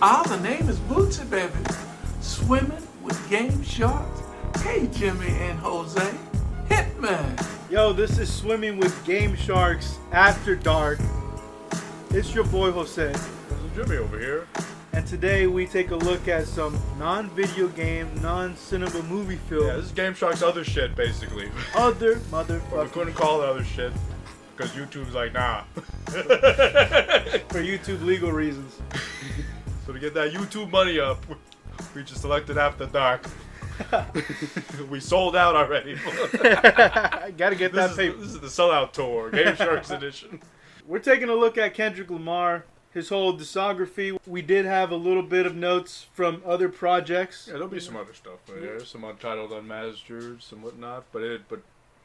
The name is Bootsy, baby. Swimming with game sharks. Hey, Jimmy and Jose. Hitman. Yo, this is Swimming with Game Sharks After Dark. It's your boy Jose. This is Jimmy over here. And today we take a look at some non-video game, non-cinema movie films. Yeah, this is Game Shark's other shit, basically. Other But we motherfuckers. couldn't call it other shit because YouTube's like, nah. For YouTube legal reasons. So to get that YouTube money up, we just selected After Dark. We sold out already. Gotta get that paper. This is the sellout tour, Game Sharks edition. We're taking a look at Kendrick Lamar, his whole discography. We did have a little bit of notes from other projects. Yeah, there'll be some other stuff. But there's some Untitled Unmastered, some whatnot. But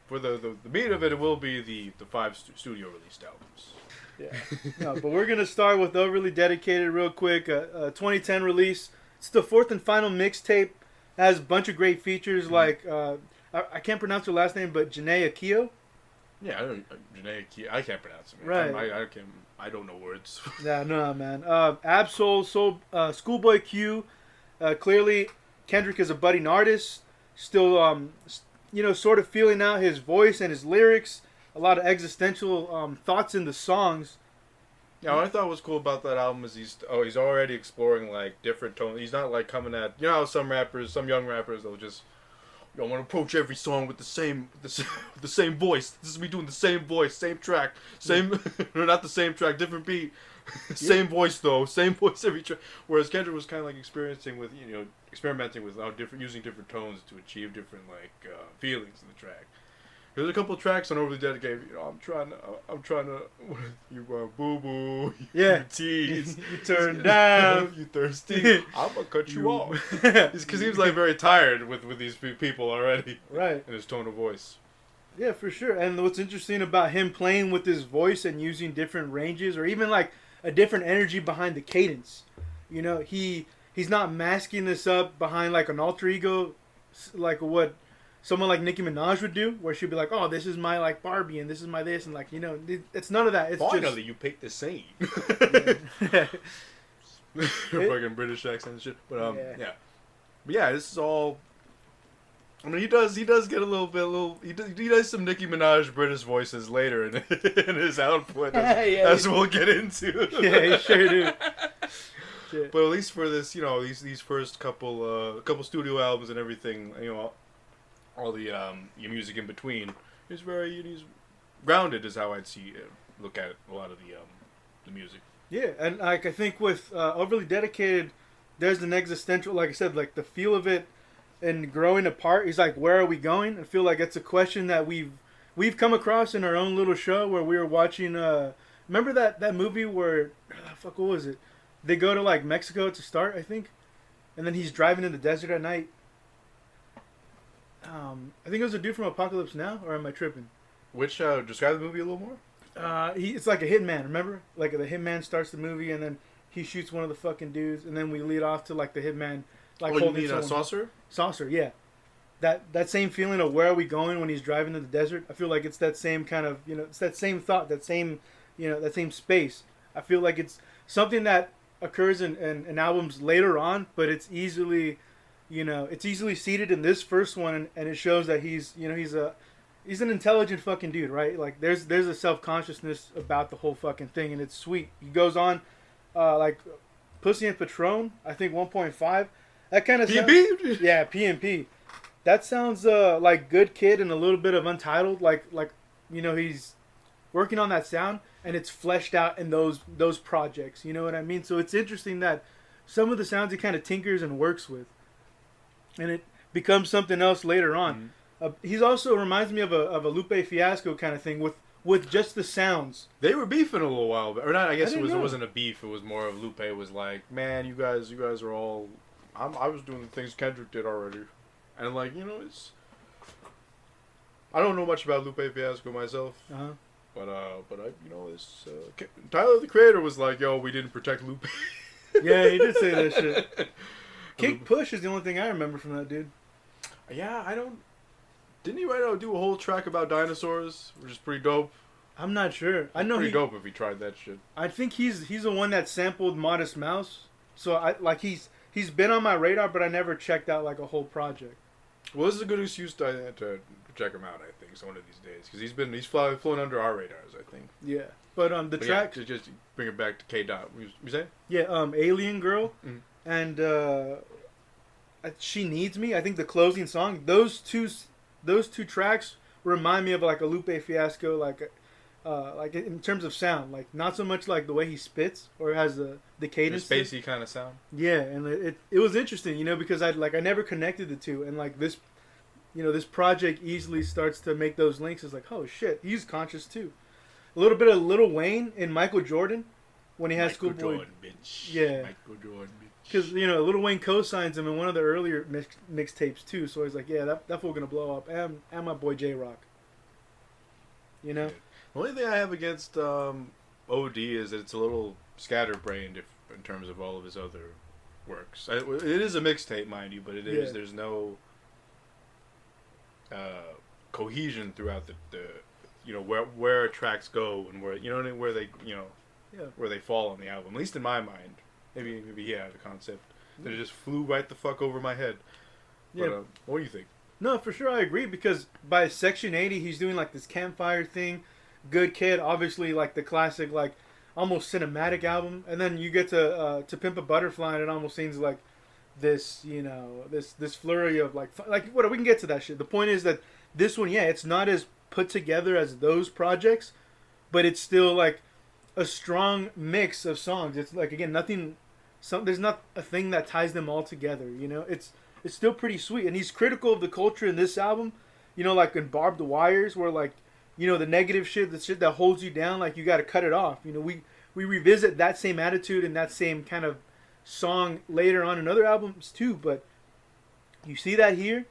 for the meat of it, it will be the 5 studio released albums. Yeah. No, but we're gonna start with Overly Dedicated real quick. A 2010 release. It's the 4th and final mixtape. It has a bunch of great features like I can't pronounce her last name, but Janae Akio. Yeah, Janae, I can't pronounce it. Man. Right. I don't know words. Yeah, no, man. Absol, Schoolboy Q. Clearly, Kendrick is a budding artist. Still, sort of feeling out his voice and his lyrics. A lot of existential thoughts in the songs. Yeah, what I thought was cool about that album is he's already exploring like different tones. He's not like coming at how some young rappers, they'll just want to approach every song with the same voice. This is me doing the same voice, same track, same or not the same track, different beat, same voice though, same voice every track. Whereas Kendrick was kind of like experimenting with using different tones to achieve different feelings in the track. There's a couple of tracks on Overly Dedicated. I'm trying to. You boo boo. Yeah. You tease. You turn down. You thirsty. I'm gonna cut you off. Because he was like very tired with these people already. Right. In his tone of voice. Yeah, for sure. And what's interesting about him playing with his voice and using different ranges, or even like a different energy behind the cadence. He's not masking this up behind like an alter ego, like what someone like Nicki Minaj would do, where she'd be like, "Oh, this is my like Barbie, and this is my this," and it's none of that. It's finally you picked the same. Fucking British accent and shit. But yeah. But yeah, this is all. I mean, he does get a little bit. He does some Nicki Minaj British voices later in his output, as we'll get into. Yeah, he sure do. Shit. But at least for this, these first couple studio albums and everything, all the your music in between, he's grounded, is how I'd look at a lot of the music. Yeah, and I think with Overly Dedicated, there's an existential, like I said, like the feel of it and growing apart. He's like, where are we going? I feel like it's a question that we've come across in our own little show where we were watching. Remember that movie where what was it? They go to like Mexico to start, I think, and then he's driving in the desert at night. I think it was a dude from Apocalypse Now, or am I tripping? Which describe the movie a little more. It's like a hitman. Remember, like the hitman starts the movie and then he shoots one of the fucking dudes, and then we lead off to like the hitman. Like you mean Saucer? Saucer, yeah. That same feeling of where are we going when he's driving in the desert. I feel like it's that same kind of it's that same thought, that same that same space. I feel like it's something that occurs in albums later on, but it's easily. It's easily seated in this first one, and it shows that he's an intelligent fucking dude, right? Like there's a self-consciousness about the whole fucking thing, and it's sweet. He goes on, like Pussy and Patron, I think 1.5. That kind of P&P? Yeah, P&P. That sounds like Good Kid and a little bit of Untitled, like he's working on that sound, and it's fleshed out in those projects. You know what I mean? So it's interesting that some of the sounds he kind of tinkers and works with. And it becomes something else later on. Mm-hmm. He's also reminds me of a Lupe Fiasco kind of thing with just the sounds. They were beefing a little while, or not? I guess it wasn't a beef. It was more of Lupe was like, "Man, you guys are all." I was doing the things Kendrick did already, and it's. I don't know much about Lupe Fiasco myself. But it's Tyler the Creator was like, "Yo, we didn't protect Lupe." Yeah, he did say that shit. Kick Push is the only thing I remember from that dude. Yeah, didn't he do a whole track about dinosaurs, which is pretty dope? I'm not sure. I know pretty dope if he tried that shit. I think he's the one that sampled Modest Mouse. So I like he's been on my radar, but I never checked out like a whole project. Well, this is a good excuse to check him out. I think so one of these days because he's flown under our radars. I think. Yeah, but the track yeah, just bring it back to K. Dot. You say? Yeah, Alien Girl, and She Needs Me. I think the closing song. Those two tracks remind me of like a Lupe Fiasco, like in terms of sound, like not so much like the way he spits or has the cadence, the spacey kind of sound. Yeah, and it was interesting, you know, because I never connected the two, and like this, you know, this project easily starts to make those links. It's like, oh shit, he's conscious too. A little bit of Lil Wayne and Michael Jordan when he has Schoolboy. Yeah, Michael Jordan, bitch. Because you know, Lil Wayne co-signs him in one of the earlier mixtapes too. So he's like, yeah, that fool gonna blow up, and my boy J Rock. You know. Yeah. The only thing I have against O.D. is that it's a little scatterbrained in terms of all of his other works. It is a mixtape, mind you, but it is there's no cohesion throughout the you know where tracks go and where where they where they fall on the album. At least in my mind, maybe he had a concept that it just flew right the fuck over my head. But, yeah. What do you think? No, for sure I agree because by Section 80 he's doing like this campfire thing. Good Kid, obviously like the classic, like almost cinematic album, and then you get to Pimp A Butterfly, and it almost seems like this, you know, this flurry of like what we can get to that shit. The point is that this one, yeah, it's not as put together as those projects, but it's still like a strong mix of songs. It's like again there's not a thing that ties them all together. You know, it's still pretty sweet, and he's critical of the culture in this album. You know, like in Barbed Wires, where like. You know, the negative shit, the shit that holds you down, like you got to cut it off. You know, we revisit that same attitude and that same kind of song later on in other albums too. But you see that here?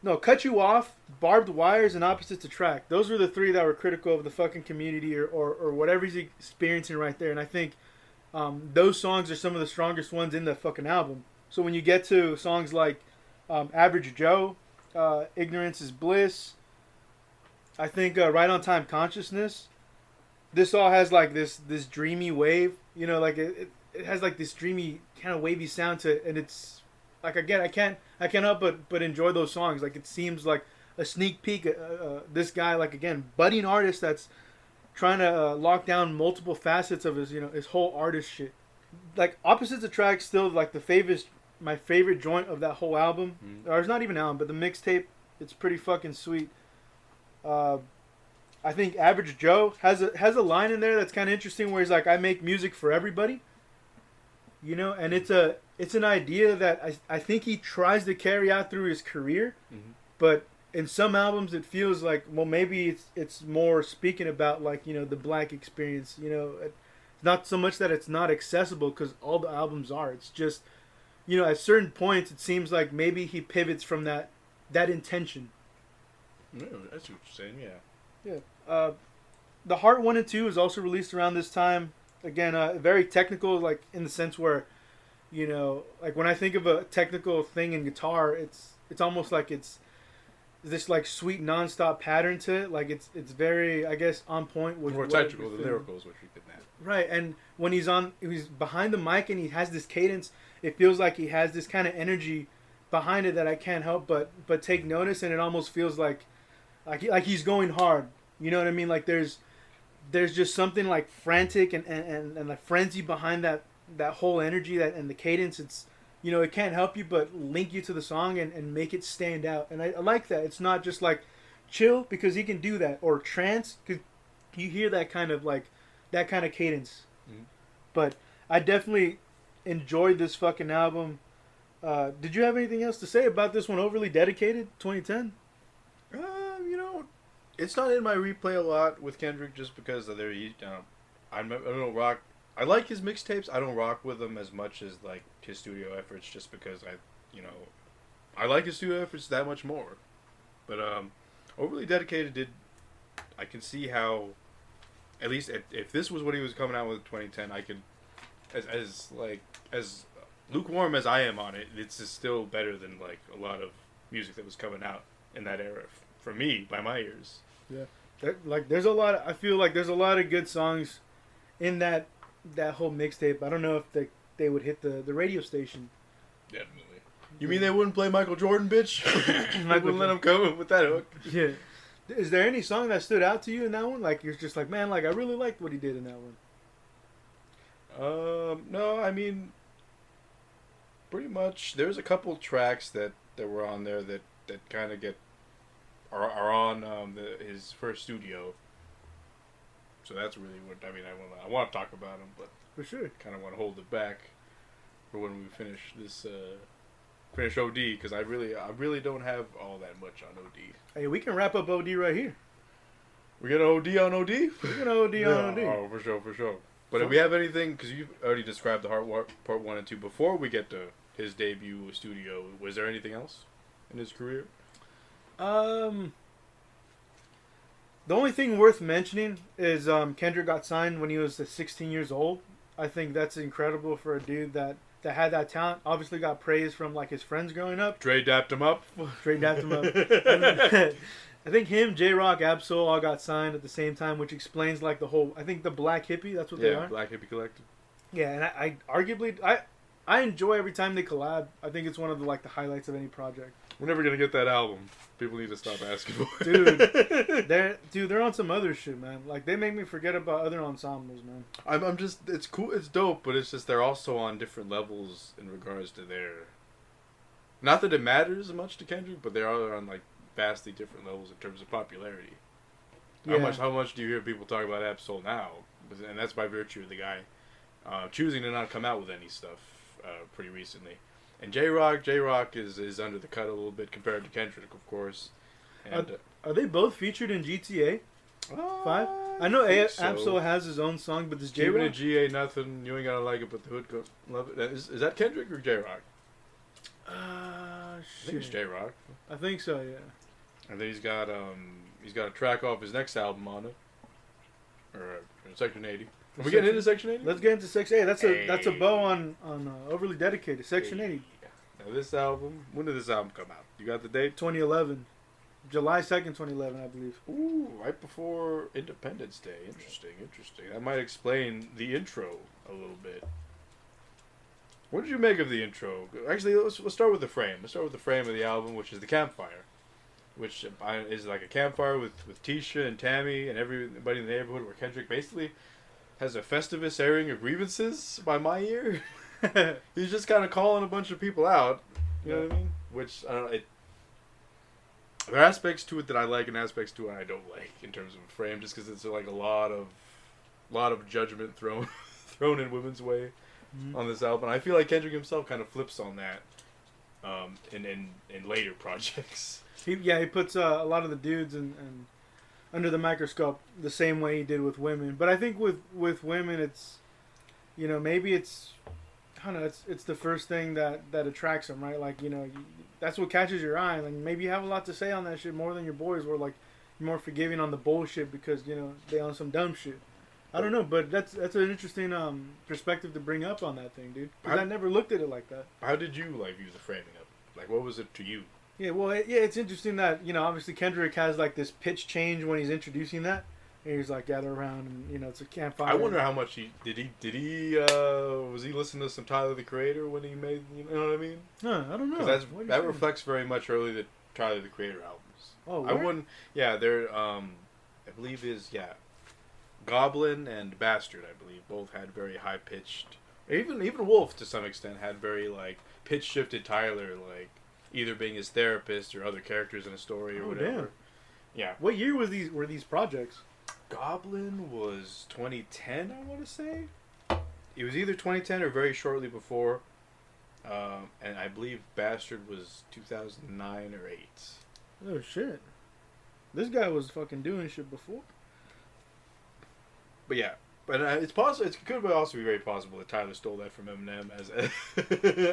No, Cut You Off, Barbed Wires, and Opposites Attract. Those were the three that were critical of the fucking community or whatever he's experiencing right there. And I think those songs are some of the strongest ones in the fucking album. So when you get to songs like Average Joe, Ignorance is Bliss, I think Right on Time Consciousness, this all has like this dreamy wave, you know, like it has like this dreamy kind of wavy sound to it, and it's like again I can't help but enjoy those songs. Like it seems like a sneak peek. This guy, like again, budding artist that's trying to lock down multiple facets of his whole artist shit. Like Opposites Attract still like my favorite joint of that whole album, or it's not even album, but the mixtape. It's pretty fucking sweet. I think Average Joe has a line in there that's kind of interesting where he's like, I make music for everybody, you know, and it's an idea that I think he tries to carry out through his career, but in some albums it feels like, well, maybe it's more speaking about like, you know, the black experience, you know, it's not so much that it's not accessible because all the albums are, it's just, you know, at certain points it seems like maybe he pivots from that intention. No, that's what you're saying, yeah. Yeah. The Heart 1 and 2 is also released around this time. Again, very technical, like in the sense where, you know, like when I think of a technical thing in guitar, it's almost like it's this like sweet nonstop pattern to it. Like it's very, I guess, on point with more technical. The lyrical is what you're getting at. Right, and when he's behind the mic and he has this cadence, it feels like he has this kind of energy behind it that I can't help but take notice, and it almost feels like he's going hard, you know what I mean? Like there's just something like frantic and the frenzy behind that whole energy and the cadence. It's, you know, it can't help you but link you to the song and make it stand out. And I like that. It's not just like chill because he can do that, or trance because you hear that kind of cadence. But I definitely enjoyed this fucking album. Did you have anything else to say about this one? Overly Dedicated 2010. You know, it's not in my replay a lot with Kendrick just because I don't rock. I like his mixtapes. I don't rock with them as much as like his studio efforts, just because I like his studio efforts that much more. But Overly Dedicated I can see how, at least if this was what he was coming out with in 2010, I could, as lukewarm as I am on it, it's still better than like a lot of music that was coming out in that era for me, by my ears. Yeah, I feel like there's a lot of good songs in that whole mixtape. I don't know if they would hit the radio station. Definitely. You mean they wouldn't play Michael Jordan, bitch? They wouldn't let him come with that hook. Yeah. Is there any song that stood out to you in that one? Like, you're just like, man, like, I really liked what he did in that one. No, I mean, pretty much. There's a couple tracks that were on there that kind of are on his first studio. So that's really what I mean. I want to talk about him, but For sure. kind of want to hold it back for when we finish this. Finish OD, because I really don't have all that much on OD. Hey, we can wrap up OD right here. We get an OD on OD? We're going to OD on OD. Oh, for sure. But if we have anything, because you already described the Heart Part 1 and 2, before we get to his debut studio, was there anything else in his career? The only thing worth mentioning is Kendrick got signed when he was 16 years old. I think that's incredible for a dude that had that talent. Obviously got praise from like his friends growing up. Dre dapped him up. I think him, J-Rock, Absol all got signed at the same time, which explains like the whole. I think the Black Hippie. That's what they are. Black Hippie Collective. Yeah, and I arguably I enjoy every time they collab. I think it's one of the highlights of any project. We're never gonna get that album. People need to stop asking for it. Dude, they're on some other shit, man. Like, they make me forget about other ensembles, man. I'm just, it's cool, it's dope, but it's just they're also on different levels in regards to their. Not that it matters much to Kendrick, but they are on like vastly different levels in terms of popularity. Yeah. How much do you hear people talk about Absol now? And that's by virtue of the guy choosing to not come out with any stuff pretty recently. And J-Rock is under the cut a little bit compared to Kendrick, of course. And, are they both featured in GTA 5? I know Absol so. has his own song, but does Even in J-Rock? GA nothing, you ain't gotta like it, but the hood go love it. Is that Kendrick or J-Rock? I think it's Shit. J-Rock. I think so, yeah. And then he's got a track off his next album on it, or Section 80. Are we getting into Section 80? Let's get into Section 80. That's a bow on Overly Dedicated. Section 80. Now this album, when did this album come out? You got the date? 2011. July 2nd, 2011, I believe. Ooh, right before Independence Day. Interesting. That might explain the intro a little bit. What did you make of the intro? Actually, let's start with the frame. Let's start with the frame of the album, which is the campfire. Which is like a campfire with Tisha and Tammy and everybody in the neighborhood, where Kendrick basically has a Festivus airing of grievances by my ear. He's just kind of calling a bunch of people out. You know what I mean? Which, I don't know, there are aspects to it that I like and aspects to it I don't like in terms of frame, just because it's like a lot of judgment thrown in women's way on this album. And I feel like Kendrick himself kind of flips on that in later projects. He puts a lot of the dudes and under the microscope the same way he did with women. But I think with women, it's, maybe it's, I don't know, it's the first thing that attracts them, right? Like, that's what catches your eye. Like, maybe you have a lot to say on that shit more than your boys, where like you're more forgiving on the bullshit because they on some dumb shit. I don't know, but that's an interesting perspective to bring up on that thing, dude. Because I never looked at it like that. How did you view the framing of it? Like, what was it to you? Yeah, well, it's interesting that, obviously Kendrick has, like, this pitch change when he's introducing that. And he's, like, gather around and, it's a campfire. I wonder how much was he listening to some Tyler, the Creator when he made, you know what I mean? No, I don't know. Because that reflects very much early the Tyler, the Creator albums. Oh, I wouldn't, they're, I believe Goblin and Bastard, I believe, both had very high-pitched, even Wolf, to some extent, had very, like, pitch-shifted Tyler, like, either being his therapist or other characters in a story or whatever. Damn. Yeah. What year were these projects? Goblin was 2010, I want to say. It was either 2010 or very shortly before. And I believe Bastard was 2009 or 8. Oh, shit. This guy was fucking doing shit before. But yeah. But it's possible. It could also be very possible that Tyler stole that from Eminem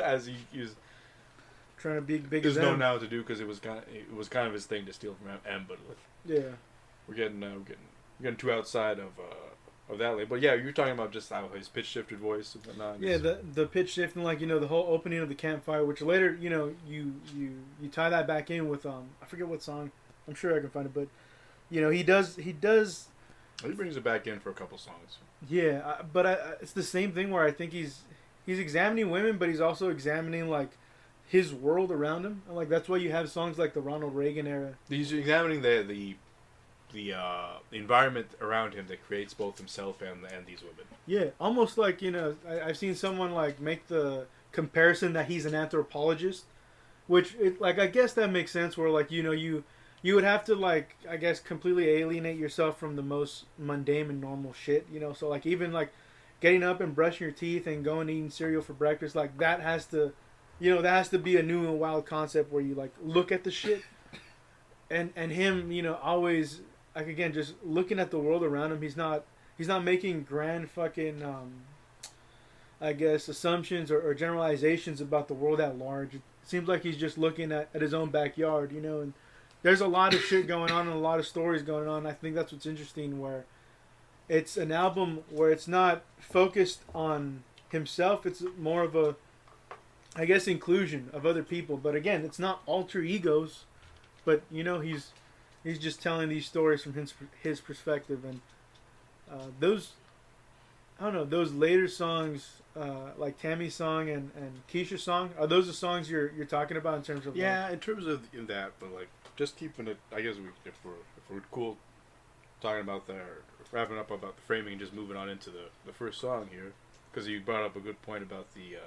as he used. Trying to be big. There's no now to do because it was kind of his thing to steal from M. But we're getting too outside of that. But yeah, you're talking about just how his pitch shifted voice and whatnot. Yeah, the pitch shift and like the whole opening of the campfire, which later you tie that back in with I forget what song. I'm sure I can find it, but he does. He brings it back in for a couple songs. Yeah, but it's the same thing where I think he's examining women, but he's also examining like his world around him. And like that's why you have songs like the Ronald Reagan era. He's examining the environment around him that creates both himself and these women. Yeah, almost like I've seen someone like make the comparison that he's an anthropologist, which like I guess that makes sense. Where like you would have to like I guess completely alienate yourself from the most mundane and normal shit. So like even like getting up and brushing your teeth and going and eating cereal for breakfast, like that has to, that has to be a new and wild concept where you like look at the shit, and him always like again just looking at the world around him. He's not making grand fucking I guess assumptions or generalizations about the world at large. It seems like he's just looking at his own backyard, and there's a lot of shit going on and a lot of stories going on. I think that's what's interesting, where it's an album where it's not focused on himself. It's more of a, I guess, inclusion of other people. But again, it's not alter egos, but he's just telling these stories from his perspective. And those, I don't know, those later songs, like Tammy's song and Keisha's song, are those the songs you're talking about in terms of? Yeah, in terms of that, but like just keeping it. I guess if we're cool talking about that, or wrapping up about the framing and just moving on into the first song here, because you brought up a good point about the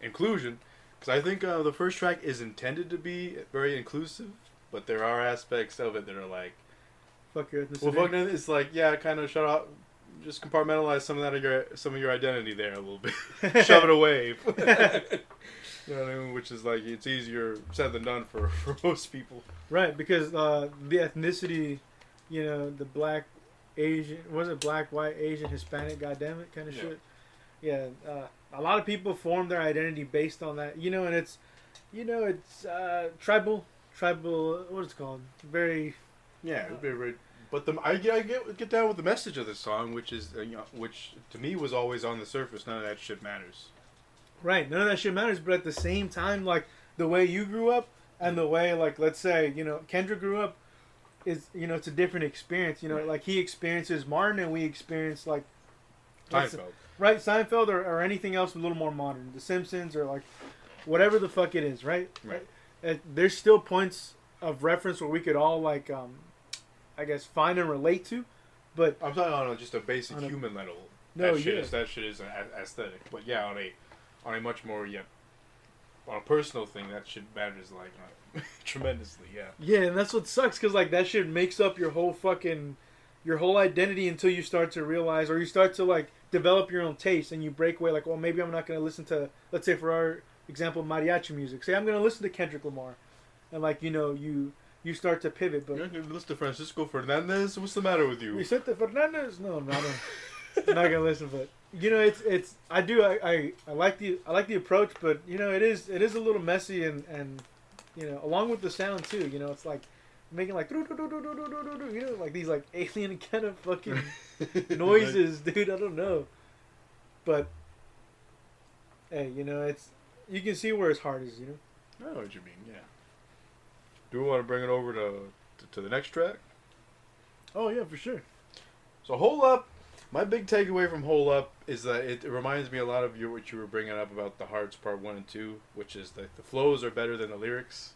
inclusion. Because I think the first track is intended to be very inclusive, but there are aspects of it that are like, fuck your ethnicity. well, fuck, it's like, yeah, kind of shut up, just compartmentalize some of your identity there a little bit, shove it away. You know what I mean? Which is like, it's easier said than done for most people. Right, because the ethnicity, the black, Asian, was it black, white, Asian, Hispanic, goddammit kind of shit? Yeah, a lot of people form their identity based on that, and it's, it's tribal, what it's called? Very... Yeah, very... But I get down with the message of the song, which is, which to me was always on the surface. None of that shit matters. Right, none of that shit matters, but at the same time, like, the way you grew up and the way, like, let's say, Kendrick grew up is, it's a different experience, right. Like, he experiences Martin and we experience, like... Seinfeld. Right, Seinfeld or anything else a little more modern. The Simpsons or, like, whatever the fuck it is, right? Right. There's still points of reference where we could all, like, I guess, find and relate to, but... I'm talking on just a basic human level. No, that shit is aesthetic. But yeah, on a much more, on a personal thing, that shit matters, like, tremendously, yeah. Yeah, and that's what sucks, because, like, that shit makes up your whole identity until you start to realize, or you start to, like, develop your own taste, and you break away, like, well, maybe I'm not going to listen to, let's say, for our example, mariachi music. Say, I'm going to listen to Kendrick Lamar. And, like, you start to pivot, but... You're going to listen to Francisco Fernandez? What's the matter with you? Vicente Fernandez? No, I'm not going to listen, but... it's I like the approach, but it is a little messy and along with the sound too. It's like making like like these like alien kind of fucking noises, dude. I don't know, but hey, it's you can see where his heart is. I know what you mean. Yeah. Do we want to bring it over to the next track? Oh yeah, for sure. So Hold Up. My big takeaway from Hold Up is that it reminds me a lot of what you were bringing up about the Hearts Part 1 and 2, which is that the flows are better than the lyrics.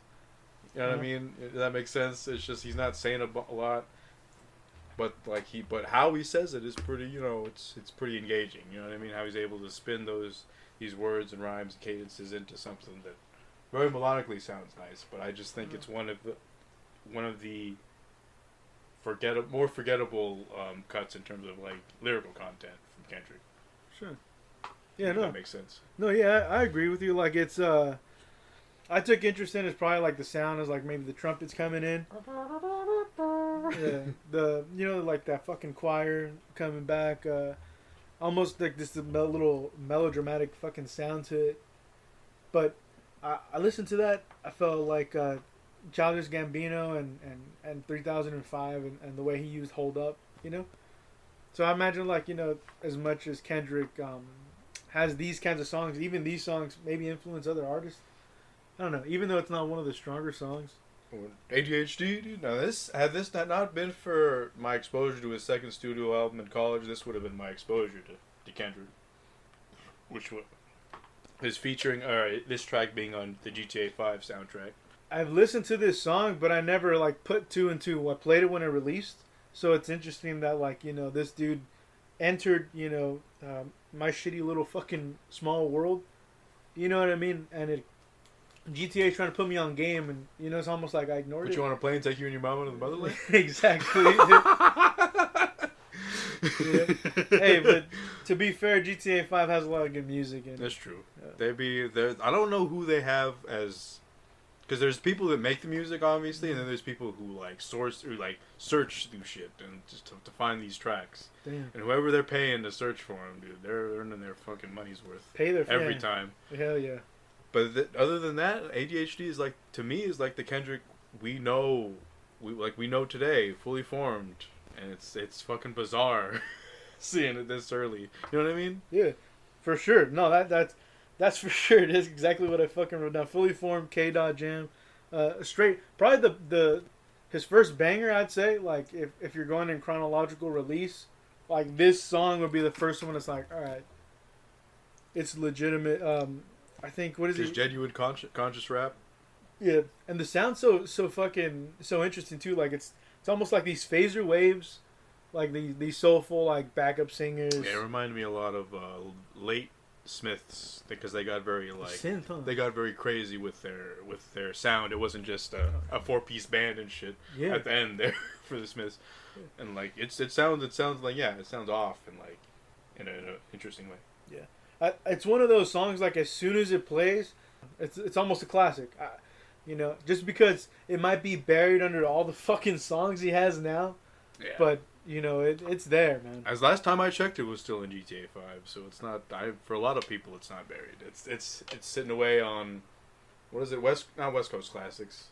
You know what I mean? Does that make sense? It's just he's not saying a lot, but but how he says it is pretty, it's pretty engaging. You know what I mean? How he's able to spin these words and rhymes and cadences into something that very melodically sounds nice. But I just think it's one of the more forgettable cuts in terms of like lyrical content from Kendrick. Sure. Yeah, no. That makes sense. No, yeah, I agree with you. Like it's I took interest in it's probably like the sound is like maybe the trumpets coming in. Yeah. Like that fucking choir coming back, almost like this little melodramatic fucking sound to it. But I listened to that, I felt like Childish Gambino and 3005 and the way he used Hold Up, So I imagine like, as much as Kendrick has these kinds of songs, even these songs maybe influence other artists. I don't know, even though it's not one of the stronger songs. ADHD, dude. Now had this not been for my exposure to his second studio album in college, this would have been my exposure to Kendrick. Which his featuring this track being on the GTA 5 soundtrack. I've listened to this song, but I never like put two and two. I played it when it released, so it's interesting that like this dude entered my shitty little fucking small world. You know what I mean? And GTA trying to put me on game, and it's almost like I ignored it. Put you on a plane, take you and your mama to the motherland. Exactly. Yeah. Hey, but to be fair, GTA 5 has a lot of good music in it. That's true. Yeah. I don't know who they have as, because there's people that make the music obviously, and then there's people who like search through shit and just to find these tracks. Damn. And whoever they're paying to search for them, dude, they're earning their fucking money's worth. Pay their every time. Hell yeah. But other than that, ADHD is like, to me, is like the Kendrick we know today, fully formed. And it's fucking bizarre seeing it this early. You know what I mean? Yeah, for sure. No, that's for sure. It is exactly what I fucking wrote down. Fully formed K. Jam, straight. Probably his first banger, I'd say. Like if you're going in chronological release, like this song would be the first one. That's like, all right, it's legitimate. I think what is Just it? genuine conscious rap. Yeah, and the sound's so fucking so interesting too. Like it's almost like these phaser waves, like these soulful like backup singers. Yeah, it reminded me a lot of late Smiths because they got very like Synth, huh? they got very crazy with their sound. It wasn't just a 4-piece band and shit at the end there for the Smiths, and like it sounds like it sounds off and like in an interesting way. Yeah, it's one of those songs like as soon as it plays, it's almost a classic. Just because it might be buried under all the fucking songs he has now, but it's there, man. As last time I checked, it was still in GTA 5, so it's not. For a lot of people, it's not buried. It's sitting away on, what is it? Not West Coast Classics.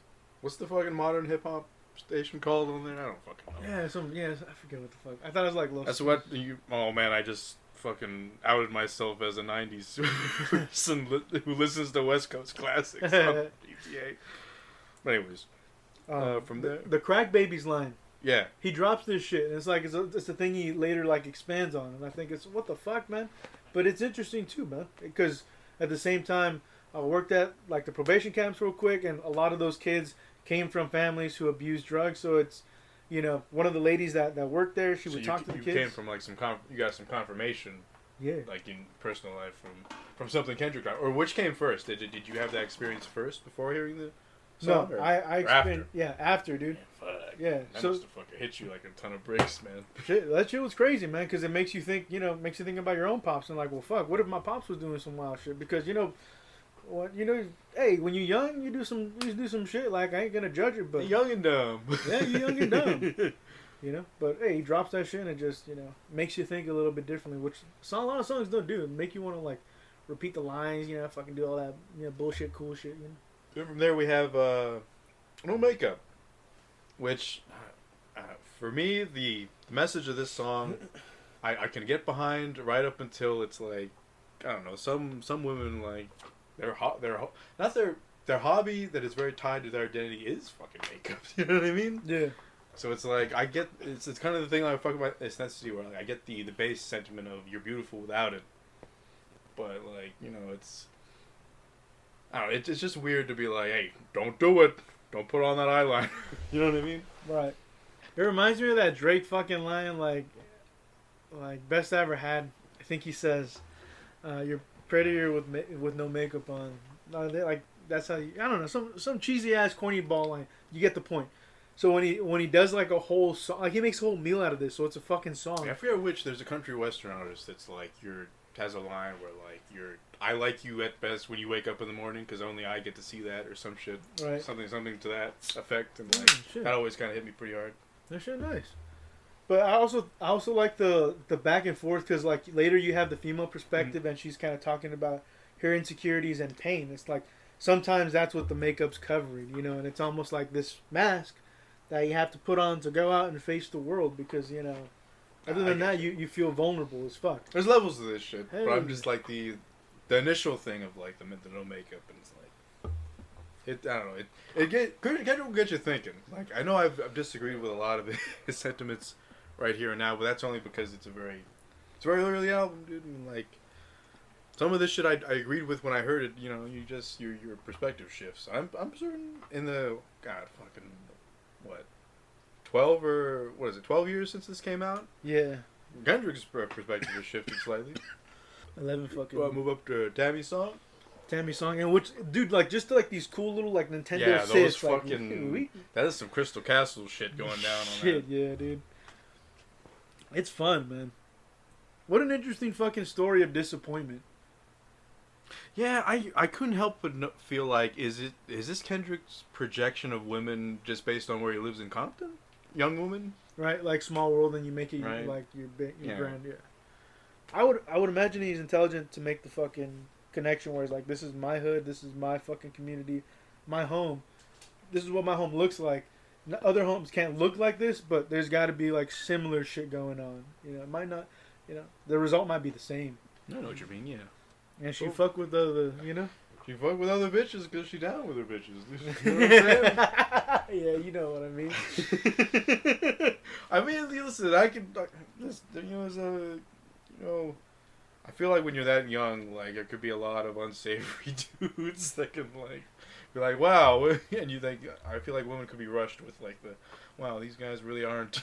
What's the fucking modern hip hop station called on there? I don't fucking know. I forget what the fuck. I thought it was like Los. That's what you. Oh man, I just fucking outed myself as a '90s person who listens to West Coast Classics on GTA. But anyways, from there, the Crack Babies line. Yeah. He drops this shit, and it's like it's a thing he later like expands on, and I think it's what the fuck, man. But it's interesting too, man, because at the same time, I worked at like the probation camps real quick, and a lot of those kids came from families who abused drugs. So it's, one of the ladies that worked there, she would talk to the kids. You came from like you got some confirmation, like in personal life from something Kendrick got, or which came first? Did you have that experience first before hearing the song? No, I experienced after, dude. Yeah, that so must have fucking hit you like a ton of bricks, man. Shit, that shit was crazy, man, because it makes you think, about your own pops and like, well, fuck, what if my pops was doing some wild shit? Because hey, when you're young, you do some shit. Like I ain't gonna judge it, but young and dumb. Yeah, you young and dumb. But hey, he drops that shit and it just makes you think a little bit differently, which a lot of songs don't do. It make you want to like repeat the lines, fucking do all that bullshit, cool shit. Then from there we have No Makeup, which for me the message of this song I can get behind right up until it's like, I don't know, some women like their hobby that is very tied to their identity is fucking makeup. You know what I mean? Yeah. So it's like it's kind of the thing I fuck about aestheticity where like I get the base sentiment of you're beautiful without it, but like it's, I don't know, it's just weird to be like, hey, don't do it, don't put on that eyeliner. You know what I mean? Right. It reminds me of that Drake fucking line, like best I ever had. I think he says, "You're prettier with no makeup on." Like that's how I don't know, some cheesy ass corny ball line. You get the point. So when he does like a whole song, like he makes a whole meal out of this, so it's a fucking song. Yeah, I forget which. There's a country western artist that's like has a line where like I like you at best when you wake up in the morning because only I get to see that or some shit. Right. Something to that effect, and like that always kind of hit me pretty hard. That shit nice. But I also like the back and forth because like later you have the female perspective and she's kind of talking about her insecurities and pain. It's like sometimes that's what the makeup's covering, and it's almost like this mask that you have to put on to go out and face the world because other than that you feel vulnerable as fuck. There's levels to this shit, hey. But I'm just like the initial thing of like the no makeup, and it's like I don't know, Kendrick will get you thinking. Like I know I've disagreed with a lot of his sentiments right here and now, but that's only because it's a very early album, dude, and like some of this shit I agreed with when I heard it. You know, your perspective shifts. I'm certain in the fucking what 12 or what is it 12 years since this came out. Yeah. Kendrick's perspective has shifted slightly. 11 fucking. Well, move up to Tammy's song. Tammy's song, and which, dude, like just like these cool little like Nintendo. Yeah, those assists, fucking. Like, that is some Crystal Castle shit going down on shit, that. yeah, dude. It's fun, man. What an interesting fucking story of disappointment. Yeah, I couldn't help but feel like is this Kendrick's projection of women just based on where he lives in Compton, young woman, right? Like Small World, and you make it right. like your brand. Yeah, I would imagine he's intelligent to make the fucking connection where he's like, this is my hood, this is my fucking community, my home. This is what my home looks like. Other homes can't look like this, but there's got to be like similar shit going on. You know, it might not. You know, the result might be the same. I know what you mean, yeah. And she fuck with the you know? She fuck with other bitches because she down with her bitches. You know what I'm saying? Yeah, you know what I mean. I mean, listen, I can, I feel like when you're that young, like, there could be a lot of unsavory dudes that can, like, be like, wow, and you think, I feel like women could be rushed with, like, wow, these guys really aren't,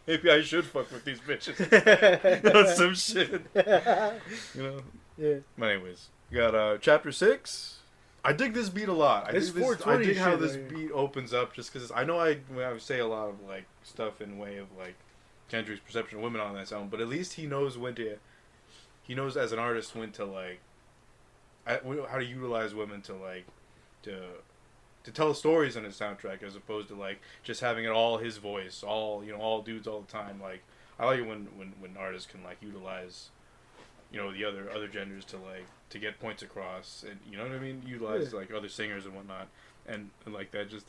maybe I should fuck with these bitches. You know, some shit. You know? Yeah. But anyways, you got chapter 6. I dig this beat a lot. I dig how this beat opens up, just because I know I say a lot of like stuff in way of like Kendrick's perception of women on that song, but at least he knows he knows as an artist when to like how to utilize women to like to tell stories on his soundtrack as opposed to like just having it all his voice, all dudes all the time. Like I like it when artists can like utilize the other genders to get points across, and you know what I mean, utilize like other singers and whatnot, and like that just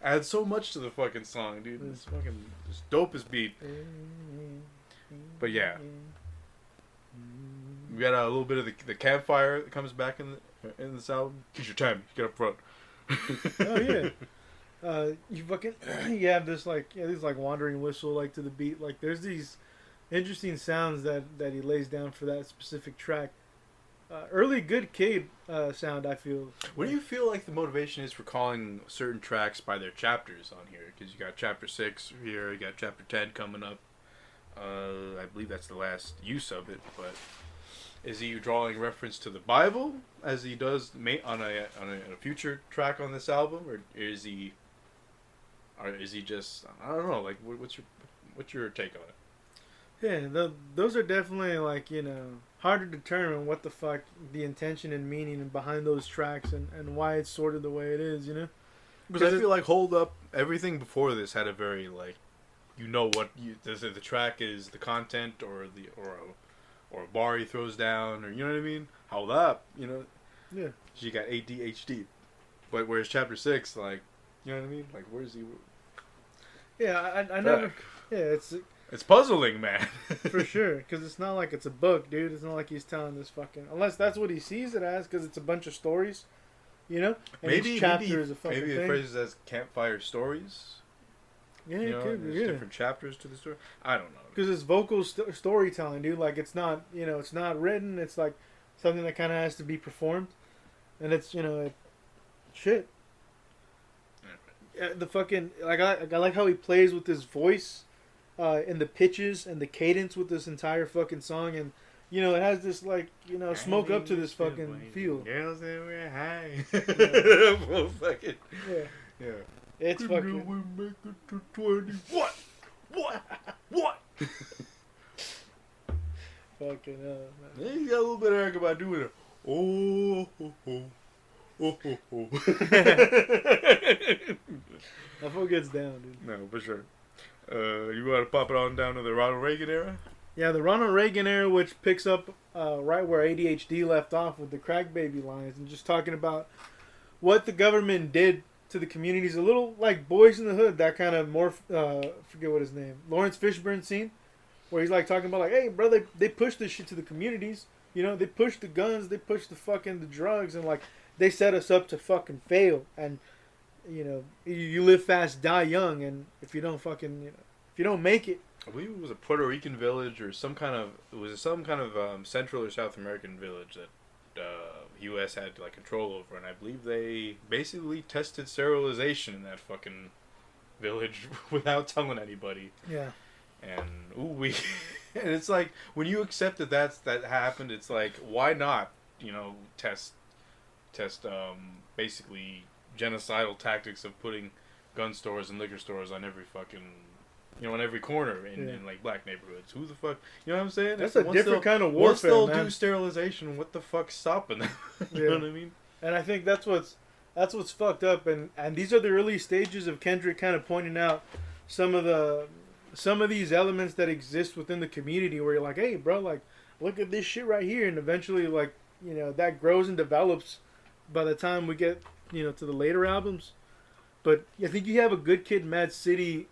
adds so much to the fucking song, dude. It's fucking just dopest beat. But yeah, we got a little bit of the campfire that comes back in this album. Keep your time, get up front. Oh yeah. You fucking you have this this wandering whistle like to the beat. Like there's these interesting sounds that he lays down for that specific track. Early Good Kid sound, I feel. What do you feel like the motivation is for calling certain tracks by their chapters on here? Because you got chapter 6 here, you got chapter 10 coming up. I believe that's the last use of it, but is he drawing reference to the Bible as he does on a future track on this album, or is he just, I don't know, like what's your take on it? Yeah, those are definitely hard to determine what the fuck the intention and meaning behind those tracks and why it's sorted the way it is, you know? Because I feel like Hold Up, everything before this had a very the track is the content or a bar he throws down, or you know what I mean? Hold Up, you know? Yeah. You got ADHD. But whereas chapter 6, like, you know what I mean? Like, where's he? Yeah, I never. Yeah, it's puzzling, man. For sure, because it's not like it's a book, dude. It's not like he's telling this fucking... Unless that's what he sees it as, because it's a bunch of stories, you know? And maybe each chapter is a fucking maybe thing. it phrases as campfire stories. Yeah, it could be, there's different chapters to the story. I don't know. Because it's vocal storytelling, dude. Like, it's not, it's not written. It's like something that kind of has to be performed. And it's, shit. The fucking... Like, I like how he plays with his voice. And the pitches and the cadence with this entire fucking song, and it has this smoke up to this fucking feel. Girls that were high. Yeah. It's fucking. We make it to 20. What? Fucking hell, man. Yeah, you got a little bit of Eric about doing it. Oh. That fool gets down, dude. No, for sure. You want to pop it on down to the Ronald Reagan era? Yeah, the Ronald Reagan era, which picks up right where ADHD left off with the crack baby lines, and just talking about what the government did to the communities. A little like Boys in the Hood, that kind of more, forget what his name, Lawrence Fishburne scene, where he's like talking about like, hey, bro, they pushed this shit to the communities. They pushed the guns, they pushed the drugs, and like they set us up to fucking fail. And you live fast, die young, and if you don't fucking, if you don't make it, I believe it was a Puerto Rican village or some kind of Central or South American village that U.S. had like control over, and I believe they basically tested sterilization in that fucking village without telling anybody. Yeah. And and it's like when you accept that happened, it's like why not test basically genocidal tactics of putting gun stores and liquor stores on every fucking on every corner in like black neighborhoods. Who the fuck, you know what I'm saying? That's a different kind of warfare, once they'll man. do sterilization, what the fuck's stopping them? You know what I mean? And I think that's what's fucked up, and these are the early stages of Kendrick kind of pointing out some of these elements that exist within the community where you're like, hey bro, like look at this shit right here, and eventually like that grows and develops by the time we get to the later albums. But I think you have a Good Kid, Mad City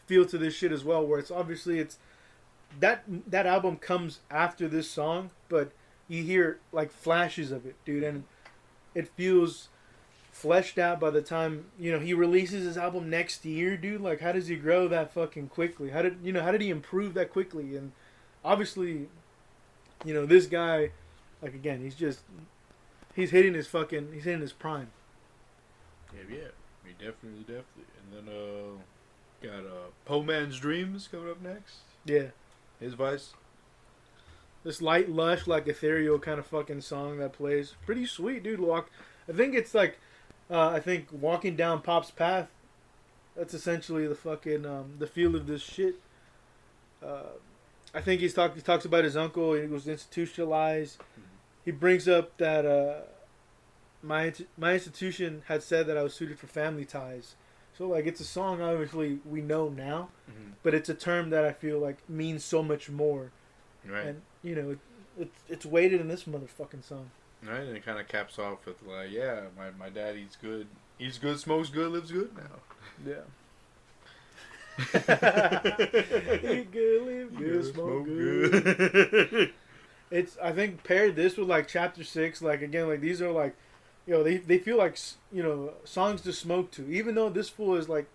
feel to this shit as well, where it's that album comes after this song, but you hear like flashes of it, dude, and it feels fleshed out by the time he releases his album next year, dude. Like, how does he grow that fucking quickly? How did he improve that quickly? And obviously, this guy, like, again, he's hitting his prime. Yeah, definitely. And then got Po Man's Dreams coming up next. Yeah, his Vice. This light, lush, like ethereal kind of fucking song that plays pretty sweet, dude. I think it's like, Walking Down Pop's Path. That's essentially the fucking the feel of this shit. I think he talks about his uncle. He was institutionalized. Mm-hmm. He brings up that my institution had said that I was suited for family ties. So like it's a song obviously we know now, mm-hmm. but it's a term that I feel like means so much more. Right. And it's weighted in this motherfucking song. Right, and it kind of caps off with like, yeah, my dad eats good, smokes good, lives good now. Yeah. Eat good, live good, smoke good. I think paired this with like Chapter 6, like again, like these are like, they feel like songs to smoke to. Even though this fool is like,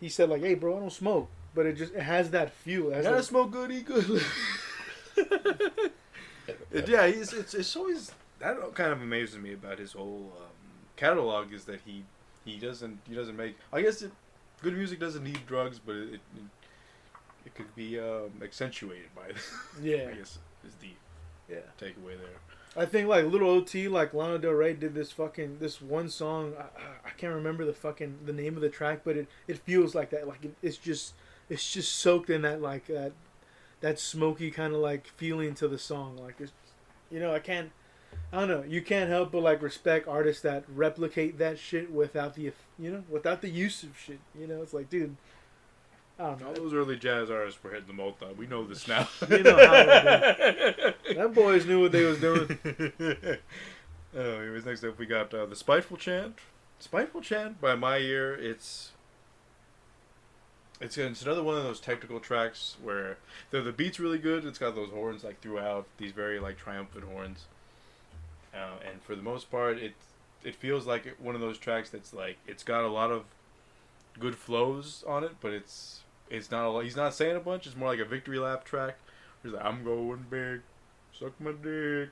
he said like, hey bro, I don't smoke, but it has that feel. You gotta smoke good, eat good. Yeah, it's always. That kind of amazes me about his whole catalog is that he doesn't make. I guess good music doesn't need drugs, but it could be accentuated by it. Yeah, I guess is the takeaway there. I think like Little OT, like Lana Del Rey did this one song. I can't remember the name of the track, but it feels like that. Like it's just soaked in that like that smoky kind of like feeling to the song. Like it's, I don't know. You can't help but like respect artists that replicate that shit without the use of shit. It's like, dude, I don't know. All those early jazz artists were hitting the multi. We know this now. You know how that boys knew what they was doing. Anyways, next up we got the Spiteful Chant. Spiteful Chant by my ear. It's another one of those technical tracks where the beat's really good. It's got those horns like throughout, these very like triumphant horns. And for the most part, it feels like one of those tracks that's like it's got a lot of good flows on it, but it's not a lot. He's not saying a bunch. It's more like a victory lap track. He's like, I'm going big, suck my dick.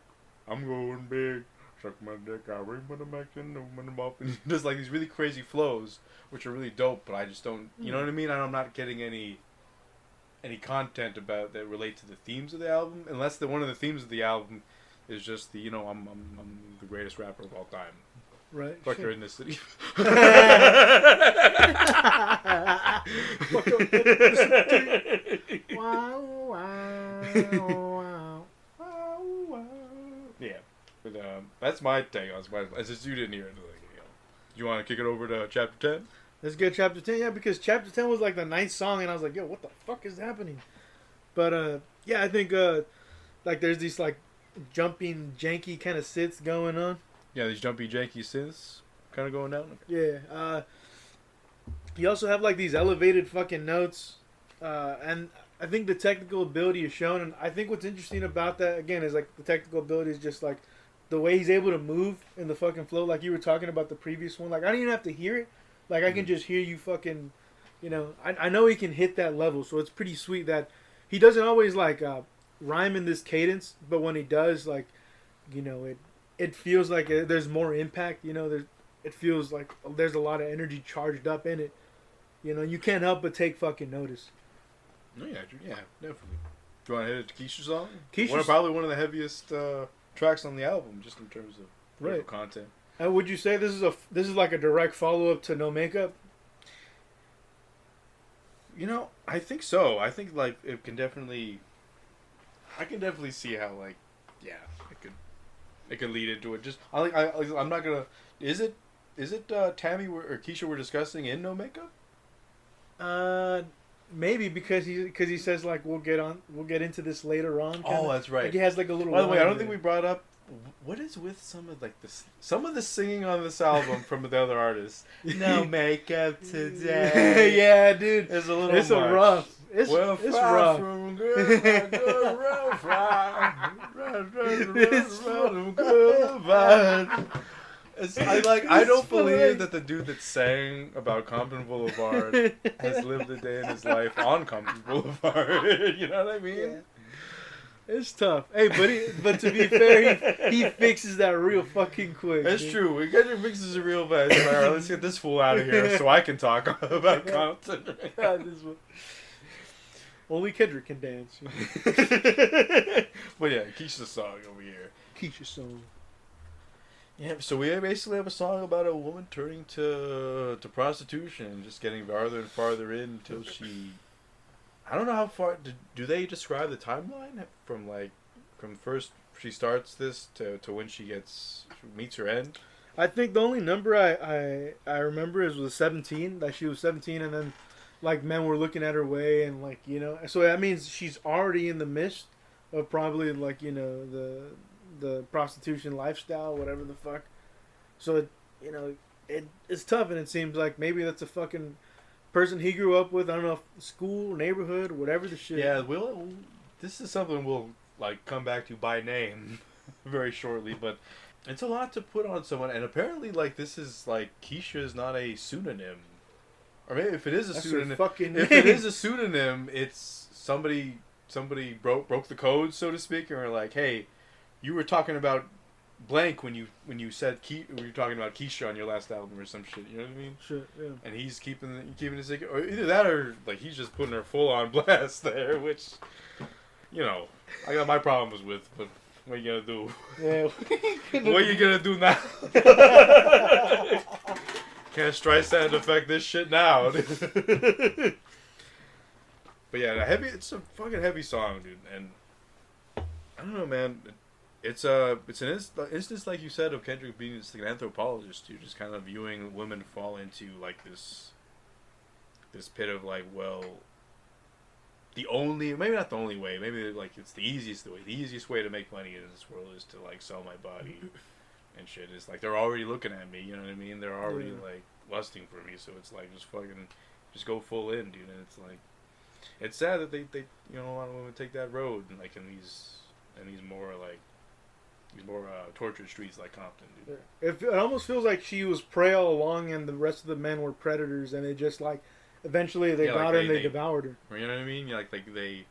I'm going big, suck my dick. I ring for the back and just like these really crazy flows, which are really dope. But I just don't, you know what I mean? I'm not getting any content about that relate to the themes of the album, unless one of the themes of the album is just the I'm the greatest rapper of all time. Right. Fuck her in this city. Wow, wow, wow. Yeah, but that's my take on Spider-Man. It's just you didn't hear it. Do you want to kick it over to Chapter 10? Let's get Chapter 10, yeah, because Chapter 10 was like the ninth song, and I was like, yo, what the fuck is happening? But yeah, I think like there's these like jumping janky kind of sits going on. Yeah, these jumpy janky synths kind of going down. Yeah. You also have like these elevated fucking notes, and I think the technical ability is shown. And I think what's interesting about that again is like the technical ability is just like the way he's able to move in the fucking flow. Like you were talking about the previous one. Like I don't even have to hear it. Like I can just hear you fucking you know, I know he can hit that level, so it's pretty sweet that he doesn't always like rhyme in this cadence, but when he does, like, you know, it feels like there's more impact. You know, it feels like there's a lot of energy charged up in it. You know, you can't help but take fucking notice. No, yeah, definitely. Do you want to hit a Keisha song? Keisha's Probably one of the heaviest tracks on the album, just in terms of right content. And would you say this is like a direct follow up to No Makeup? You know, I think so. I think like I can definitely see how like, yeah, it could lead into it. Just I'm not gonna. Is it Tammy or Keisha we're discussing in No Makeup? Maybe because he says like we'll get into this later on. Oh, that's right. Like he has like a little. By the way, I don't there. think we brought up what is with some of the singing on this album from the other artists. No makeup today. Yeah, dude. It's a little. It's much. rough. It's rough. From I don't believe that the dude that sang about Compton Boulevard has lived a day in his life on Compton Boulevard. You know what I mean? Yeah. It's tough. Hey, but to be fair, he fixes that real fucking quick. That's dude. true. Kendrick mixes it real fast. All right, let's get this fool out of here so I can talk about Compton. Only Kendrick can dance. But yeah, Keisha's song over here. Keisha's song. Yeah, so we basically have a song about a woman turning to prostitution and just getting farther and farther in until she... I don't know how far... Do they describe the timeline? From first she starts this to when she meets her end? I think the only number I remember was 17. That she was 17 and then like men were looking at her way and like, you know... So that means she's already in the midst of probably like, you know, the prostitution lifestyle, whatever the fuck. So it's tough, and it seems like maybe that's a fucking person he grew up with. I don't know, if school, neighborhood, whatever the shit. Yeah, this is something we'll like come back to by name very shortly, but it's a lot to put on someone, and apparently like this is like Keisha is not a pseudonym, or maybe if it is a pseudonym, if it is a pseudonym, it's somebody broke the code, so to speak, and we're like, hey, you were talking about blank when you said we were talking about Keisha on your last album or some shit. You know what I mean? Sure. Yeah. And he's keeping it secret, or either that or like he's just putting her full on blast there, which, you know, I got my problems with. But what are you gonna do? Yeah. What are you gonna do now? Can't Streisand affect this shit now. But yeah, it's a fucking heavy song, dude, and I don't know, man. It's an instance, like you said, of Kendrick being just like an anthropologist, dude, just kind of viewing women fall into like this pit of like, well, maybe not the only way, maybe like it's the easiest way. The easiest way to make money in this world is to like sell my body and shit. It's like they're already looking at me, you know what I mean? They're already like lusting for me, so it's like just go full in, dude. And it's like, it's sad that they a lot of women take that road, and like in these more tortured streets like Compton, dude. It almost feels like she was prey all along, and the rest of the men were predators, and they just like eventually they got her and they devoured her. You know what I mean? Like they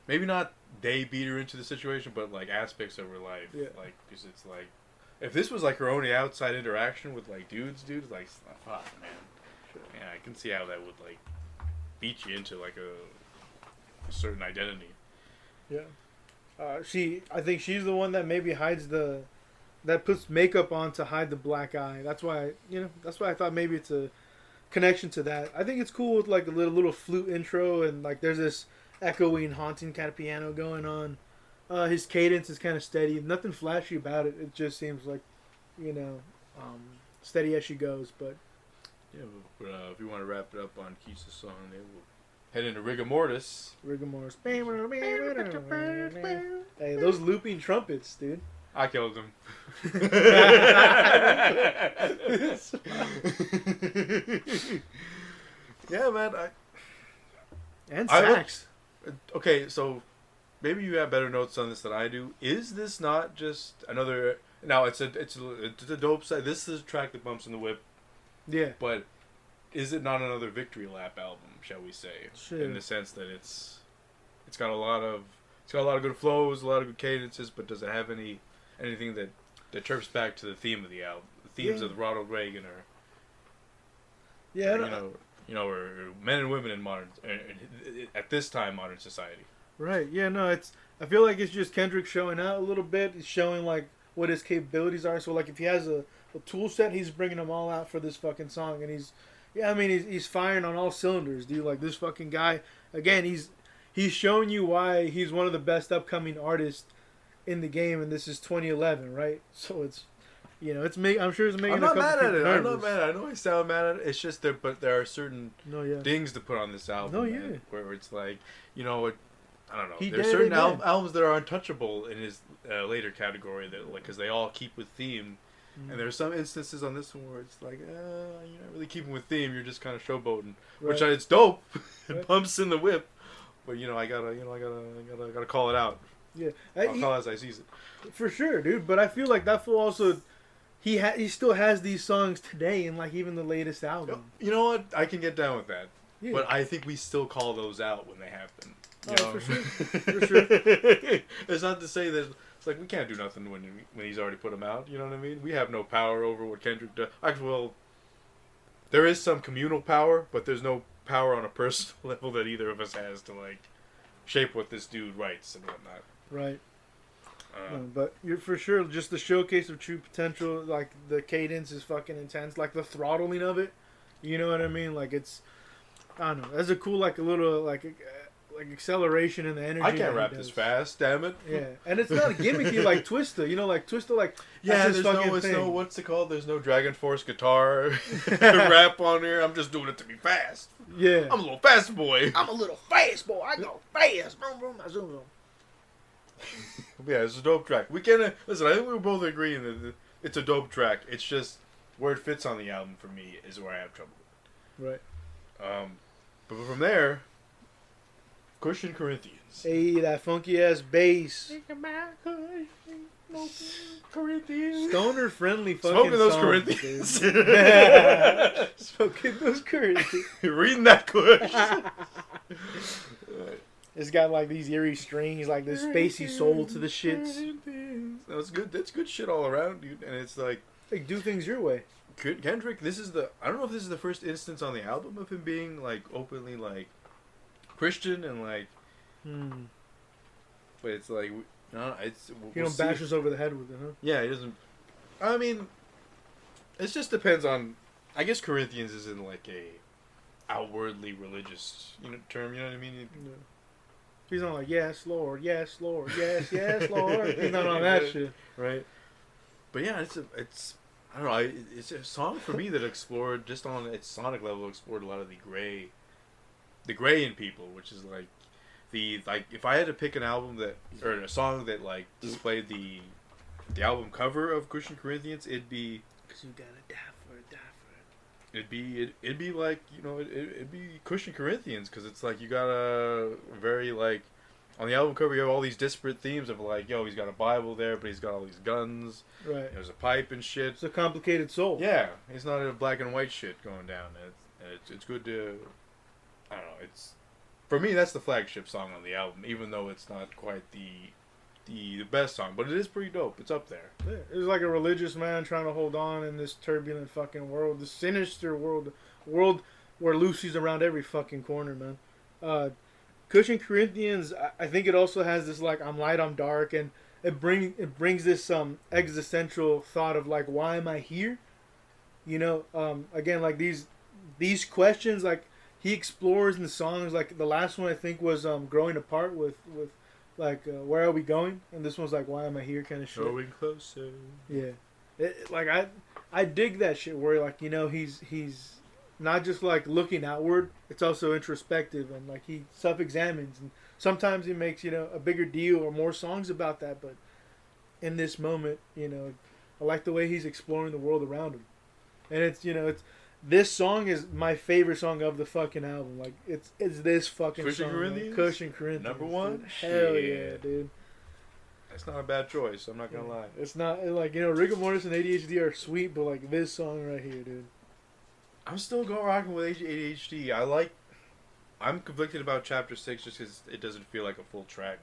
maybe not they beat her into the situation, but like aspects of her life, like because it's like if this was like her only outside interaction with like dudes, like fuck, man. Yeah, I can see how that would like beat you into like a certain identity. Yeah. I think she's the one that maybe that puts makeup on to hide the black eye. That's why I thought maybe it's a connection to that. I think it's cool with like a little flute intro, and like there's this echoing, haunting kind of piano going on. His cadence is kind of steady. Nothing flashy about it. It just seems like, steady as she goes. But yeah, but if you want to wrap it up on Keisha's song, then we'll head into rigor mortis. Rigor mortis. Hey, those looping trumpets, dude. I killed him. Yeah, man. And sax. Okay, so maybe you have better notes on this than I do. Is this not just another? Now it's a dope side. This is a track that bumps in the whip. Yeah. But is it not another victory lap album, shall we say? Sure. In the sense that it's got a lot of good flows, a lot of good cadences, but does it have anything that chirps back to the theme of the album, the themes of Ronald Reagan or men and women in modern at this time modern society. Right. Yeah. No. I feel like it's just Kendrick showing out a little bit. He's showing like what his capabilities are. So like if he has a tool set, he's bringing them all out for this fucking song, and he's firing on all cylinders, dude. Like this fucking guy, again, he's showing you why he's one of the best upcoming artists in the game, and this is 2011, right? So it's, I'm sure it's making. I'm not mad at it. I'm not mad. I know I sound mad at it. It's just but there are certain things to put on this album. Where it's like, I don't know. There's certain albums that are untouchable in his later category that because they all keep with theme. And there's some instances on this one where it's like, you're not really keeping with theme. You're just kind of showboating, which it's dope. It pumps in the whip, but I gotta call it out. Yeah, I'll call it as I sees it. For sure, dude. But I feel like that fool also, he still has these songs today in like even the latest album. You know what? I can get down with that. Yeah. But I think we still call those out when they happen. For sure. For sure. It's not to say that. It's like we can't do nothing when he's already put them out. You know what I mean? We have no power over what Kendrick does. Actually, well, there is some communal power, but there's no power on a personal level that either of us has to like shape what this dude writes and whatnot. Right. But you're for sure just the showcase of true potential. Like the cadence is fucking intense. Like the throttling of it. You know what I mean? Like it's, I don't know. That's a cool like a little like acceleration in the energy. I can't rap this fast, damn it. Yeah, and it's not gimmicky like Twista. Like Twista, like there's no what's it called? There's no Dragon Force guitar rap on here. I'm just doing it to be fast. Yeah, I'm a little fast boy. I'm a little fast boy. I go fast. Boom, boom, zoom, zoom. Yeah, it's a dope track. We can listen. I think we were both agreeing that it's a dope track. It's just where it fits on the album for me is where I have trouble with. Right. But from there. Cushion Corinthians. Hey, that funky ass bass. Corinthians. Stoner friendly fucking Smoking those songs, Corinthians. Smoking those Corinthians. Reading that Kush. It's got like these eerie strings, like this spacey soul to the shits. That's good. That's good shit all around, dude. And it's like do things your way. Kendrick, I don't know if this is the first instance on the album of him being like openly like Christian and like, but it's like, He don't bash us over the head with it, huh? Yeah, he doesn't. I mean, it just depends on. I guess Corinthians isn't like a outwardly religious term. You know what I mean? No. He's not like yes Lord, yes Lord, yes Lord. He's not on that shit, right? But yeah, it's I don't know. It's a song for me that explored just on its sonic level explored a lot of the gray in people, which is like if I had to pick an album or a song that like displayed the album cover of Cushion Corinthians, it'd be because you gotta die for it. It'd be like it'd be Cushion Corinthians because it's like you got a very like on the album cover you have all these disparate themes of like he's got a Bible there but he's got all these guns, right? There's a pipe and shit. It's a complicated soul. Yeah, it's not a black and white shit going down. It's good to. I don't know. For me, that's the flagship song on the album, even though it's not quite the best song, but it is pretty dope. It's up there. Yeah, it was like a religious man trying to hold on in this turbulent fucking world, this sinister world where Lucy's around every fucking corner, man. Cushion Corinthians, I think it also has this like I'm light, I'm dark, and it brings this existential thought of like why am I here? Again like these questions like. He explores in the songs, like the last one I think was Growing Apart with like Where Are We Going? And this one's like Why Am I Here kind of shit. Growing Closer. Yeah. I dig that shit where like, he's not just like looking outward, it's also introspective and like he self-examines and sometimes he makes, a bigger deal or more songs about that, but in this moment, I like the way he's exploring the world around him. And it's this song is my favorite song of the fucking album. Like it's this fucking Cushion song. Corinthians? Cushion Corinthians. Number one? Dude. Hell yeah, dude. That's not a bad choice. I'm not gonna lie. It's not like Rigor Mortis and ADHD are sweet, but like this song right here, dude. I'm still going rocking with ADHD. I'm conflicted about Chapter 6 just because it doesn't feel like a full track.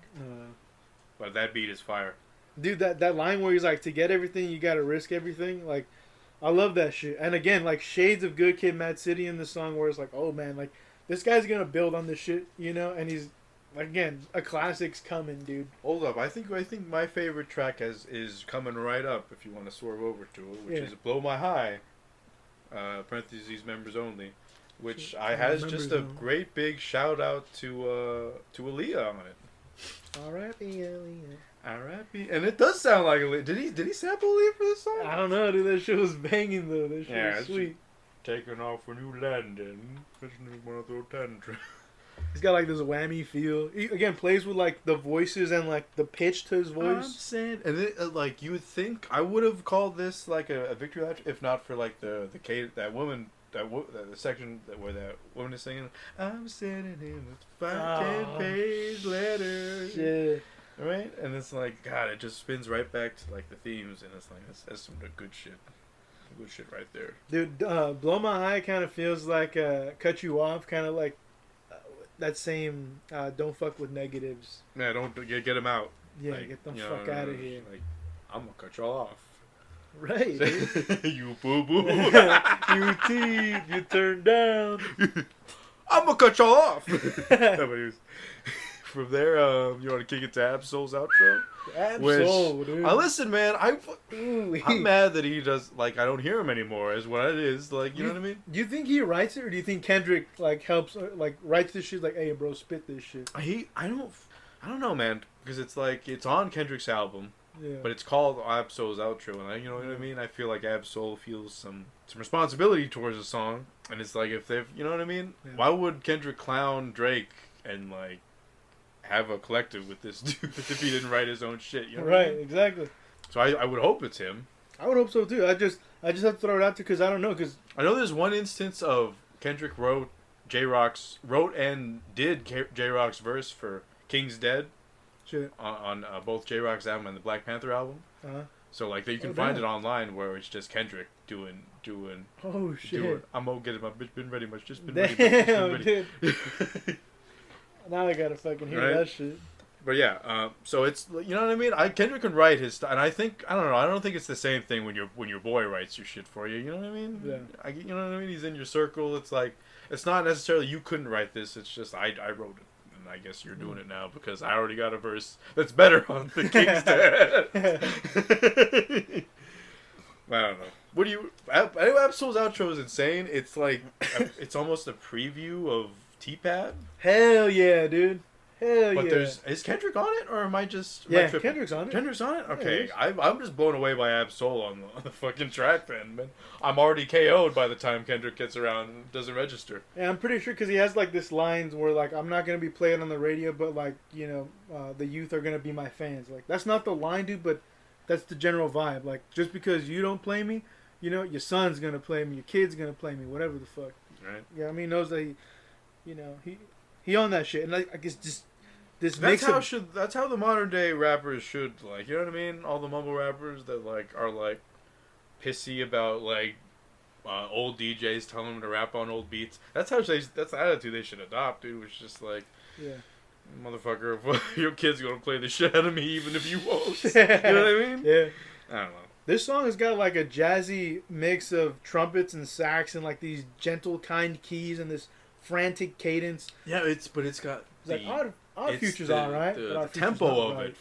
But that beat is fire. Dude, that line where he's like, to get everything, you gotta risk everything. Like, I love that shit. And again, like, shades of Good Kid, Mad City in the song where it's like, oh man, like, this guy's gonna build on this shit, you know? And he's, again, a classic's coming, dude. Hold up. I think my favorite track is coming right up if you want to swerve over to it, which is Blow My High, parentheses members only, which has just a great big shout out to Aaliyah on it. R.I.P. Aaliyah. R.I.P. And it does sound like Aaliyah. Did he sample Aaliyah for this song? I don't know, dude. That shit was banging though. That shit was sweet. Taking off for New London, one of those tantrums. He's got like this whammy feel. He, again, plays with like the voices and like the pitch to his voice. I'm saying, and it, like you would think, I would have called this like a victory lap if not for like the section where that woman is singing. I'm sending him a 10-page letter. Shit. Right, and it's like God, it just spins right back to like the themes, and it's like that's some good shit. Good shit right there. Dude, Blow My High kind of feels like Cut You Off, kind of like that same Don't Fuck With Negatives. Yeah, don't get them out. Yeah, like, get the fuck out of here. Like, I'm gonna cut y'all off. Right. You boo boo. You teeth, you turn down. I'm gonna cut y'all off. From there, you want to kick it to Absol's outro? Absol, dude. Listen, man, I'm mad that he does, like, I don't hear him anymore, is what it is, like, you know what I mean? Do you think he writes it, or do you think Kendrick, like, helps, like, writes this shit, like, hey, bro, spit this shit? I don't know, man, because it's, like, it's on Kendrick's album, yeah. But it's called Absol's outro, and you know what I mean? I feel like Absol feels some responsibility towards the song, and it's like, if they've, you know what I mean? Yeah. Why would Kendrick clown Drake and, like, have a collective with this dude if he didn't write his own shit, you know? Right, I mean? Exactly. So I would hope it's him. I would hope so too. I just have to throw it out there because I don't know. Because I know there's one instance of Kendrick wrote and did J-Rock's verse for King's Dead. Shit. On both J-Rock's album and the Black Panther album. So like you can find it online where it's just Kendrick doing. Oh shit! I'm gonna get it. My bitch been ready much. Just been ready. Damn, dude. Now I gotta fucking hear that shit. But yeah, so it's, you know what I mean. Kendrick can write his stuff, and I don't think it's the same thing when your boy writes your shit for you. You know what I mean? Yeah. You know what I mean? He's in your circle. It's like it's not necessarily you couldn't write this. It's just I wrote it, and I guess you're doing it now because I already got a verse that's better on the King's Dead. I don't know. What do you? Absol's outro is insane. It's like it's almost a preview of T-Pad. Hell yeah, dude. Hell but yeah. Is Kendrick on it, or am I just... Kendrick's on it. Kendrick's on it? Okay. Yeah, I'm just blown away by Absol on the fucking track then, man. I'm already KO'd by the time Kendrick gets around and doesn't register. Yeah, I'm pretty sure because he has like this lines where like, I'm not going to be playing on the radio, but like, you know, the youth are going to be my fans. Like, that's not the line, dude, but that's the general vibe. Like, just because you don't play me, you know, your son's going to play me, your kid's going to play me, whatever the fuck. Right. Yeah, I mean, he knows that he on that shit, and I guess just this that's how the modern day rappers should, like, you know what I mean? All the mumble rappers that like are like pissy about like old DJs telling them to rap on old beats. That's the attitude they should adopt, dude. It's just like, yeah, motherfucker, your kid's gonna play the shit out of me even if you won't. You know what I mean? Yeah. I don't know. This song has got like a jazzy mix of trumpets and sax and like these gentle kind keys and this frantic cadence. Yeah, it's got our future's alright. The tempo of it.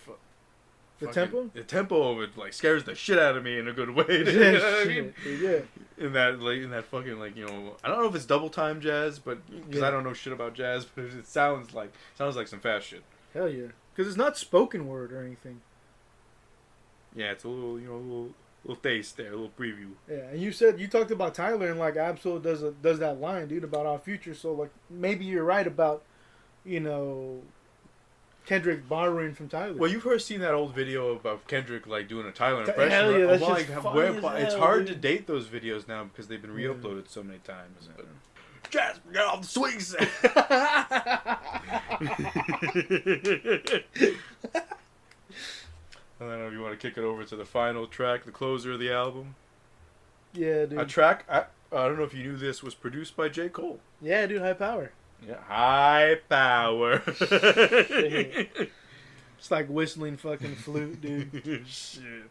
The tempo? The tempo of it like scares the shit out of me in a good way. You know what I mean? Yeah. In that fucking, like, you know, I don't know if it's double time jazz, but because I don't know shit about jazz, but it sounds like some fast shit. Hell yeah, because it's not spoken word or anything. Yeah, it's a little, you know, little taste there, a little preview. Yeah, and you talked about Tyler, and like Absol does that line, dude, about our future. So like maybe you're right about, you know, Kendrick borrowing from Tyler. Well, you've seen that old video about Kendrick like doing a Tyler impression. Hell yeah, that's like, just funny as hell, it's hard dude. to date those videos now because they've been re-uploaded so many times. But Jasper, get off the swing set. I don't know if you want to kick it over to the final track, the closer of the album. Yeah, dude. A track I don't know if you knew this, was produced by J. Cole. Yeah, dude, HiiiPower. Yeah, HiiiPower. It's like whistling fucking flute, dude. Shit.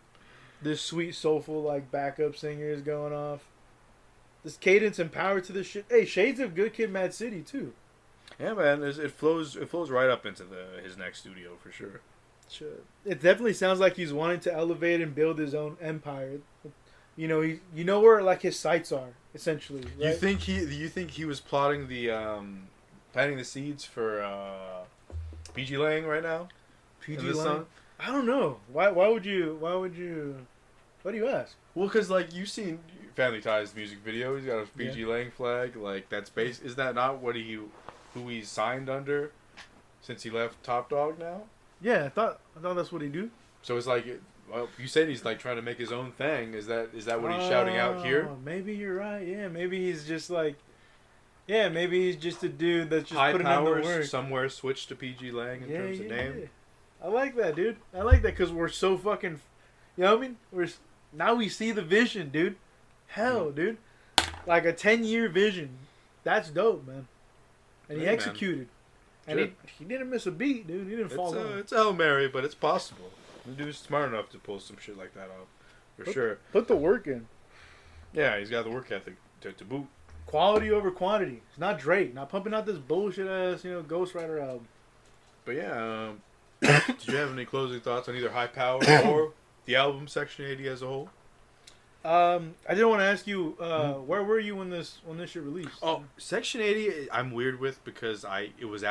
This sweet, soulful, like, backup singer is going off. This cadence and power to this shit. Hey, shades of Good Kid, M.A.A.d City, too. Yeah, man, it flows right up into his next studio for sure. Sure. It definitely sounds like he's wanting to elevate and build his own empire. You know where like his sights are, essentially. Right? You think he was plotting planting the seeds for PG Lang right now? PG Lang? I don't know. Why do you ask? Well, because like you've seen Family Ties music video, he's got a PG Lang flag. Like that's base. Is that not who he's signed under since he left Top Dog now? Yeah, I thought that's what he do. So it's like, well, you said he's like trying to make his own thing. Is that what he's shouting out here? Maybe you're right. Yeah, maybe he's just like, maybe he's just a dude that's just putting in the HiiiPower work. somewhere switched to PG Lang in terms of name. Yeah. I like that, dude. I like that because we're so fucking, you know what I mean? Now we see the vision, dude. Hell, dude, like a 10-year vision. That's dope, man. And he executed. Man. And he didn't miss a beat, dude. He didn't fall off. It's Hail Mary, but it's possible. The dude's smart enough to pull some shit like that off. For sure. Put the work in. Yeah, he's got the work ethic to boot. Quality over quantity. It's not Drake. Not pumping out this bullshit ass, Ghostwriter album. But yeah, did you have any closing thoughts on either HiiiPower or the album Section 80 as a whole? I did want to ask you, where were you when this shit released? Oh, Section 80, I'm weird with because it was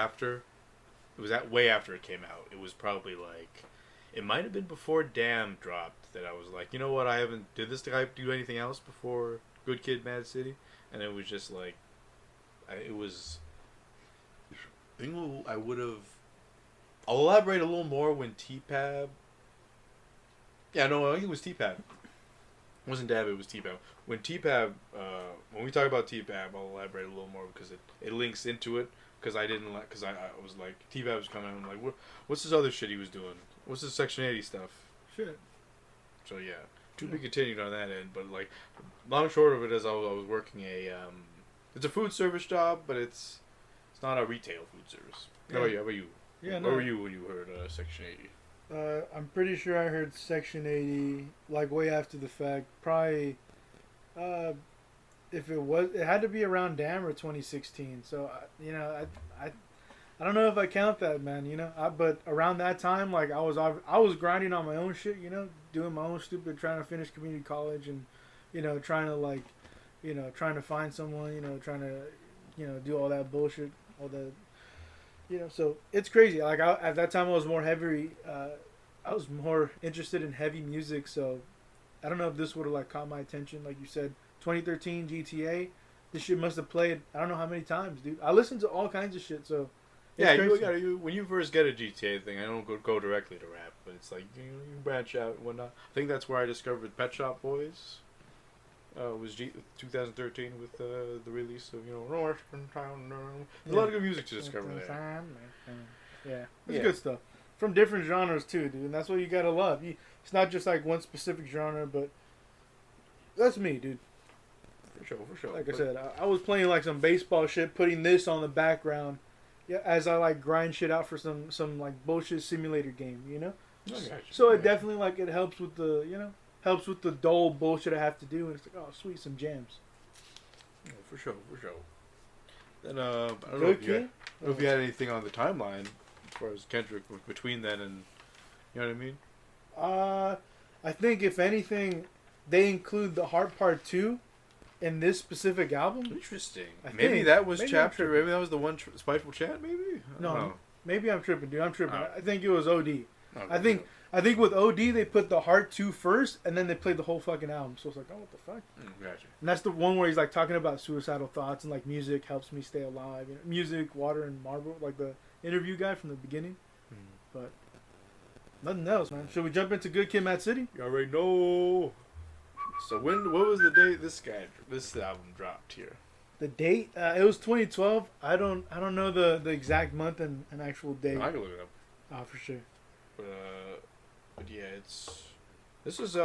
way after it came out. It was probably like, it might have been before Damn dropped that I was like, you know what, did this guy do anything else before Good Kid, M.A.A.d City? And it was just like, I think I'll elaborate a little more when T-Pab. Yeah, no, I think it was T-Pab. It wasn't Dab, it was T-Pab. When T-Pab, when we talk about T-Pab, I'll elaborate a little more because it links into it. Because I was like, T-Pab was coming out, and I'm like, what's this other shit he was doing? What's this Section 80 stuff? Shit. So yeah, to be continued on that end. But like, long short of it is I was working it's a food service job, but it's not a retail food service. Yeah. How about you? Yeah, Where were you when you heard Section 80? I'm pretty sure I heard Section 80 like way after the fact. Probably, if it had to be around Damn or 2016. So I don't know if I count that, man. But around that time, like I was grinding on my own shit. Doing my own stupid, trying to finish community college and, trying to find someone. Trying to, do all that bullshit, all the. So it's crazy. Like at that time, I was I was more interested in heavy music. So I don't know if this would have like caught my attention. Like you said, 2013 GTA. This shit must have played. I don't know how many times, dude. I listened to all kinds of shit. So yeah, when you first get a GTA thing, I don't go directly to rap, but it's like you branch out and whatnot. I think that's where I discovered Pet Shop Boys. It was 2013 with the release of North Town. There's a lot of good music to discover there. Yeah, it's good stuff from different genres too, dude. And that's what you gotta love. It's not just like one specific genre, but that's me, dude. For sure. Like I said, I was playing like some baseball shit, putting this on the background, as I like grind shit out for some like bullshit simulator game, So it definitely like it helps with the helps with the dull bullshit I have to do, and it's like, oh, sweet, some jams. Yeah, for sure. Then I don't know if you had anything on the timeline as far as Kendrick between then and, you know what I mean? I think if anything, they include the Heart Part 2 in this specific album. Interesting. Maybe that was chapter. Maybe that was the one Spiteful Chant. Maybe. No. Maybe I'm tripping, dude. I'm tripping. I think it was OD. Okay. I think with OD they put the Heart 2 first, and then they played the whole fucking album. So it's like, oh, what the fuck? Gotcha. And that's the one where he's like talking about suicidal thoughts and like music helps me stay alive. Music, water, and marble, like the interview guy from the beginning. But nothing else, man. Should we jump into Good Kid, M.A.A.d City? You already know. So what was the date this album dropped here? The date? It was 2012. I don't know the exact month and actual date. I can look it up. Oh, for sure. But yeah, this is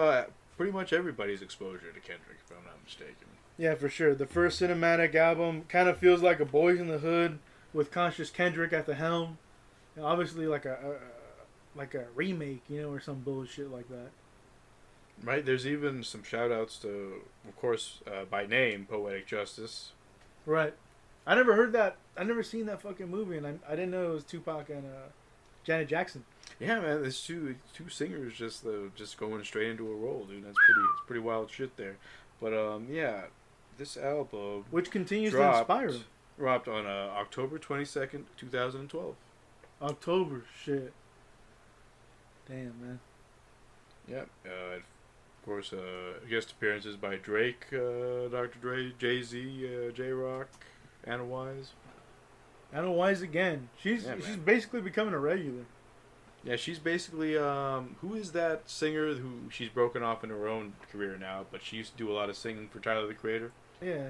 pretty much everybody's exposure to Kendrick, if I'm not mistaken. Yeah, for sure. The first cinematic album kind of feels like a Boys in the Hood with conscious Kendrick at the helm. And obviously, like a remake, or some bullshit like that. Right, there's even some shout-outs to, of course, by name, Poetic Justice. Right. I never heard that. I never seen that fucking movie, and I didn't know it was Tupac and Janet Jackson. Yeah, man, there's two singers just going straight into a role, dude. It's pretty wild shit there. But yeah, this album, which continues to inspire him, dropped on October 22nd, 2012. October, shit. Damn, man. Yep. Of course, guest appearances by Drake, Dr. Dre, Jay-Z, J-Rock, Anna Wise. Anna Wise again. She's basically becoming a regular. Yeah, she's basically who is that singer who she's broken off in her own career now, but she used to do a lot of singing for Tyler the Creator. Yeah.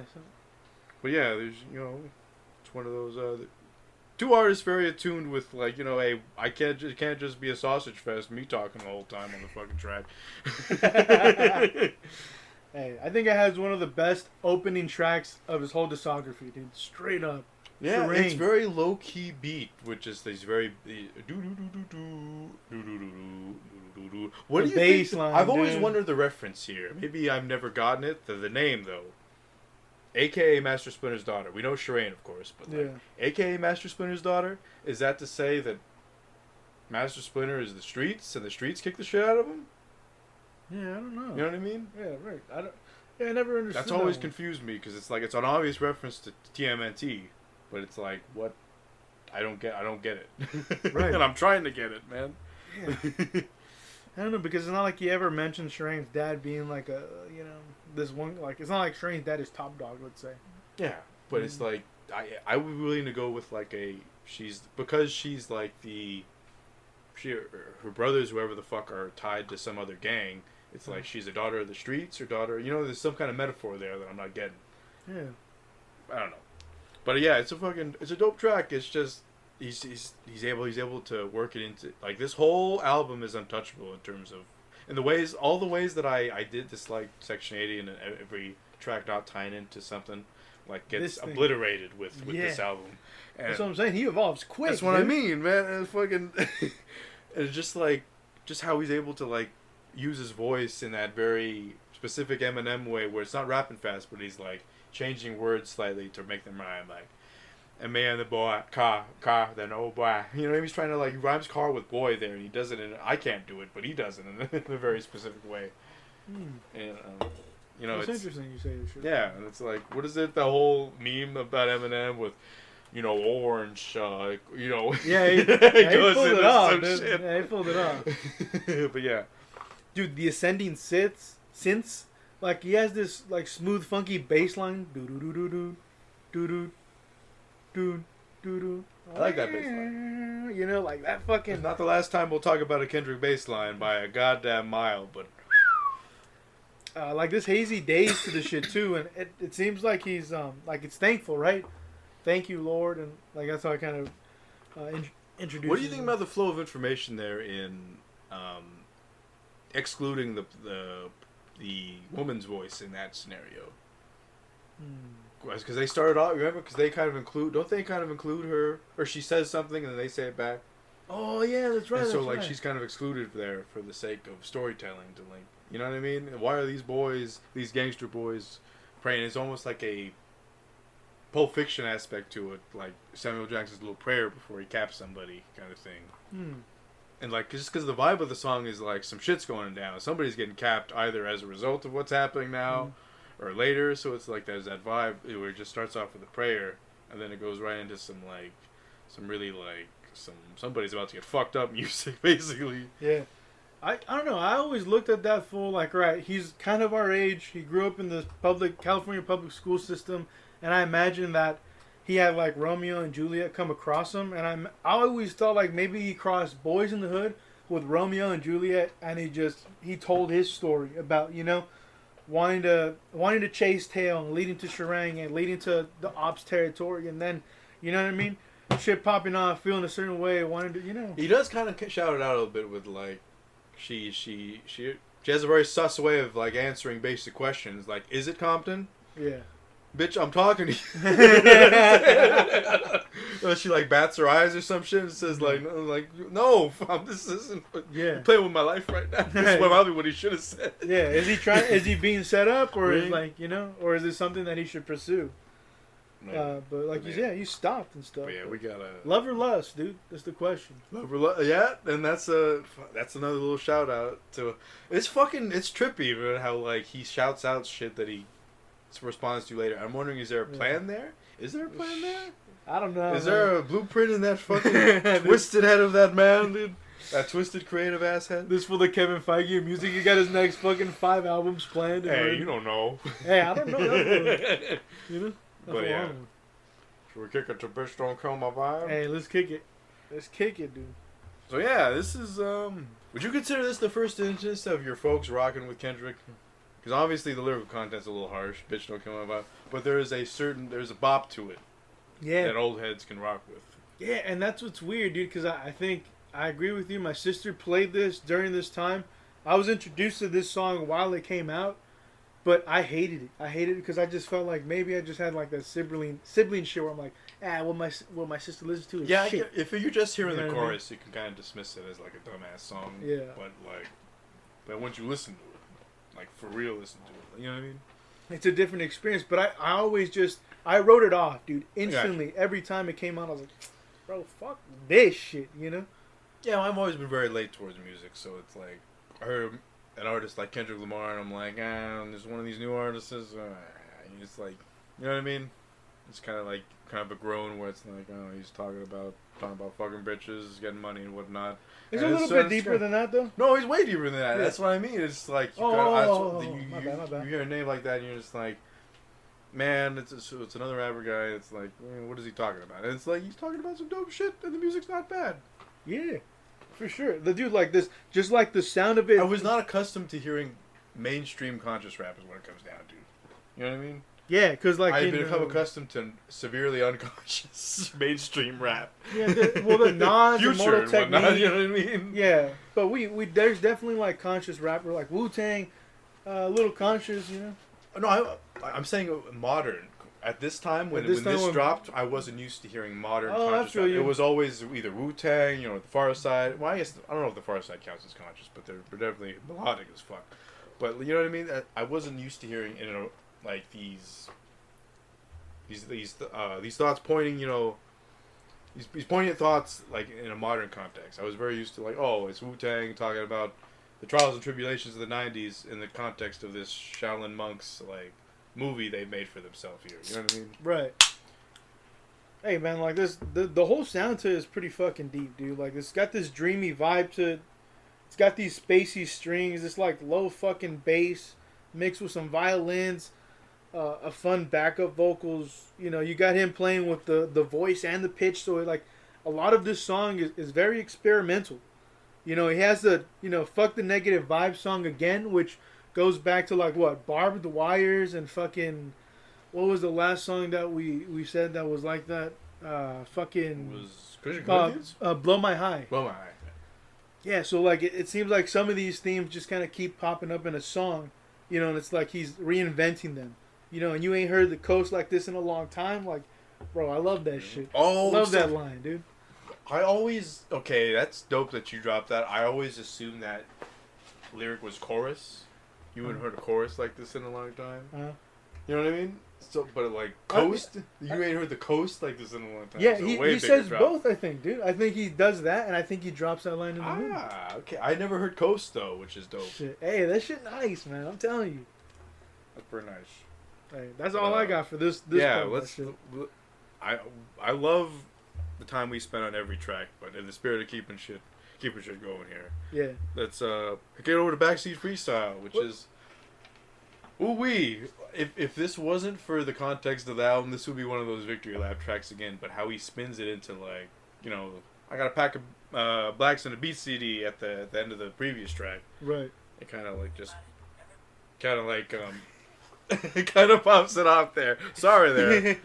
But yeah, there's it's one of those two artists very attuned with hey, I can't just be a sausage fest, me talking the whole time on the fucking track. Hey, I think it has one of the best opening tracks of his whole discography, dude. Straight up. Yeah, serene. It's very low key beat, which is these very what do you think? I've always wondered the reference here. Maybe I've never gotten it. The name though, AKA Master Splinter's daughter. We know Shireen, of course, but AKA Master Splinter's daughter. Is that to say that Master Splinter is the streets and the streets kick the shit out of him? Yeah, I don't know. You know what I mean? Yeah, right. I never understood. That's always confused me because it's like it's an obvious reference to TMNT. But it's like, what? I don't get it. Right. And I'm trying to get it, man. Yeah. I don't know, because it's not like he ever mentioned Shireen's dad being like this one, like, it's not like Shireen's dad is top dog, let's say. Yeah, but it's like, I would be willing to go with like because she's like her brothers, whoever the fuck, are tied to some other gang. It's like she's a daughter of the streets or daughter, there's some kind of metaphor there that I'm not getting. Yeah. I don't know. But yeah, it's a dope track. It's just he's able to work it into, like, this whole album is untouchable in terms of all the ways that I did dislike Section 80 and every track not tying into something like gets obliterated with this album. And that's what I'm saying. He evolves quick. That's what I mean, man. And it's fucking it's just how he's able to like use his voice in that very specific Eminem way where it's not rapping fast, but he's like changing words slightly to make them rhyme, like "and me and the boy, car, then oh boy." You know what I mean? He's trying to he rhymes car with boy there, and he does it I can't do it, but he does it in a very specific way. And it's interesting you say this shit. Yeah, and it's like, what is it? The whole meme about Eminem with, orange. Yeah, he goes pulled into it off, some dude. shit. Yeah, he pulled it off. But yeah, dude, the ascending synths. Like, he has this, like, smooth, funky bass line. Do-do-do-do-do. Do-do. Do-do. I like that bass line. Like, that fucking... It's not the last time we'll talk about a Kendrick bass line by a goddamn mile, but... like, this hazy days to the shit, too. And it seems like he's, like, it's thankful, right? Thank you, Lord. And, like, that's how I kind of introduce. What do you think about the flow of information there in excluding the woman's voice in that scenario? Because they started off, remember? Because they kind of include her, or she says something and then they say it back. Oh yeah, that's right. And so she's kind of excluded there for the sake of storytelling to link. You know what I mean? Why are these gangster boys, praying? It's almost like a Pulp Fiction aspect to it, like Samuel Jackson's little prayer before he caps somebody, kind of thing. And like, just because the vibe of the song is like some shit's going down, somebody's getting capped either as a result of what's happening now, or later. So it's like there's that vibe where it just starts off with a prayer, and then it goes right into some somebody's about to get fucked up music, basically. Yeah, I don't know. I always looked at that fool like, right, he's kind of our age. He grew up in the California public school system, and I imagine that he had like Romeo and Juliet come across him, and I always thought like maybe he crossed Boys in the Hood with Romeo and Juliet, and he told his story about wanting to chase tail and leading to Sherang and leading to the ops territory, and then you know what I mean, shit popping off, feeling a certain way, wanting to He does kind of shout it out a little bit with like she She has a very sus way of like answering basic questions. Like, is it Compton? Yeah. Bitch, I'm talking to you. She like bats her eyes or some shit and says like, no, fam, this isn't. Yeah. I'm playing with my life right now. This is probably what he should have said. Yeah. Is he being set up, or Really? is like, you know, or is it something that he should pursue? But like you said, you stopped and stuff. But yeah, we gotta love or lust, dude. That's the question. Yeah, and that's another little shout out to. It's trippy, man. How like he shouts out shit that he responds to later. I'm wondering, is there a plan there? Is there a plan there? I don't know. Is there a blueprint in that fucking twisted head of that man, dude? That twisted creative ass head. This for the Kevin Feige of music. He got his next fucking 5 albums planned. Hey, you don't know. Hey, I don't know. You know. But yeah. Should we kick it to Bitch Don't Kill My Vibe? Hey, let's kick it. Let's kick it, dude. So yeah, this is would you consider this the first instance of your folks rocking with Kendrick? Because obviously the lyrical content's a little harsh. Bitch Don't Kill My Vibe. But there's a bop to it. Yeah. That old heads can rock with. Yeah, and that's what's weird, dude, because I think I agree with you. My sister played this during this time. I was introduced to this song while it came out, but I hated it. I hated it because I just felt like maybe I just had like that sibling shit where I'm like, what my sister listens to is shit. If you're just hearing You know the what I mean? chorus, you can kind of dismiss it as like a dumbass song. Yeah. But once you listen to it, like for real, listen to it. You know what I mean? It's a different experience, but I always I wrote it off, dude, instantly. Every time it came out, I was like, bro, fuck this shit, you know? Yeah, I've always been very late towards music, so it's like I heard an artist like Kendrick Lamar, and I'm like, there's one of these new artists. It's like, you know what I mean? It's kind of a groan where it's like, oh, he's talking about fucking bitches, getting money and whatnot. It's and a little bit deeper than that, though. No, he's way deeper than that. Yeah. That's what I mean. It's like you my bad. you hear a name like that, and you're just like, man, it's another rapper guy. It's like, what is he talking about? And it's like he's talking about some dope shit, and the music's not bad. Yeah, for sure. The dude like this, just like the sound of it. I was not accustomed to hearing mainstream conscious rap is what it comes down to. You know what I mean? Yeah, because like I've become accustomed to severely unconscious mainstream rap. Yeah, the Nas, Future the Mortal and whatnot, Technique. you know what I mean? Yeah, but we there's definitely like conscious rapper like Wu-Tang, little conscious, you know. No, I'm saying modern. At this time, when this dropped, I wasn't used to hearing modern conscious rap. It was always either Wu-Tang, the Far Side. Well, I guess I don't know if the Far Side counts as conscious, but they're definitely melodic as fuck. But you know what I mean? I wasn't used to hearing like these thoughts pointing, these poignant thoughts like in a modern context. I was very used to like, oh, it's Wu-Tang talking about the trials and tribulations of the '90s in the context of this Shaolin monks like movie they made for themselves here. You know what I mean? Right. Hey man, like this, the whole sound to it is pretty fucking deep, dude. Like it's got this dreamy vibe to it. It's got these spacey strings. It's like low fucking bass mixed with some violins, a fun backup vocals. You got him playing with the voice and the pitch. So like a lot of this song is very experimental. He has the Fuck the Negative Vibe song again, which goes back to like what, Barbed Wires and fucking, what was the last song that we said that was like that? Fucking was Christian Corinthians? Blow My High. Blow My High. Yeah, so like it seems like some of these themes just kind of keep popping up in a song, and it's like he's reinventing them, and you ain't heard the coast like this in a long time. Like, bro, I love that shit. Oh, love that line, dude. Okay, that's dope that you dropped that. I always assumed that lyric was chorus. You hadn't heard a chorus like this in a long time. You know what I mean? So, but like coast, you ain't heard the coast like this in a long time. Yeah, so he says both. I think, dude. I think he does that, and I think he drops that line in the movie. Okay. I never heard coast though, which is dope. Shit. Hey, that shit nice, man. I'm telling you. That's pretty nice. Hey, that's all I got for this. Yeah, I love the time we spent on every track, but in the spirit of keeping shit going here. Yeah. Let's get over to Backseat Freestyle, which is ooh-wee. If this wasn't for the context of the album, this would be one of those victory lap tracks again. But how he spins it into like, I got a pack of Blacks and a Beat CD at the end of the previous track. Right. It kind of it kind of pops it off there. Sorry there. There's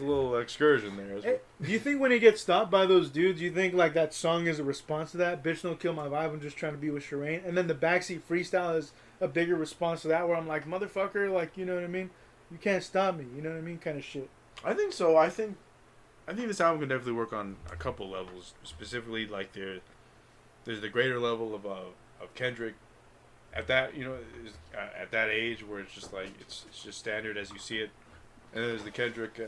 a little excursion there. Hey, do you think when he gets stopped by those dudes, you think like that song is a response to that? Bitch Don't Kill My Vibe, I'm just trying to be with Shireen. And then the Backseat Freestyle is a bigger response to that, where I'm like, motherfucker, like, you know what I mean? You can't stop me, you know what I mean? Kind of shit. I think so. I think this album can definitely work on a couple levels. Specifically, like there's the greater level of Kendrick at that, you know, at that age where it's just like it's just standard as you see it, and then there's the Kendrick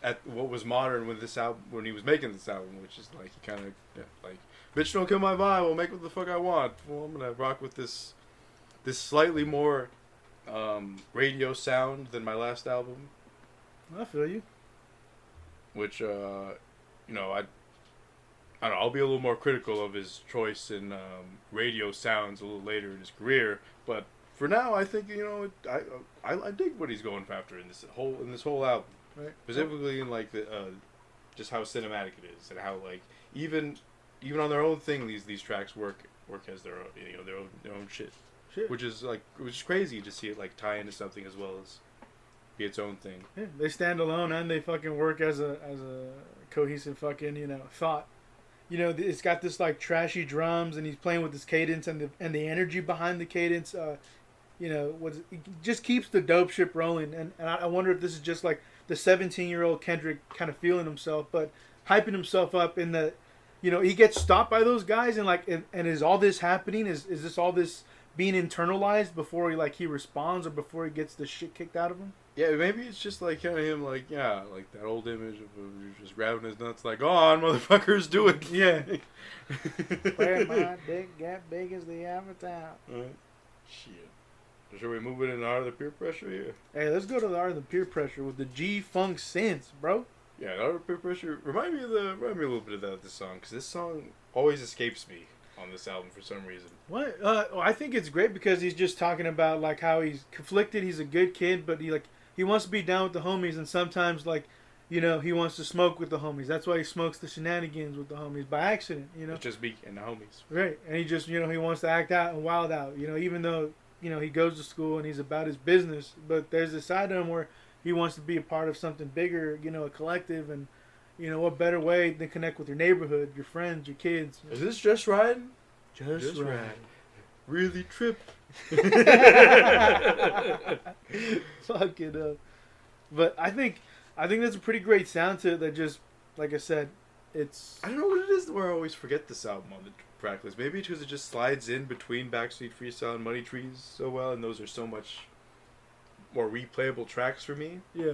at what was modern with this album when he was making this album, which is like he kind of like, bitch, don't kill my vibe, I'll make what the fuck I want. Well, I'm gonna rock with this slightly more radio sound than my last album. I feel you. Which you know, I don't know, I'll be a little more critical of his choice in radio sounds a little later in his career, but for now, I think, you know, I dig what he's going after in this whole album, right? Specifically in like the just how cinematic it is, and how like even on their own thing, these tracks work as their own, you know, their own shit, which is crazy to see it like tie into something as well as be its own thing. Yeah, they stand alone and they fucking work as a cohesive fucking, you know, thought. You know, it's got this like trashy drums, and he's playing with this cadence and the energy behind the cadence. You know, it just keeps the dope ship rolling. And I wonder if this is just like the 17-year-old Kendrick kind of feeling himself, but hyping himself up in the, you know, he gets stopped by those guys, and like, and is all this happening? Is this all this being internalized before he responds, or before he gets the shit kicked out of him? Yeah, maybe it's just like kind of him, like, yeah, like that old image of him just grabbing his nuts, like, on, motherfuckers, do it. Yeah. Where my dick got big as the avatar. Shit. Should we move it in the art of the peer pressure here? Hey, let's go to the art of the peer pressure with the G-Funk synths, bro. Yeah, the art of peer pressure. Remind me a little bit of this song, because this song always escapes me on this album for some reason. What? Well, I think it's great because he's just talking about like how he's conflicted. He's a good kid, but he wants to be down with the homies, and sometimes, like, you know, he wants to smoke with the homies. That's why he smokes the shenanigans with the homies by accident, you know. It's just me and the homies. Right, and he just, you know, he wants to act out and wild out, you know, even though, you know, he goes to school and he's about his business. But there's a side to him where he wants to be a part of something bigger, you know, a collective, and, you know, what better way than connect with your neighborhood, your friends, your kids. Is this just riding? Just right. Really trip. Fuck it up. But I think that's a pretty great sound to it that just, like I said, it's... I don't know what it is where I always forget this album on the track list. Maybe because it just slides in between Backstreet Freestyle and Money Trees so well, and those are so much more replayable tracks for me. Yeah.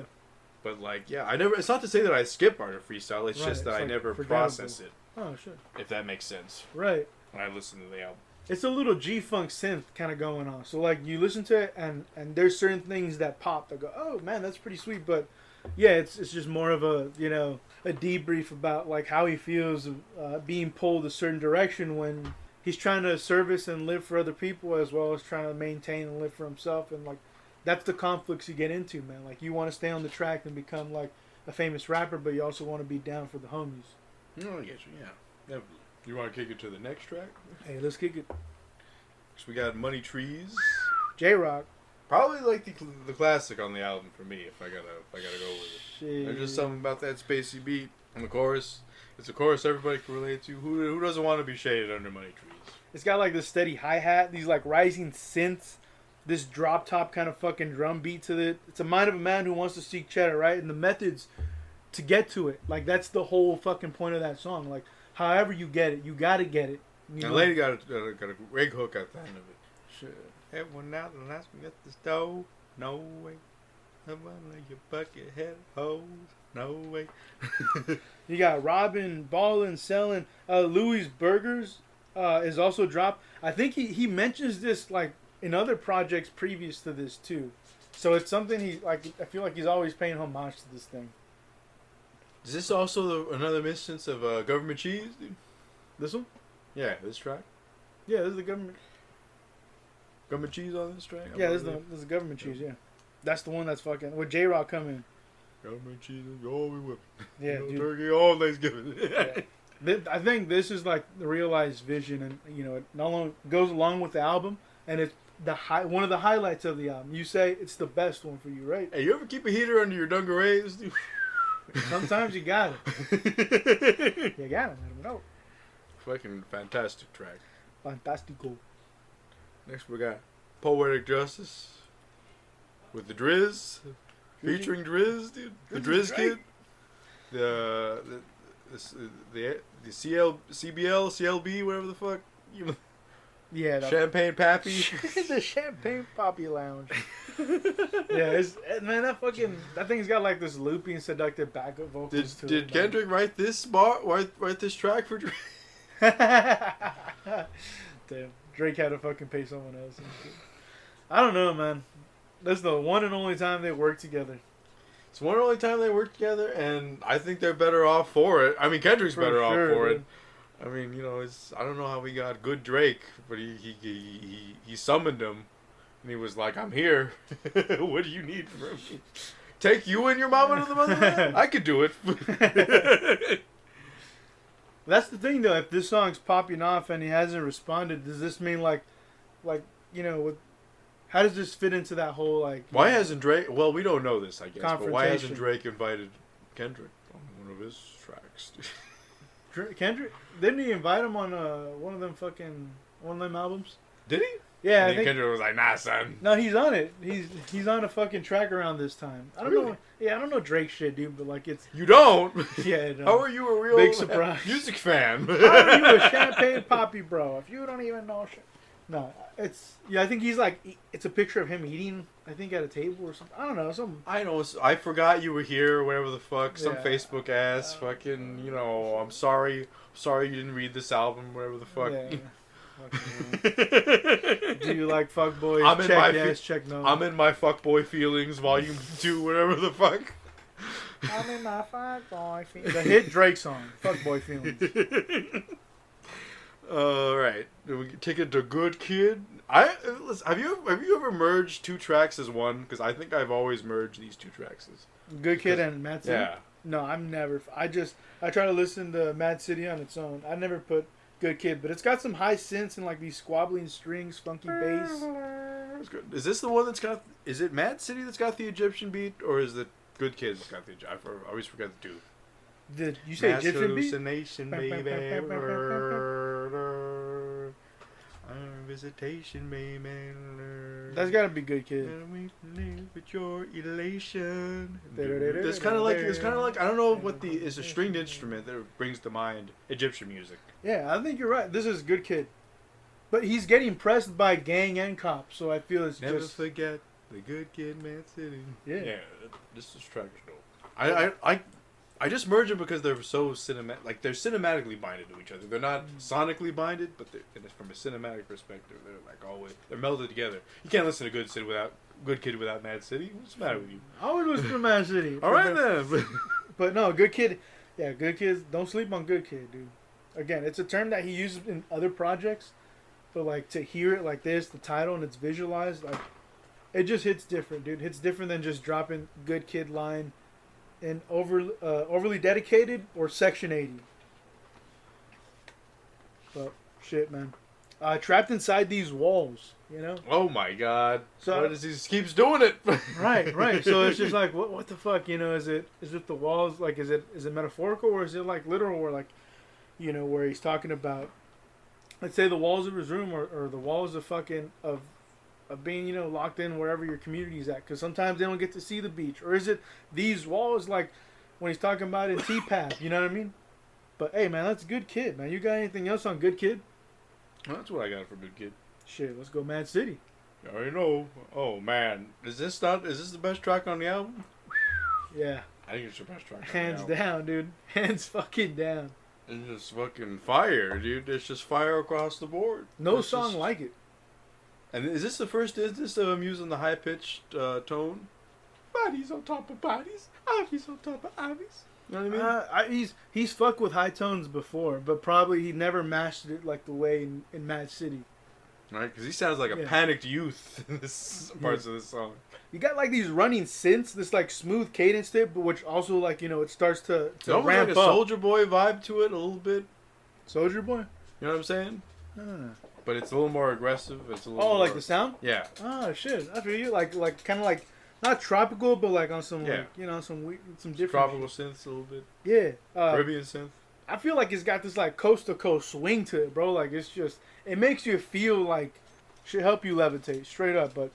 But, like, yeah, it's not to say that I skip Art of Freestyle, it's just that I never process it. Oh, sure. If that makes sense. Right. When I listen to the album. It's a little G-Funk synth kind of going on. So, like, you listen to it, and there's certain things that pop that go, oh, man, that's pretty sweet. But, yeah, it's just more of a, you know, a debrief about, like, how he feels being pulled a certain direction when he's trying to service and live for other people as well as trying to maintain and live for himself. And, like, that's the conflicts you get into, man. Like, you want to stay on the track and become, like, a famous rapper, but you also want to be down for the homies. No, I get you, yeah. Definitely. You want to kick it to the next track? Hey, let's kick it. So we got Money Trees. J-Rock. Probably like the classic on the album for me. If I gotta go with it. Shit. There's just something about that spacey beat and the chorus. It's a chorus everybody can relate to. Who doesn't want to be shaded under Money Trees? It's got like this steady hi-hat, these like rising synths, this drop top kind of fucking drum beat to it. It's a mind of a man who wants to seek cheddar, right? And the methods to get to it. Like, that's the whole fucking point of that song. Like, however you get it, you gotta get it. And Lady got a great hook at the end of it. Shit. Everyone out and ask me at the stove. No way. I'm under your bucket head hoes. No way. You got Robin, Ballin, selling. Louis Burgers is also dropped. I think he mentions this like in other projects previous to this too. So it's something I feel like he's always paying homage to this thing. Is this also another instance of government cheese, dude? This one? Yeah, this track. Yeah, this is the government. Government cheese on this track? Yeah, this is the government cheese, yeah. That's the one that's fucking... With J-Rock coming. Government cheese is all we whip. Yeah, no dude. turkey all Thanksgiving. Yeah. I think this is like the realized vision, and, you know, it not only goes along with the album, and it's one of the highlights of the album. You say it's the best one for you, right? Hey, you ever keep a heater under your dungarees, dude? Sometimes you got it. You got it, let them know. Fucking fantastic track. Fantastico. Next we got Poetic Justice with the Driz, featuring Driz, dude. The Driz Kid. The CBL, CLB, whatever the fuck. Yeah, Champagne Pappy. The Champagne Poppy Lounge. Yeah, man, that thing's got like this loopy and seductive backup vocals to it. Did Kendrick write this write this track for Drake? Damn, Drake had to fucking pay someone else and shit. I don't know, man. That's the one and only time they work together. It's one and only time they work together, and I think they're better off for it. I mean, Kendrick's better off for it. I mean, I don't know how we got good Drake, but he summoned him, and he was like, "I'm here. What do you need from me? Take you and your mama to the motherland? I could do it." That's the thing, though. If this song's popping off and he hasn't responded, does this mean how does this fit into that whole Why hasn't Drake? Well, we don't know this, I guess. But why hasn't Drake invited Kendrick on one of his tracks? Kendrick? Didn't he invite him on one of them albums? Did he? Yeah, I think Kendrick was like, "Nah, son." No, he's on it. He's on a fucking track around this time. I don't know. Yeah, I don't know Drake shit, dude, but it's... You don't? Yeah, no. How are you a real big surprise music fan? How are you a Champagne Poppy, bro? If you don't even know shit. No, I think he's it's a picture of him eating, I think, at a table or something. I don't know, I know, I forgot you were here, or whatever the fuck, some Facebook ass, fucking, I'm sorry you didn't read this album, whatever the fuck. Yeah. Do you like fuckboys? I'm in check yes, check no. I'm in my fuckboy feelings, volume 2, whatever the fuck. I'm in my fuckboy feelings. The hit Drake song, Fuckboy Feelings. Alright, we take it to Good Kid. Have you ever merged two tracks as one? Because I think I've always merged these two tracks as Good Kid and m.A.A.d. Yeah. No, I'm never. I try to listen to m.A.A.d City on its own. I never put Good Kid, but it's got some high synths and these squabbling strings, funky bass. It's good. Is this the one that's got? Is it m.A.A.d City that's got the Egyptian beat, or is it Good Kid that's got the? I always forget the two. Did you say Mass Egyptian beat? hallucination, baby. Visitation, baby. That's gotta be Good Kid. With your elation. It's kind of like I don't know what is a stringed instrument that brings to mind Egyptian music. Yeah, I think you're right. This is Good Kid, but he's getting pressed by gang and cops, so I feel it's never just forget the Good Kid, m.A.A.d City. Yeah, this is track dope. I just merge them because they're so cinematic. They're cinematically binded to each other. They're not sonically binded, but from a cinematic perspective, they're always melded together. You can't listen to Good Kid without m.A.A.d City. What's the matter with you? I always listen to m.A.A.d City. All right then. But no, Good Kid. Yeah, Good Kids. Don't sleep on Good Kid, dude. Again, it's a term that he uses in other projects, but to hear it like this, the title, and it's visualized, it just hits different, dude. It's different than just dropping Good Kid line in overly dedicated or Section 80. But shit, man. Trapped inside these walls, Oh my God! So what is he just keeps doing it? right. So it's just what the fuck, Is it the walls? Is it metaphorical, or is it literal, or where he's talking about, let's say, the walls of his room, or the walls of being, locked in wherever your community's at, because sometimes they don't get to see the beach, or is it these walls when he's talking about in T-Pap, you know what I mean? But hey, man, that's Good Kid, man. You got anything else on Good Kid? Well, that's what I got for Good Kid. Shit, let's go m.A.A.d City. I already know. Oh man, is this the best track on the album? Yeah, I think it's the best track. Hands down, dude. Hands fucking down. It's just fucking fire, dude. It's just fire across the board. No song like it. And is this I'm using the high pitched tone? Bodies on top of bodies, ivies on top of ivies. You know what I mean? He's fucked with high tones before, but probably he never mastered it like the way in m.A.A.d City. Right, because he sounds like a panicked youth in this parts of this song. You got these running synths, this smooth cadence tip, but which also it starts to ramp like up. A Soldier Boy vibe to it a little bit. Soldier Boy? You know what I'm saying? No. But it's a little more aggressive. It's a little more... the sound? Yeah. Oh shit! I feel you kind of not tropical, but on some some different tropical synths a little bit. Yeah. Caribbean synth. I feel like it's got this coast to coast swing to it, bro. It makes you feel Should help you levitate, straight up. But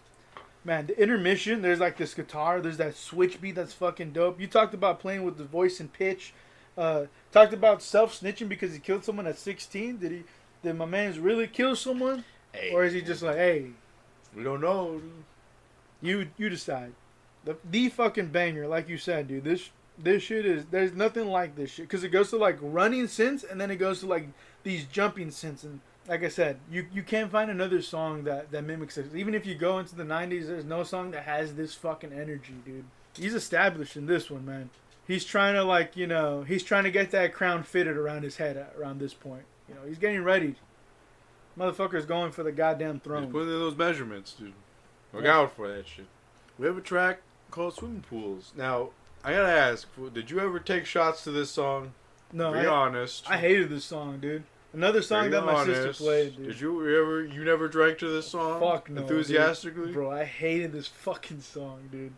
man, the intermission, there's like this guitar, there's that switch beat that's fucking dope. You talked about playing with the voice and pitch. Talked about self-snitching because he killed someone at 16. Did my man's really kill someone? Hey. Or is he just like, hey, We don't know. you decide. The fucking banger, like you said, dude. This shit is, there's nothing like this shit. Because it goes to like running synths and then it goes to like these jumping synths. And like I said, you can't find another song that mimics this. Even if you go into the 90s, there's no song that has this fucking energy, dude. He's established in this one, man. He's trying to like, he's trying to get that crown fitted around his head around this point. He's getting ready. Motherfucker's going for the goddamn throne. He's putting in those measurements, dude. Look out for that shit. We have a track called Swimming Pools. Now, I gotta ask, did you ever take shots to this song? No, Be honest. I hated this song, dude. Another song that my sister played, dude. Did you never drank to this song? Fuck no, enthusiastically? dude. Bro, I hated this fucking song, dude.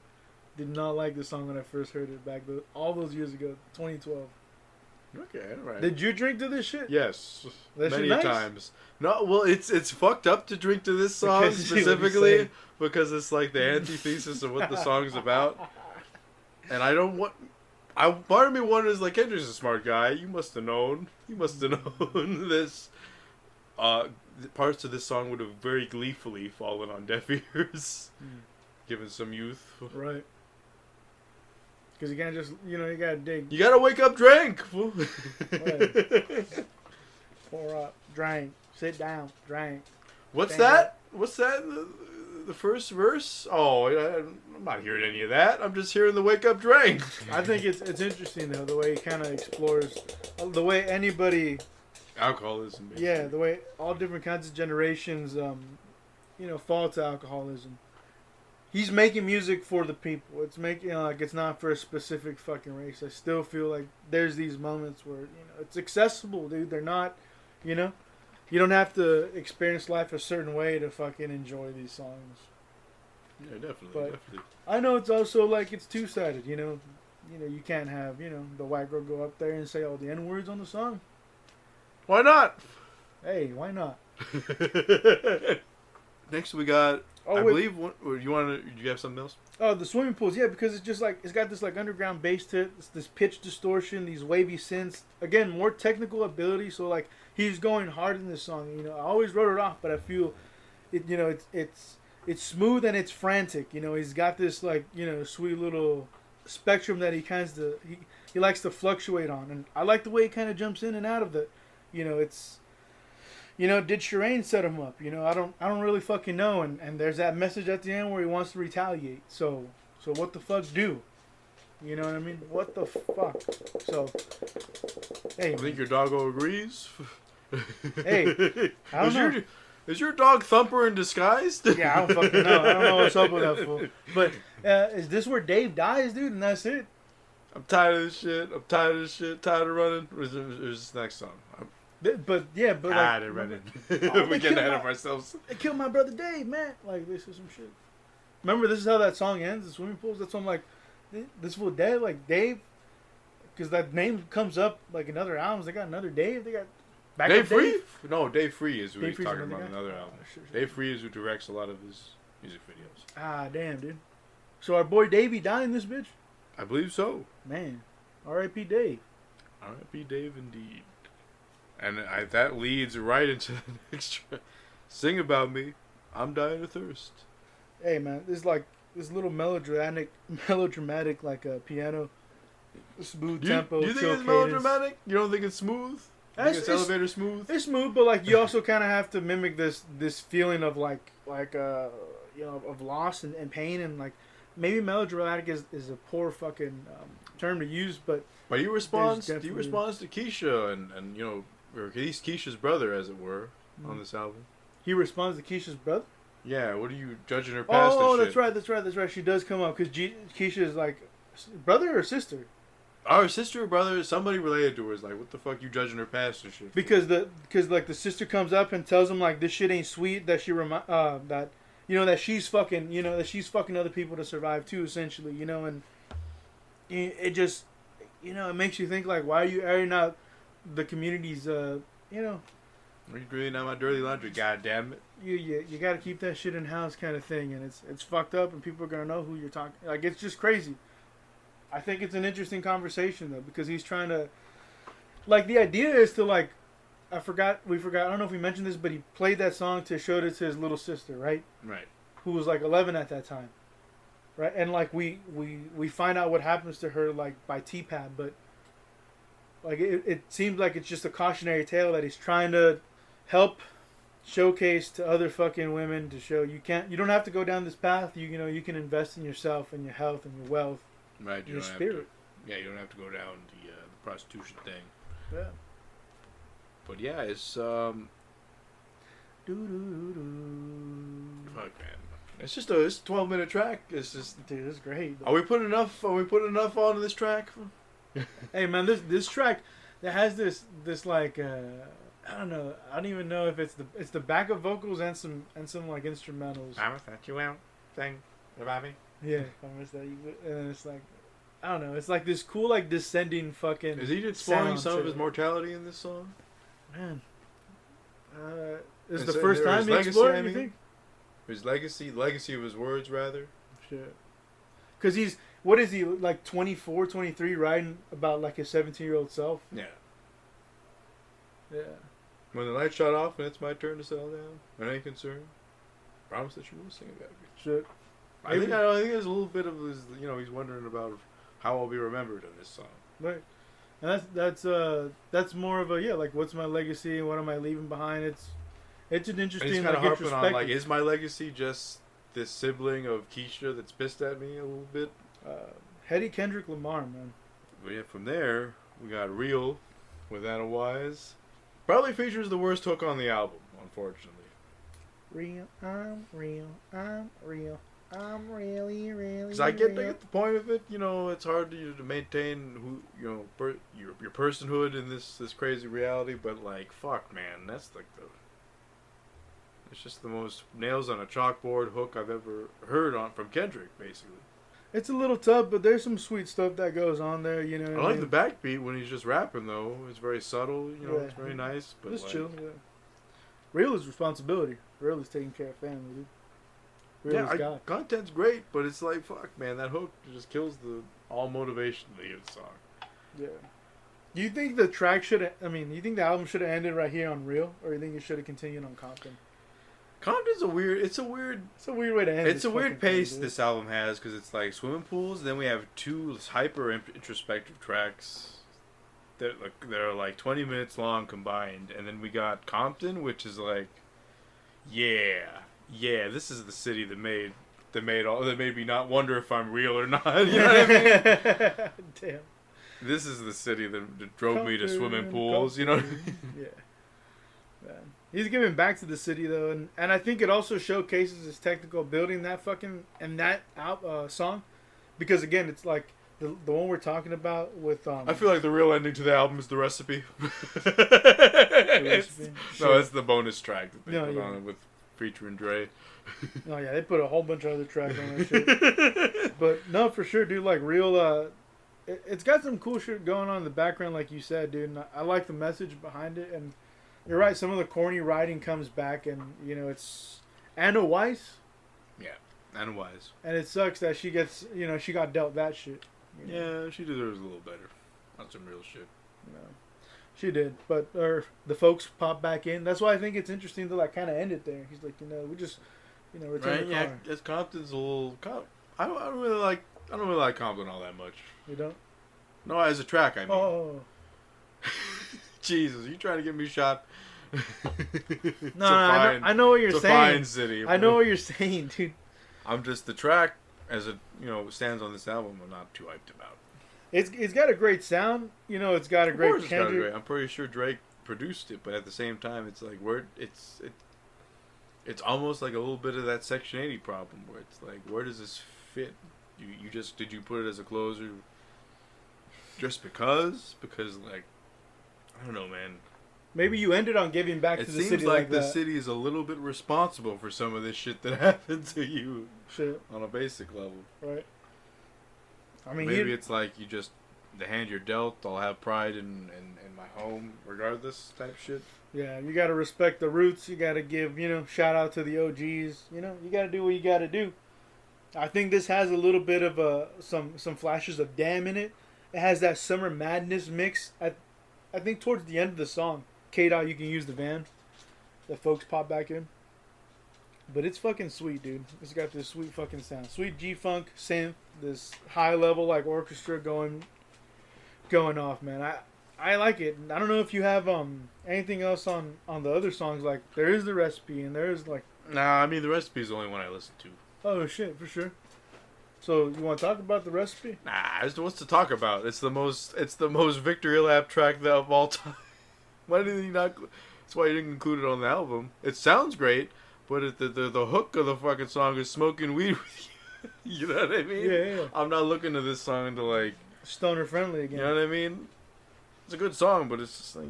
Did not like this song when I first heard it back all those years ago, 2012. Okay, alright. Did you drink to this shit? Yes. That shit many nice? times. No, well, it's fucked up to drink to this song Because you see what he's specifically saying. because it's like the antithesis of what the song's about. And I don't want... part of me wonders, like, Kendrick's a smart guy. You must have known. You must have known this. Parts of this song would have very gleefully fallen on deaf ears, given some youth. Right. Because you can't just, you gotta dig. You gotta wake up drink. Fool. Pour up, drink, sit down, drink. What's Stand that? What's that? The first verse? Oh, I'm not hearing any of that. I'm just hearing the wake up drink. I think it's interesting though the way he kind of explores the way anybody, Alcoholism. Basically. yeah, the way all different kinds of generations, fall to alcoholism. He's making music for the people. It's making like it's not for a specific fucking race. I still feel like there's these moments where it's accessible, dude. They're not, you don't have to experience life a certain way to fucking enjoy these songs. Yeah, definitely. But definitely. I know it's also like it's two-sided. You can't have the white girl go up there and say all the N-words on the song. Why not? Hey, why not? Next we got. I wait. believe. Or do you have something else? Oh, the swimming pools, yeah, because it's just like it's got this like underground bass to it, this pitch distortion, these wavy synths. Again, more technical ability. So like he's going hard in this song. I always wrote it off, but I feel it. It's smooth and it's frantic. He's got this like sweet little spectrum that he he likes to fluctuate on, and I like the way he kind of jumps in and out of the. It's. Did Shireen set him up? I don't really fucking know. And there's that message at the end where he wants to retaliate. So what the fuck do? You know what I mean? What the fuck? So, hey. I think your doggo agrees. Hey, I don't know. Is your dog Thumper in disguise? Yeah, I don't fucking know. I don't know what's up with that fool. But is this where Dave dies, dude? And that's it? I'm tired of this shit. Tired of running. Or is this next song? But like, they're running. Oh, We're getting ahead of ourselves. They killed my brother Dave, man. Like, this is some shit. Remember, this is how that song ends, the swimming pools? That's why I'm like, this fool dead? Like, Dave? Because that name comes up, like, in other albums. They got another Dave. They got backup Dave Free? Dave? No, Dave Free is who Dave he's Free's talking another about in guy? another album. Sure. Dave Free is who directs a lot of his music videos. Ah, damn, dude. So our boy Davey died in this bitch? I believe so. Man. R.I.P. Dave. R.I.P. Dave indeed. And that leads right into the next track. Sing About Me. I'm dying of thirst. Hey, man. This is like this little melodramatic like a piano. Smooth tempo, Do you think chill it's cadence. melodramatic? You don't think it's smooth? You think it's elevator smooth? It's smooth, but like you also kind of have to mimic this feeling of like of loss and pain, and like maybe melodramatic is a poor fucking term to use, but But he responds. There's He definitely- responds responds to Keisha and or at least Keisha's brother, as it were, on this album. he responds to Keisha's brother. Yeah. What are you judging her past? Oh, this that's shit? right. She does come up because Keisha is like brother or sister. Our sister or brother, somebody related to her, is like, what the fuck you judging her past and shit? Because like the sister comes up and tells him like this shit ain't sweet, that she that she's fucking that she's fucking other people to survive too, essentially, and it just it makes you think like, why are you airing out the community's You're really not my dirty laundry, god damn it. You got to keep that shit in house, kind of thing, and it's fucked up, and people are gonna know who you're talking. Like, it's just crazy. I think it's an interesting conversation though, because he's trying to, like, the idea is to, like, we forgot. I don't know if we mentioned this, but he played that song to show it to his little sister, right? Right. Who was like 11 at that time, right? And like we find out what happens to her, like, by T-Pab, but like it seems like it's just a cautionary tale that he's trying to help showcase to other fucking women, to show you don't have to go down this path. You know, you can invest in yourself and your health and your wealth, right? Your spirit. You don't have to go down the prostitution thing. Yeah. But yeah, it's Fuck, man. It's just a 12-minute track. It's just, dude, it's great. Are we putting enough onto this track? Hey man, this track that has this like I don't know. I don't even know if it's the backup vocals and some like instrumentals. I thought you out thing about me. Yeah, I missed that. And it's like, I don't know. It's like this cool, like, descending fucking. Is he exploring some of his mortality in this song? Man, this is the first time he explored it, you think? His legacy of his words, rather. Shit. Because what is he, like 24, 23, writing about, like, his 17-year-old self? Yeah. Yeah. When the lights shut off and it's my turn to settle down, I ain't concerned. Promise that you will sing about me. Shit. I think there's a little bit of his, he's wondering about how I'll be remembered in this song. Right. And that's more of a, like, what's my legacy and what am I leaving behind? It's an interesting, and he's kind of harping on, like, introspective. is my legacy just this sibling of Keisha that's pissed at me a little bit? Heady Kendrick Lamar, man. But yeah, from there, we got Real with Anna Wise. Probably features the worst hook on the album, unfortunately. Real, I'm real, I'm real. I'm really, really. Because I get the point of it. It's hard to maintain your personhood in this crazy reality. But like, fuck, man, that's like it's just the most nails on a chalkboard hook I've ever heard from Kendrick. Basically, it's a little tough, but there's some sweet stuff that goes on there. I like the backbeat when he's just rapping though. It's very subtle. It's very nice. But it's chill. Yeah. Real is responsibility. Real is taking care of family, dude. Content's great, but it's like, fuck, man, that hook just kills all motivation to hear the song. Yeah. Do you think the track do you think the album should have ended right here on Real, or you think it should have continued on Compton? Compton's a weird way to end. It's a weird pace this album has, because it's like swimming pools, then we have two hyper introspective tracks that are like 20 minutes long combined, and then we got Compton, which is like, yeah, this is the city that made me not wonder if I'm real or not. You know what I mean? Damn. This is the city that drove me to swimming pools. You know what I mean? Yeah. Man. He's giving back to the city though, and I think it also showcases his technical ability in that song, because again, it's like the one we're talking about with. I feel like the real ending to the album is the recipe. No, it's the bonus track that they put on it with. Featuring Dre. Oh yeah, they put a whole bunch of other tracks on that shit. But no, for sure, dude. Like Real, it's got some cool shit going on in the background, like you said, dude. And I like the message behind it. And you're right, some of the corny writing comes back, and it's Anna Wise. Yeah, Anna Wise. And it sucks that she gets, she got dealt that shit. Yeah, she deserves a little better. Not some real shit. No. She did, but the folks pop back in. That's why I think it's interesting to like kind of end it there. He's like, we just, return the car. Yeah, as Compton's a little. I don't really like Compton all that much. You don't? No, as a track, I mean. Oh. Jesus, you trying to get me shot? No, I know what you're saying. It's a fine city. I know what you're saying, dude. I'm just the track as it stands on this album. I'm not too hyped about. It's got a great sound, it's got a great Kendrick. I'm pretty sure Drake produced it, but at the same time, it's like it's almost like a little bit of that Section 80 problem, where it's like, where does this fit? Did you put it as a closer just because like, I don't know, man. Maybe you ended on giving back to the city. It seems like the city is a little bit responsible for some of this shit that happened to you on a basic level, right? I mean, maybe it's like you just the hand you're dealt. I'll have pride in my home, regardless type shit. Yeah, you gotta respect the roots. You gotta give, shout out to the OGs. You gotta do what you gotta do. I think this has a little bit of some flashes of Damn in it. It has that Summer Madness mix. I think towards the end of the song, K-Dot, you can use the van. The folks pop back in. But it's fucking sweet, dude. It's got this sweet fucking sound. Sweet G-Funk synth. This high level like orchestra going off, man. I like it. I don't know if you have anything else on the other songs. Like, there is the recipe, and there is like... Nah, I mean, the recipe is the only one I listen to. Oh, shit, for sure. So, you want to talk about the recipe? Nah, what's to talk about? It's the most Victory Lap track of all time. Why did he not... That's why he didn't include it on the album. It sounds great, but the hook of the fucking song is smoking weed with you. You know what I mean? Yeah. I'm not looking to this song to, like... Stoner friendly again. You know what I mean? It's a good song, but it's just like,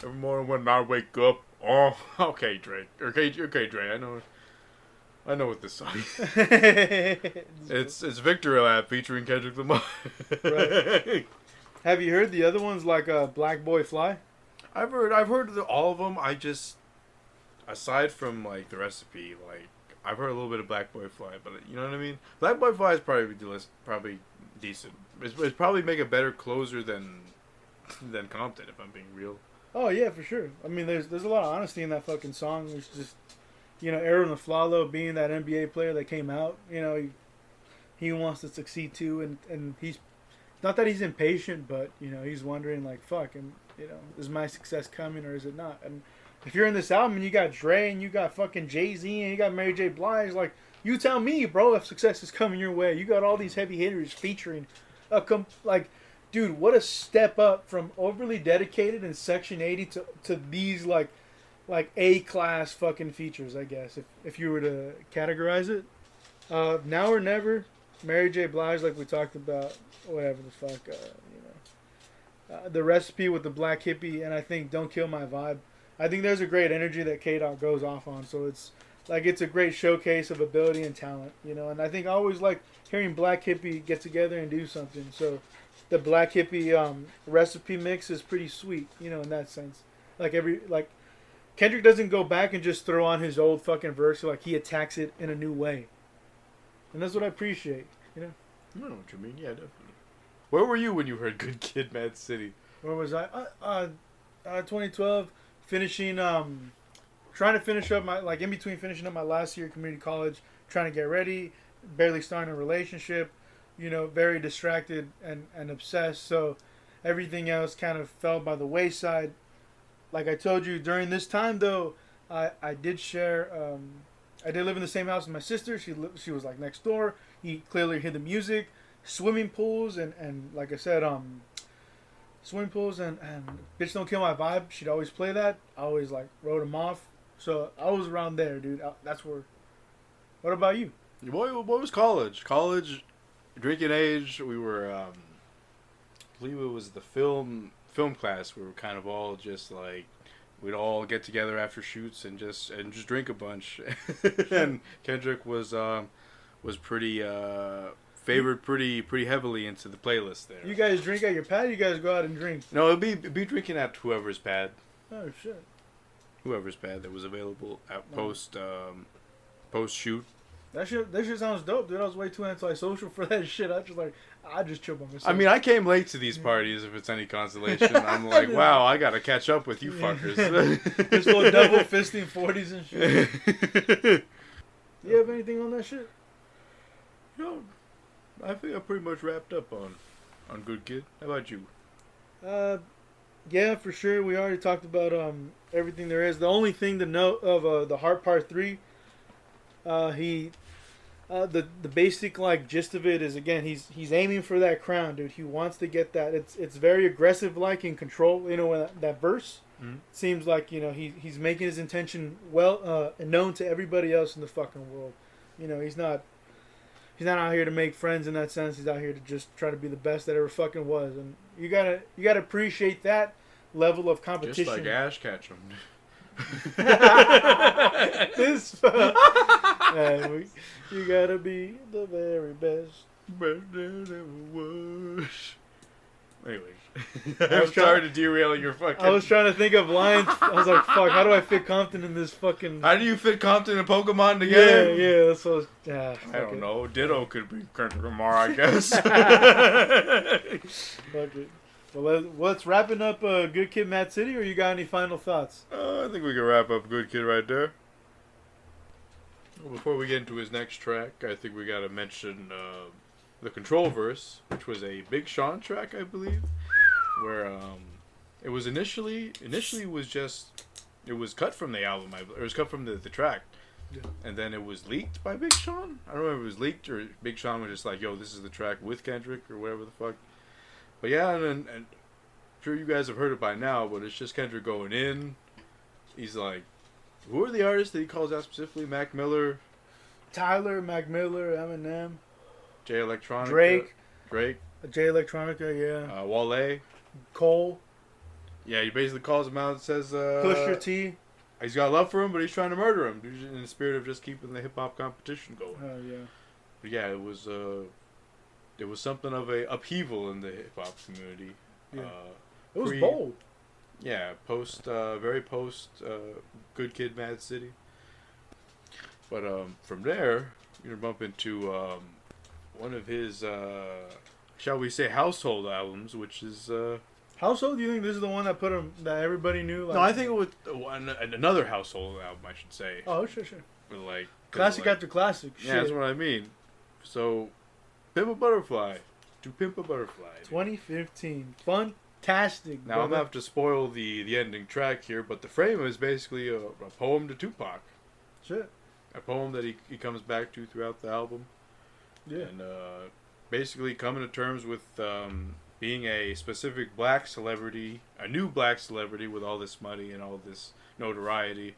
every morning when I wake up, oh, okay, Drake. Okay, Drake, I know what this song is. It's Victory Lap featuring Kendrick Lamar. Right. Have you heard the other ones like Black Boy Fly? I've heard all of them. I just, aside from like the recipe, like I've heard a little bit of Black Boy Fly, but you know what I mean. Black Boy Fly is probably decent. It's probably make a better closer than Compton, if I'm being real. Oh yeah, for sure. I mean, there's a lot of honesty in that fucking song. There's just, Aaron LaFlalo being that NBA player that came out. He wants to succeed too, and he's not that he's impatient, but he's wondering like, fuck, and is my success coming or is it not? And if you're in this album and you got Dre and you got fucking Jay-Z and you got Mary J. Blige, like, you tell me, bro, if success is coming your way. You got all these heavy hitters featuring dude, what a step up from Overly Dedicated and Section 80 to these like A-class fucking features, I guess, if you were to categorize it. Now or Never, Mary J. Blige, like we talked about, whatever the fuck, the recipe with the Black Hippie, and I think Don't Kill My Vibe. I think there's a great energy that K-Dot goes off on, so it's a great showcase of ability and talent, and I think I always like hearing Black Hippie get together and do something, so the Black Hippie recipe mix is pretty sweet, in that sense. Kendrick doesn't go back and just throw on his old fucking verse, like he attacks it in a new way. And that's what I appreciate, I know what you mean, yeah, definitely. Where were you when you heard Good Kid, Mad City? Where was I? 2012, finishing, trying to finish up my, in between finishing up my last year at community college, trying to get ready, barely starting a relationship, very distracted and obsessed. So everything else kind of fell by the wayside. Like I told you, during this time, though, I did share, I did live in the same house with my sister. She was like next door. He clearly heard the music. Swimming pools and like I said, swimming pools and Bitch Don't Kill My Vibe. She'd always play that. I always wrote them off. So I was around there, dude. That's where. What about you? What was college? College, drinking age. We were, I believe it was the film class. We were kind of all just like, we'd all get together after shoots and just drink a bunch. And Kendrick was pretty favored pretty heavily into the playlist there. You guys drink at your pad? Or you guys go out and drink? No, it'd be drinking at whoever's pad. Oh shit. Whoever's pad that was available at post shoot. That shit sounds dope, dude. I was way too antisocial for that shit. I just chill by myself. I mean, I came late to these parties. If it's any consolation, I'm like, wow, I gotta catch up with you fuckers. This little double fisting 40s and shit. You have anything on that shit? No, I think I pretty much wrapped up on Good Kid. How about you? Yeah, for sure. We already talked about everything there is. The only thing to note of the Heart Part 3, the basic gist of it is, again, he's aiming for that crown, dude. He wants to get that. It's very aggressive, in control. That verse seems like he's making his intention well known to everybody else in the fucking world. He's not out here to make friends in that sense. He's out here to just try to be the best that ever fucking was, and you gotta appreciate that level of competition. Just like Ash Ketchum. This you gotta be the very best. Best there ever was. Anyway, I was I'm sorry to derail your fucking. I was trying to think of lines. I was like, fuck, how do I fit Compton in this fucking... How do you fit Compton and Pokemon together? Yeah, that's what I was... I don't know. Ditto could be Kendrick Lamar, I guess. Fuck it. Well, let's wrapping up Good Kid, M.A.A.d City, or you got any final thoughts? I think we can wrap up Good Kid right there. Well, before we get into his next track, I think we gotta mention the Control Verse, which was a Big Sean track, I believe, where it was initially was just, it was cut from the album, it was cut from the track, yeah. And then it was leaked by Big Sean. I don't know if it was leaked or Big Sean was just like, yo, this is the track with Kendrick or whatever the fuck. But yeah, and I'm sure you guys have heard it by now, but it's just Kendrick going in. He's like, who are the artists that he calls out specifically? Mac Miller, Tyler, Mac Miller, Eminem, Jay Electronica, Drake, Jay Electronica, yeah, Wale, Cole. Yeah, he basically calls him out and says, Pusha T. He's got love for him, but he's trying to murder him in the spirit of just keeping the hip hop competition going. Oh yeah. But yeah, it was something of a upheaval in the hip hop community. Yeah. It was bold. Yeah, very post Good Kid, M.A.A.d City. But from there, you're gonna bump into one of his, shall we say, household albums, which is household. Do you think this is the one that put him that everybody knew? Like, no, I think it was another household album, I should say. Oh, sure. But like classic after classic. Yeah, that's what I mean. So, Pimp A Butterfly. To Pimp A Butterfly. 2015. Fantastic. Now, I'm going to have to spoil the ending track here, but the frame is basically a poem to Tupac. Shit. A poem that he comes back to throughout the album. Yeah. And basically coming to terms with being a specific black celebrity, a new black celebrity with all this money and all this notoriety.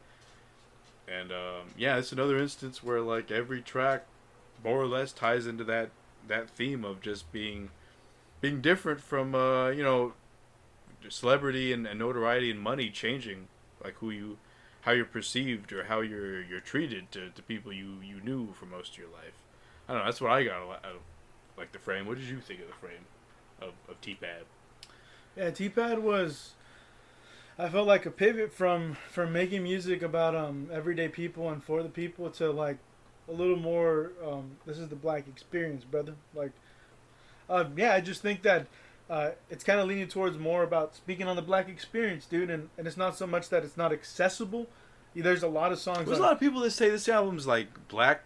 And yeah, it's another instance where like every track more or less ties into that theme of just being different from celebrity and notoriety and money changing, like how you're perceived or how you're treated to people you knew for most of your life. I don't know, that's what I got out of like the frame. What did you think of the frame of T-Pad? Yeah, T-Pad was, I felt like a pivot from making music about everyday people and for the people to like a little more this is the black experience, brother. Like yeah, I just think that it's kind of leaning towards more about speaking on the black experience, dude, and it's not so much that it's not accessible. There's a lot of songs. There's a lot of people that say this album's like black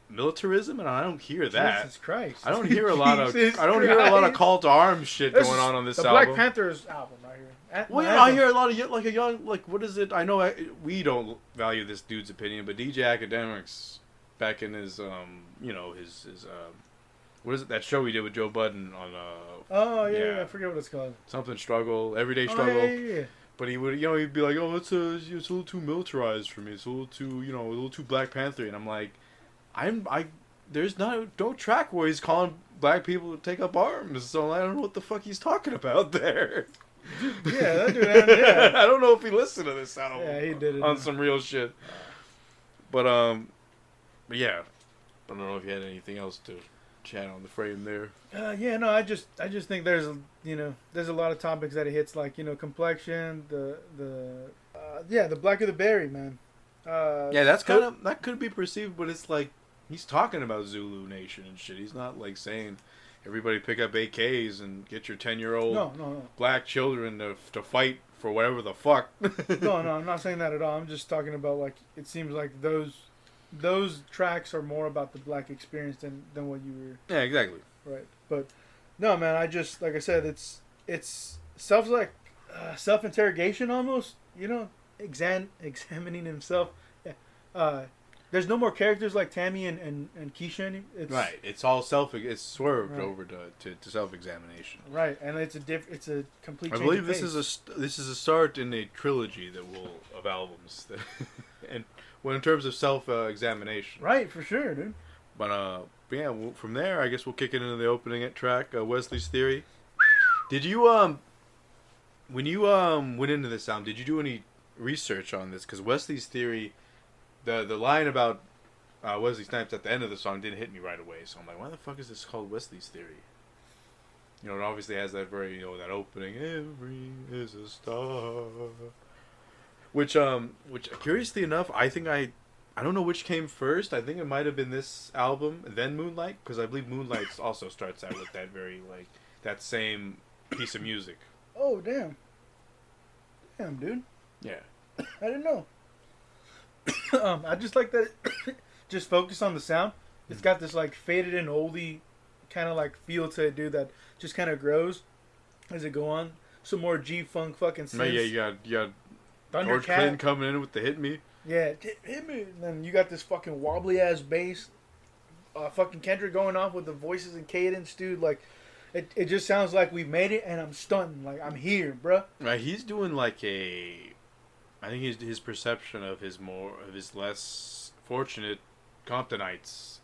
militarism, and I don't hear that. Jesus Christ! I don't hear a lot of hear a lot of call to arms shit going on this the album. Black Panther's album right here. Well, I hear a lot of like a young, like, what is it? I know we don't value this dude's opinion, but DJ Academics back in his his what is it, that show he did with Joe Budden on oh yeah, I forget what it's called. Something Struggle, Everyday Struggle. Yeah. But he would, he'd be like, oh, it's a little too militarized for me. It's a little too, a little too Black Panther. And I'm like, there's no track where he's calling black people to take up arms. So I don't know what the fuck he's talking about there. Yeah, that dude. Yeah. I don't know if he listened to this album. Yeah, he did it on some real shit. But yeah, I don't know if you had anything else to chat on the frame there. Yeah, no, I just think there's a lot of topics that it hits, like complexion, the black of the berry, man. Yeah, that's kind of, that could be perceived, but it's like he's talking about Zulu Nation and shit. He's not like saying everybody pick up AKs and get your 10-year-old no. black children to fight for whatever the fuck. No, I'm not saying that at all. I'm just talking about, like, it seems like those tracks are more about the black experience than what you were. Yeah, exactly. Right, but no, man. I just, like I said, it's self-interrogation almost. Examining himself. Yeah. There's no more characters like Tammy and Keisha. Right. It's all it's swerved over to self-examination. Right, and it's a complete. I believe this is a start in a trilogy of albums and in terms of self-examination. Right, for sure, dude. But yeah, from there, I guess we'll kick it into the opening track, Wesley's Theory. Did you when you went into this album, did you do any research on this? Because Wesley's Theory, the line about Wesley Snipes at the end of the song didn't hit me right away. So I'm like, why the fuck is this called Wesley's Theory? You know, it obviously has that very, you know, that opening, every is a star. Which curiously enough, I don't know which came first. I think it might have been this album, then Moonlight, because I believe Moonlight also starts out with that very, like, that same piece of music. Oh, damn. Damn, dude. Yeah. I didn't know. I just like that it just focus on the sound. It's got this, like, faded in oldie kind of, like, feel to it, dude, that just kind of grows as it go on. Some more G-Funk fucking synths. Yeah, you got George Clinton coming in with the Hit Me. Yeah, hit me. And then you got this fucking wobbly ass bass. Fucking Kendrick going off with the voices and cadence, dude. Like, it just sounds like we made it, and I'm stunting. Like, I'm here, bruh. Right, he's doing like I think his perception of his less fortunate Comptonites,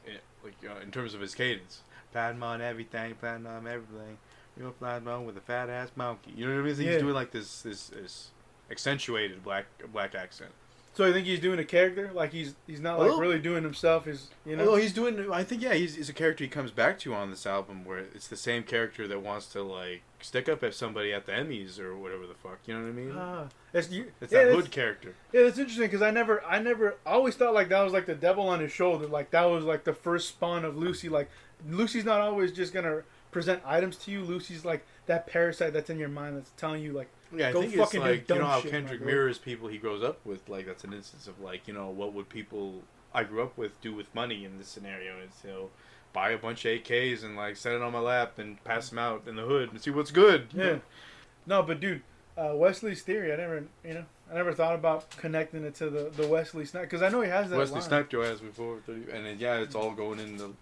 in terms of his cadence. Platinum on everything, platinum on everything. You know, platinum with a fat ass monkey. You know what I mean? So he's doing like this accentuated black accent. So I think he's doing a character, like he's not like really doing himself. Well, he's doing. I think he's a character he comes back to on this album, where it's the same character that wants to like stick up at somebody at the Emmys or whatever the fuck. You know what I mean? It's that hood character. Yeah, it's interesting because I always thought like that was like the devil on his shoulder, like that was like the first spawn of Lucy. Like Lucy's not always just gonna present items to you. Lucy's like that parasite that's in your mind that's telling you like. Yeah, I think it's like, you know how Kendrick mirrors people he grows up with. Like, that's an instance of, like, you know, what would people I grew up with do with money in this scenario? It's, you know, buy a bunch of AKs and, like, set it on my lap and pass them out in the hood and see what's good. Yeah. No, but, dude, Wesley's theory, I never thought about connecting it to the Wesley Snipe. Because I know he has that Wesley line. sniped your ass before. And then, yeah, it's all going into,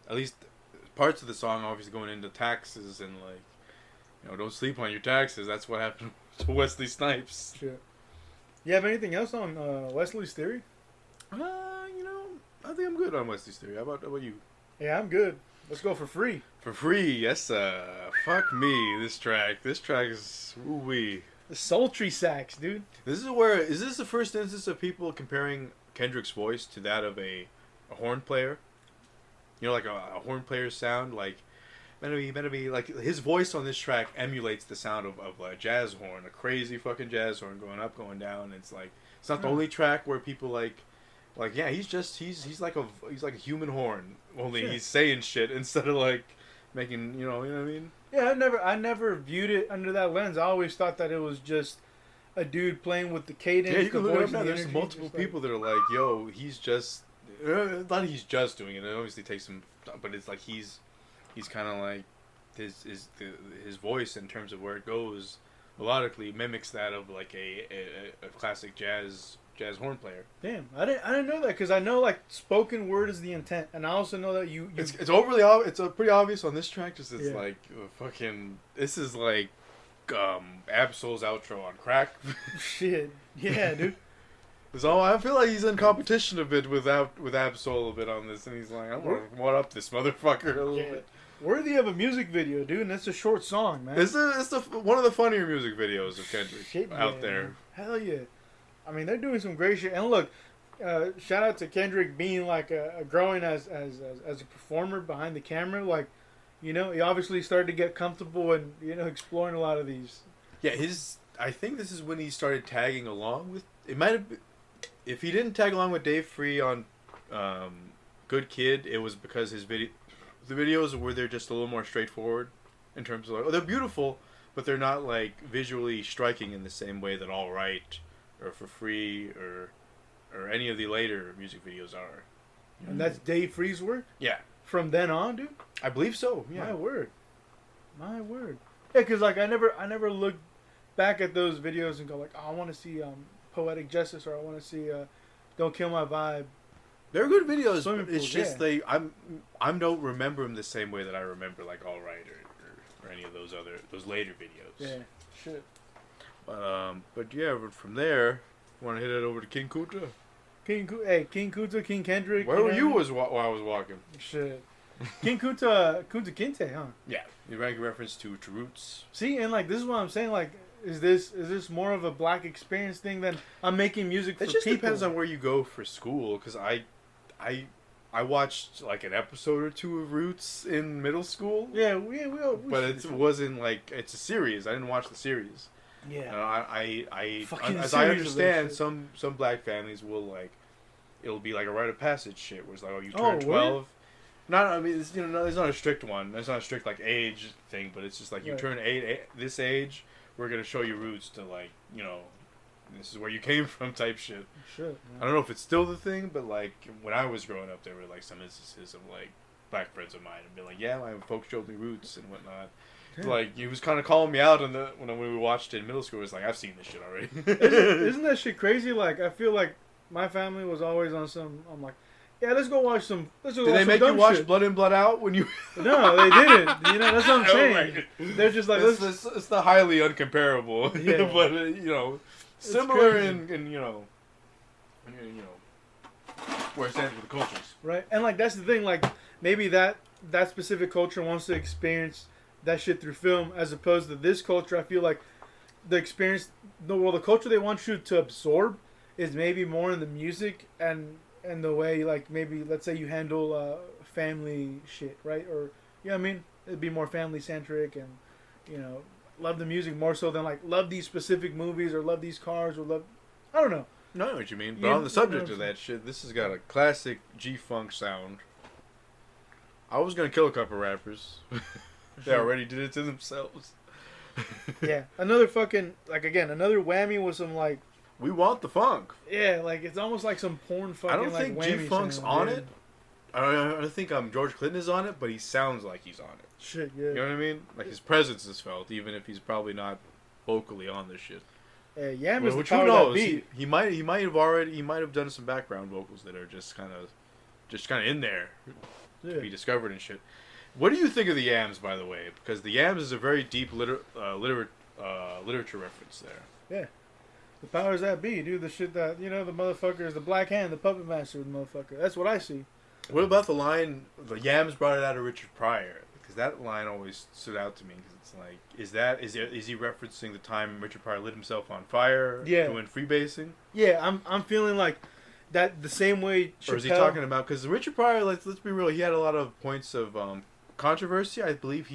at least parts of the song obviously going into taxes and, like, you know, don't sleep on your taxes. That's what happened to Wesley Snipes. Shit. You have anything else on Wesley's theory? You know, I think I'm good on Wesley's theory. How about you? Yeah, I'm good. Let's go for free. For free, yes. Fuck me. This track is ooh-wee. The sultry sax, dude. Is this the first instance of people comparing Kendrick's voice to that of a horn player? You know, like a horn player's sound, like. Better be like his voice on this track emulates the sound of a jazz horn, a crazy fucking jazz horn going up, going down. It's like it's not the only track where people like yeah, he's like a human horn, only he's saying shit instead of like making you know what I mean. Yeah, I never viewed it under that lens. I always thought that it was just a dude playing with the cadence. Yeah, you can look it up now. The There's multiple people that are like, yo, he's just not he's just doing it. It obviously takes some, but it's like he's kind of like his voice in terms of where it goes melodically mimics that of like a classic jazz horn player. Damn, I didn't know that because I know like spoken word is the intent, and I also know that you it's it's pretty obvious on this track. Just it's like fucking this is like Absol's outro on crack. Shit, yeah, dude. So I feel like he's in competition a bit with Absol a bit on this, and he's like, I'm gonna one up this motherfucker a little bit. Worthy of a music video, dude, and it's a short song, man. It's one of the funnier music videos of Kendrick out there. Man. Hell yeah. I mean, they're doing some great shit. And look, shout out to Kendrick being like growing as a performer behind the camera. Like, you know, he obviously started to get comfortable and, you know, exploring a lot of these. Yeah, I think this is when he started tagging along with, it might have been, if he didn't tag along with Dave Free on Good Kid, it was because the videos where they're just a little more straightforward in terms of like, they're beautiful, but they're not like visually striking in the same way that All Right or For Free or any of the later music videos are. And that's Dave Free's work? Yeah. From then on, dude? I believe so, yeah. My word. Yeah, because like I never looked back at those videos and go like, oh, I want to see Poetic Justice, or I want to see Don't Kill My Vibe. They're good videos. But it's pools, just I don't remember them the same way that I remember like All Right or any of those later videos. Yeah, shit. But yeah, from there, want to hit it over to King Kunta. King Kunta, King Kendrick. Where were you while I was walking? Shit. King Kunta Kinte, huh? Yeah, you make reference to Roots. See, and like this is what I'm saying. Like, is this more of a black experience thing than I'm making music for people? It just depends on where you go for school. Because I watched like an episode or two of Roots in middle school. Yeah, we But it wasn't like it's a series. I didn't watch the series. Yeah. As I understand, some black families will like, it'll be like a rite of passage shit. Where it's like, oh, you turn 12. Not, I mean, it's, you know, there's not a strict one. There's not a strict like age thing, but it's just like you turn this age, we're gonna show you Roots to like, you know, this is where you came from type shit. Shit. I don't know if it's still the thing, but like when I was growing up, there were like some instances of like black friends of mine and be like, yeah, my folks showed me Roots and whatnot. Yeah. Like he was kind of calling me out when we watched it in middle school. It was like, I've seen this shit already. Isn't that shit crazy? Like I feel like my family was always on some. I'm like, yeah, let's go watch some. Let's go Did watch they some make you dumb watch shit. Blood In, Blood Out when you? No, they didn't. You know, that's what I'm saying. They're just like, it's the highly uncomparable. Yeah. But you know, similar in you know, where it stands with the cultures. Right, and like that's the thing. Like maybe that specific culture wants to experience that shit through film, as opposed to this culture. I feel like the experience, the culture they want you to absorb is maybe more in the music and the way, like maybe let's say you handle family shit, right? Or you know what I mean? It'd be more family centric, and you know, love the music more so than like love these specific movies or love these cars or love. I don't know. No, I know what you mean. But on the subject of that shit, this has got a classic G-Funk sound. I was gonna kill a couple rappers. They already did it to themselves. Yeah, another fucking another whammy with some like. We want the funk. Yeah, like it's almost like some porn fucking. I don't think like, G-Funk's on it. I don't think George Clinton is on it, but he sounds like he's on it. Shit, yeah. You know what I mean? Like his presence is felt, even if he's probably not vocally on this shit. Yeah, Yam is the which power who knows? That beat. He might have done some background vocals that are just kind of in there to be discovered and shit. What do you think of the Yams, by the way? Because the Yams is a very deep literature reference there. Yeah. The powers that be, dude. The shit that, you know, the motherfucker is the black hand, the puppet master of the motherfucker. That's what I see. What about the line, the Yams brought it out of Richard Pryor? Because that line always stood out to me. Because it's like, is he referencing the time Richard Pryor lit himself on fire doing freebasing? Yeah, I'm feeling like that the same way Chappelle... Or is he talking about, because Richard Pryor, let's be real, he had a lot of points of controversy. I believe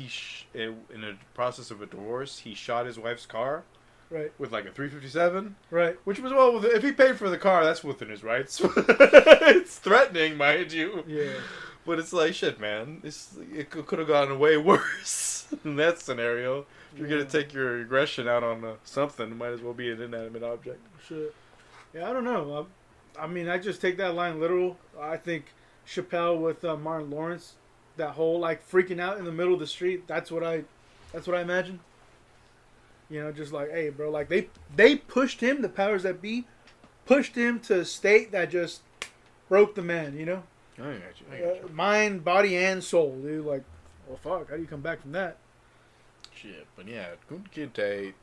in the process of a divorce, he shot his wife's car. Right. With like a 357. Right. Which was, well, if he paid for the car, that's within his rights. It's threatening, mind you. Yeah. But it's like, shit, man. It could have gone way worse in that scenario. If you're going to take your aggression out on something, it might as well be an inanimate object. Shit. Yeah, I don't know. I mean, I just take that line literal. I think Chappelle with Martin Lawrence, that whole, like, freaking out in the middle of the street, that's what I imagine. You know, just like, hey, bro, like they pushed him, the powers that be, pushed him to a state that just broke the man, you know? I got you. Mind, body, and soul, dude. Like, well, fuck, how do you come back from that? Shit, but yeah, King Kendrick,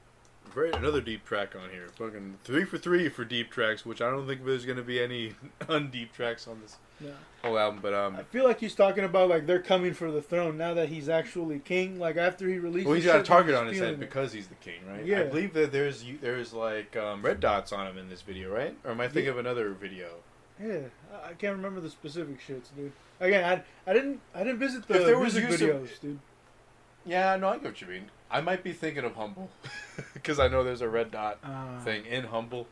another deep track on here. Fucking 3 for 3 for deep tracks, which I don't think there's gonna be any undeep tracks on this whole album. But I feel like he's talking about like they're coming for the throne now that he's actually king. Like after he released, well, he's got a target on his head because he's the king, right? Yeah. I believe that there's like red dots on him in this video, right? Or am I thinking of another video? Yeah, I can't remember the specific shits, dude. Again, I didn't visit the if there was music videos, dude. Yeah, no, I get what you mean. I might be thinking of Humble because I know there's a red dot thing in Humble.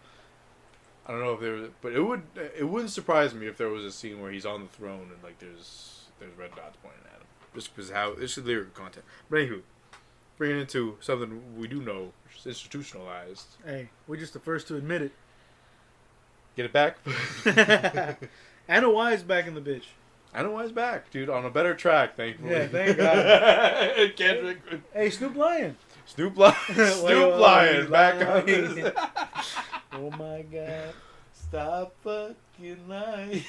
I don't know if there was, but it wouldn't surprise me if there was a scene where he's on the throne and like there's red dots pointing at him, just because how this is lyrical content. But anywho, bringing it into something we do know, which is institutionalized. Hey, we're just the first to admit it. Get it back. Anna Wise back in the bitch. Anna Wise back, dude, on a better track, thankfully. Yeah, thank God. Kendrick. Hey, Snoop Lion. Snoop Lion back on this. Oh my God. Stop fucking lying.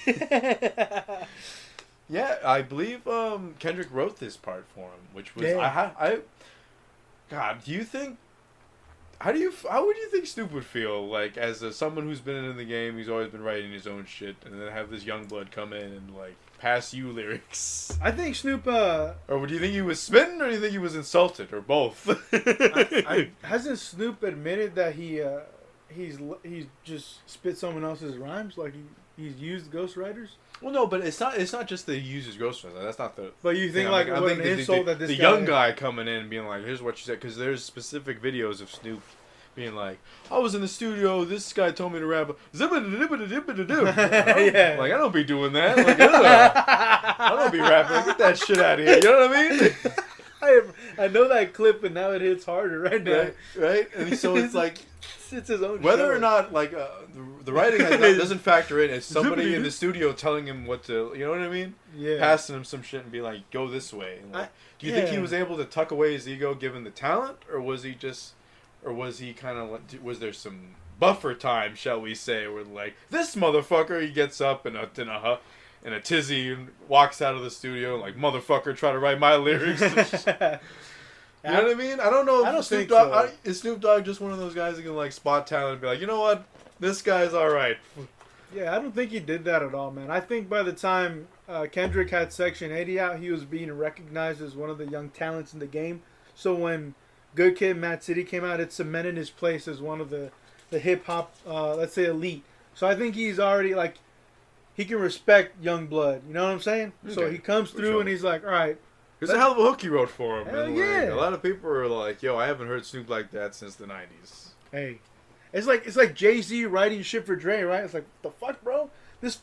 Yeah, I believe Kendrick wrote this part for him, which was God, do you think how would you think Snoop would feel like as someone who's been in the game, he's always been writing his own shit, and then have this young blood come in and like pass you lyrics? I think Snoop or do you think he was smitten, or do you think he was insulted, or both? Hasn't Snoop admitted that he's just spit someone else's rhymes? Like he's used ghostwriters. Well, no, but it's not just the user's ghostwriter. That's not the. But you think thing. like I what think an insult that this the guy young guy coming in and being like, "Here's what you said," because there's specific videos of Snoop being like, "I was in the studio. This guy told me to rap. Yeah. Like I don't be doing that. Like, I don't be rapping. Get that shit out of here. You know what I mean? I know that clip, and now it hits harder right now. Right. And so it's like. It's his own Whether show. or not like the writing doesn't factor in, it's somebody in the studio telling him what to, you know what I mean? Yeah. Passing him some shit and be like, go this way. And like, do you think he was able to tuck away his ego given the talent, or was he kind of was there some buffer time, shall we say, where like this motherfucker he gets up in a tizzy and walks out of the studio and like motherfucker try to write my lyrics. You know what I mean? I don't know if Snoop Dogg... Is Snoop Dogg just one of those guys who can, like, spot talent and be like, you know what? This guy's alright. Yeah, I don't think he did that at all, man. I think by the time Kendrick had Section 80 out, he was being recognized as one of the young talents in the game. So when Good Kid, M.A.A.d City came out, it cemented his place as one of the hip-hop, let's say, elite. So I think he's already, like... He can respect young blood. You know what I'm saying? Okay, so he comes through and he's like, all right... There's a hell of a hook he wrote for him. Hell and yeah. Like, a lot of people are like, yo, I haven't heard Snoop like that since the 90s. Hey. It's like Jay-Z writing shit for Dre, right? It's like, what the fuck, bro? This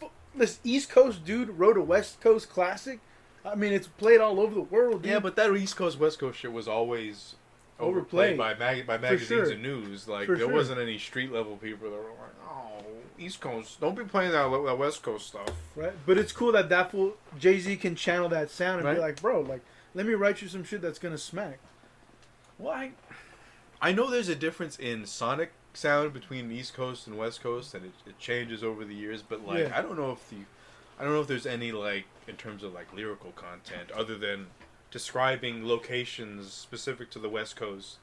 East Coast dude wrote a West Coast classic. I mean, it's played all over the world, dude. Yeah, but that East Coast, West Coast shit was always overplayed by magazines and news. Like, there wasn't any street-level people that were like, oh, East Coast, don't be playing that West Coast stuff. Right? But it's cool that fool Jay-Z can channel that sound and be like, bro, like, let me write you some shit that's gonna smack. Well, I know there's a difference in sonic sound between East Coast and West Coast, and it changes over the years. But like, I don't know if there's any like in terms of like lyrical content other than describing locations specific to the West Coast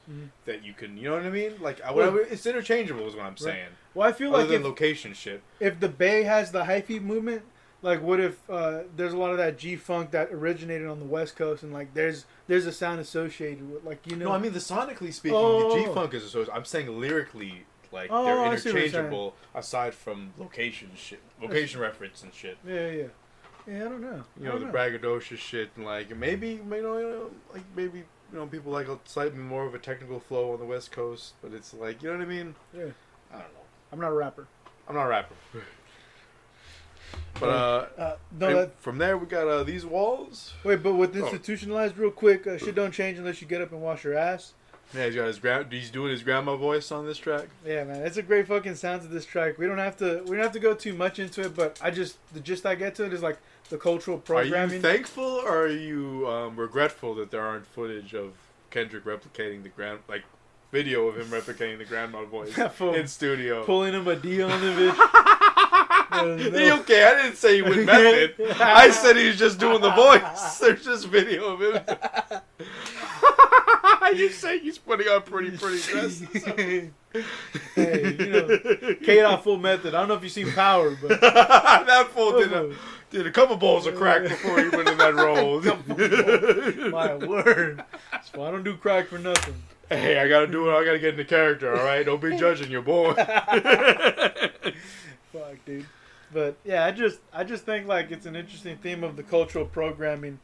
that you can, you know what I mean? Like, it's interchangeable, is what I'm saying. Well, I feel other like than location shit. If the Bay has the hyphy movement. Like, what if there's a lot of that G-Funk that originated on the West Coast, and, like, there's a sound associated with, like, you know... No, I mean, the sonically speaking, the G-Funk is associated. I'm saying lyrically, like, they're interchangeable aside from location reference and shit. Yeah, I don't know. You know, the braggadocious shit, and, like, maybe people like slightly more of a technical flow on the West Coast, but it's like, you know what I mean? Yeah. I don't know. I'm not a rapper. But from there we got These Walls. Wait, but with institutionalized, real quick, shit don't change unless you get up and wash your ass. Yeah, he's doing his grandma voice on this track. Yeah, man, it's a great fucking sound to this track. We don't have to go too much into it, but the gist I get to it is like the cultural programming. Are you thankful or are you regretful that there aren't footage of Kendrick replicating video of him replicating the grandma voice in studio, pulling him a D on the bitch? Okay, I didn't say he went method. I said he's just doing the voice. There's just video of him. You say he's putting on pretty dresses. Hey, you know, K-Dot full method. I don't know if you've seen Power, but that fool did a couple bowls of crack before he went in that role. My word. So I don't do crack for nothing. Hey, I gotta do it. I gotta get into character. All right, don't be judging your boy. Fuck, dude. But yeah, I just think like it's an interesting theme of the cultural programming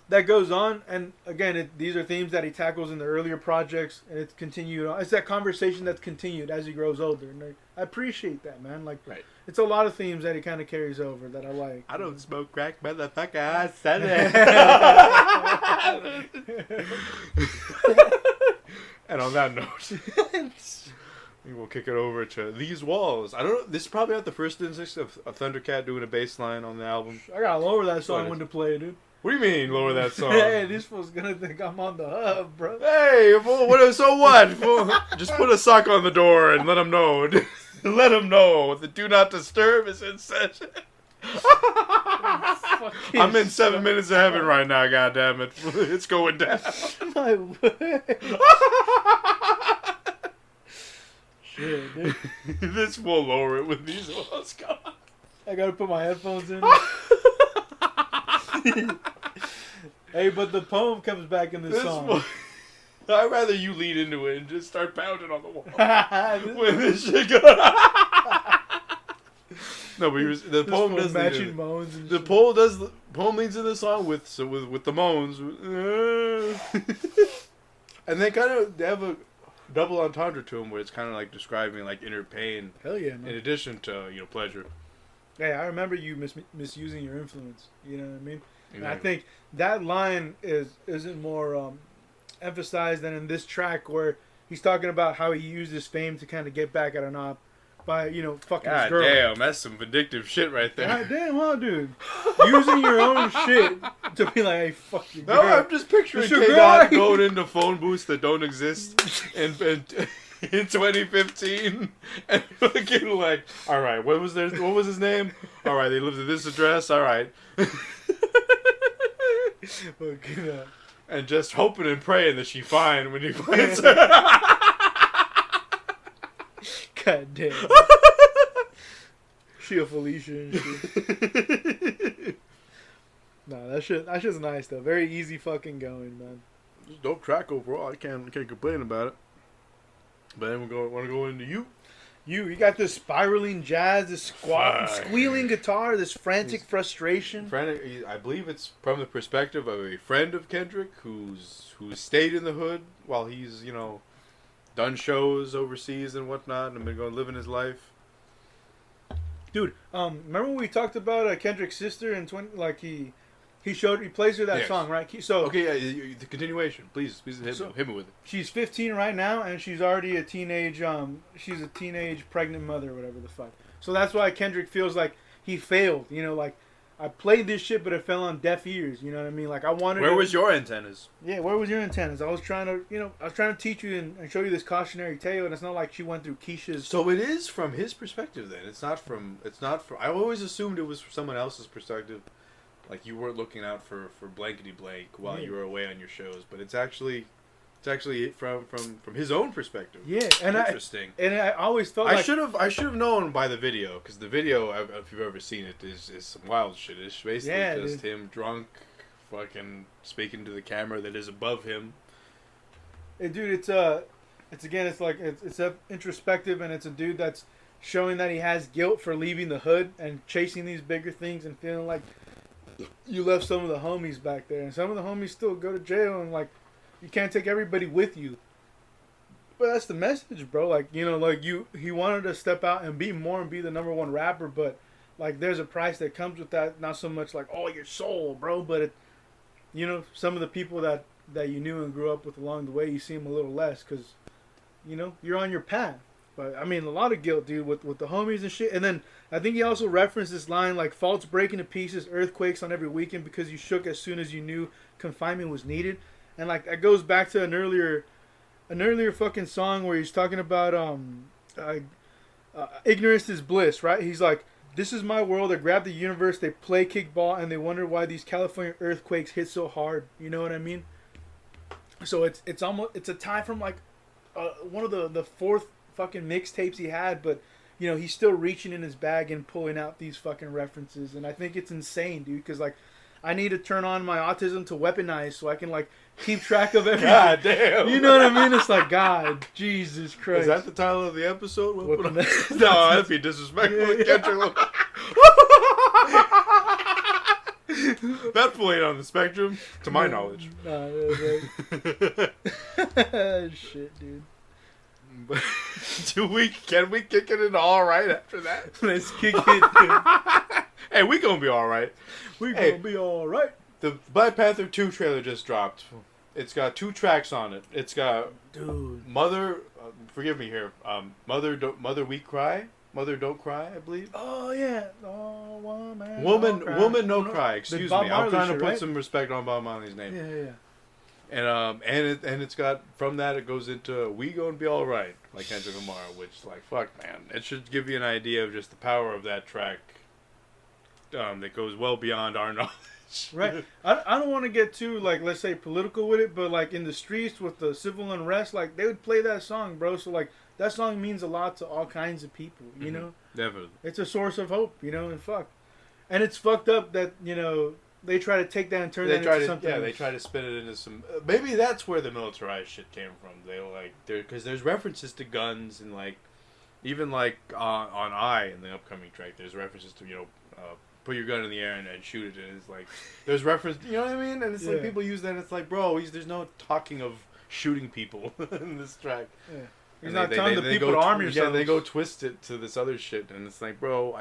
that goes on, and again, these are themes that he tackles in the earlier projects, and it's continued on. It's that conversation that's continued as he grows older, and I appreciate that, man. Like, it's a lot of themes that he kind of carries over that I like. I don't smoke crack, motherfucker. I said it. And on that note, we will kick it over to These Walls. I don't know. This is probably not the first instance of Thundercat doing a bass line on the album. I gotta lower that song when to play, dude. What do you mean, lower that song? Hey, this fool's gonna think I'm on the hub, bro. Hey, so what? Just put a sock on the door and let him know. Let him know the do not disturb is in session. I'm in 7 minutes of heaven right now, goddammit. It's going down. My word. Shit, dude. This will lower it with These Walls. Come on. I gotta put my headphones in. Hey, but the poem comes back in this song. I'd rather you lead into it and just start pounding on the wall when this shit goes. No, but the poem does matching moans. And the shit. poem leads in the song with the moans, and they have a double entendre to them where it's kind of like describing like inner pain. Hell yeah, man. In addition to pleasure. Hey, I remember you misusing your influence. You know what I mean? Exactly. And I think that line isn't more emphasized than in this track where he's talking about how he used his fame to kind of get back at an op by fucking his God girl. damn, that's some vindictive shit right there. God damn, huh, dude? Using your own shit to be like, hey, fuck your girl. No, I'm just picturing It's your K-Dot girl. going into phone booths that don't exist in 2015 and looking like, all right, what was his name? All right, they lived at this address. All right. And just hoping and praying that she fine when he finds her. God damn. She a Felicia and shit. Nah, that shit's nice though. Very easy fucking going, man. Dope track overall. I can't complain about it. But then want to go into you. You got this spiraling jazz, this squealing guitar, this frantic frustration. I believe it's from the perspective of a friend of Kendrick who's stayed in the hood while he's done shows overseas and whatnot and been going living his life. Dude, remember when we talked about Kendrick's sister and he plays her that song, right? So okay, the continuation, please hit me with it. She's 15 right now, and she's already a teenage pregnant mother, or whatever the fuck. So that's why Kendrick feels like he failed. I played this shit, but it fell on deaf ears. You know what I mean? Like I wanted. Where was your antennas? Yeah, where was your antennas? I was trying to teach you and show you this cautionary tale, and it's not like she went through Keisha's. So it is from his perspective then. It's not from. I always assumed it was from someone else's perspective. Like you weren't looking out for blankety blank while you were away on your shows, but it's actually from his own perspective. Yeah, and interesting. I always felt I should have known by the video, because the video, if you've ever seen it, is some wild shit. It's basically just him drunk, fucking speaking to the camera that is above him. Hey, dude, it's introspective, and it's a dude that's showing that he has guilt for leaving the hood and chasing these bigger things and feeling like you left some of the homies back there, and some of the homies still go to jail, and you can't take everybody with you. But that's the message, bro. He wanted to step out and be more and be the number one rapper, but there's a price that comes with that. Not so much your soul, bro, but some of the people that you knew and grew up with along the way, you see them a little less because you're on your path. But I mean, a lot of guilt, dude, with the homies and shit. And then I think he also referenced this line faults breaking to pieces, earthquakes on every weekend because you shook as soon as you knew confinement was needed. And that goes back to an earlier fucking song where he's talking about ignorance is bliss, right? He's like, this is my world. They grab the universe, they play kickball, and they wonder why these California earthquakes hit so hard. You know what I mean? So it's a tie from one of the fourth fucking mixtapes he had, but he's still reaching in his bag and pulling out these fucking references, and I think it's insane, dude, because I need to turn on my autism to weaponize so I can keep track of everything. God damn. You know what I mean? It's God, Jesus Christ. Is that the title of the episode? No, that'd be disrespectful to Kendrick Lamar. That boy ain't on the spectrum, to my knowledge. Nah, shit, dude. But can we kick it in all right after that? Let's kick it, dude. Hey, we gonna be all right. We gonna be all right. The Black Panther 2 trailer just dropped. It's got 2 tracks on it. It's got Mother. Forgive me here. Mother We Cry. Mother Don't Cry, I believe. Oh yeah. Oh, woman. Woman No Cry. Excuse me. I'm trying to put some respect on Bob Marley's name. Yeah. And it's got, from that it goes into We Gonna Be Alright, like Kendrick Lamar, which fuck man, it should give you an idea of just the power of that track. That goes well beyond our knowledge. Right. I don't want to get too let's say political with it, but in the streets with the civil unrest, they would play that song, bro. So that song means a lot to all kinds of people, you know. Definitely. It's a source of hope, and fuck. And it's fucked up that they try to take that and turn that into something. Yeah, they try to spin it into some. Maybe that's where the militarized shit came from. Because there's references to guns and even like on I in the upcoming track, there's references to put your gun in the air and shoot it. And it's like there's reference, you know what I mean? And it's like people use that. And it's like, bro, there's no talking of shooting people in this track. Yeah. He's not telling the people to arm yourselves. Yeah, they go twist it to this other shit, and it's like, bro,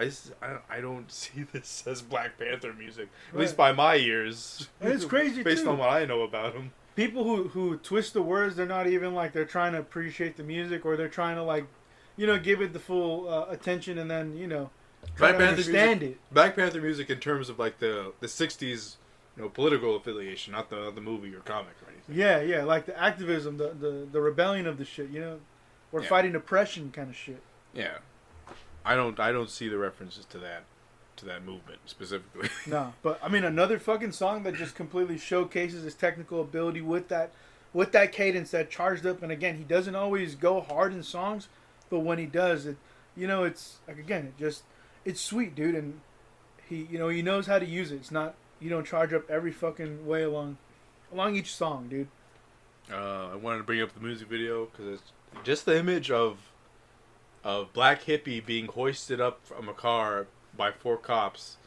I don't see this as Black Panther music, at least by my ears. And it's crazy based on what I know about him. People who twist the words, they're not even like they're trying to appreciate the music, or they're trying to like, give it the full attention, and then try to understand it. Black Panther music in terms of like the '60s, political affiliation, not the movie or comic or anything. Yeah, like the activism, the rebellion of the shit, We're fighting oppression kind of shit. Yeah, I don't see the references to that movement specifically. No, but I mean another fucking song that just completely showcases his technical ability with that cadence, that charged up. And again, he doesn't always go hard in songs, but when he does, it's like again, it's sweet, dude. And he knows how to use it. It's not you don't charge up every fucking way along each song, dude. I wanted to bring up the music video because it's just the image of Black Hippie being hoisted up from a car by 4 cops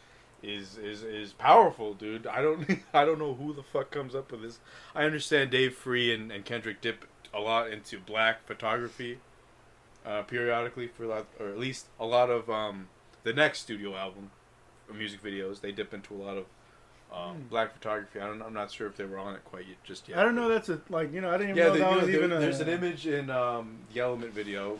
is powerful, dude. I don't know who the fuck comes up with this. I understand Dave Free and Kendrick dip a lot into black photography periodically for a lot, or at least a lot of the next studio album music videos. They dip into a lot of black photography. I'm not sure if they were on it quite just yet. I don't know. That's I didn't even know that was even a. There's an image in the Element video.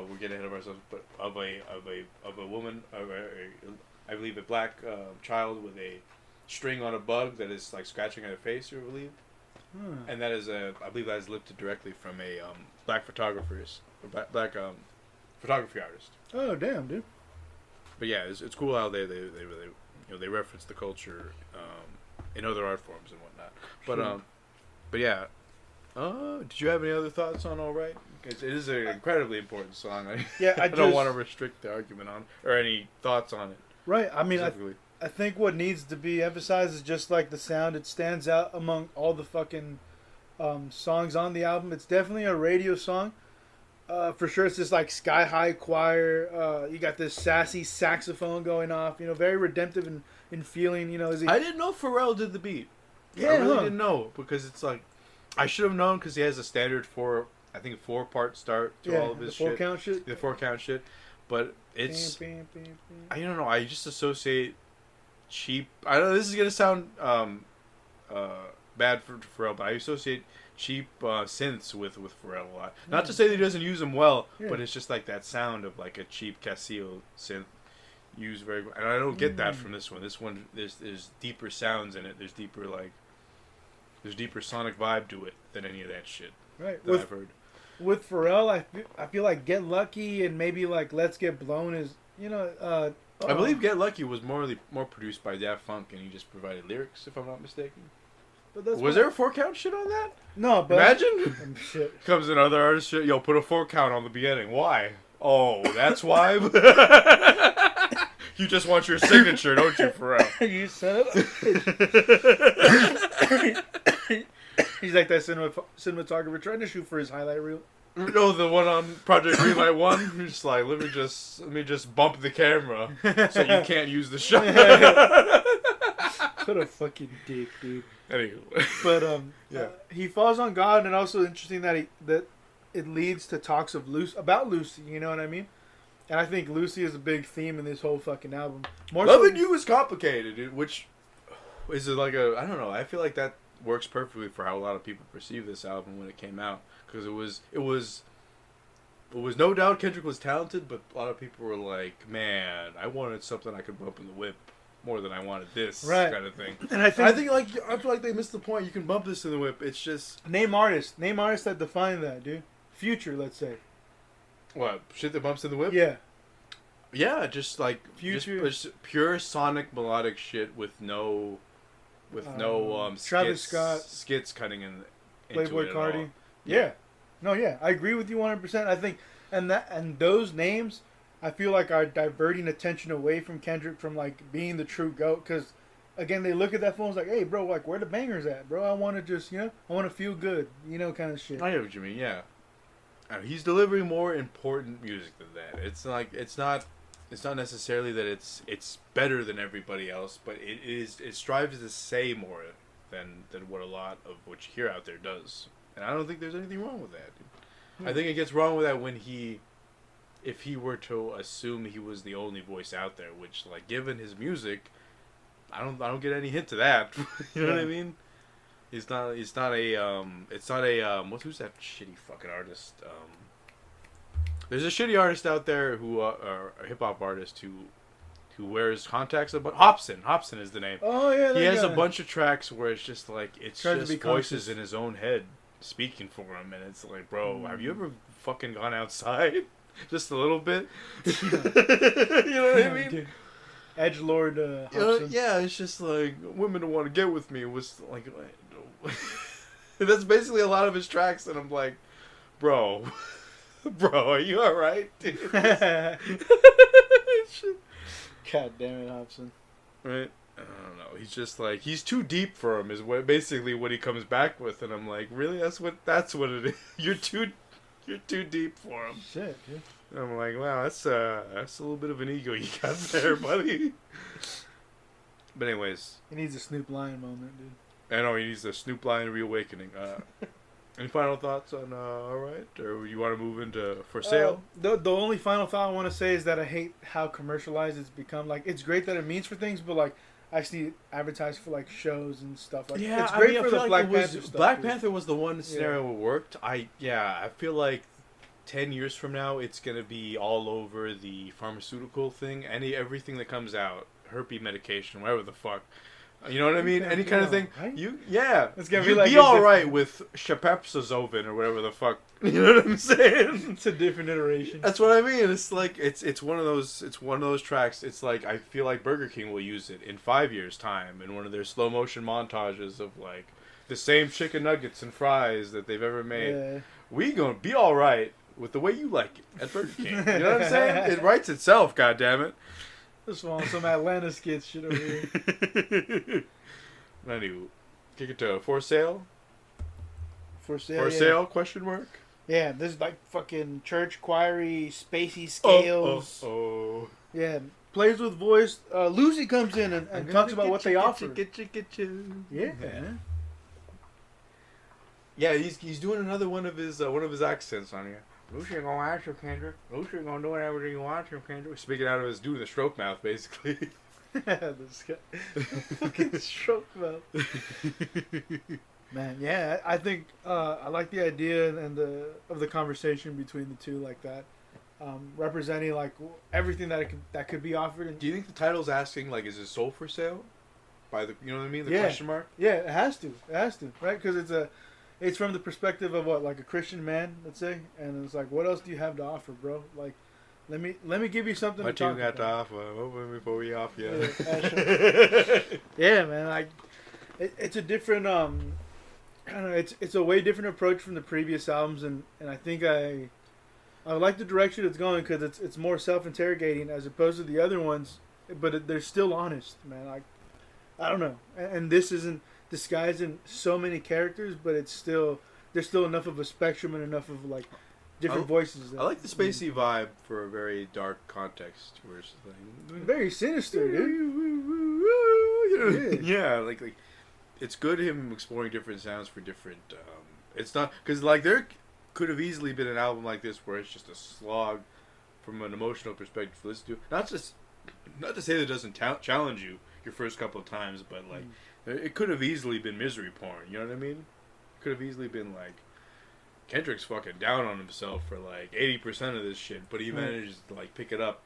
We're getting ahead of ourselves, but of a woman, I believe a black child with a string on a bug that is like scratching at her face, I believe. And that is I believe that is lifted directly from a black photography artist. Oh damn, dude. But yeah, it's cool how they really they reference the culture in other art forms and whatnot. But yeah, did you have any other thoughts on All Right? It is an incredibly important song. I don't want to restrict the argument on or any thoughts on it. Right. I mean, I think what needs to be emphasized is just like the sound. It stands out among all the fucking songs on the album. It's definitely a radio song. For sure, it's just like sky high choir. You got this sassy saxophone going off. Very redemptive in feeling. I didn't know Pharrell did the beat. Yeah, I really didn't know because it's like I should have known because he has a standard 4-part start to all of his shit. The 4-count shit. But it's I don't know. I just associate cheap. I know this is gonna sound bad for Pharrell, but I associate cheap synths with Pharrell a lot. Not to say that he doesn't use them well, but it's just like that sound of like a cheap Casio synth used very well. And I don't get that from this one. This one there's deeper sounds in it. There's deeper sonic vibe to it than any of that shit that I've heard. With Pharrell, I feel like Get Lucky and maybe like Let's Get Blown is I believe Get Lucky was more produced by Daft Punk and he just provided lyrics if I'm not mistaken. But was there a 4-count shit on that? No, but imagine shit. Comes another artist shit. Yo, put a 4-count on the beginning. Why? Oh, that's why. You just want your signature, don't you, Pharrell? You son of. He's like that cinematographer trying to shoot for his highlight reel. No, the one on Project Greenlight 1. He's just like, let me just bump the camera so you can't use the shot. What a fucking dick, dude. Anyway, but he falls on God, and also interesting that it leads to talks of about Lucy. You know what I mean? And I think Lucy is a big theme in this whole fucking album. Loving You is complicated, which is like I don't know. I feel like that works perfectly for how a lot of people perceive this album when it came out, because it was no doubt Kendrick was talented, but a lot of people were like, man, I wanted something I could bump in the whip more than I wanted this kind of thing. And I feel like they missed the point. You can bump this in the whip. It's just name artists that define that, dude. Future, let's say. What shit that bumps in the whip? Yeah, just like Future, just pure sonic melodic shit with no Travis Scott skits cutting in Playboy Cardi. Yeah. I agree with you 100%. I think and those names I feel like are diverting attention away from Kendrick from like being the true GOAT, because again they look at that phone and it's like, hey bro, like where the bangers at, bro? I want to just I want to feel good, kind of shit. I know what you mean. Yeah, He's delivering more important music than that. It's not necessarily that it's better than everybody else, but it strives to say more than what a lot of what you hear out there does. And I don't think there's anything wrong with that. I think it gets wrong with that when if he were to assume he was the only voice out there, which, like, given his music, I don't get any hint to that. You know what I mean? It's not a who's that shitty fucking artist? There's a shitty artist out there who a hip hop artist who wears contacts. But Hobson is the name. Oh yeah, he has a bunch of tracks where it's just like it's Tries just voices in his own head speaking for him, and it's like, bro, have you ever fucking gone outside just a little bit? You know what I mean? Dude. Edgelord Hobson. Yeah, it's just like women don't want to get with me. It was like that's basically a lot of his tracks, and I'm like, bro, are you all right, dude? God damn it, Hobson. Right? I don't know. He's just like, he's too deep for him. Is basically what he comes back with, and I'm like, really? That's what it is. You're too deep for him. Shit, dude. I'm like, wow, that's a little bit of an ego you got there, buddy. But anyways, he needs a Snoop Lion moment, dude. I know he needs a Snoop Lion reawakening. Any final thoughts on Alright, or you want to move into For Sale? The only final thought I want to say is that I hate how commercialized it's become. Like, it's great that it means for things, but like, I see it advertised for like shows and stuff. Like, yeah, it's great for the like Black Panther stuff. Black Panther was the one scenario that worked. I feel like 10 years from now, it's gonna be all over the pharmaceutical thing. Everything that comes out, herpes medication, whatever the fuck. You know what I mean? Any kind of thing. Right? It's gonna be like all right with Shepepsazovin or whatever the fuck. You know what I'm saying? It's a different iteration. That's what I mean. It's like it's one of those tracks. It's like I feel like Burger King will use it in 5 years' time in one of their slow motion montages of like the same chicken nuggets and fries that they've ever made. Yeah. We gonna be all right with the way you like it at Burger King. You know what I'm saying? It writes itself. God damn it. Just want some Atlanta skits shit over here. Anyway, kick it to For Sale. For Sale. For Sale? Question mark. Yeah, this is like fucking church choiry, spacey scales. Yeah, plays with voice. Lucy comes in and talks about what they offer. Get you. Yeah. Yeah, he's doing another one of his accents on here. Lucy ain't gonna ask you, Kendrick. Lucy ain't gonna do whatever you want to, Kendrick. Speaking out of his doing the stroke mouth, basically. This guy. Fucking stroke mouth. Man, yeah, I think I like the idea and of the conversation between the two like that, representing like everything that could be offered. And do you think the title's asking like, is his soul for sale? By the, you know what I mean, the question mark. Yeah, it has to, right? Because it's from the perspective of what, like a Christian man, let's say, and it's like, what else do you have to offer, bro? Like, let me give you something. What you got to offer? Open before we off you. Yeah, man. Like, it's a different I don't know. It's a way different approach from the previous albums, and I think I like the direction it's going because it's more self-interrogating as opposed to the other ones, but they're still honest, man. Like, I don't know, and this isn't disguised in so many characters, but there's still enough of a spectrum and enough of like different voices. I like the spacey vibe for a very dark context, where it's like very sinister, dude. Yeah, like it's good him exploring different sounds for different. It's not because like there could have easily been an album like this where it's just a slog from an emotional perspective to listen to. Not to say that it doesn't challenge you your first couple of times, but like. It could have easily been misery porn, you know what I mean? It could have easily been like Kendrick's fucking down on himself for like 80% of this shit, but he manages to like pick it up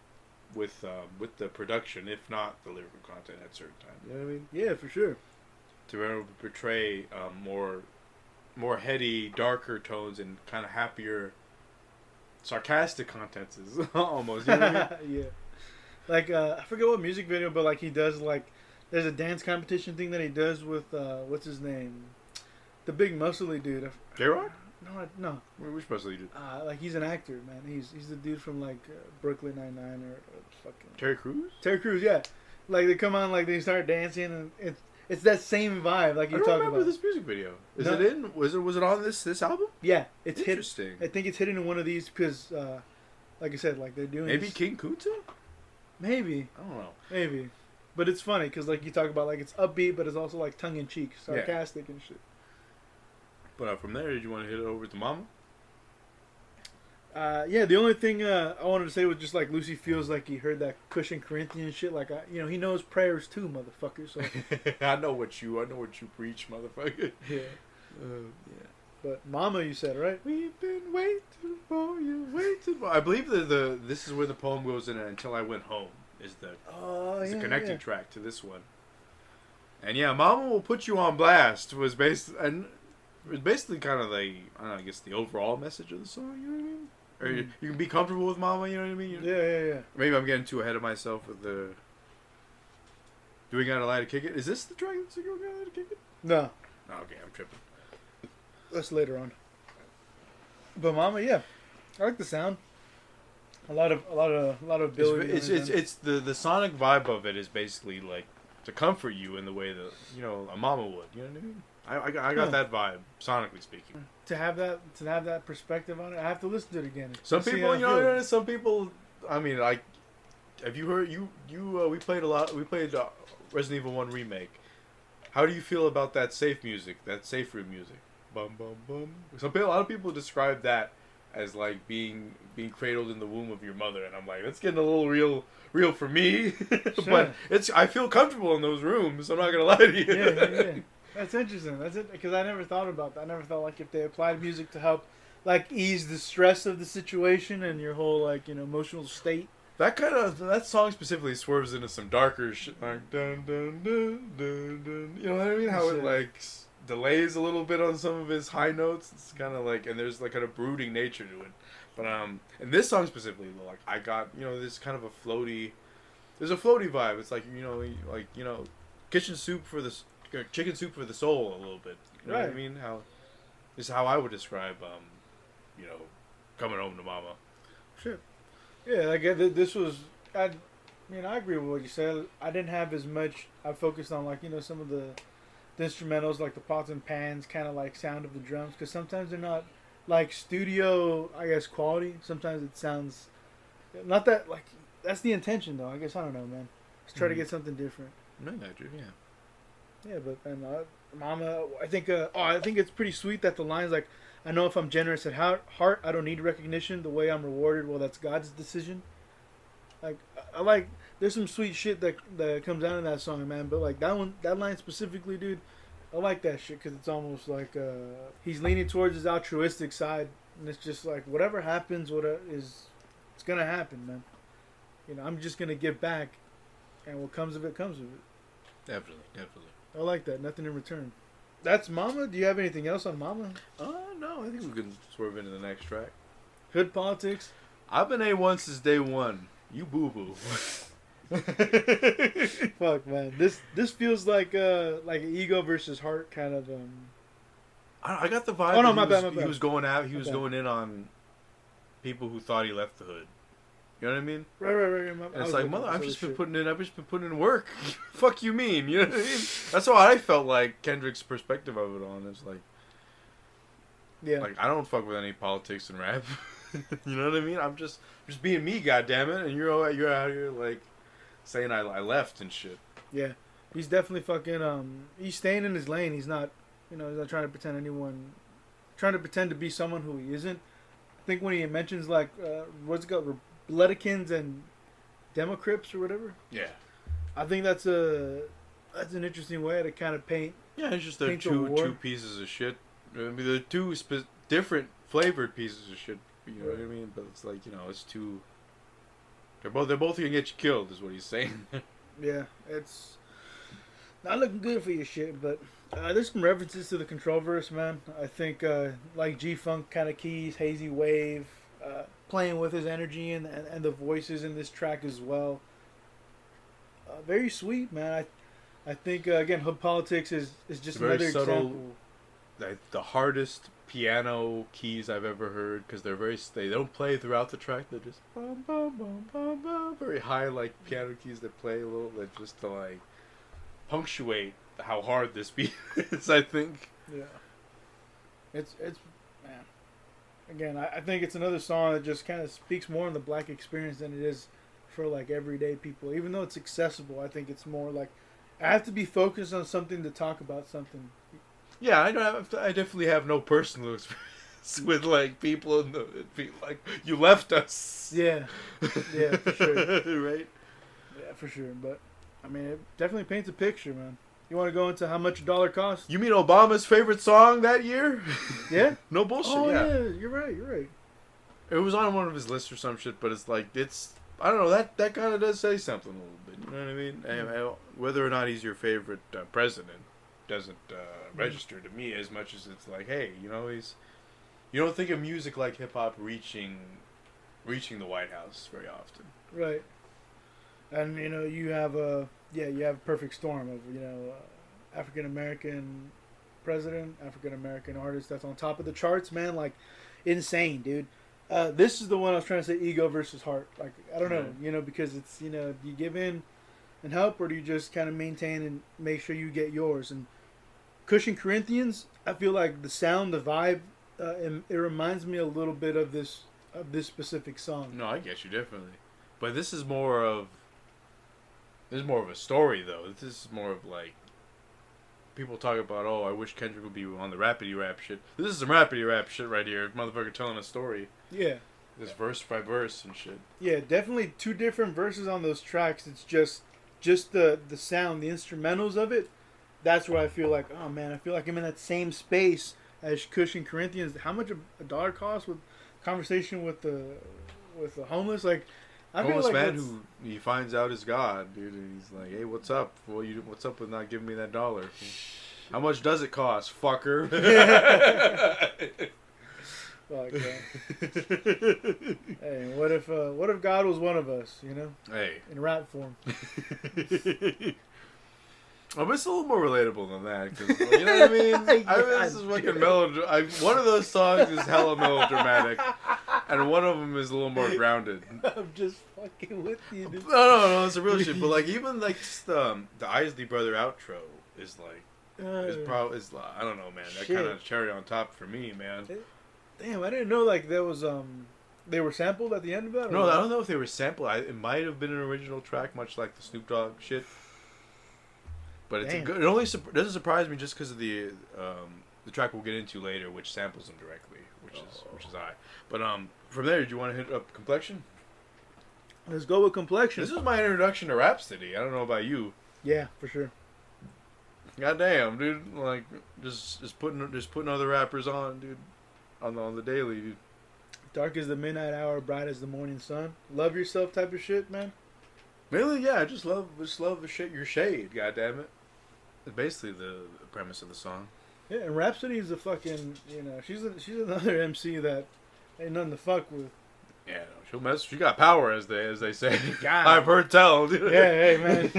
with the production, if not the lyrical content at certain times. You know what I mean? Yeah, for sure. To be able to portray more heady, darker tones and kind of happier, sarcastic contents almost. You know what I mean? Yeah. Like I forget what music video, but like he does like. There's a dance competition thing that he does with what's his name, the big muscly dude. J-Rock? No. Which muscly dude? Like he's an actor, man. He's the dude from like Brooklyn Nine-Nine or fucking Terry Crews. Terry Crews, yeah. Like they come on, like they start dancing, and it's that same vibe like I you don't talk remember about. this music video. Is No. it in? Was it on this album? Yeah, it's hit. Interesting. I think it's hidden in one of these because, like I said, like they're doing Maybe this- King Kunta? Maybe, I don't know. maybe, but it's funny because like you talk about like it's upbeat, but it's also like tongue in cheek, sarcastic and shit. But from there, did you want to hit it over to Mama? Yeah, the only thing I wanted to say was just like Lucy feels like he heard that Cushion Corinthian shit. Like he knows prayers too, motherfucker. So I know what you preach, motherfucker. yeah. Yeah. But Mama, you said right? We've been waiting for you, waiting for. I believe the this is where the poem goes in. Until I went home is the Yeah, connecting yeah. track to this one. And yeah, Mama will put you on blast was basically kind of the I guess the overall message of the song. You know what I mean? Or you can be comfortable with Mama. You know what I mean? Yeah. Maybe I'm getting too ahead of myself with the. Do we gotta lie to kick it? Is this the track that's going to lie to kick it? No, Oh, okay, I'm tripping. that's later on. But Mama, yeah, I like the sound. A lot of ability. It's the sonic vibe of it is basically like to comfort you in the way that a mama would. You know what I mean? I got that vibe sonically speaking. To have that perspective on it, I have to listen to it again. Some to see people, how I feel. some people. I mean, like, have you heard we played a lot. We played Resident Evil 1 remake. How do you feel about that safe music? That safe room music? Bum bum bum. A lot of people describe that as like being cradled in the womb of your mother, and I'm like, that's getting a little real for me. Sure. But I feel comfortable in those rooms. I'm not gonna lie to you. Yeah. That's interesting. That's it because I never thought about that. I never thought like if they applied music to help like ease the stress of the situation and your whole like emotional state. That song specifically swerves into some darker shit like dun dun dun dun dun. You know what I mean? How it like delays a little bit on some of his high notes. It's kind of like, and there's like kind of brooding nature to it. But and this song specifically, like I got this kind of a floaty. There's a floaty vibe. It's like kitchen soup for the chicken soup for the soul a little bit. You know what I mean? This is how I would describe coming home to Mama. Sure. Yeah, like this was. I agree with what you said. I didn't have as much. I focused on like some of the instrumentals, like the pots and pans, kind of like sound of the drums, because sometimes they're not like studio, I guess, quality. Sometimes it sounds not that like that's the intention though. I guess I don't know, man. Let's try to get something different. No, yeah. Yeah, but and Mama, I think it's pretty sweet that the lines like, I know if I'm generous at heart, I don't need recognition. The way I'm rewarded, well, that's God's decision. Like I like, there's some sweet shit that comes out in that song, man. But like that line specifically, dude, I like that shit because it's almost like he's leaning towards his altruistic side, and it's just like whatever happens, it's gonna happen, man. I'm just gonna give back, and what comes of it comes of it. Definitely. I like that. Nothing in return. That's Mama. Do you have anything else on Mama? No, I think we can swerve into the next track. Hood politics. I've been A1 since day one. You boo boo. Fuck, man. This feels like ego versus heart kind of. I got the vibe. Oh, no, that my bad. He was going out. He My was bad. going in on people who thought he left the hood. You know what I mean? Right. And it's like, mother, I've just been putting in work. Fuck you mean? You know what I mean? That's what I felt like Kendrick's perspective of it on. It's like, Yeah. like I don't fuck with any politics and rap. You know what I mean? I'm just being me, goddammit, and you're out here like saying I left and shit. Yeah. He's definitely fucking. He's staying in his lane. He's not. He's not trying to pretend to be someone who he isn't. I think when he mentions like what's it called, Republicans and Democrats or whatever. Yeah. I think that's an interesting way to kind of paint. Yeah, it's just they're Paint the two war. pieces of shit. I mean, they're two different flavored pieces of shit. You know what I mean? But it's like it's two. They're both gonna get you killed, is what he's saying. Yeah, it's not looking good for your shit, but there's some references to the Controlverse, man. I think like G-Funk kind of keys, Hazy Wave, playing with his energy and the voices in this track as well. Very sweet, man. I think again, Hood Politics is just Very another subtle, example. the hardest piano keys I've ever heard because they don't play throughout the track. They're just bum, bum, bum, bum, bum, very high like piano keys that play a little, that just to like punctuate how hard this beat is. I think. Yeah. It's man. Again, I think it's another song that just kind of speaks more on the black experience than it is for like everyday people. Even though it's accessible, I think it's more like I have to be focused on something to talk about something. Yeah, I definitely have no personal experience with like people in the like you left us. Yeah, yeah, for sure. Right. Yeah, for sure. But I mean, it definitely paints a picture, man. You want to go into how much a dollar costs? You mean Obama's favorite song that year? Yeah. No bullshit. Oh yeah. you're right. You're right. It was on one of his lists or some shit, but it's like I don't know, that kind of does say something a little bit. You know what I mean? And whether or not he's your favorite president doesn't register to me as much as it's like, hey, you know, you don't think of music like hip hop reaching the White House very often. Right. And you know you have a perfect storm of African American president, African American artist that's on top of the charts, man. Like insane, dude. This is the one I was trying to say, ego versus heart. Like I don't know, because it's do you give in and help, or do you just kind of maintain and make sure you get yours? And Cushion Corinthians, I feel like the sound, the vibe, it reminds me a little bit of this specific song. No, I get you definitely, but this is more of a story though. This is more of like people talk about, oh, I wish Kendrick would be on the rapidy rap shit. This is some rapidy rap shit right here. Motherfucker telling a story. Yeah. This verse by verse and shit. Yeah, definitely two different verses on those tracks. It's just the sound, the instrumentals of it. That's where I feel like, oh man, I feel like I'm in that same space as Cushion Corinthians. How much a dollar costs with conversation with the homeless? Like, I homeless feel like man who he finds out is God, dude. And he's like, hey, what's up? Well, what's up with not giving me that $1? How much does it cost, fucker? Fuck, hey, what if God was one of us? Hey, in rap form. But it's a little more relatable than that, cause, you know what I mean? This is fucking one of those songs is hella melodramatic, and one of them is a little more grounded. I'm just fucking with you, dude. No, it's a real shit. But like even like just, the Isley Brother outro is like is I don't know, man. That kind of cherry on top for me, man. Damn, I didn't know like there was they were sampled at the end of that. No, I don't know if they were sampled. It might have been an original track, much like the Snoop Dogg shit. But it's it only doesn't surprise me just because of the track we'll get into later, which samples them directly, which is I. But from there, do you want to hit up Complexion? Let's go with Complexion. This was my introduction to Rhapsody. I don't know about you. Yeah, for sure. Goddamn, dude! Like just putting other rappers on, dude, on the daily, dude. Dark as the midnight hour, bright as the morning sun. Love yourself type of shit, man. Really, yeah. Just love the shit, your shade. Goddamn it. It's basically the premise of the song. Yeah, and Rhapsody is a fucking, she's another MC that ain't nothing to fuck with. Yeah, no, she'll mess. She got power, as they say. God. I've heard tell. Dude. Yeah, hey man.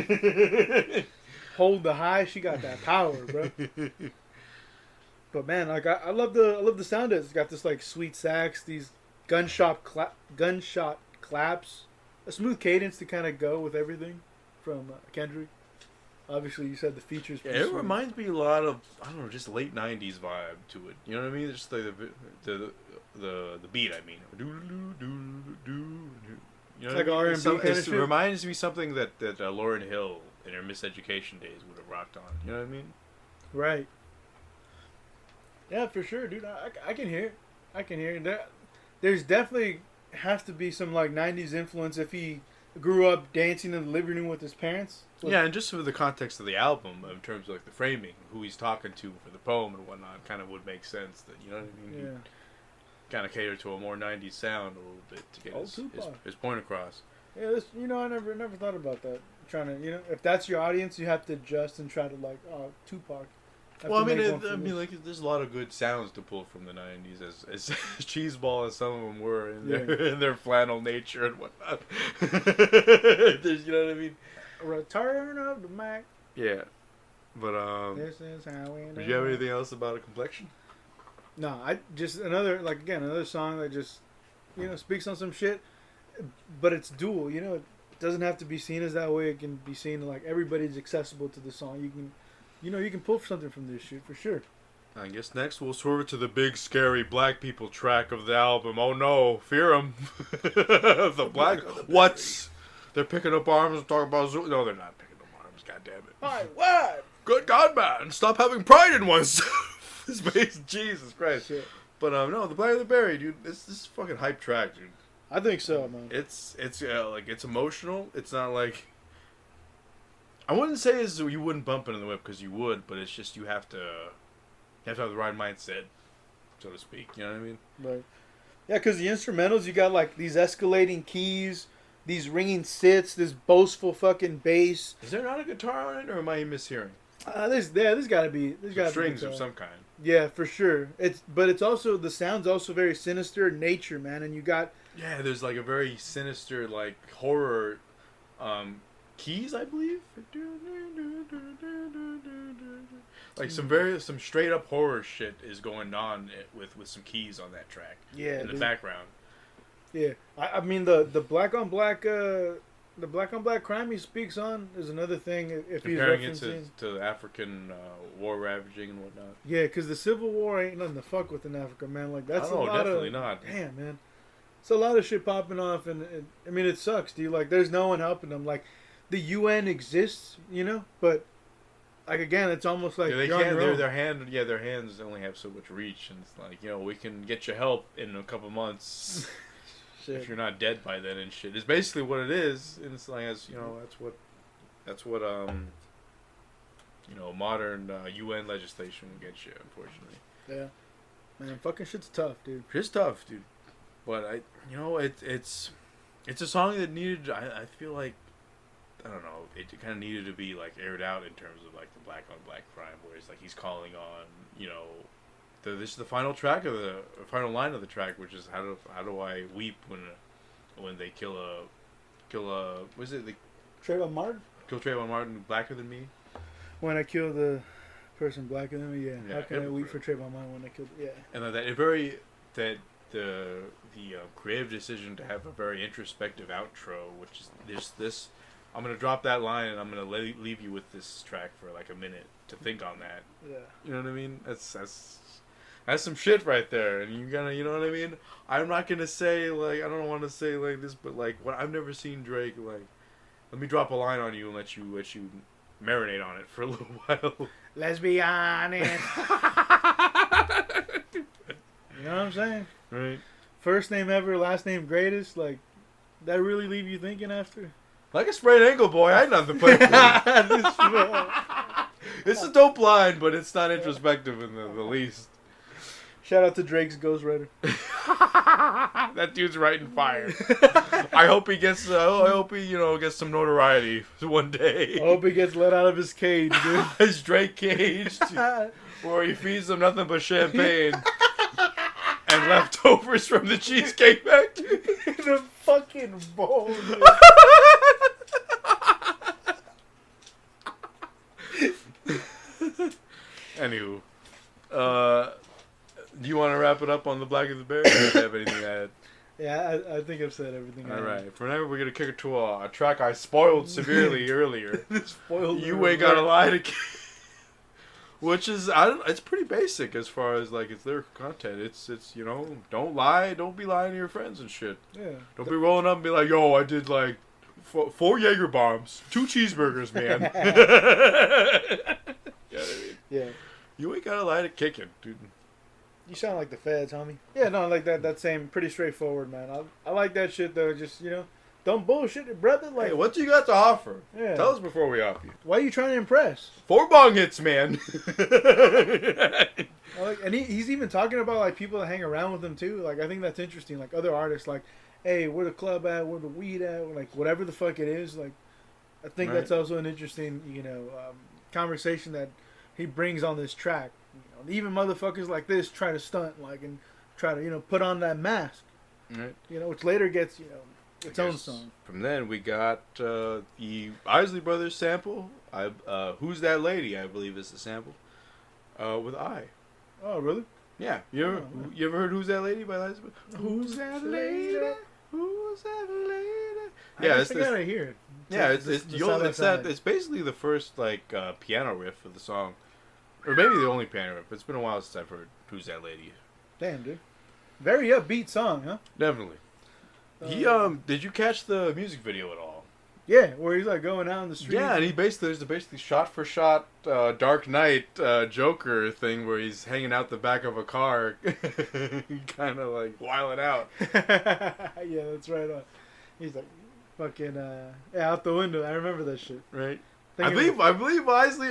Hold the high. She got that power, bro. But man, like I love the sound of it. It's got this like sweet sax, these gunshot claps, a smooth cadence to kind of go with everything from Kendrick. Obviously, you said the features. Yeah, it reminds me a lot of, I don't know, just late '90s vibe to it. You know what I mean? Just like the beat. I mean, you know, like R&B kind of shit. It reminds me something that Lauryn Hill in her Miseducation days would have rocked on. You know what I mean? Right. Yeah, for sure, dude. I can hear it. I can hear it. There's definitely has to be some like '90s influence if he grew up dancing in the living room with his parents. Yeah, and just for the context of the album, in terms of like the framing, who he's talking to for the poem and whatnot, kind of would make sense. That, you know what I mean? Yeah. Kind of cater to a more '90s sound a little bit to get his point across. Yeah, I never thought about that. Trying to, if that's your audience, you have to adjust and try to like, Tupac. Well, I mean, like, there's a lot of good sounds to pull from the '90s, as cheeseball as some of them were in their flannel nature and whatnot. You know what I mean? Return of the Mac. Yeah, but this is how we. Did you have anything else about a Complexion? No, I just another song that just speaks on some shit, but it's dual. It doesn't have to be seen as that way. It can be seen like everybody's accessible to the song. you know, you can pull something from this shit for sure. I guess next we'll swerve it to the big scary black people track of the album. Oh no, fear them. The black what's? They're picking up arms and talking about Zulu. No, they're not picking up arms. God damn it. My word. Good God, man! Stop having pride in oneself. Jesus Christ. Shit. But no, the Black of the Berry, dude. This is fucking hype track, dude. I think so, man. It's like it's emotional. It's not like I wouldn't say is you wouldn't bump it in the whip because you would, but it's just you have to have the right mindset, so to speak. You know what I mean? Right. Yeah, because the instrumentals, you got like these escalating keys, these ringing sits, this boastful fucking bass. Is there not a guitar on it, or am I mishearing? There's got to be Strings of some kind. Yeah, for sure. But it's also the sound's also very sinister in nature, man. And you got there's like a very sinister like horror keys, I believe. Like some straight up horror shit is going on with some keys on that track. Yeah, in the background. Yeah, I mean the black on black crime he speaks on is another thing. If comparing he's referencing it to African war ravaging and whatnot. Yeah, because the Civil War ain't nothing to fuck with in Africa, man. Like that's a lot definitely of not. Damn, man, it's a lot of shit popping off, and I mean it sucks, dude. Like there's no one helping them. Like the UN exists, you know, but like again, it's almost like they can't. Their hands only have so much reach, and it's like we can get you help in a couple months. Shit. If you're not dead by then and shit, it's basically what it is, and it's like that's what modern UN legislation will get you, unfortunately. Yeah, man, fucking shit's tough, dude. It's tough, dude. But it's a song that needed. I feel like I don't know. It kind of needed to be like aired out in terms of like the black on black crime, where it's like he's calling on this is the final track of the final line of the track, which is how do I weep when they kill was it the Trayvon Martin? Kill Trayvon Martin blacker than me? When I kill the person blacker than me, yeah. Yeah, How can I weep for Trayvon Martin when I killed? Yeah. And the creative decision to have a very introspective outro, which is this. I'm gonna drop that line and I'm gonna leave you with this track for like a minute to think on that. Yeah. You know what I mean? That's some shit right there, and you know what I mean? I'm not gonna say like I don't want to say like this, but like what I've never seen Drake like. Let me drop a line on you and let you marinate on it for a little while. Let's be honest. You know what I'm saying? Right. First name ever, last name greatest. Like that really leave you thinking after? Like a sprained ankle, boy. I ain't nothing to play for. It's a dope line, but it's not introspective in the least. Shout out to Drake's ghostwriter. That dude's writing fire. I hope he gets. Gets some notoriety one day. I hope he gets let out of his cage, dude. His Drake cage, where he feeds them nothing but champagne and leftovers from the Cheesecake Factory. In a fucking bowl, dude. Anywho, do you want to wrap it up on the Black of the Berry? Or do you have anything to add? Yeah, I think I've said everything. All right. For now, we're gonna kick it to a track I spoiled severely earlier. Spoiled. You ain't gotta lie to. Which is it's pretty basic as far as like its lyrical content. It's don't lie, don't be lying to your friends and shit. Yeah. Don't be rolling up and be like, yo, I did like 4 Jaeger bombs, 2 cheeseburgers, man. You know what I mean? Yeah. You ain't gotta lie to kick it, dude. You sound like the feds, homie. Yeah, no, like that same, pretty straightforward, man. I like that shit though. Just don't bullshit it, brother. Like, Hey, what you got to offer? Yeah. Tell us before we off you. Why are you trying to impress? 4 bong hits, man. And he's even talking about like people that hang around with him too. Like I think that's interesting. Like other artists, like, hey, where the club at? Where the weed at? Like whatever the fuck it is. Like, I think that's also an interesting, conversation that he brings on this track. Even motherfuckers like this try to stunt, like, and try to, put on that mask. Right. Which later gets, its own song. From then we got the Isley Brothers sample. Who's That Lady? I believe is the sample. With I. Oh, really? Yeah. You ever heard Who's That Lady by Isley Brothers? Who's that lady? Who's that lady? Yeah, I gotta hear it. Yeah, The- it's the it's side you'll, by it's that side. it's basically the first like piano riff of the song, or maybe the only piano riff. It's been a while since I've heard "Who's That Lady." Damn, dude. Very upbeat song, huh? Definitely. He did you catch the music video at all? Yeah, where he's like going out in the street. Yeah, and he basically there's a basically shot for shot Dark Knight Joker thing where he's hanging out the back of a car, kind of like wilding out. Yeah, that's right on. He's like, fucking, yeah, out the window. I remember that shit. Right. Think I believe Isley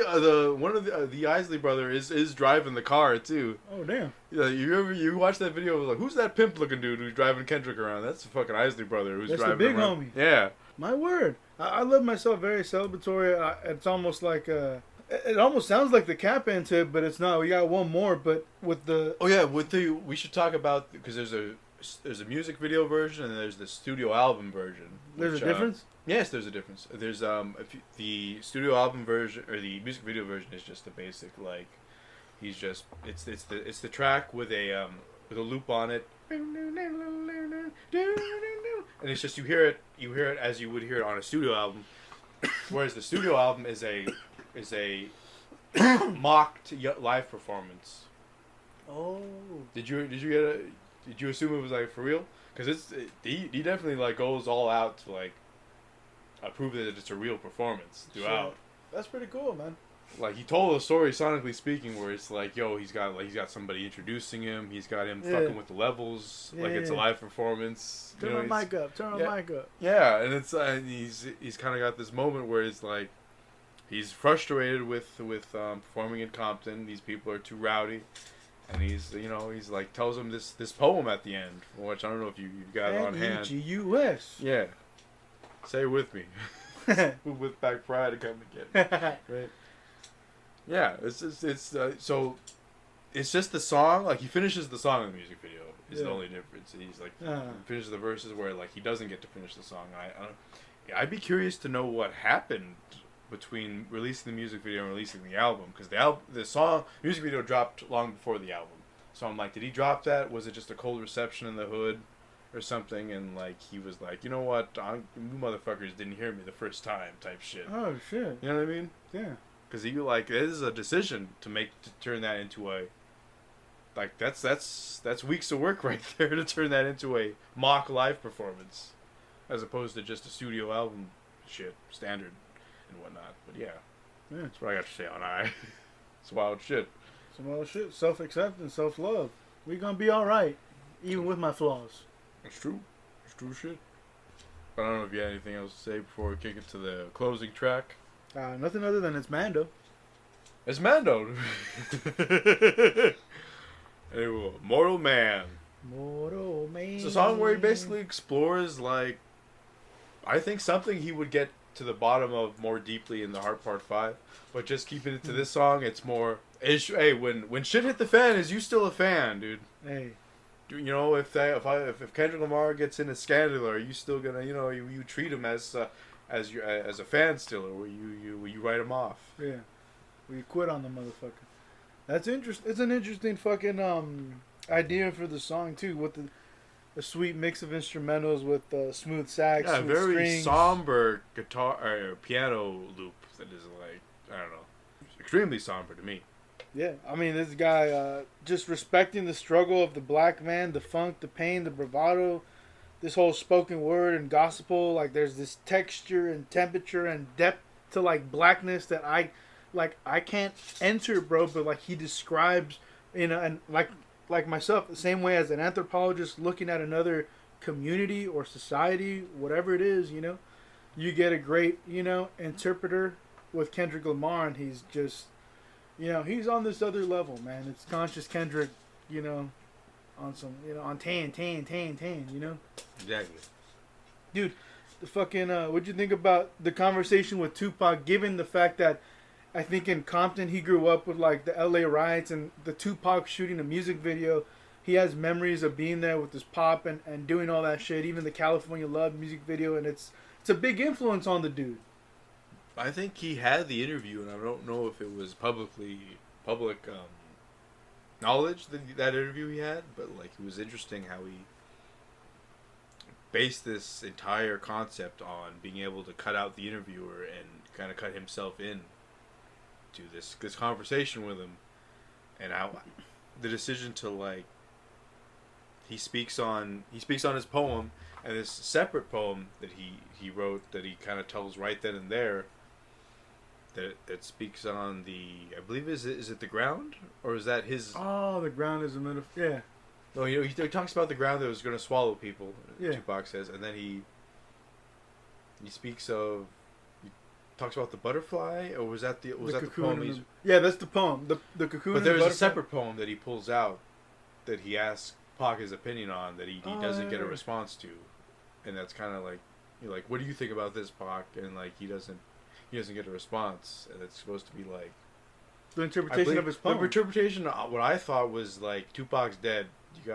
one of the Isley brother is driving the car too. Oh damn. Yeah, you watch that video? It was like, who's that pimp looking dude who's driving Kendrick around? That's the fucking Isley brother who's That's the driving big around. homie. Yeah. My word. I love myself very celebratory. It's almost like it almost sounds like the cap into it, but it's not. We got one more, but with the Oh yeah, we should talk about because there's a music video version and there's the studio album version. there's which, a difference. Yes, there's a difference. There's the studio album version or the music video version is just the basic like he's just it's the track with a loop on it. And it's just you hear it as you would hear it on a studio album, whereas the studio album is a mocked live performance. Oh. Did you assume it was like for real? Because he definitely like goes all out to like prove that it's a real performance throughout. Shit. That's pretty cool, man. Like he told a story sonically speaking where it's like, yo, he's got somebody introducing him, he's got him fucking with the levels, like it's a live performance. Turn the mic up. Turn the mic up. Yeah, and it's he's kind of got this moment where it's like he's frustrated with performing in Compton. These people are too rowdy, and he's like tells him this poem at the end, which I don't know if you got it on hand. N-E-G-U-S. Yeah, say it with me. With back pride to come and get me. Right. Yeah, so it's just the song. Like he finishes the song in the music video is the only difference. He's like finishes the verses where like he doesn't get to finish the song. I'd be curious to know what happened between releasing the music video and releasing the album because the music video dropped long before the album. So I'm like, did he drop that? Was it just a cold reception in the hood or something? And like he was like, you know what, you motherfuckers didn't hear me the first time, type shit. Oh shit. You know what I mean? Yeah. Because he like it is a decision to turn that into a like that's weeks of work right there to turn that into a mock live performance as opposed to just a studio album shit standard and whatnot. But yeah, that's what I got to say on I. It's wild shit. Some other shit. Self-acceptance, self-love. We gonna be all right, even with my flaws. It's true. It's true shit. But I don't know if you had anything else to say before we kick it to the closing track. Nothing other than it's Mando. It's Mando. Anyway, Mortal Man. Mortal Man. It's a song where he basically explores, like, I think something he would get to the bottom of more deeply in the Heart Part 5. But just keeping it to this song, it's more, hey, when shit hit the fan, is you still a fan, dude? Hey. You know, if Kendrick Lamar gets in a scandal, are you still gonna, you treat him as a fan still, or will you write him off? Yeah. Will you quit on the motherfucker? That's interesting. It's an interesting fucking idea for the song too, with the sweet mix of instrumentals with smooth sax. Yeah, smooth very strings. somber guitar or piano loop that is like, I don't know, extremely somber to me. Yeah, I mean this guy just respecting the struggle of the black man, the funk, the pain, the bravado, this whole spoken word and gospel. Like there's this texture and temperature and depth to like blackness that I can't enter, bro. But like he describes, and like myself, the same way as an anthropologist looking at another community or society, whatever it is, you get a great interpreter with Kendrick Lamar, and he's just. He's on this other level, man. It's conscious Kendrick, on some, on tan, Exactly. Dude, the fucking, what'd you think about the conversation with Tupac, given the fact that I think in Compton he grew up with, like, the LA riots and the Tupac shooting a music video. He has memories of being there with his pop and doing all that shit, even the California Love music video, and it's a big influence on the dude. I think he had the interview, and I don't know if it was public knowledge that interview he had, but like it was interesting how based this entire concept on being able to cut out the interviewer and kind of cut himself in to this conversation with him, and how the decision to like he speaks on his poem, and this separate poem that he wrote that he kind of tells right then and there that speaks on the, I believe is it the ground, or is that his? Oh, the ground is a metaphor. Yeah. No, he talks about the ground that was going to swallow people. Yeah. Tupac says, and then he speaks of, he talks about the butterfly, or was that the poem? Yeah, that's the poem. The cocoon. But there's a separate poem that he pulls out that he asks Pac his opinion on, that he doesn't get a response to, and that's kind of like, you're like, what do you think about this, Pac? And like he doesn't get a response, and it's supposed to be like the interpretation of his poem. The interpretation, what I thought was like, Tupac's dead. You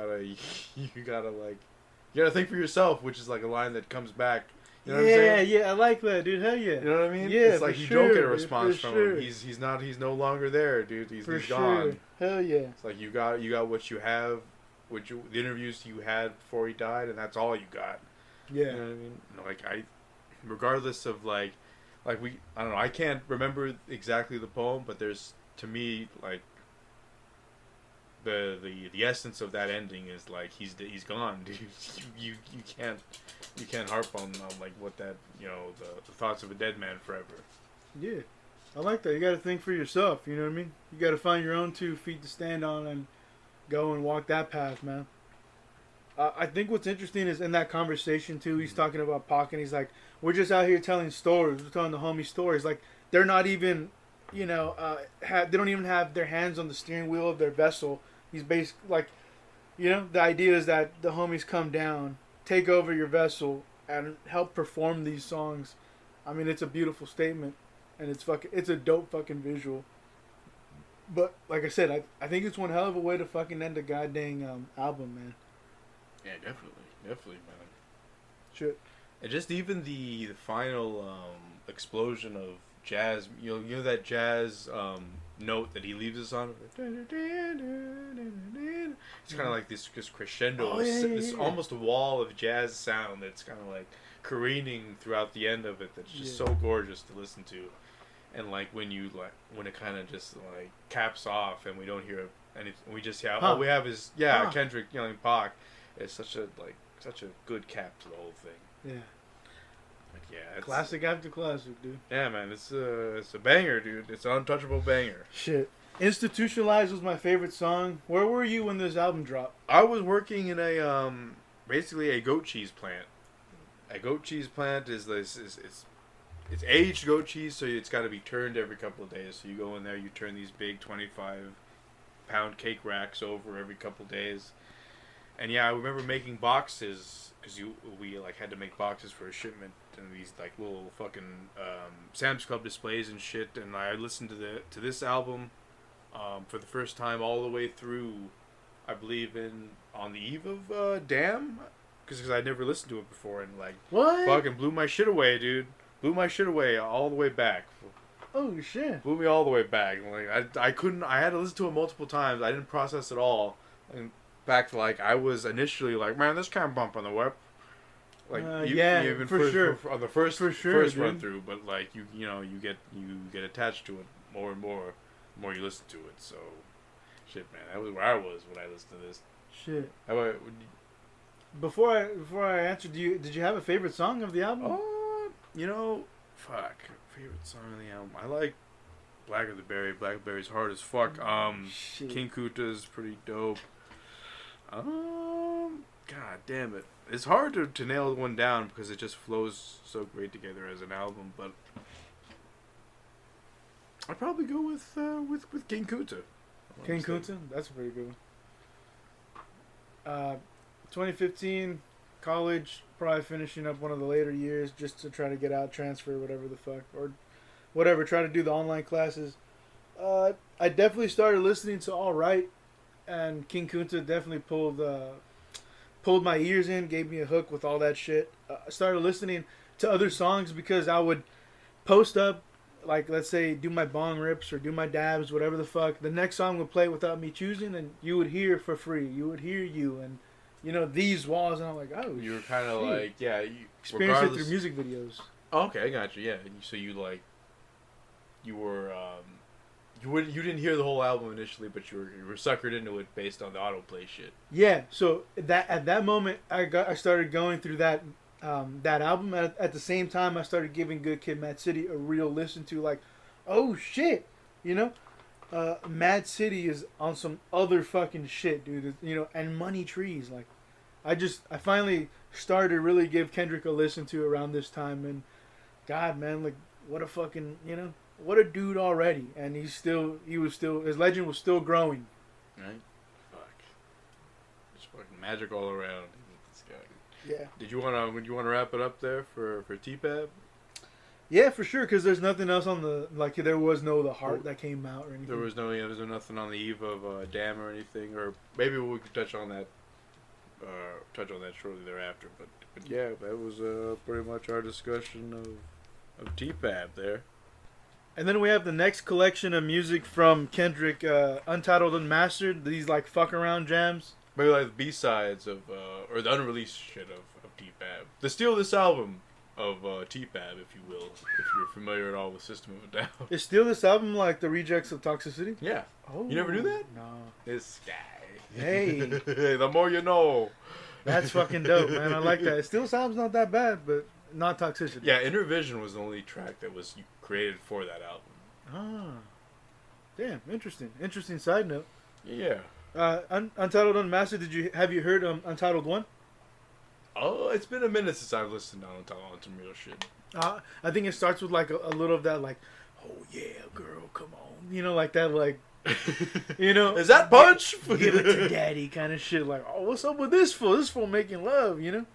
gotta think for yourself, which is like a line that comes back. You know what I'm saying? Yeah, I like that, dude. Hell yeah. You know what I mean? Yeah, it's like you don't get a response from him. He's no longer there, dude. He's gone. Hell yeah. It's like you got what you have, the interviews you had before he died, and that's all you got. Yeah. You know what I mean? Like regardless of I don't know. I can't remember exactly the poem, but there's, to me, like the essence of that ending is like he's gone, dude. You can't harp on like what that, the thoughts of a dead man forever. Yeah, I like that. You got to think for yourself. You know what I mean? You got to find your own 2 feet to stand on and go and walk that path, man. I think what's interesting is in that conversation too, he's talking about Pac, and he's like, we're just out here telling stories. We're telling the homie stories. Like, they're not even, they don't even have their hands on the steering wheel of their vessel. He's basically like, the idea is that the homies come down, take over your vessel, and help perform these songs. I mean, it's a beautiful statement, and it's a dope fucking visual. But like I said, I think it's one hell of a way to fucking end a goddamn album, man. Yeah, definitely, man. Shit. And just even the final explosion of jazz, that jazz note that he leaves us on. It's kind of like this crescendo, this almost a wall of jazz sound that's kind of like careening throughout the end of it. That's just so gorgeous to listen to, and like when it kind of just like caps off and we don't hear anything, we just all we have is Kendrick yelling Pac. It's such a good cap to the whole thing. Yeah. Yeah, classic after classic, dude. Yeah, man, it's a banger, dude. It's an untouchable banger. Shit. Institutionalized was my favorite song. Where were you when this album dropped? I was working in a basically a goat cheese plant. A goat cheese plant is it's aged goat cheese, so it's got to be turned every couple of days. So you go in there, you turn these big 25-pound cake racks over every couple of days. And yeah, I remember making boxes because we like had to make boxes for a shipment, and these like little fucking Sam's Club displays and shit. And I listened to this album for the first time all the way through, I believe on the eve of Damn, because I'd never listened to it before, and like what fucking blew my shit away, dude. Blew my shit away all the way back. Oh shit! Blew me all the way back. Like I couldn't. I had to listen to it multiple times. I didn't process it all. And back to like I was initially like, man, this can't bump on the web. Like even for sure on the first dude. run through, but like you get attached to it more and more the more you listen to it. So shit, man, that was where I was when I listened to this. Shit. How about, before I answered, did you have a favorite song of the album? Favorite song of the album. I like Black of the Berry. Blackberry's hard as fuck. King Kunta's pretty dope. God damn it. It's hard to nail one down because it just flows so great together as an album, but I'd probably go with King Kunta. King Kunta? That's a pretty good one. 2015, college, probably finishing up one of the later years just to try to get out, transfer, whatever the fuck, or whatever, try to do the online classes. I definitely started listening to All Right, and King Kunta definitely pulled my ears in, gave me a hook with all that shit. I started listening to other songs because I would post up, like, let's say, do my bong rips or do my dabs, whatever the fuck. The next song would play without me choosing, and you would hear for free. You would hear you, and you know, these walls, and I'm like, oh, You were kind of like, yeah, you experience it through music videos. Oh, okay, I got you. Yeah, so you like, you were, you didn't hear the whole album initially, but you were suckered into it based on the autoplay shit. Yeah, so that at that moment, I started going through that that album. At the same time, I started giving Good Kid, M.A.A.d City a real listen to. Like, oh shit, you know, M.A.A.d City is on some other fucking shit, dude. You know, and Money Trees. Like, I finally started to really give Kendrick a listen to around this time, and God, man, like, what a fucking, you know, what a dude already, and he was still, his legend was still growing. Right. Fuck. Just fucking magic all around. This guy. Yeah. Would you wanna wrap it up there for T-Pab? Yeah, for sure, because there's nothing else on the, like, there was no The Heart that came out or anything. There was nothing on the eve of Damn or anything, or maybe we could touch on that shortly thereafter. But yeah, that was pretty much our discussion of T-Pab there. And then we have the next collection of music from Kendrick, Untitled Unmastered, these, like, fuck around jams. Maybe like the B-sides of, or the unreleased shit of T-Pab. The Steal This album of T-Pab, if you will, if you're familiar at all with System of a Down. Is Steal This album like the rejects of Toxicity? Yeah. Oh. You never knew that? No. This guy. Hey. The more you know. That's fucking dope, man. I like that. Steal This album's not that bad, but not Toxicity. Yeah, Intervision was the only track that was created for that album. Ah. Damn, interesting. Interesting side note. Yeah. Untitled Unmastered, have you heard Untitled 1? Oh, it's been a minute since I've listened to Untitled on some real shit. I think it starts with like a little of that, like, oh yeah, girl, come on, you know, like that, like, you know, is that punch? Give it to daddy kind of shit. Like, oh, what's up with this fool? This fool making love, you know.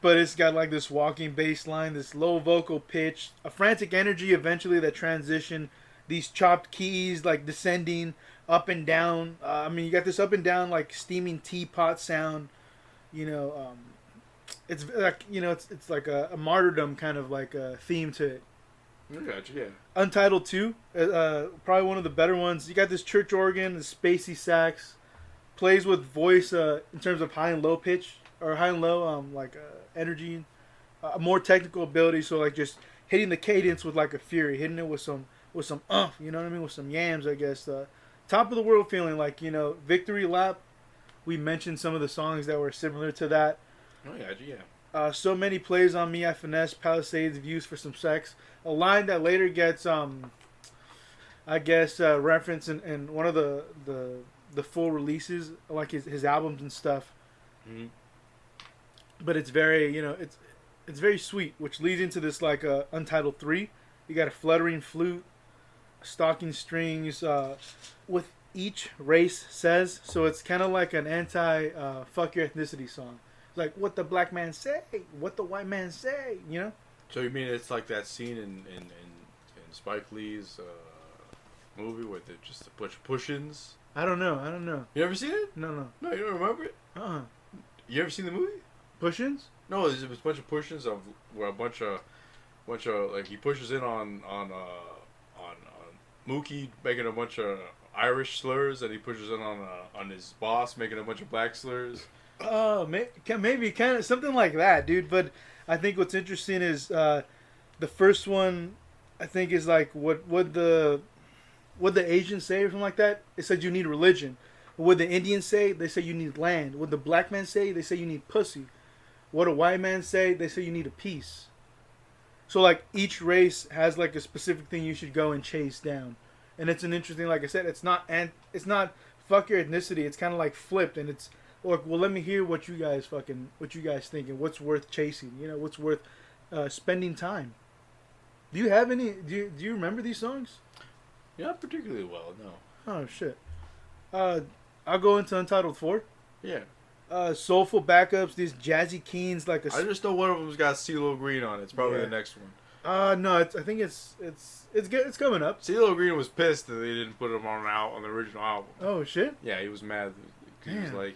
But it's got like this walking bass line, this low vocal pitch, a frantic energy eventually that transition, these chopped keys like descending up and down. I mean, you got this up and down like steaming teapot sound. You know, it's like, you know, it's like a martyrdom kind of like a theme to it. I got you, yeah. Untitled 2, probably one of the better ones. You got this church organ, the spacey sax, plays with voice in terms of high and low pitch, or high and low energy, more technical ability. So like just hitting the cadence with like a fury, hitting it with some you know what I mean, with some yams, I guess. Top of the world feeling, like, you know, Victory Lap. We mentioned some of the songs that were similar to that. I got you, yeah. So many plays on me, I finesse Palisades, views for some sex. A line that later gets, I guess, reference in one of the full releases, like his albums and stuff. Mm-hmm. But it's very, you know, it's very sweet, which leads into this like Untitled 3. You got a fluttering flute, stalking strings, with each race says. So it's kind of like an anti fuck your ethnicity song. Like, what the black man say, what the white man say, you know? So you mean it's like that scene in Spike Lee's movie where they're just a bunch of push-ins? I don't know. You ever seen it? No. No, you don't remember it? You ever seen the movie? Push-ins? No, there's a bunch of push-ins of where a bunch of like he pushes in on Mookie making a bunch of Irish slurs, and he pushes in on his boss making a bunch of black slurs. Oh, maybe kind of something like that, dude. But I think what's interesting is the first one, I think, is like what the Asians say or something like that. It said you need religion. What the Indians say, they say you need land. What the black men say, they say you need pussy. What a white man say, they say you need a piece. So like each race has like a specific thing you should go and chase down, and it's an interesting. Like I said, it's not fuck your ethnicity. It's kind of like flipped, and it's. Look, well, let me hear what you guys think, and what's worth chasing. You know, what's worth spending time. Do you have any? Do you remember these songs? Yeah, not particularly well, no. Oh shit. I'll go into Untitled 4. Yeah. Soulful backups, these jazzy keens, like a. I just know one of them's got CeeLo Green on it. It's probably the next one. No, I think it's good. It's coming up. CeeLo Green was pissed that they didn't put him on the original album. Oh shit. Yeah, he was mad. He was like.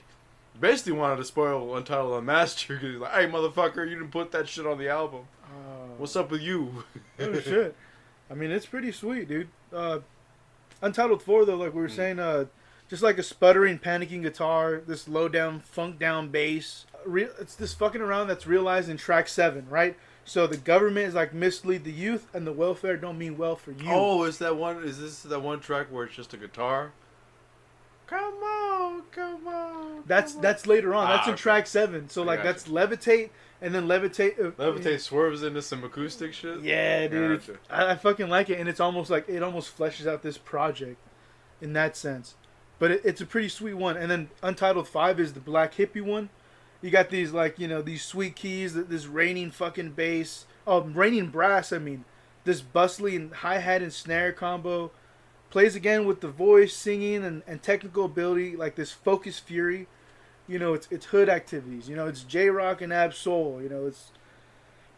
Basically wanted to spoil Untitled Unmastered because he's like, hey, motherfucker, you didn't put that shit on the album. What's up with you? Oh, shit. I mean, it's pretty sweet, dude. Untitled 4, though, like we were saying, just like a sputtering, panicking guitar, this low down, funk down bass. It's this fucking around that's realized in track 7, right? So the government is like mislead the youth, and the welfare don't mean well for you. Oh, is this that one track where it's just a guitar? Come on, come on. That's later on. That's in track 7. So like that's Levitate, and then Levitate. Levitate swerves into some acoustic shit. Yeah, dude. Gotcha. I fucking like it, and it's almost like it almost fleshes out this project, in that sense. But it's a pretty sweet one. And then Untitled 5 is the black hippie one. You got these like, you know, these sweet keys, this raining fucking bass. Oh, raining brass, I mean. This bustling hi-hat and snare combo. Plays again with the voice, singing, and technical ability, like this focus fury. You know, it's hood activities. You know, it's J-Rock and Ab-Soul. You know, it's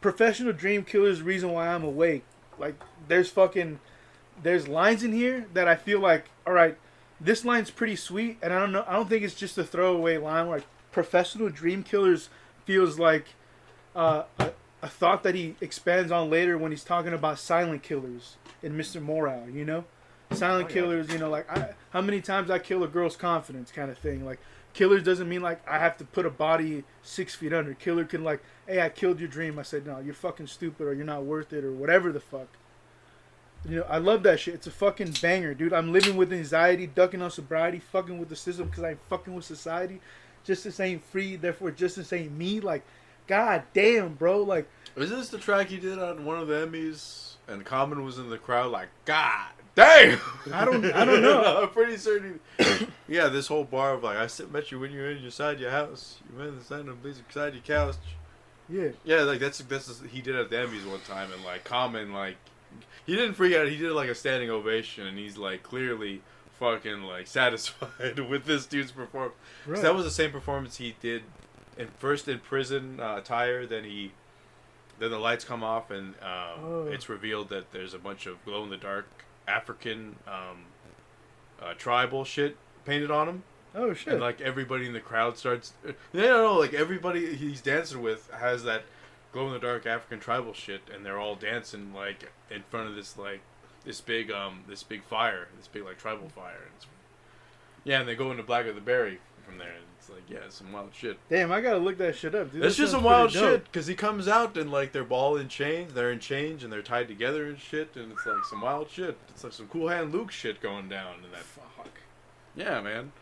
professional dream killer's reason why I'm awake. Like, there's lines in here that I feel like, all right, this line's pretty sweet, and I don't think it's just a throwaway line. Like, professional dream killers feels like a thought that he expands on later when he's talking about silent killers in Mr. Morale, you know? Silent killers, you know, like how many times I kill a girl's confidence kind of thing. Like, killers doesn't mean like I have to put a body 6 feet under. Killer can like, hey, I killed your dream. I said, no, you're fucking stupid, or you're not worth it, or whatever the fuck. You know, I love that shit. It's a fucking banger, dude. I'm living with anxiety, ducking on sobriety, fucking with the system because I'm fucking with society. Justice ain't free, therefore justice ain't me. Like, god damn, bro. Like, is this the track he did on one of the Emmys? And Common was in the crowd like, God damn! I don't know. I'm pretty certain. Yeah, this whole bar of like, I met you when you're inside your house. You met in the sun and beside your couch. Yeah. Yeah, like that's he did at the Emmys one time, and like Common, like he didn't freak out. He did like a standing ovation, and he's like clearly fucking like satisfied with this dude's performance. Right. So that was the same performance he did in prison attire. Then the lights come off, and it's revealed that there's a bunch of glow in the dark African tribal shit painted on him. Oh shit! And like everybody in the crowd starts, like everybody he's dancing with has that glow in the dark African tribal shit, and they're all dancing like in front of this like this big fire, this big like tribal fire. And they go into Black of the Berry from there, and it's like, yeah, it's some wild shit. Damn, I gotta look that shit up, dude. It's just some wild shit, because he comes out and like they're all in chains, and they're tied together and shit, and it's like some wild shit. It's like some Cool Hand Luke shit going down in that. Fuck. Yeah, man.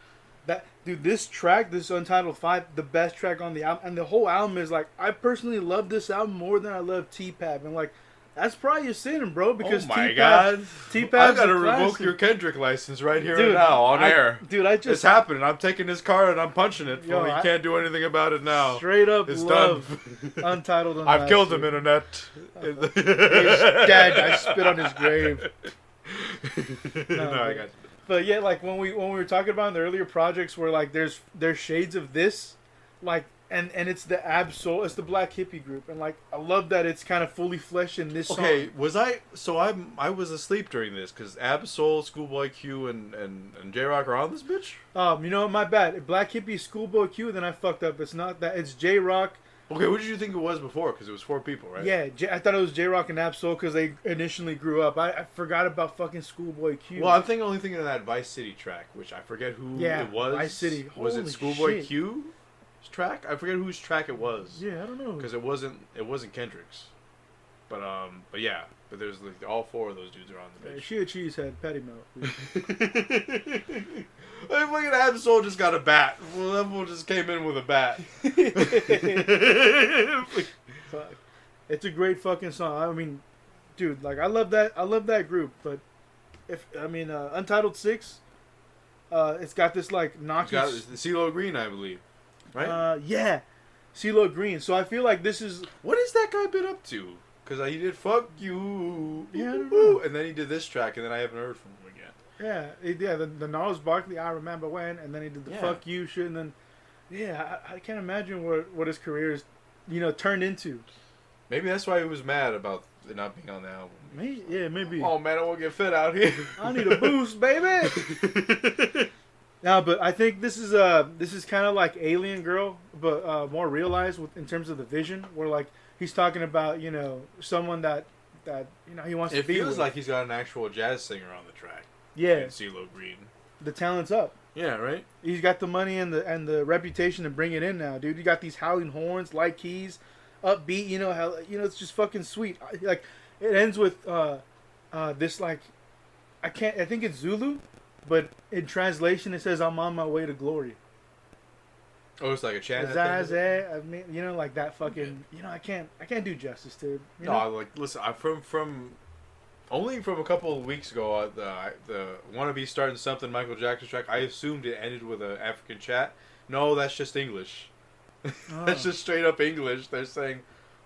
This track, this Untitled 5, the best track on the album, and the whole album is like, I personally love this album more than I love T-Pab, and like, that's probably a sin, bro, because T-Pab's I've got to revoke your Kendrick license right here and now on air. Dude, it's happening. I'm taking his card and I'm punching it. Yo, he can't do anything about it now. Straight up it's love done. Untitled Unmastered. I've killed him, internet. He's dead. I spit on his grave. No, I got you. But yeah, like when we were talking about in the earlier projects where like there's shades of this, like and it's the Ab-Soul, it's the Black Hippie group, and like I love that it's kind of fully fleshed in this song. Okay, I was asleep during this because Ab-Soul, Schoolboy Q, and J-Rock are on this bitch. You know, my bad. Black Hippie, Schoolboy Q. Then I fucked up. It's not that. It's J-Rock. Okay, what did you think it was before? Because it was 4 people, right? Yeah, I thought it was J-Rock and Ab-Soul because they initially grew up. I forgot about fucking Schoolboy Q. Well, I'm only thinking of that Vice City track, which I forget who it was. Vice City. Was it Schoolboy Q's track? I forget whose track it was. Yeah, I don't know. Because it wasn't Kendrick's. But yeah. But there's like all 4 of those dudes are on the bitch. She a cheesehead, petty mouth. I fucking Ab-Soul just got a bat. Well, that fool just came in with a bat. Fuck. It's a great fucking song. I mean, dude, like I love that group. But Untitled 6, it's got this like knocking. It's got CeeLo Green, I believe, right? Yeah, CeeLo Green. So I feel like this is what has that guy been up to? Because he did "Fuck You," yeah, I don't know. And then he did this track, and then I haven't heard from him again. Yeah, the Gnarls Barkley, I remember when, and then he did the "Fuck You" shit, and then I can't imagine what his career is, turned into. Maybe that's why he was mad about it not being on the album. Maybe. Oh man, I won't get fit out here. I need a boost, baby. No, but I think this is kind of like Alien Girl, but more realized in terms of the vision, where like he's talking about someone that he wants to be with. It feels like he's got an actual jazz singer on the track. Yeah. CeeLo Green. The talent's up. Yeah, right. He's got the money and the reputation to bring it in now, dude. You got these howling horns, light keys, upbeat. You know how it's just fucking sweet. Like it ends with this like I think it's Zulu, but in translation it says I'm on my way to glory. Oh, it's like a chant. I mean, like that fucking. I can't do justice to it. No, like listen, I from only from a couple of weeks ago, the wannabe starting something Michael Jackson track. I assumed it ended with an African chat. No, that's just English. That's just straight up English. They're saying,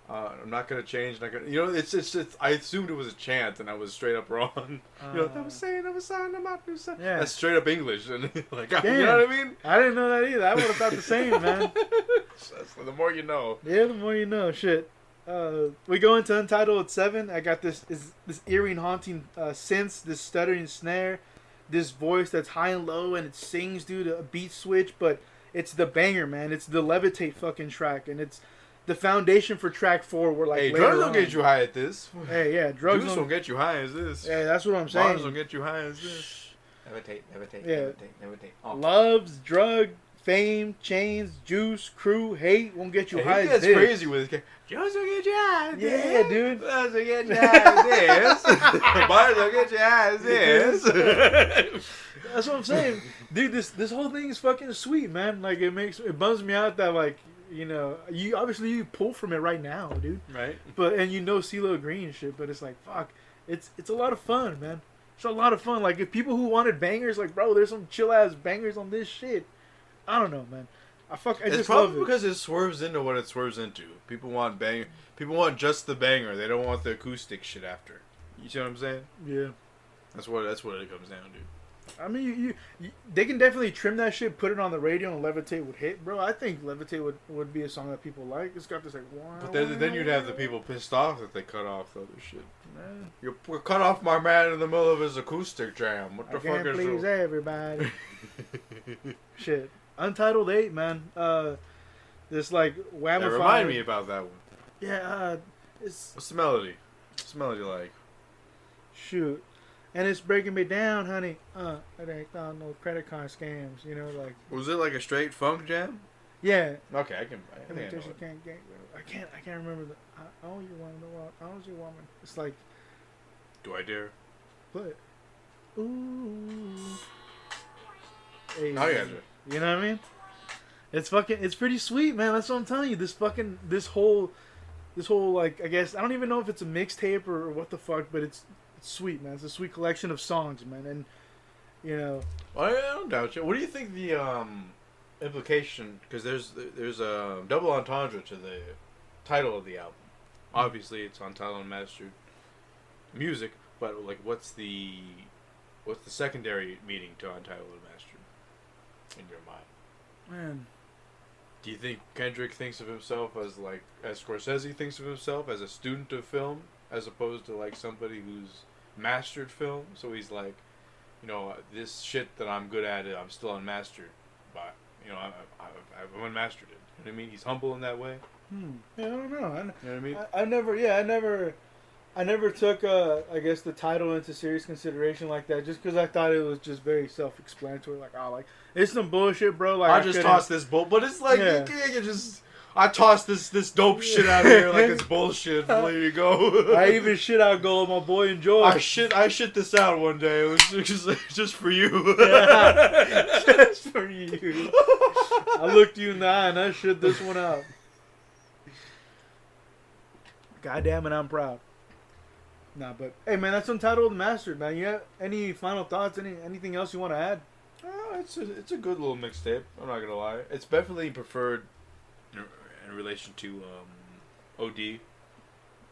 "I'm not gonna change." Not gonna, it's. I assumed it was a chant, and I was straight up wrong. That was saying, I'm about to say. Yeah, that's straight up English, and like, damn, you know what I mean? I didn't know that either. I would have thought the same, man. So the more you know. Yeah, the more you know. Shit. We go into Untitled at 7. I got this eerie and haunting synth, this stuttering snare, this voice that's high and low, and it sings due to a beat switch, but it's the banger, man. It's the Levitate fucking track, and it's the foundation for track 4. Where like, hey, drugs don't get you high at this. Hey, yeah, drugs don't get you high as this. Yeah, that's what I'm saying. Bars don't get you high as this. Levitate. Oh. Loves, drug, fame, chains, juice, crew, hate won't get you high as this. That's crazy with it. Drugs will get you high as this. Yeah, dude. Drugs will get you high as this. Bars will get you high as this. That's what I'm saying, dude. This whole thing is fucking sweet, man. Like it bums me out that like you obviously pull from it right now, dude. Right. But and CeeLo Green and shit, but it's like fuck, it's a lot of fun, man. It's a lot of fun. Like if people who wanted bangers, like bro, there's some chill ass bangers on this shit. I don't know, man. It's just probably love it. because it swerves into what it swerves into. People want banger. People want just the banger. They don't want the acoustic shit after. You see what I'm saying? Yeah. That's what it comes down to. I mean, they can definitely trim that shit, put it on the radio, and Levitate would hit, bro. I think Levitate would be a song that people like. It's got this like. But then you'd have the people pissed off that they cut off the other shit. You cut off my man in the middle of his acoustic jam. What the fuck is I can't please everybody. Shit. Untitled 8, man. This like whammified. Yeah, remind me about that one. Yeah. It's. What's the melody? What's the melody like? Shoot. And it's breaking me down, honey. I ain't got no credit card scams, like. Was it like a straight funk jam? Yeah. Okay, I think I know it. I can't remember the. Oh, you want to know what? Oh, you woman. It's like. Do I dare? What? Ooh. Hey, oh yeah. You know what I mean? It's pretty sweet, man. That's what I'm telling you. This whole like, I guess I don't even know if it's a mixtape or what the fuck, but it's sweet, man. It's a sweet collection of songs, man. And well, I don't doubt you. What do you think the implication? Because there's a double entendre to the title of the album. Obviously, it's Untitled Unmastered music, but like, what's the secondary meaning to Untitled Unmastered in your mind? Man, do you think Kendrick thinks of himself as Scorsese thinks of himself as a student of film, as opposed to like somebody who's mastered film? So he's like, this shit that I'm good at, I'm still unmastered, but I've unmastered it. You know what I mean? He's humble in that way. Yeah, I don't know. You know what I mean? I never took, I guess, the title into serious consideration like that, just because I thought it was just very self-explanatory. Like, it's some bullshit, bro. Like, I just tossed this bull, but it's like I tossed this dope shit out here like it's bullshit. There you go. I even shit out gold, my boy. Enjoy. I shit this out one day. It was just for you. Yeah. Just for you. I looked you in the eye and I shit this one out. God damn it, I'm proud. Nah, but hey, man, that's Untitled Unmastered, man. You have any final thoughts? Anything else you want to add? It's a good little mixtape. I'm not gonna lie. It's definitely preferred in relation to O.D.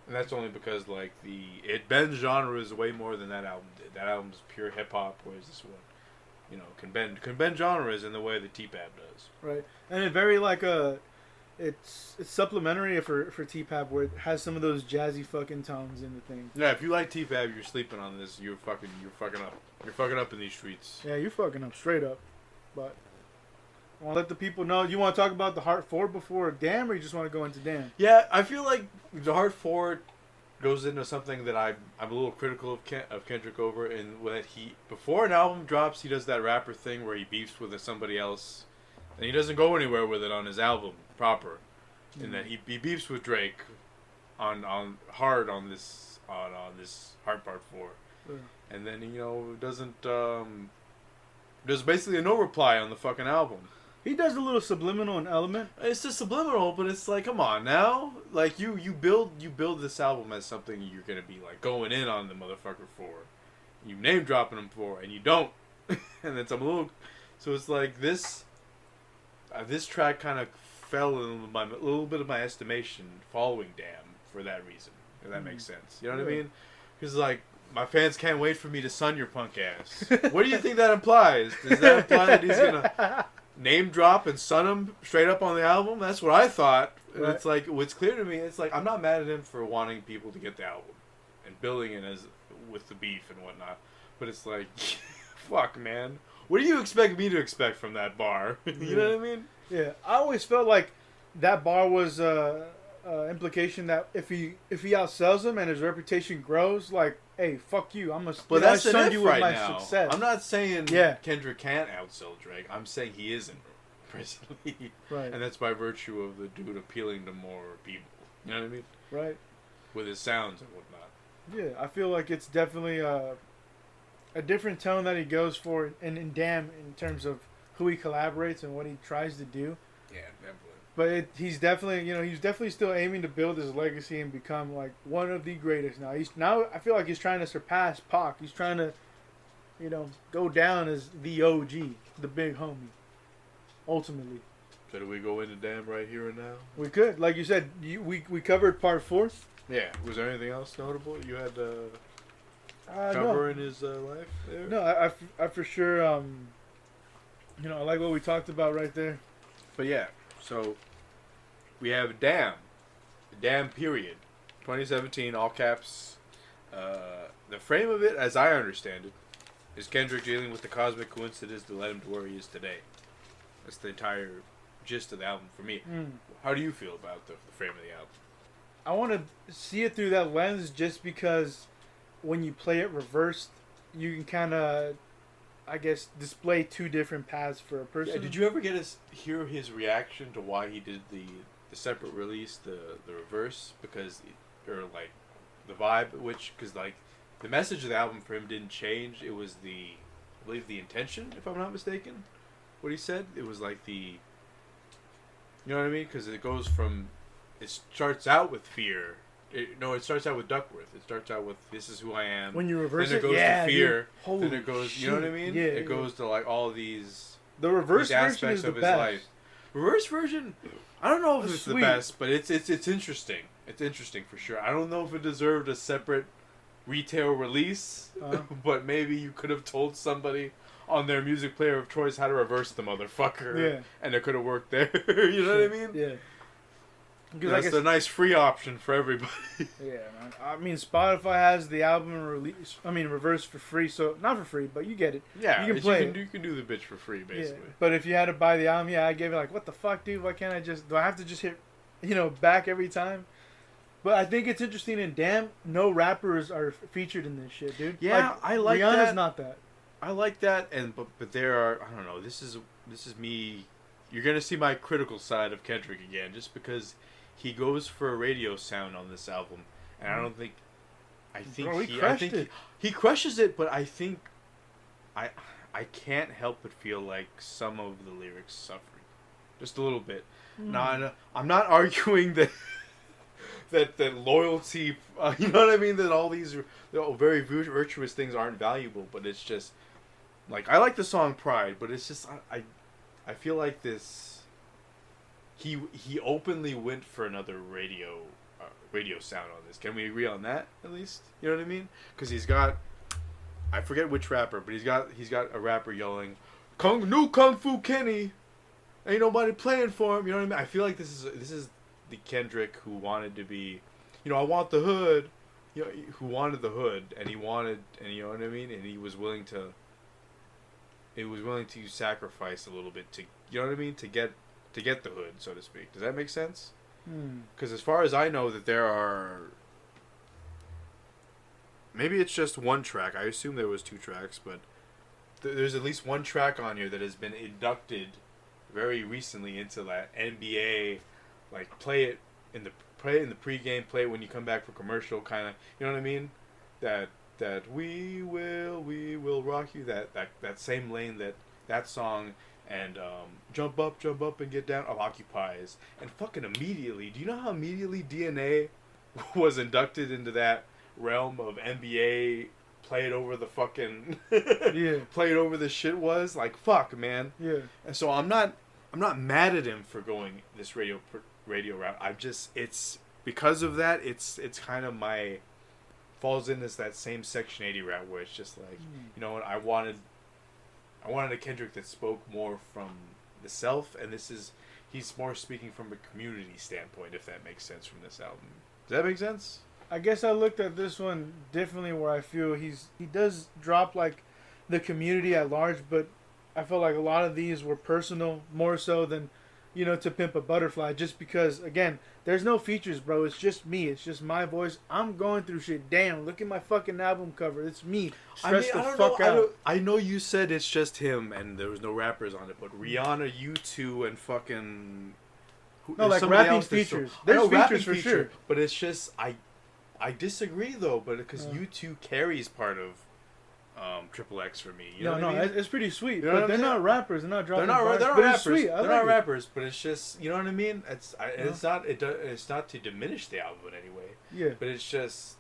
And that's only because like it bends genres way more than that album did. That album's pure hip hop, whereas this one, can bend genres in the way that T-Pab does. Right, and it very like it's supplementary for T-Pab, where it has some of those jazzy fucking tones in the thing. Yeah, if you like T-Pab, you're sleeping on this. You're fucking up. You're fucking up in these streets. Yeah, you're fucking up straight up. But I want to let the people know. You want to talk about the Heart 4 before Damn, or you just want to go into Damn? Yeah, I feel like the Heart 4 goes into something that I'm a little critical of Kendrick over, and that he, before an album drops, he does that rapper thing where he beefs with somebody else, and he doesn't go anywhere with it on his album proper, and that he beefs with Drake on this Heart Part 4, and then doesn't there's basically a no reply on the fucking album. He does a little subliminal in element. It's just subliminal, but it's like, come on now. Like, you build this album as something you're gonna be like going in on the motherfucker for. You name dropping him for, and you don't. And it's a little. So it's like this track kind of fell in a little bit of my estimation following Damn for that reason. If that makes sense. You know what I mean? Because like, my fans can't wait for me to sun your punk ass. What do you think that implies? Does that imply that he's gonna name drop and sun him straight up on the album? That's what I thought. And it's like, what's clear to me, it's like, I'm not mad at him for wanting people to get the album and billing it as with the beef and whatnot. But it's like, fuck, man. What do you expect me to expect from that bar? You know what I mean? Yeah, I always felt like that bar was implication that if he outsells him and his reputation grows, like, hey, fuck you, I'm gonna. But that's an if you with right my now. success. I'm not saying Kendrick can't outsell Drake. I'm saying he isn't presently, right? And that's by virtue of the dude appealing to more people. You know what I mean? Right. With his sounds and whatnot. Yeah, I feel like it's definitely a different tone that he goes for, and in Damn, in terms of who he collaborates and what he tries to do. Yeah, definitely. But he's definitely still aiming to build his legacy and become like one of the greatest. Now I feel like he's trying to surpass Pac. He's trying to, go down as the OG, the big homie. Ultimately. So do we go into Damn right here and now? We could, like you said, we covered part 4. Yeah. Was there anything else notable you had No. cover in his life there? No, I for sure. I like what we talked about right there. But yeah, so we have Damn period, 2017, all caps. The frame of it, as I understand it, is Kendrick dealing with the cosmic coincidence that led him to where he is today. That's the entire gist of the album for me. How do you feel about the frame of the album? I want to see it through that lens just because when you play it reversed, you can kind of, I guess, display two different paths for a person. Yeah, did you ever hear his reaction to why he did the separate release, the reverse? Because, or like, the vibe, because like, the message of the album for him didn't change. It was I believe the intention, if I'm not mistaken. What he said, it was like you know what I mean? Because it goes from, it starts out with fear. It starts out with Duckworth. It starts out with "This is who I am." When you reverse then it, goes to fear. Dude. Then it goes, you know what I mean? Yeah, it goes to like all these. The reverse these version aspects is of the his best. life. Reverse version, I don't know if it's the Sweet. best, but it's interesting. It's interesting for sure. I don't know if it deserved a separate retail release, but maybe you could have told somebody on their music player of choice how to reverse the motherfucker, and it could have worked there. You know what I mean? Yeah. That's a nice free option for everybody. Yeah, man. I mean, Spotify has the album reverse for free, so not for free, but you get it. Yeah, you can play it. You can do the bitch for free, basically. Yeah. But if you had to buy the album, I gave it like, what the fuck, dude? Why can't I do I have to just hit, back every time? But I think it's interesting, and damn, no rappers are featured in this shit, dude. Yeah, I like Rihanna's that. not that. I like that, but there are, I don't know. This is me. You're gonna see my critical side of Kendrick again, just because he goes for a radio sound on this album, and I don't think. I think he crushes it, but I think I can't help but feel like some of the lyrics suffer, just a little bit. Now, I'm not arguing that. That loyalty, you know what I mean? That all these very virtuous things aren't valuable, but it's just like, I like the song Pride, but it's just I feel like this. He openly went for another radio sound on this. Can we agree on that at least? You know what I mean? Because he's got, I forget which rapper, but he's got a rapper yelling, "New Kung Fu Kenny, ain't nobody playing for him." You know what I mean? I feel like this is the Kendrick who wanted to be, I want the hood, who wanted the hood, and you know what I mean, and he was willing to sacrifice a little bit to, you know what I mean, to get the hood, so to speak. Does that make sense? Because as far as I know, that there are maybe it's just one track. I assume there was 2 tracks, but there's at least one track on here that has been inducted very recently into that NBA, like play it in the pregame, play it when you come back for commercial, kind of, you know what I mean? That we will rock you. That same lane that song and jump up and get down occupies, and fucking immediately. Do you know how immediately DNA was inducted into that realm of NBA? Played over the fucking played over the shit was like fuck, man. Yeah. And so I'm not mad at him for going this radio route. I'm just, it's because of that. It's kind of my falls in as that same Section 80 route where it's just like, you know what, I wanted a Kendrick that spoke more from the self, and he's more speaking from a community standpoint, if that makes sense, from this album. Does that make sense? I guess I looked at this one differently, where I feel he does drop like the community at large, but I feel like a lot of these were personal more so than, you know, to Pimp A Butterfly, just because, again, there's no features, bro. It's just me. It's just my voice. I'm going through shit. Damn, look at my fucking album cover. It's me. Stressed the fuck out. I know you said it's just him and there was no rappers on it, but Rihanna, U2, and fucking... No, like rapping features. There's features for sure. But it's just... I disagree, though, but because U2 carries part of Triple X for me. You know what I mean? It's pretty sweet. You know but they're not rappers. They're not dropping bars. They're not but rappers. It's sweet. They're not rappers, but it's just, you know what I mean? It's not to diminish the album in any way. Yeah. But it's just,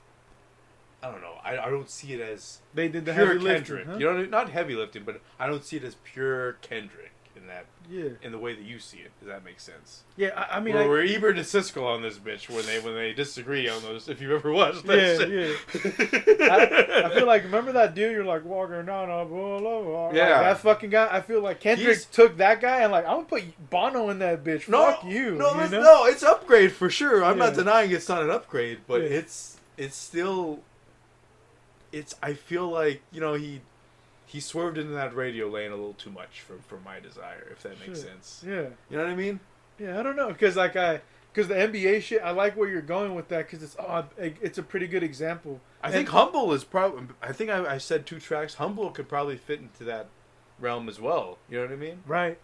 I don't know. I don't see it as they did the pure heavy Kendrick. lifting. Huh? You know, not heavy lifting, but I don't see it as pure Kendrick in that. Yeah. In the way that you see it. Does that make sense? Yeah, I mean, we're Ebert and Siskel on this bitch when they disagree on those. If you've ever watched that shit. Yeah. I feel like, remember that dude? You're like walking down a boulevard. Yeah. Like, that fucking guy. I feel like Kendrick took that guy and like, I'm gonna put Bono in that bitch. Fuck you. No, it's upgrade for sure. I'm not denying it's not an upgrade, but it's still. I feel like, you know, he swerved into that radio lane a little too much for my desire, if that makes sense. Yeah. You know what I mean? Yeah, I don't know, because the NBA shit, I like where you're going with that, because it's a pretty good example. I think Humble is probably. I think I said 2 tracks. Humble could probably fit into that realm as well. You know what I mean? Right.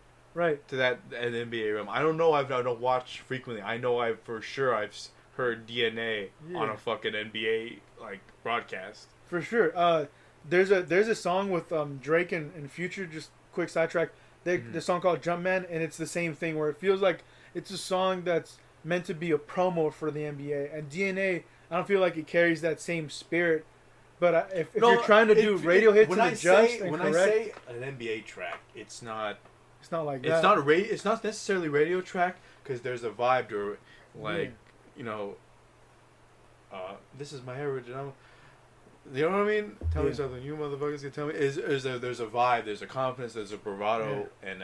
To that an NBA realm. I don't know. I don't watch frequently. I know I've heard DNA on a fucking NBA like broadcast. For sure. There's a song with Drake and Future. Just quick sidetrack. The song called Jumpman, and it's the same thing where it feels like it's a song that's meant to be a promo for the NBA. And DNA, I don't feel like it carries that same spirit. But if you're trying to do radio hits and adjust and correct, when I say an NBA track, it's not like that. It's not necessarily radio track, because there's a vibe to it, like you know. This is my original. You know what I mean? Tell me something. You motherfuckers can tell me. There's a vibe, there's a confidence, there's a bravado, and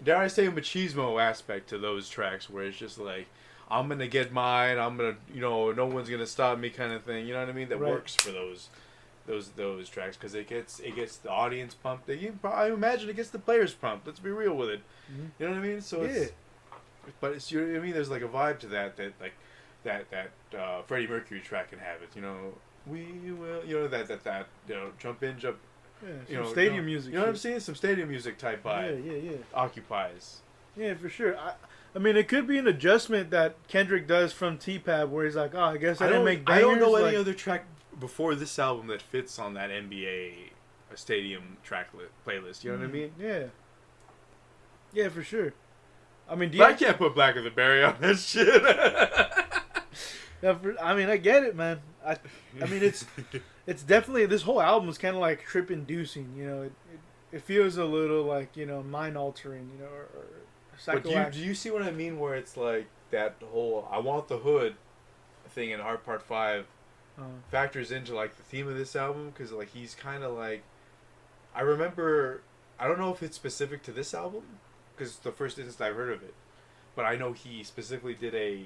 dare I say a machismo aspect to those tracks, where it's just like, I'm gonna get mine. I'm gonna, you know, no one's gonna stop me, kind of thing. You know what I mean? That works for those tracks, because it gets the audience pumped. I imagine it gets the players pumped. Let's be real with it. Mm-hmm. You know what I mean? So it's, you know what I mean? There's like a vibe to that Freddie Mercury track can have it. You know. We will, you know, that you know, jump in, jump. Yeah, stadium music. You know what I'm saying? Some stadium music type vibe. Yeah. Occupies. Yeah, for sure. I mean, it could be an adjustment that Kendrick does from T-Pab, where he's like, I guess I didn't make bangers. I don't know any other track before this album that fits on that NBA stadium track playlist. You know what I mean? Yeah. Yeah, for sure. I mean, I can't put Black of the Berry on that shit. I mean, I get it, man. I mean, it's definitely, this whole album is kind of like trip inducing. You know, it feels a little like, you know, mind altering. You know, or psychoactive. But do you see what I mean? Where it's like that whole "I Want the Hood" thing in Art Part 5 factors into like the theme of this album, because like he's kind of like, I remember, I don't know if it's specific to this album, because it's the first instance I've heard of it, but I know he specifically did a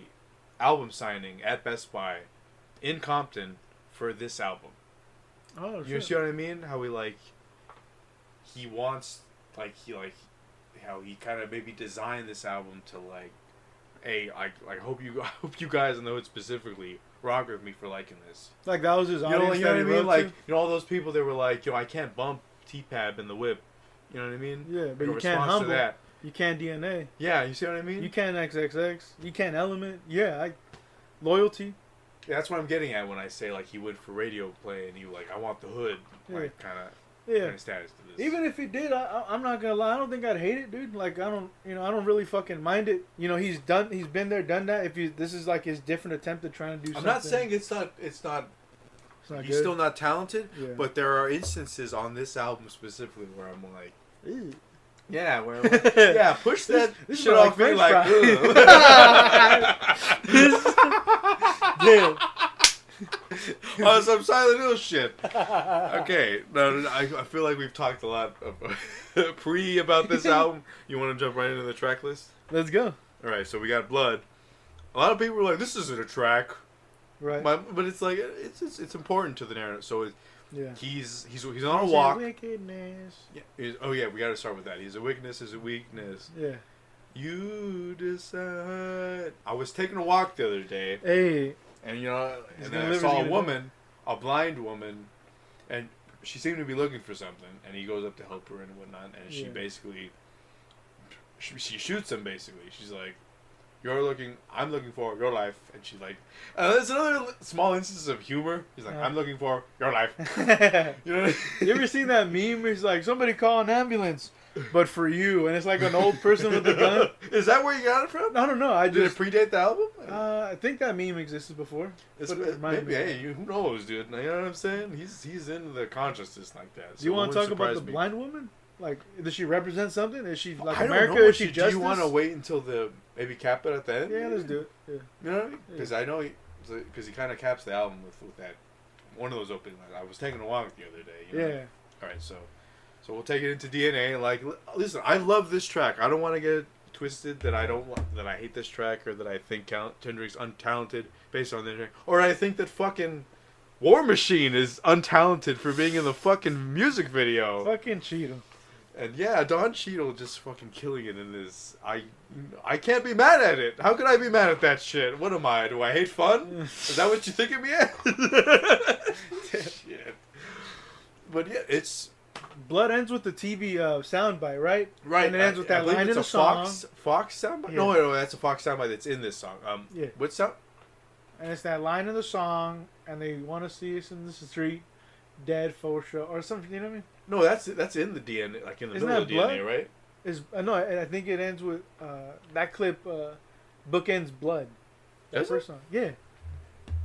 album signing at Best Buy in Compton for this album. Oh, you see what I mean? How he wants, how he kind of maybe designed this album to like hey, I hope you guys know it specifically rock with me for liking this. Like that was his You know, audience. you know that what I he mean? wrote Like, to? you know, all those people that were like, yo, I can't bump T-Pab in the whip. You know what I mean? Yeah, but Like you can't response to humble. that. You can't DNA. Yeah, you see what I mean? You can't XXX. You can't Element. Yeah, loyalty. Yeah, that's what I'm getting at when I say like he would for radio play and you like I want the hood like kind of status to this. Even if he did, I'm not gonna lie. I don't think I'd hate it, dude. Like I don't really fucking mind it. You know, he's been there, done that. This is like his different attempt at trying to do something. I'm not saying it's not It's not he's good. still not talented, Yeah. but there are instances on this album specifically where I'm like, Ew. yeah, where I'm like, yeah, push that This shit is off me French like, Damn. on some Silent Hill shit. Okay, no, I feel like we've talked a lot of about this album. You want to jump right into the track list? Let's go. All right, so we got Blood. A lot of people were like, "This isn't a track," Right. but it's like it's important to the narrative. So Yeah. he's on a walk. Wickedness. Yeah, oh yeah, we got to start with that. He's a weakness is a weakness. Yeah. You decide. I was taking a walk the other day, Hey. and you know, He's and gonna then I live, saw he's a gonna woman, a blind woman, and she seemed to be looking for something, and he goes up to help her and whatnot, and she Yeah. basically, she shoots him basically. She's like, I'm looking for your life, and she like, there's another small instance of humor. He's like, I'm looking for your life. You know what I mean? You ever seen that meme where it's like, somebody call an ambulance, but for you, and it's like an old person with a gun? Is that where you got it from? I don't know. Did it predate the album? I think that meme existed before. But it reminded Maybe, me. hey, who knows, dude? You know what I'm saying? He's into the consciousness like that. Do you want to talk about the me. blind woman? Like, does she represent something? Is she like I don't America? know. Is she justice? Do you want to wait until maybe cap it at the end? Yeah, let's do it. Yeah. You know what I mean? Because I know because he kind of caps the album with that one of those opening lines. I was taking a walk the other day. You know? Yeah. All right, so we'll take it into DNA. Like, listen, I love this track. I don't want to get twisted that I hate this track or that I think Kendrick's untalented based on this track, or I think that fucking War Machine is untalented for being in the fucking music video. Fucking Cheeto. And yeah, Don Cheadle just fucking killing it in this. I can't be mad at it. How could I be mad at that shit? What am I? Do I hate fun? Is that what you think of me as? Shit. But yeah, it's Blood ends with the TV soundbite, right? right. And it ends with I that believe line in it's the a song. Fox soundbite. Yeah. No, that's a Fox soundbite that's in this song. Yeah. What sound? And it's that line in the song, and they want to see us in the street, dead for sure, or something. You know what I mean? No, that's in the DNA, like in the Isn't middle of the that DNA, Blood? right? No, I think it ends with that clip. Bookends Blood. That Is it? first song. Yeah.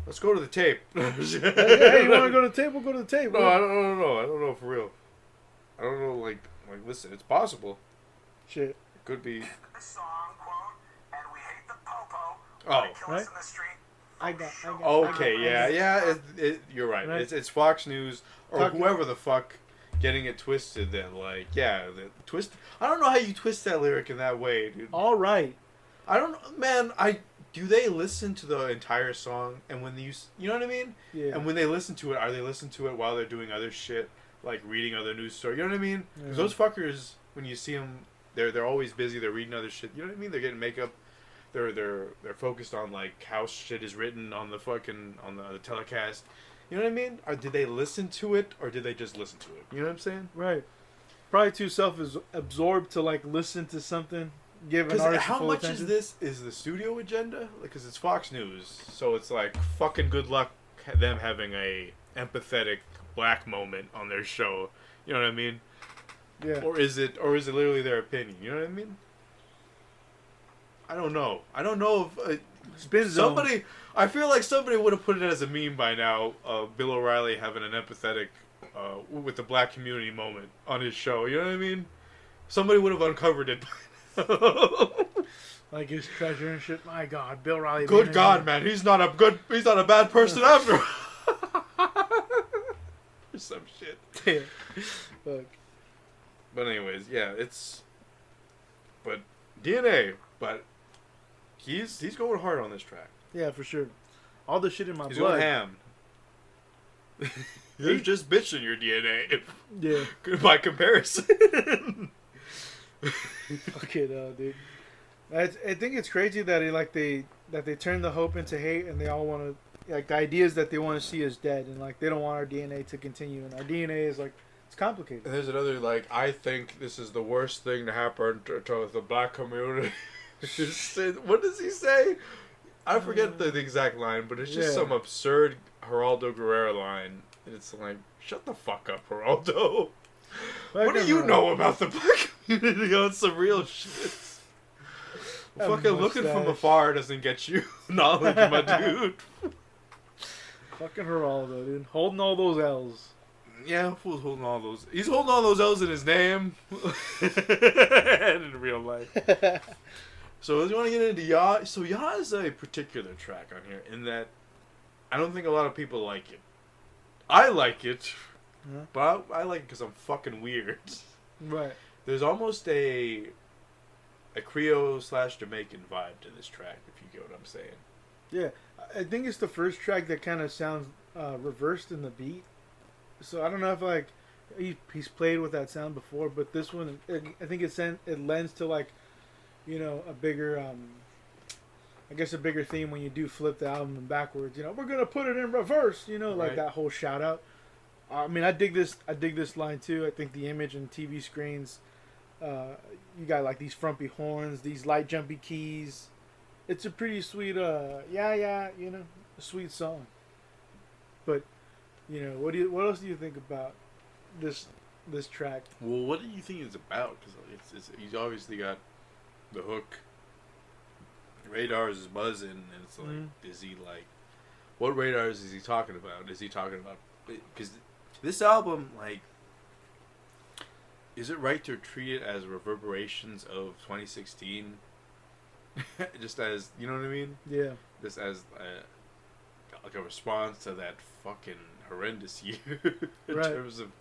Let's go to the tape. Hey, you want to go to the tape? We'll go to the tape. No, I don't know. I don't know for real. I don't know. Like, listen, it's possible. Shit. It could be. This song, quote, and we hate the popo. Oh. They kill us in the street. I got. Okay, yeah. You're right. Right. It's Fox News or Talking- whoever the fuck getting it twisted. Then, like, yeah, the twist. I don't know how you twist that lyric in that way, dude. All right. I don't know, man. Do they listen to the entire song? And when you know what I mean? Yeah. And when they listen to it, are they listening to it while they're doing other shit, like reading other news stories? You know what I mean? 'Cause those fuckers, when you see them, they're always busy. They're reading other shit. You know what I mean? They're getting makeup. They're focused on like how shit is written on the fucking on the telecast. You know what I mean? Or did they listen to it, or did they just listen to it? You know what I'm saying? Right. Probably too self-absorbed to like listen to something. Give an Because artist how full much attention. is the studio agenda? Because it's Fox News, so it's like fucking good luck them having a empathetic black moment on their show. You know what I mean? Yeah. Or is it literally their opinion? You know what I mean? I don't know. I don't know if Spin zone. somebody. I feel like somebody would have put it as a meme by now. Bill O'Reilly having an empathetic with the black community moment on his show. You know what I mean? Somebody would have uncovered it. Like his treasure and shit. My God, Bill Riley. Good God, man, he's not a bad person after all. Or some shit. Yeah. Fuck. But anyways, yeah, but DNA, but he's going hard on this track. Yeah, for sure. All the shit in my He's blood. going ham. You're just bitching your DNA Yeah. by comparison. Fuck it, dude. I think it's crazy that they turn the hope into hate, and they all want to, like, the ideas that they want to see is dead, and like they don't want our DNA to continue, and our DNA is like, it's complicated. And there's another, like, I think this is the worst thing to happen to the black community. What does he say? I forget the exact line, but it's just some absurd Geraldo Guerrero line. It's like, shut the fuck up, Geraldo. What do you know about the black community on some real shit? Fucking looking from afar doesn't get you knowledge, my dude. Fucking Geraldo, dude. Holding all those L's. Yeah, fool's holding all those. He's holding all those L's in his name. And in real life. So you want to get into Ya? So Ya is a particular track on here in that I don't think a lot of people like it. I like it, but I like it because I'm fucking weird. Right. There's almost a Creole / Jamaican vibe to this track, if you get what I'm saying. Yeah, I think it's the first track that kind of sounds reversed in the beat. So I don't know if like he's played with that sound before, but this one, I think it lends to like, you know, a bigger, I guess a bigger theme when you do flip the album backwards. You know, we're gonna put it in reverse. You know, like that whole shout out. I mean, I dig this line too. I think the image and TV screens. You got like these frumpy horns, these light jumpy keys. It's a pretty sweet, you know, a sweet song. But, you know, what else do you think about this track? Well, what do you think it's about? Because he's obviously got the hook. Radars is buzzing, and it's like, is he like, what radars is he talking about? Is he talking about, because this album, like, is it right to treat it as reverberations of 2016? Just as, you know what I mean? Yeah. Just as like a response to that fucking horrendous year in terms of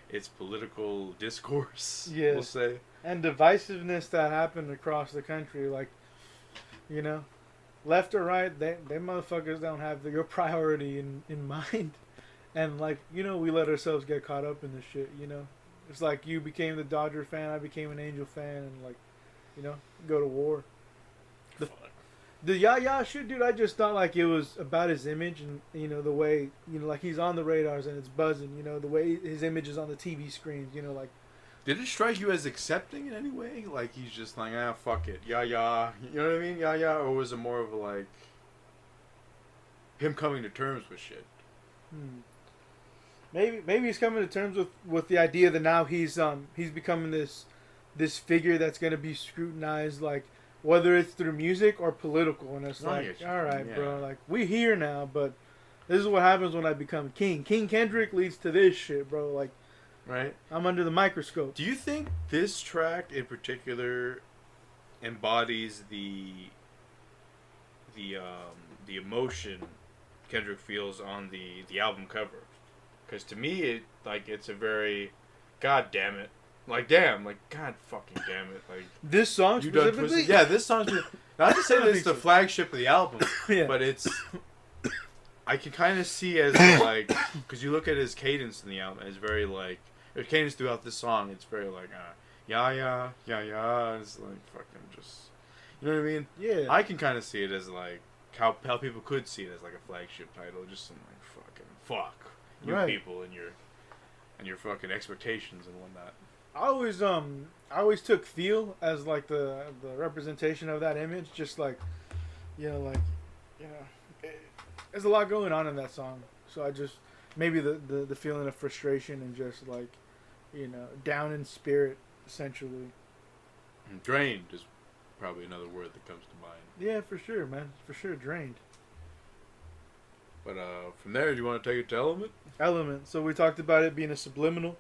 its political discourse, we'll say. And divisiveness that happened across the country. Like, you know, left or right, they motherfuckers don't have your priority in mind. And, like, you know, we let ourselves get caught up in this shit, you know? It's like you became the Dodger fan, I became an Angel fan, and, like, you know, go to war. The Ya shit, dude, I just thought, like, it was about his image and, you know, the way, you know, like, he's on the radars and it's buzzing, you know, the way his image is on the TV screens, you know, like. Did it strike you as accepting in any way? Like, he's just like, fuck it, Ya, you know what I mean? Ya, or was it more of a, like, him coming to terms with shit? Maybe he's coming to terms with the idea that now he's becoming this figure that's gonna be scrutinized, like, whether it's through music or political, and it's like, all right, bro, like, we here now, but this is what happens when I become king. King Kendrick leads to this shit, bro. Like, right? I'm under the microscope. Do you think this track in particular embodies the emotion Kendrick feels on the album cover? Because to me, it's a very, god damn it. Like, damn, like, god fucking damn it. Like, this song specifically? Yeah, this song's... Not to say that it's the flagship of the album, but it's... I can kind of see as, like... Because you look at his cadence in the album, it's very, like... His cadence throughout this song, it's very, like, ya. It's, like, fucking just... You know what I mean? Yeah. I can kind of see it as, like... How people could see it as, like, a flagship title. Just some, like, fucking... Fuck. You people and your fucking expectations and whatnot. I always took feel as like the representation of that image, just like, you know, there's a lot going on in that song, so I just maybe the feeling of frustration and just like, you know, down in spirit essentially. Drained is probably another word that comes to mind. Yeah, for sure, man, for sure, drained. But from there, do you want to take it to Element? So we talked about it being a subliminal.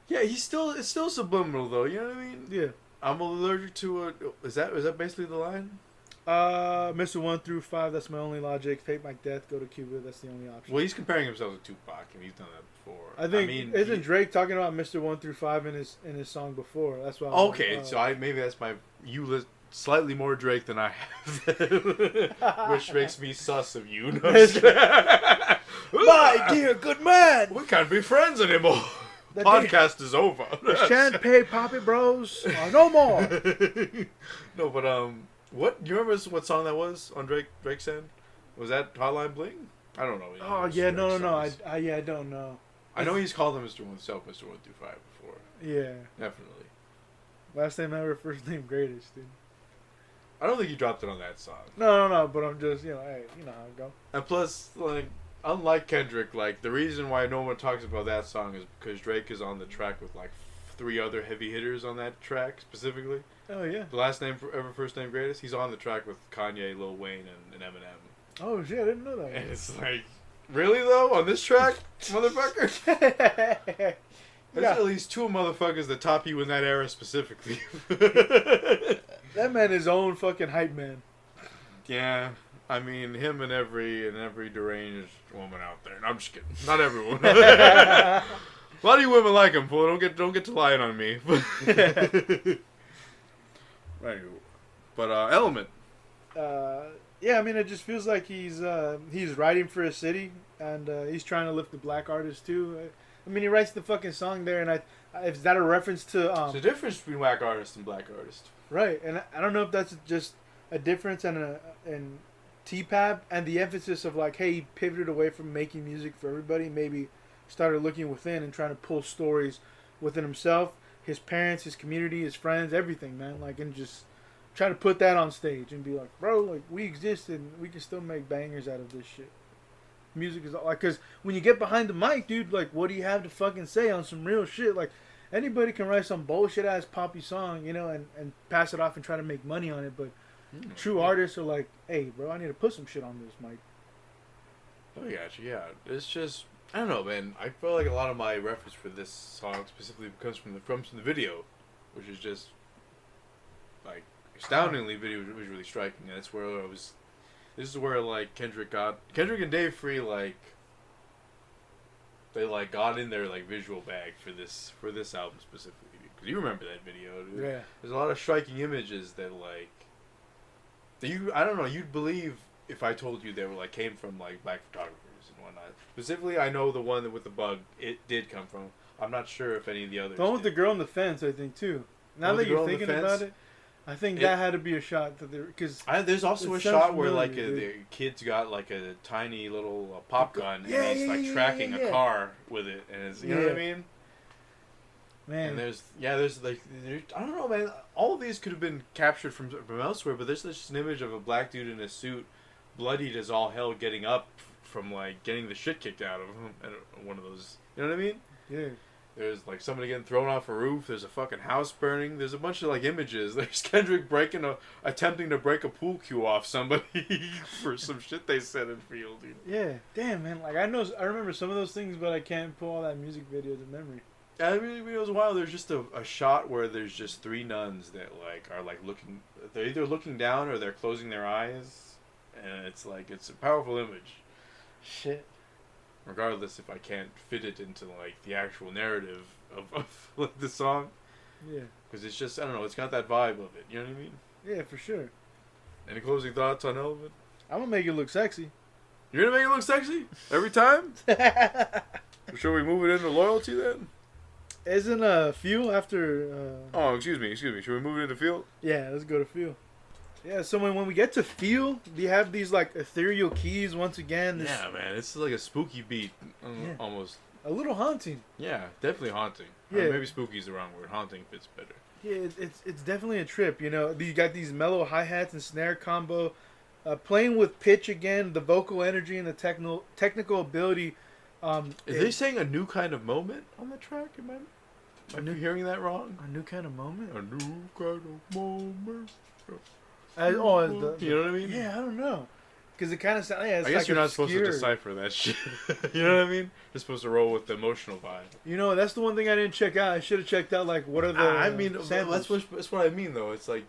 Yeah, it's still subliminal though. You know what I mean? Yeah. I'm allergic to it. Is that basically the line? Mr. 1 through 5. That's my only logic. Fake my death. Go to Cuba. That's the only option. Well, he's comparing himself to Tupac, and he's done that before. I think isn't Drake talking about Mr. 1 through 5 in his song before? That's why. Okay, so maybe that's my slightly more Drake than I have, which makes me sus of you. No, my dear good man, we can't be friends anymore. podcast is over. The Champagne Poppy Bros are no more. No, but what? You remember what song that was on Drake's end? Was that Hotline Bling? I don't know. Oh yeah, no. I don't know. I know he's called him Mr. Oneself, Mr. 125 before. Yeah, Definitely. last name ever, first name greatest, dude. I don't think he dropped it on that song. No. But I'm just, hey, you know how it go. And plus, like, unlike Kendrick, like, the reason why no one talks about that song is because Drake is on the track with, like, 3 other heavy hitters on that track, specifically. Oh, yeah. The last name ever, first name greatest, he's on the track with Kanye, Lil Wayne, and Eminem. Oh, shit, I didn't know that. And it's like, really, though? On this track, motherfucker? There's at least 2 motherfuckers that top you in that era specifically. That man is own fucking hype man. Yeah, I mean him and every deranged woman out there. No, I'm just kidding. Not everyone. A lot of you women like him, fool. Don't get to lying on me. Right. But Element. Yeah, I mean, it just feels like he's writing for a city, and he's trying to lift the black artists too. I mean, he writes the fucking song there, and is that a reference to? There's a difference between black artists and black artists. Right, and I don't know if that's just a difference in T-Pab and the emphasis of like, hey, he pivoted away from making music for everybody, maybe started looking within and trying to pull stories within himself, his parents, his community, his friends, everything, man. Like, and just try to put that on stage and be like, bro, like, we exist and we can still make bangers out of this shit. Music is like, because when you get behind the mic, dude, like, what do you have to fucking say on some real shit? Like, anybody can write some bullshit ass poppy song, you know, and pass it off and try to make money on it. But true artists are like, hey, bro, I need to put some shit on this mic. Oh, gotcha. Yeah, it's just, I don't know, man. I feel like a lot of my reference for this song specifically comes from the video, which is just like astoundingly video was really striking. And that's where I was. This is where like Kendrick and Dave Free, like, they like got in their like visual bag for this album specifically, because you remember that video, dude. Yeah. There's a lot of striking images that like I don't know, you'd believe if I told you they were like came from like black photographers and whatnot. Specifically, I know the one with the bug it did come from. I'm not sure if any of the others. The one with did. the girl on the fence, I think too. Now that you're thinking about it, I think that had to be a shot that because there's also a shot where like the kid's got like a tiny little pop gun and he's like tracking a car with it, and it's, you know what I mean? Man, and there's like, I don't know, man. All of these could have been captured from elsewhere, but there's just an image of a black dude in a suit, bloodied as all hell, getting up from like getting the shit kicked out of him at one of those. You know what I mean? Yeah. There's like somebody getting thrown off a roof. There's a fucking house burning. There's a bunch of like images. There's Kendrick attempting to break a pool cue off somebody for some shit they said in field, dude. Yeah, damn, man. Like I remember some of those things, but I can't pull all that music video to memory. Yeah, I mean, it was wild. There's just a shot where there's just 3 nuns that like are like looking. They're either looking down or they're closing their eyes, and it's like it's a powerful image. Shit. Regardless if I can't fit it into like the actual narrative of like, the song. Yeah. Because it's just, I don't know, it's got that vibe of it. You know what I mean? Yeah, for sure. Any closing thoughts on Element? I'm gonna make it look sexy. You're gonna make it look sexy every time? Should we move it into Loyalty then? Isn't Fuel after? Oh, excuse me. Should we move it into Feel? Yeah, let's go to Fuel. Yeah, so when we get to Feel, they have these like ethereal keys once again. Yeah, man, it's like a spooky beat, almost. A little haunting. Yeah, definitely haunting. Yeah. Or maybe spooky is the wrong word. Haunting fits better. Yeah, it's definitely a trip. You know, you got these mellow hi-hats and snare combo, playing with pitch again, the vocal energy and the technical ability. Is they saying a new kind of moment on the track? Am I hearing that wrong? A new kind of moment. A new kind of moment. You know what I mean? Yeah, I don't know. Because it kind of sounds. Yeah, I guess you're not supposed to decipher that shit. You know what I mean? You're supposed to roll with the emotional vibe. You know, that's the one thing I didn't check out. I should have checked out like what are the. Samples. That's what I mean though. It's like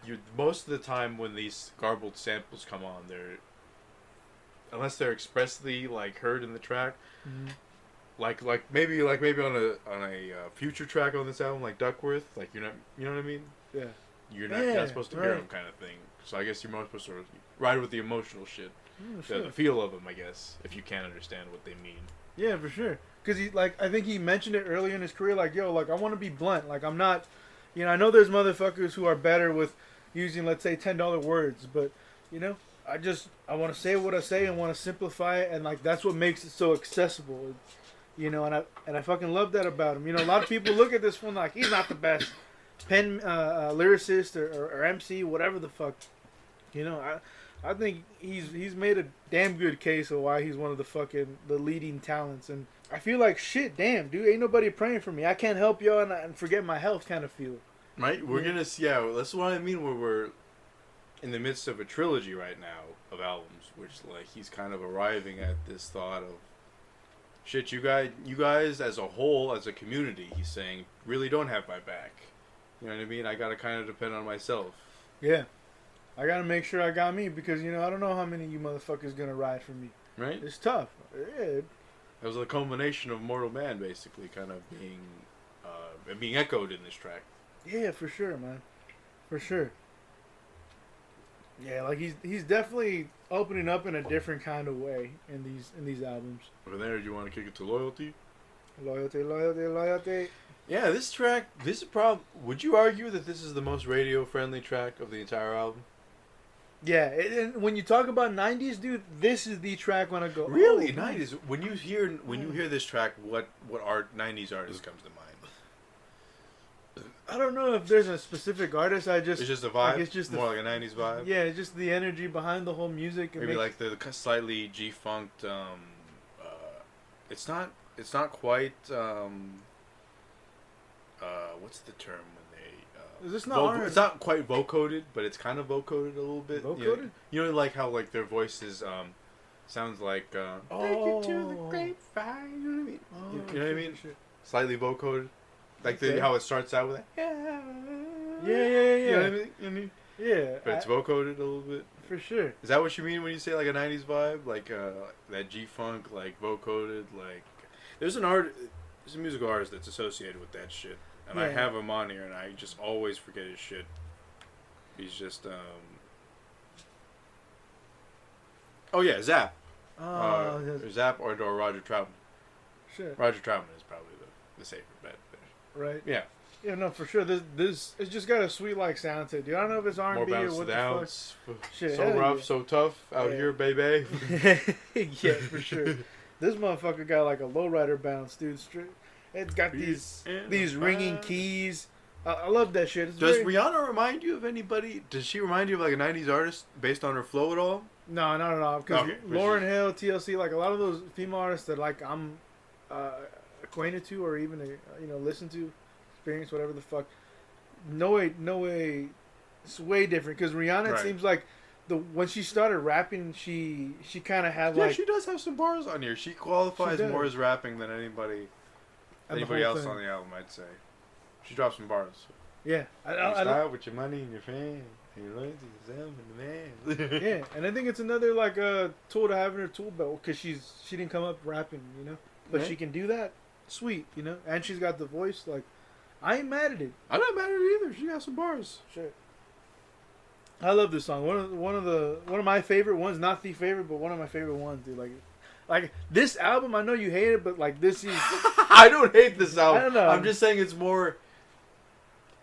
you most of the time when these garbled samples come on, unless they're expressly like heard in the track, like maybe on a future track on this album, like Duckworth, like you're not, you know what I mean? Yeah. You're not supposed to hear them, kind of thing. So I guess you're more supposed to ride with the emotional shit, the feel of them, I guess, if you can't understand what they mean. Yeah, for sure. Because he like I think he mentioned it earlier in his career. Like, yo, like I want to be blunt. Like I'm not, you know, I know there's motherfuckers who are better with using, let's say, $10 words, but you know, I want to say what I say and want to simplify it, and like that's what makes it so accessible. You know, and I fucking love that about him. You know, a lot of people look at this one like he's not the best pen lyricist or MC, whatever the fuck. You know, I think he's made a damn good case of why he's one of the leading talents, and I feel like shit, damn dude, ain't nobody praying for me. I can't help y'all and forget my health, kind of feel. Right, we're gonna see. Yeah, that's what I mean. Where we're in the midst of a trilogy right now of albums, which like he's kind of arriving at this thought of shit. You guys as a whole, as a community, he's saying really don't have my back. You know what I mean? I gotta kind of depend on myself. Yeah. I gotta make sure I got me because, you know, I don't know how many of you motherfuckers gonna ride for me. Right? It's tough. Yeah. It was a culmination of Mortal Man, basically, kind of being echoed in this track. Yeah, for sure, man. For sure. Yeah, like he's definitely opening up in a different kind of way in these albums. Over there, do you want to kick it to Loyalty? Loyalty, loyalty, loyalty. Yeah, this track, this is probably... Would you argue that this is the most radio-friendly track of the entire album? Yeah, and when you talk about 90s, dude, this is the track when I go... Really? Oh, 90s? When you hear this track, what 90s artist comes to mind? I don't know if there's a specific artist. It's just a vibe? Like it's just more like a 90s vibe? Yeah, it's just the energy behind the whole music. Maybe like the slightly G-funked... It's not quite... what's the term when they... Is this not it's not quite vocoded, but it's kind of vocoded a little bit. Vocoded? You know like how like their voices sounds like... Take you to the grapevine. You know what I mean? Oh, you know what I mean? Shit. Slightly vocoded. Like Okay. how it starts out with that. Yeah. You know what I mean? You know what I mean? Yeah. But it's vocoded a little bit. For sure. Is that what you mean when you say like a 90s vibe? Like that G-funk, like vocoded, like... There's a musical artist that's associated with that shit. And I Yeah. have him on here and I just always forget his shit. He's just, Oh yeah, Zapp. Zapp or Roger Troutman. Shit. Roger Troutman is probably the safer bet there. Right. Yeah. Yeah, no, for sure. This it's just got a sweet like sound to it, dude. I don't know if it's More R&B or bounce what to the fuck. downs. Shit, So hell rough, yeah. so tough out Yeah. here, baby. Yeah, for sure. This motherfucker got like a lowrider bounce, dude. Straight. It's got Peace and these ringing fire. keys. I love that shit. It's Does very... Rihanna remind you of anybody? Does she remind you of like a 90s artist based on her flow at all? No, not at all. Because Okay, Lauryn Hill, TLC, like a lot of those female artists that like I'm acquainted to or even listen to, experience, whatever the fuck. No way. It's way different. Because Rihanna, it Right. seems like when she started rapping, she kind of had Yeah, like she does have some bars on here. She qualifies She does. more as rapping than anybody And the else whole thing. on the album, I'd say. She drops some bars. yeah. You I start with your money and your fans. And you learn to yourself and the man. yeah, and I think it's another like tool to have in her tool belt because she didn't come up rapping, but Right. she can do that. Sweet, and she's got the voice. Like, I ain't mad at it. I'm not mad at it either. She got some bars. Shit. I love this song. One of my favorite ones, not the favorite, but one of my favorite ones, dude. Like this album, I know you hate it, but like this is I don't hate this album. I don't know. I'm just saying it's more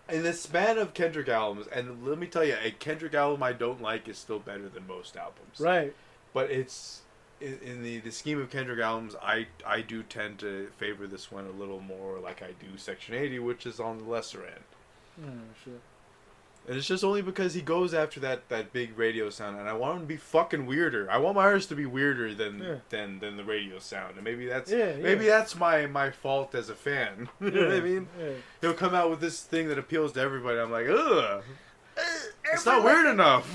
in the span of Kendrick albums. And let me tell you, a Kendrick album I don't like is still better than most albums. right. But it's in the scheme of Kendrick albums, I do tend to favor this one a little more, like I do Section 80, which is on the lesser end. Oh, shit. And it's just only because he goes after that big radio sound, and I want him to be fucking weirder. I want my artist to be weirder than the radio sound, and maybe that's my fault as a fan. You know what I mean? Yeah. He'll come out with this thing that appeals to everybody. I'm like, ugh, it's not weird enough.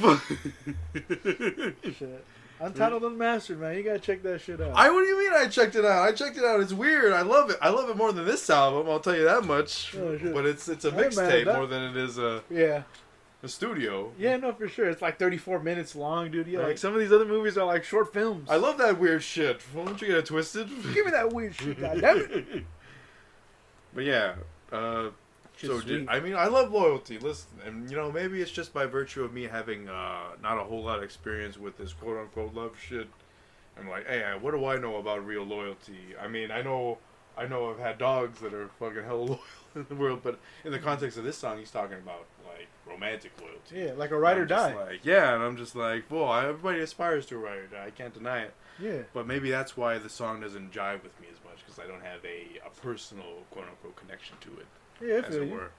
Shit. Untitled Unmastered, man. You gotta check that shit out. What do you mean I checked it out? I checked it out. It's weird. I love it. I love it more than this album. I'll tell you that much. Oh, shit. But it's a I ain't mad at mixtape that. more than it is a studio. Yeah, no, for sure. It's like 34 minutes long, dude. Yeah, Right. like some of these other movies are like short films. I love that weird shit. Why don't you get it twisted? Give me that weird shit, goddammit. But yeah, Shit's sweet. I love Loyalty. Listen, and maybe it's just by virtue of me having not a whole lot of experience with this quote unquote love shit, I'm like, hey, what do I know about real loyalty? I mean, I know I've had dogs that are fucking hella loyal in the world, but in the context of this song, he's talking about like romantic loyalty. Yeah, like a ride or die. And I'm just like, well, everybody aspires to a ride or die. I can't deny it. Yeah. But maybe that's why the song doesn't jive with me as much, because I don't have a personal quote unquote connection to it, Yeah, as it were.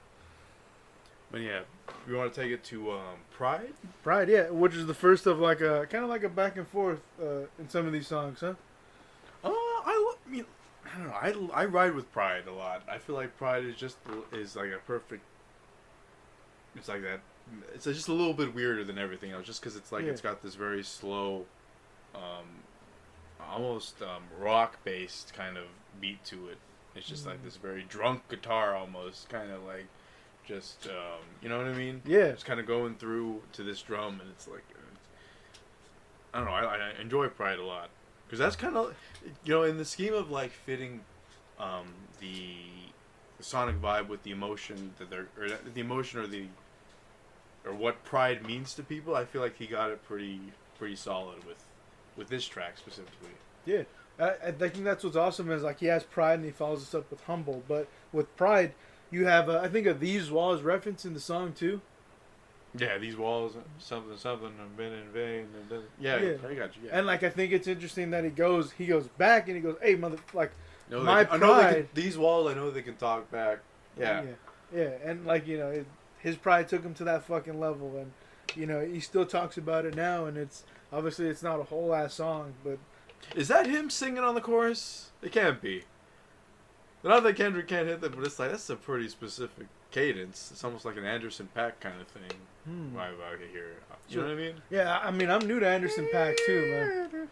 But yeah, we want to take it to Pride. Pride, yeah, which is the first of like a kind of like a back and forth in some of these songs, huh? I mean, I don't know. I ride with Pride a lot. I feel like Pride is like a perfect. It's like that. It's just a little bit weirder than everything else, just because it's like it's got this very slow, almost rock based kind of beat to it. It's just like this very drunk guitar, almost kind of like. Just, you know what I mean? Yeah. Just kind of going through to this drum, and it's like, I don't know, I enjoy Pride a lot. Because that's kind of, in the scheme of, like, fitting the sonic vibe with the emotion that or what Pride means to people, I feel like he got it pretty solid with this track specifically. Yeah. I think that's what's awesome is, like, he has Pride and he follows us up with Humble. But with Pride... You have, I think, These Walls reference in the song, too. Yeah, These Walls, something, have been in vain. Yeah, I got you. Yeah. And, like, I think it's interesting that he goes back and he goes, hey, my I know pride. These Walls, I know they can talk back. Yeah. Yeah, and, like, his pride took him to that fucking level. And, he still talks about it now. And obviously, it's not a whole ass song, but. Is that him singing on the chorus? It can't be. Not that Kendrick can't hit that, but it's like, that's a pretty specific cadence. It's almost like an Anderson .Paak kind of thing. Vibe out here. You know what I mean? Yeah, I mean, I'm new to Anderson .Paak too, man.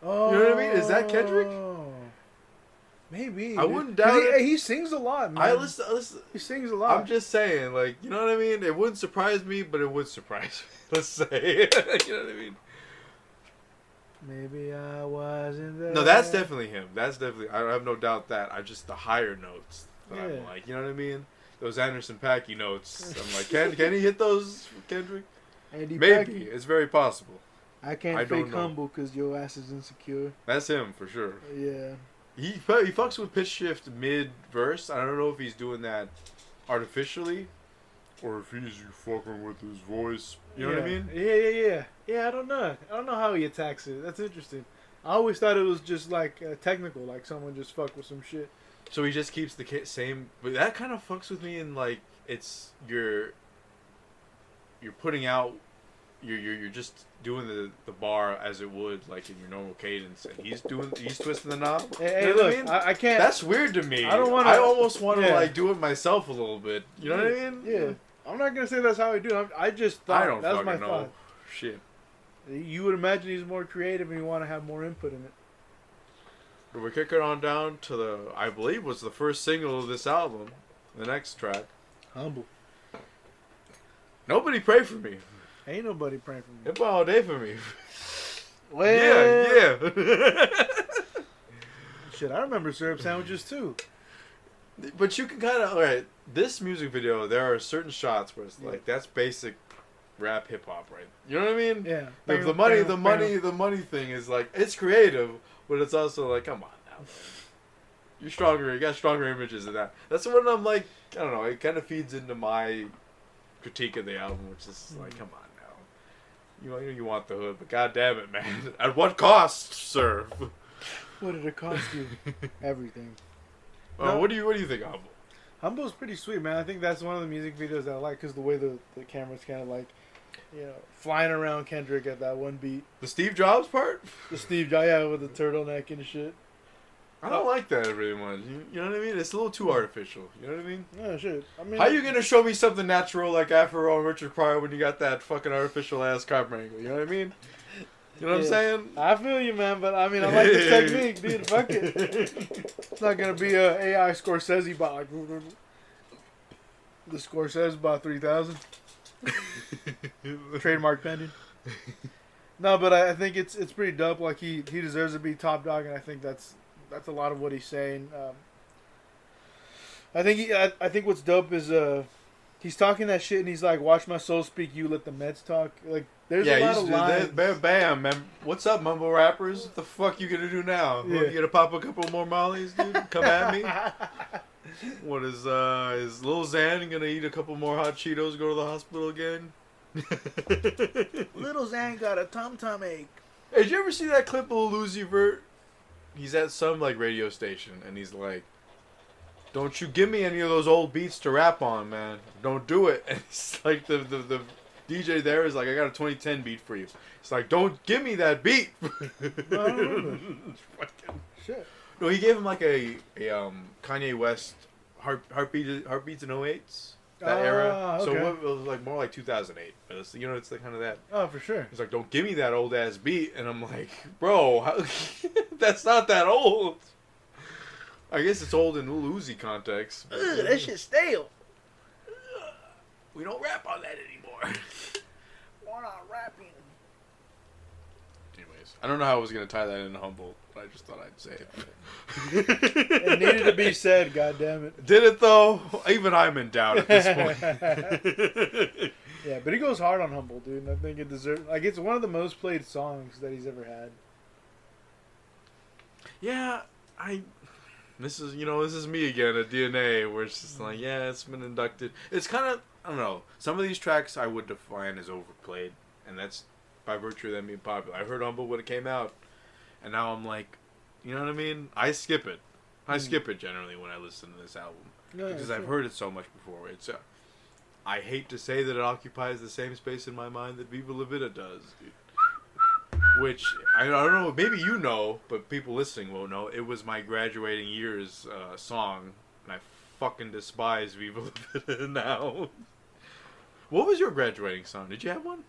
Oh, you know what I mean? Is that Kendrick? Maybe. I wouldn't doubt it. He sings a lot, man. Listen. He sings a lot. I'm just saying, like, you know what I mean? It wouldn't surprise me, but it would surprise me. Let's say. You know what I mean? Maybe I wasn't there. No, that's definitely him. That's definitely. I have no doubt that. I just the higher notes that Yeah. I'm like, you know what I mean? Those Anderson .Paak notes. I'm like, can he hit those, Kendrick? Andy Maybe. Packy. It's very possible. I can't I don't fake know. humble because your ass is insecure. That's him for sure. Yeah. He fucks with pitch shift mid verse. I don't know if he's doing that artificially, or if he's fucking with his voice. You know what I mean? Yeah. Yeah, I don't know. I don't know how he attacks it. That's interesting. I always thought it was just like technical, like someone just fucked with some shit. So he just keeps the same. But that kind of fucks with me in like it's you're putting out. You're just doing the bar as it would like in your normal cadence, and he's twisting the knob. Hey, you know look, what I mean? I can't. That's weird to me. I don't want to. I almost want to yeah. like do it myself a little bit. You know what I mean? Yeah. I'm not gonna say that's how I do it. I just thought I don't that was fucking my know. thought. Shit. You would imagine he's more creative and you want to have more input in it. But we kick it on down to I believe was the first single of this album. The next track. Humble. Nobody pray for me. Ain't nobody praying for me. Hip all day for me. Well, Yeah. Shit, I remember syrup sandwiches too. But you can kind of alright. This music video, there are certain shots where it's like that's basic rap hip hop, right? You know what I mean? Yeah. The money thing is like it's creative, but it's also like come on now. Man. You're stronger. You got stronger images than that. That's when I'm like, I don't know. It kind of feeds into my critique of the album, which is like, come on now. You want the hood, but god damn it, man. At what cost, sir? What did it cost you? Everything. What do you think of Humble? Humble's pretty sweet, man. I think that's one of the music videos that I like because the way the camera's kind of like, flying around Kendrick at that one beat. The Steve Jobs part? The Steve Jobs, yeah, with the turtleneck and shit. I don't like that really much. You know what I mean? It's a little too artificial. You know what I mean? Yeah, shit. I mean, how you gonna show me something natural like Afro and Richard Pryor when you got that fucking artificial ass camera angle? You know what I mean? You know what I'm saying? I feel you, man, but I mean, I like this technique, dude. Fuck it. It's not gonna be a AI Scorsese bot like the Scorsese bot 3000. Trademark pending. No, but I think it's pretty dope. Like he deserves to be top dog, and I think that's a lot of what he's saying. I think what's dope is he's talking that shit and he's like, "Watch my soul speak, you let the meds talk." Like, there's a lot of lines. Bam, man. What's up, mumble rappers? What the fuck you gonna do now? Yeah. You gonna pop a couple more mollies, dude? Come at me. What is Lil Xan gonna eat a couple more hot Cheetos? Go to the hospital again? Little Xan got a tom ache. Hey, did you ever see that clip of Uzi Vert? He's at some like radio station and he's like, "Don't you give me any of those old beats to rap on, man. Don't do it." And it's like the DJ there is like, "I got a 2010 beat for you." It's like, "Don't give me that beat." Shit. No, he gave him like a Kanye West heartbeats in 08s. That era. Okay. So it was like more like 2008. But it's, it's like kind of that. Oh, for sure. He's like, "Don't give me that old ass beat," and I'm like, "Bro, that's not that old." I guess it's old in Lil Uzi context. But, Ugh, that shit's stale. we don't rap on that anymore. We're not rapping. Anyways, I don't know how I was gonna tie that into Humble, but I just thought I'd say it. It needed to be said. God damn it. Did it though? Even I'm in doubt at this point. Yeah, but he goes hard on Humble, dude. And I think it deserves. Like, it's one of the most played songs that he's ever had. Yeah, This is me again at DNA, where it's just like, yeah, it's been inducted. It's kind of, I don't know. Some of these tracks I would define as overplayed, and that's by virtue of them being popular. I heard Humble when it came out, and now I'm like, you know what I mean? I skip it. I skip it generally when I listen to this album because I've heard it so much before. It's, I hate to say that it occupies the same space in my mind that Viva La Vida does, dude. Which, I don't know, maybe you know, but people listening won't know. It was my graduating year's song, and I fucking despise Viva La Vida now. What was your graduating song? Did you have one?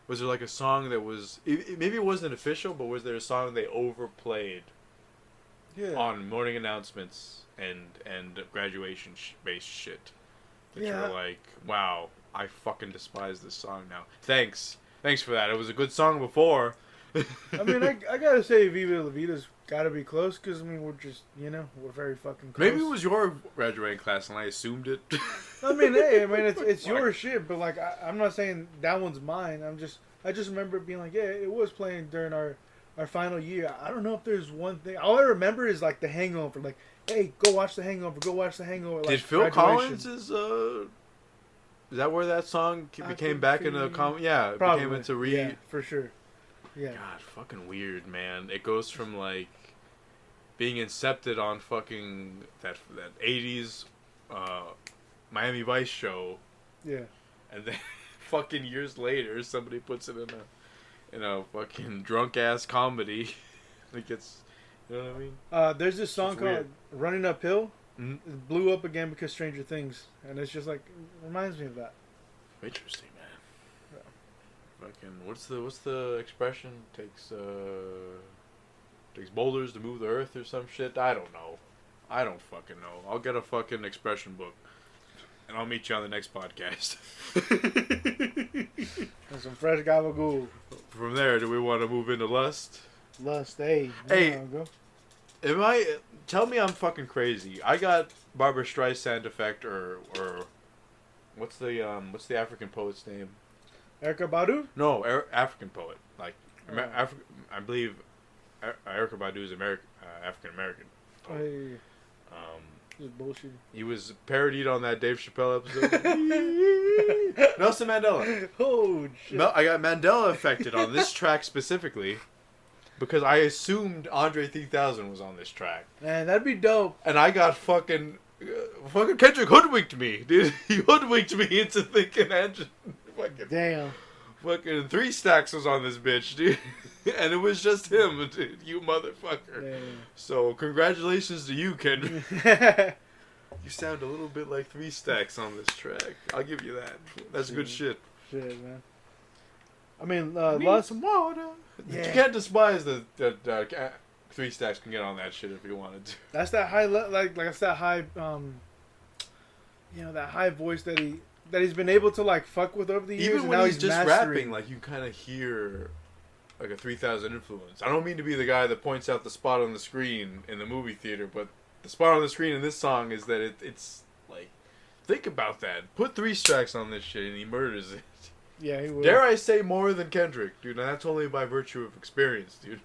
Was there like a song that was... maybe it wasn't official, but was there a song they overplayed on morning announcements and graduation-based shit? That you were like, wow, I fucking despise this song now. Thanks for that. It was a good song before. I mean, I gotta say, Viva La Vida's gotta be close, because, I mean, we're just, we're very fucking close. Maybe it was your graduating class and I assumed it. I mean, hey, it's your shit, but, like, I'm not saying that one's mine. I just remember it being like, yeah, it was playing during our final year. I don't know if there's one thing. All I remember is, like, The Hangover. Like, hey, go watch The Hangover. Like, did Phil Collins is that where that song became back into the Yeah, it probably. became into Yeah, for sure. Yeah. God, fucking weird, man. It goes from like being incepted on fucking that 80s Miami Vice show. Yeah. And then fucking years later somebody puts it in a fucking drunk ass comedy. It gets, you know what I mean? There's this song called weird. Running Uphill. Mm-hmm. It blew up again because Stranger Things, and it's just like, reminds me of that. Interesting, man. Yeah. Fucking what's the expression? Takes boulders to move the earth or some shit. I don't know. I don't fucking know. I'll get a fucking expression book, and I'll meet you on the next podcast. And some fresh gabagool. From there, do we want to move into lust? Lust, hey. Hey. Tell me I'm fucking crazy. I got Barbra Streisand effect or what's the African poet's name? Erykah Badu? No, African poet. Like I believe Erykah Badu is African American. Hey. Just bullshit. He was parodied on that Dave Chappelle episode. Nelson Mandela. Oh shit. I got Mandela affected on this track specifically. Because I assumed Andre 3000 was on this track. Man, that'd be dope. And I got fucking Kendrick hoodwinked me, dude. He hoodwinked me into thinking Damn. Fucking 3 Stacks was on this bitch, dude. And it was just him, dude. You motherfucker. Damn. So, congratulations to you, Kendrick. You sound a little bit like 3 Stacks on this track. I'll give you that. That's good shit. Shit, man. I mean, Need some water. Yeah. You can't despise the 3 Stacks can get on that shit if he wanted to. That's that high, like that's that high, that high voice that he's been able to like fuck with over the years. Even and when now he's just mastering. rapping, like you kind of hear like a 3000 influence. I don't mean to be the guy that points out the spot on the screen in the movie theater, but the spot on the screen in this song is that it's like Think about that. Put 3 strikes on this shit and he murders it. Yeah, he would. Dare I say more than Kendrick, dude? And that's only by virtue of experience, dude.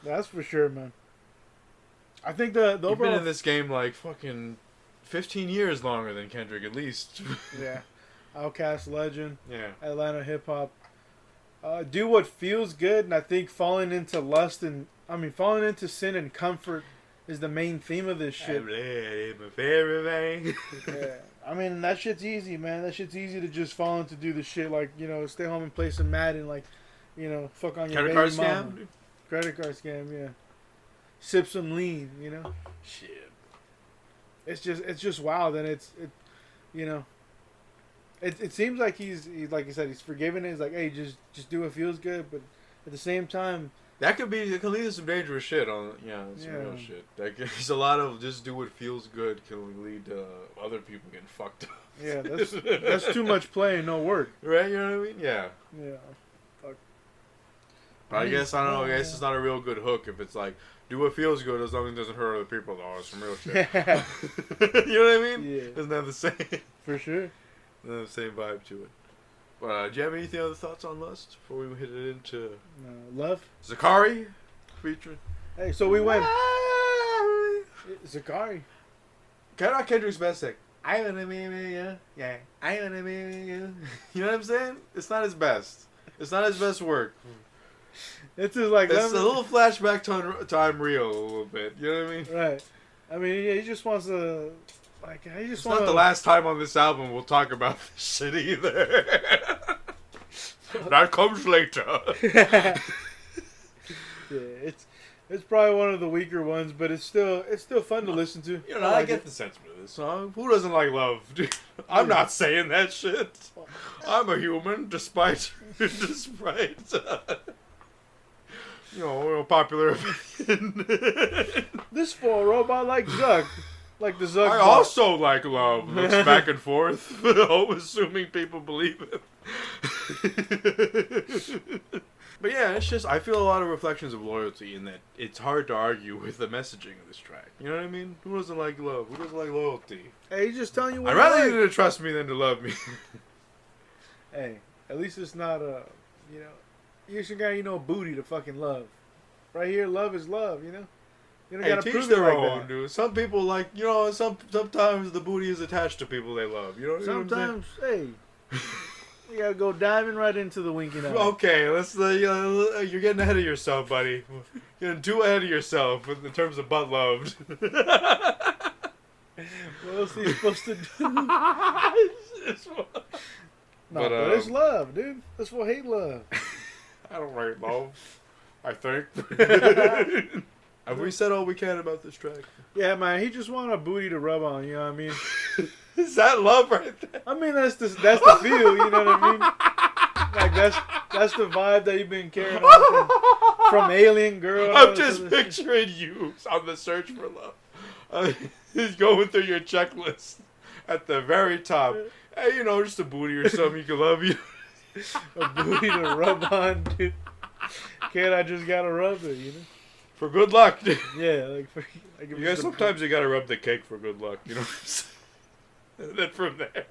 That's for sure, man. I think the You've overall... been in this game like fucking 15 years longer than Kendrick, at least. Yeah. Outcast legend. Yeah. Atlanta hip hop. Do what feels good, and I think falling into falling into sin and comfort is the main theme of this shit. Yeah. I mean, that shit's easy, man. That shit's easy to just fall into do the shit like, stay home and play some Madden, like, fuck on your Credit baby card mama. scam? Credit card scam, yeah. Sip some lean, Shit. It's just wild, and it seems like he's like you said, he's forgiving it. He's like, hey, just do what feels good, but at the same time, It could lead to some dangerous shit on, some real shit. There's a lot of just do what feels good can lead to other people getting fucked up. yeah, that's too much play and no work. Right, you know what I mean? Yeah. Yeah. Fuck. But I guess, I don't know, I guess it's not a real good hook if it's like, do what feels good as long as it doesn't hurt other people. Oh, it's some real shit. Yeah. You know what I mean? Yeah. Doesn't have the same, For sure. doesn't have the same vibe to it. But do you have anything other thoughts on Lust before we hit it into Love. Zakari featuring? Hey, so we went Zakari. Kendrick's best thing. I wanna be with you. Yeah. I wanna be with you. You know what I'm saying? It's not his best. It's not his best work. It's just like It's a little flashback time real a little bit. You know what I mean? right. I mean, yeah, he just wants to It's not the last time on this album we'll talk about this shit either. That comes later. Yeah, it's probably one of the weaker ones, but it's still fun to listen to. You know, I get the sentiment of this song. Who doesn't like love? I'm not saying that shit. I'm a human, despite popular opinion. This for a robot like Zuck. Like the Zuck. I also like love. Looks back and forth. Assuming people believe it. But yeah, it's just, I feel a lot of reflections of loyalty in that it's hard to argue with the messaging of this track. You know what I mean? Who doesn't like love? Who doesn't like loyalty? Hey, he's just telling you what I'd rather you you like. to trust me than to love me. Hey, at least it's not you should got booty to fucking love. Right here, love is love. You don't Hey, gotta teach prove it their like own, that. dude. Some people like, sometimes the booty is attached to people they love. You know what I'm saying? Sometimes, hey, you gotta go diving right into the winking eye. Okay, let's. You're getting ahead of yourself, buddy. You're getting too ahead of yourself in terms of butt loved. What else are you supposed to do? But it's love, dude. That's what hate love. I don't write love. I think. Have we said all we can about this track? Yeah, man. He just wanted a booty to rub on. You know what I mean? Is that love right there? I mean, that's the feel. You know what I mean? Like that's the vibe that you've been carrying on from Alien Girl. I'm just picturing you on the search for love. He's going through your checklist at the very top. Hey, just a booty or something you can love you. A booty to rub on, dude. Kid, I just gotta rub it, For good luck, dude. Yeah, You guys, sometimes you gotta rub the cake for good luck, you know what I'm saying? And then from there,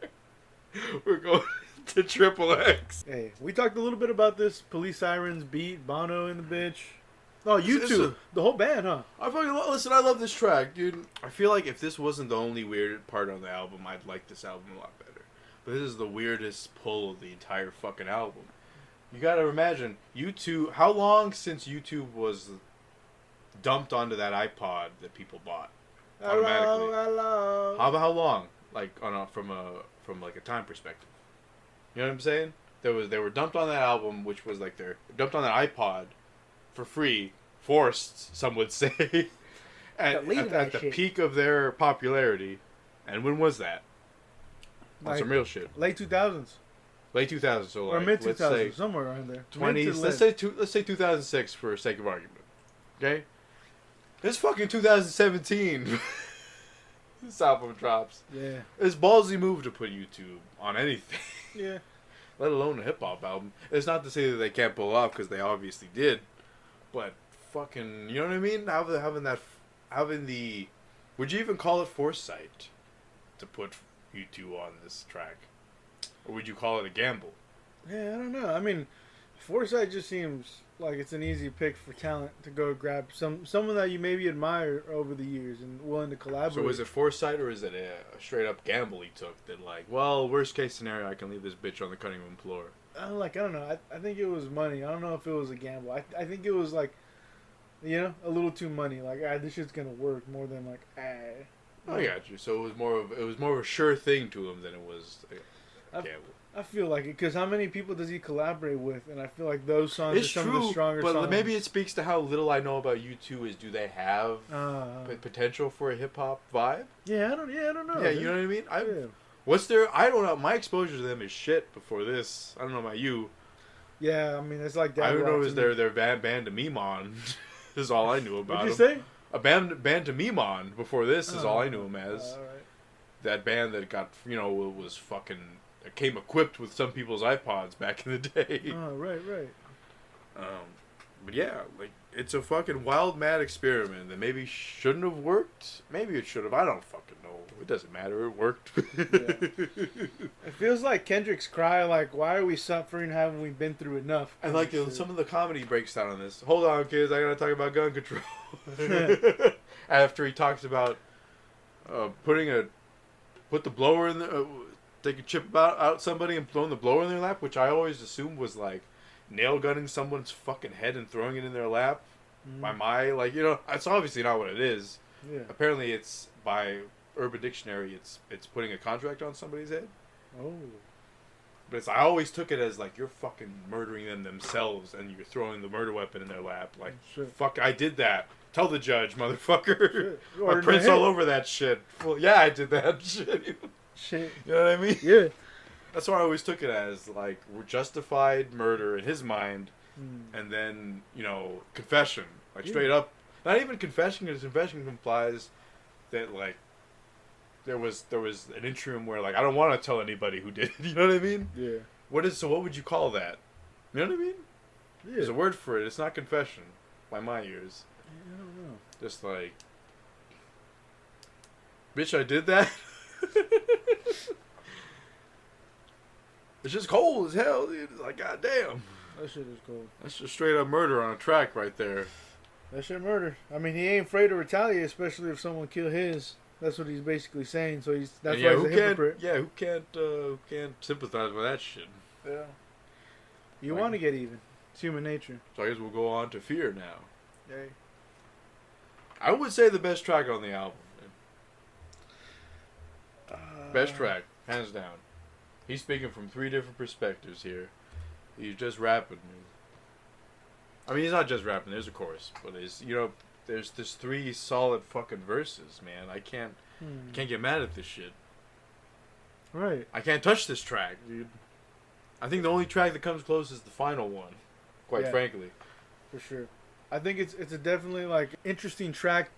we're going to Triple X. Hey, we talked a little bit about this Police Sirens beat, Bono in the bitch. Oh, you two, the whole band, huh? I love this track, dude. I feel like if this wasn't the only weird part on the album, I'd like this album a lot better. But this is the weirdest pull of the entire fucking album. You gotta imagine, YouTube, how long since YouTube was dumped onto that iPod that people bought automatically? Hello. How long? Like from a time perspective. You know what I'm saying? They were dumped on that album, which was like they're dumped on that iPod for free, forced, some would say, at the peak of their popularity. And when was that? On some real shit. Late 2000s. Late 2000s, so or mid 2000s, let's say somewhere around there. 20s. Let's say 2006 for sake of argument. Okay. It's fucking 2017. This album drops. Yeah. It's a ballsy move to put YouTube on anything. Yeah. Let alone a hip hop album. It's not to say that they can't pull off, because they obviously did. But fucking, you know what I mean? Having the, would you even call it foresight to put U2 on this track? Or would you call it a gamble? Yeah, I don't know. I mean, Foresight just seems like it's an easy pick for talent to go grab someone that you maybe admire over the years and willing to collaborate. So is it foresight or is it a straight up gamble he took that like, well, worst case scenario, I can leave this bitch on the cutting room floor? I don't know. I think it was money. I don't know if it was a gamble. I think it was like, you know, a little too money. Like, this shit's gonna work more than like, I got you. So it was more of a sure thing to him than it was a gamble. I feel like it because how many people does he collaborate with? And I feel like those songs are some of the stronger songs. But maybe it speaks to how little I know about U2 is do they have potential for a hip hop vibe? Yeah, I don't know. Yeah, you know what I mean? I don't know. My exposure to them is shit before this. I don't know about you. Yeah, I mean, it's like that. I don't know it was their band to m.A.A.d. This is all I knew about What'd them. you say? A band to m.A.A.d. before this is all I knew him as. All right. That band that got, was fucking... came equipped with some people's iPods back in the day. Oh, right. But yeah, like, it's a fucking wild, mad experiment that maybe shouldn't have worked. Maybe it should have. I don't fucking know. It doesn't matter. It worked. It feels like Kendrick's cry, like, why are we suffering? Haven't we been through enough? And like some of the comedy breaks down on this. Hold on, kids. I gotta talk about gun control. After he talks about put the blower in the... take a chip out somebody and throwing the blower in their lap, which I always assumed was like nail gunning someone's fucking head and throwing it in their lap. It's obviously not what it is. Yeah. Apparently it's by Urban Dictionary it's putting a contract on somebody's head. Oh. But I always took it as like you're fucking murdering them themselves and you're throwing the murder weapon in their lap. Like, fuck, I did that. Tell the judge, motherfucker. My print's all over that shit. Well, yeah, I did that shit. Shit. You know what I mean? Yeah. That's what I always took it as, like, justified murder in his mind, and then, confession. Like, straight up. Not even confession, because confession implies that, like, there was an interim where, like, I don't want to tell anybody who did it. You know what I mean? Yeah. What would you call that? You know what I mean? Yeah. There's a word for it. It's not confession, by my ears. I don't know. Just like, bitch, I did that? It's just cold as hell, dude. It's like, goddamn. That shit is cold. That's just straight up murder on a track right there. That shit murder. I mean, he ain't afraid to retaliate, especially if someone kill his. That's what he's basically saying. So that's why he's a hypocrite. Yeah, who can't sympathize with that shit? Yeah. You want to get even. It's human nature. So I guess we'll go on to Fear now. Hey. I would say the best track on the album. Best track, hands down. He's speaking from 3 different perspectives here. He's just rapping. I mean, he's not just rapping. There's a chorus, but there's 3 solid fucking verses, man. I can't get mad at this shit. Right. I can't touch this track, dude. I think the only track that comes close is the final one. Quite frankly. For sure. I think it's a definitely like interesting track,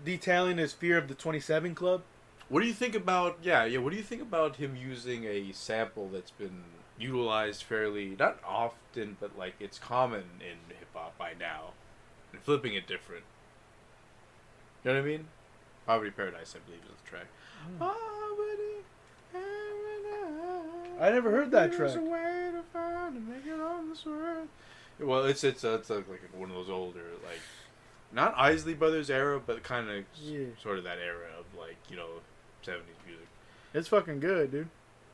detailing his fear of the 27 Club. What do you think about what do you think about him using a sample that's been utilized fairly not often, but like it's common in hip hop by now, and flipping it different? You know what I mean? Poverty Paradise, I believe, is the track. Poverty Paradise. I never heard that track. There's a way to find and make it on this world. Well, it's like one of those older, like, not Isley Brothers era, but kind of sort of that era of like 70s music. It's fucking good, dude.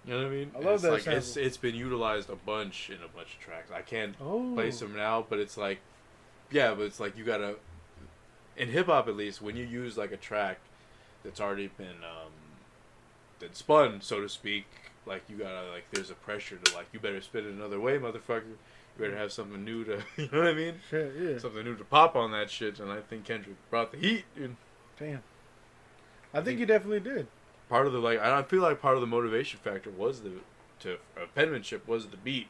You know what I mean? I love that. Like, it's been utilized a bunch in a bunch of tracks. I can't place them now, but it's like, but it's like you gotta, in hip hop at least, when you use like a track that's already been spun, so to speak, like you gotta like there's a pressure to like you better spin it another way, motherfucker. You better have something new to, you know what I mean? Shit, yeah. Something new to pop on that shit, and I think Kendrick brought the heat, dude. Damn. I think he definitely did. Part of the I feel like part of the motivation factor was penmanship was the beat,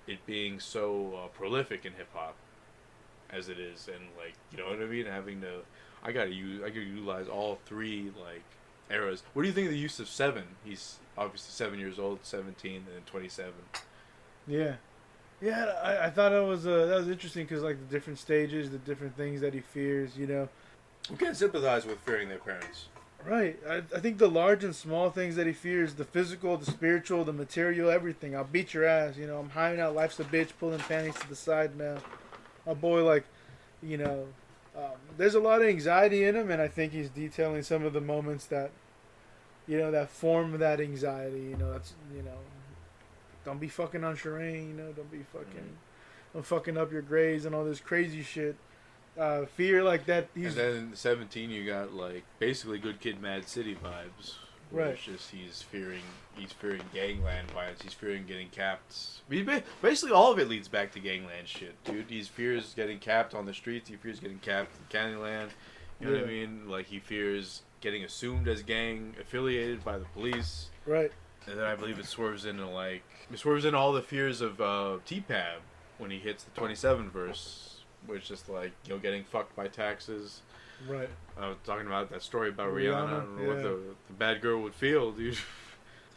it being so prolific in hip hop, as it is, and like you know what I mean. Having to, I gotta utilize all 3 like eras. What do you think of the use of 7? He's obviously 7 years old, 17, and then 27. Yeah. Yeah, I thought that was interesting because like the different stages, the different things that he fears, Who can't sympathize with fearing their parents? Right. I think the large and small things that he fears, the physical, the spiritual, the material, everything. I'll beat your ass. You know, I'm hiding out. Life's a bitch. Pulling panties to the side now. My boy, like, you know, there's a lot of anxiety in him, and I think he's detailing some of the moments that, you know, that form that anxiety. You know, that's, you know, don't be fucking on Shireen. You know, don't fucking up your grades and all this crazy shit. Fear like that. And then in 17, you got like basically Good Kid, M.A.A.d City vibes. Right. It's just he's fearing gangland violence. He's fearing getting capped. Basically, all of it leads back to gangland shit, dude. He fears getting capped on the streets. He fears getting capped in Candyland. You know what I mean? Like he fears getting assumed as gang affiliated by the police. Right. And then I believe it swerves into all the fears of T-Pab when he hits the 27 verse. Where it's just like, you know, getting fucked by taxes. Right. I was talking about that story about Rihanna and what yeah. the bad girl would feel, dude.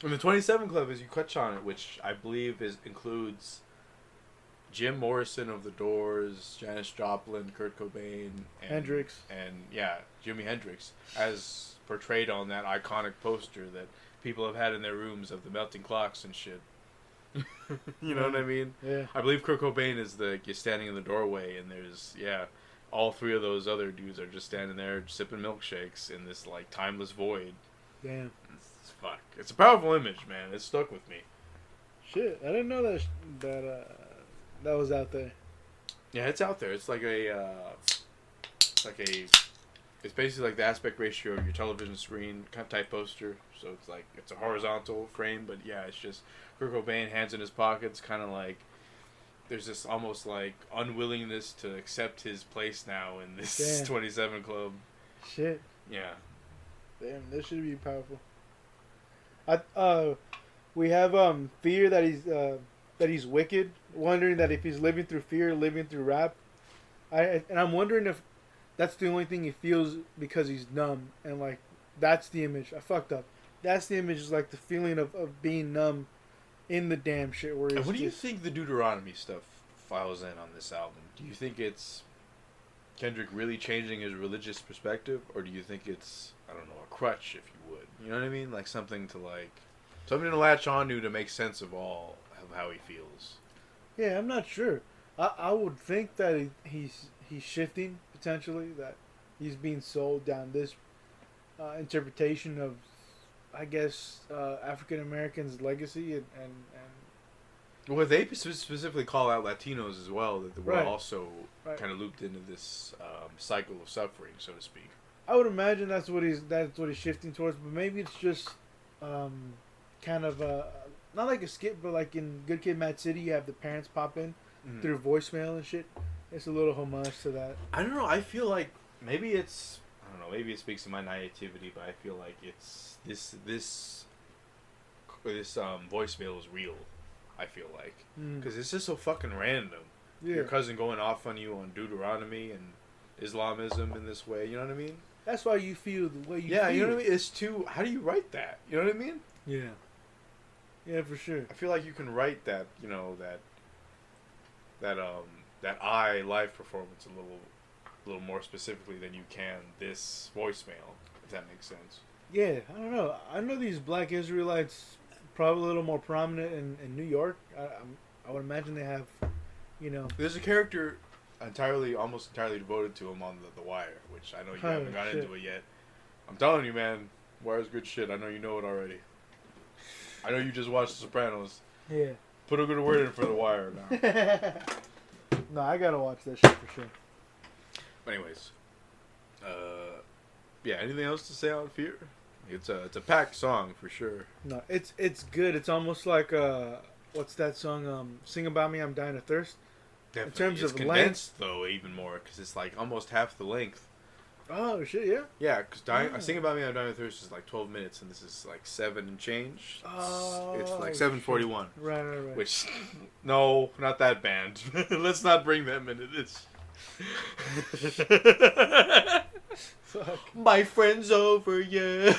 And the 27 Club, as you touch on it, which I believe includes Jim Morrison of The Doors, Janis Joplin, Kurt Cobain, and Hendrix. And yeah, Jimi Hendrix, as portrayed on that iconic poster that people have had in their rooms of the melting clocks and shit. You know what I mean? Yeah. I believe Kurt Cobain is you're standing in the doorway, and there's all three of those other dudes are just standing there sipping milkshakes in this like timeless void. Damn. Fuck, it's a powerful image, man. It stuck with me. Shit, I didn't know that that was out there. Yeah, it's out there. It's like it's basically like the aspect ratio of your television screen kind of type poster. So it's a horizontal frame, but yeah, it's just Kurt Cobain, hands in his pockets, kind of like there's this almost like unwillingness to accept his place now in this 27 Club. Shit. Yeah. Damn, this should be powerful. We have fear that he's wicked. Wondering that if he's living through fear, living through rap. I'm wondering if that's the only thing he feels because he's numb, and like that's the image. I fucked up. That's the image, is like the feeling of being numb in the damn shit. Where and what do you think the Deuteronomy stuff files in on this album? Do you think it's Kendrick really changing his religious perspective, or do you think it's, I don't know, a crutch, if you would? You know what I mean? Like something to latch on to make sense of all of how he feels. Yeah, I'm not sure. I would think that he's shifting potentially, that he's being sold down this interpretation of, I guess, African Americans' legacy and well, they specifically call out Latinos as well, that we're right. also Right. kind of looped into this cycle of suffering, so to speak. I would imagine that's what he's shifting towards, but maybe it's just kind of not like a skip, but like in Good Kid, M.A.A.d City, you have the parents pop in through voicemail and shit. It's a little homage to that. I don't know. I feel like maybe it's, I don't know, maybe it speaks to my naivety, but I feel like it's this voicemail is real. I feel like because it's just so fucking random. Yeah. Your cousin going off on you on Deuteronomy and Islamism in this way. You know what I mean? That's why you feel the way you feel. Yeah, you know what I mean? It's too... How do you write that? You know what I mean? Yeah. Yeah, for sure. I feel like you can write that, you know, that I live performance a little more specifically than you can this voicemail, if that makes sense. Yeah, I don't know. I know these Black Israelites probably a little more prominent in New York. I would imagine they have, you know... There's a character almost entirely devoted to him on the Wire, which I know you haven't got into it yet. I'm telling you, man, Wire's good shit. I know you know it already. I know you just watched The Sopranos. Yeah. Put a good word in for The Wire now. No, I gotta watch that shit for sure. But anyways, yeah. Anything else to say on Fear? It's a packed song for sure. No, it's good. It's almost like what's that song? Sing About Me, I'm Dying of Thirst. Definitely. In terms it's of condensed though, even more, because it's like almost half the length. Oh shit, yeah. Yeah, because Sing About Me, I'm Dying of Thirst is like 12 minutes, and this is like 7 and change. It's like 7:41. Right. Which, no, not that band. Let's not bring them into this. Fuck. My friend's over, yeah.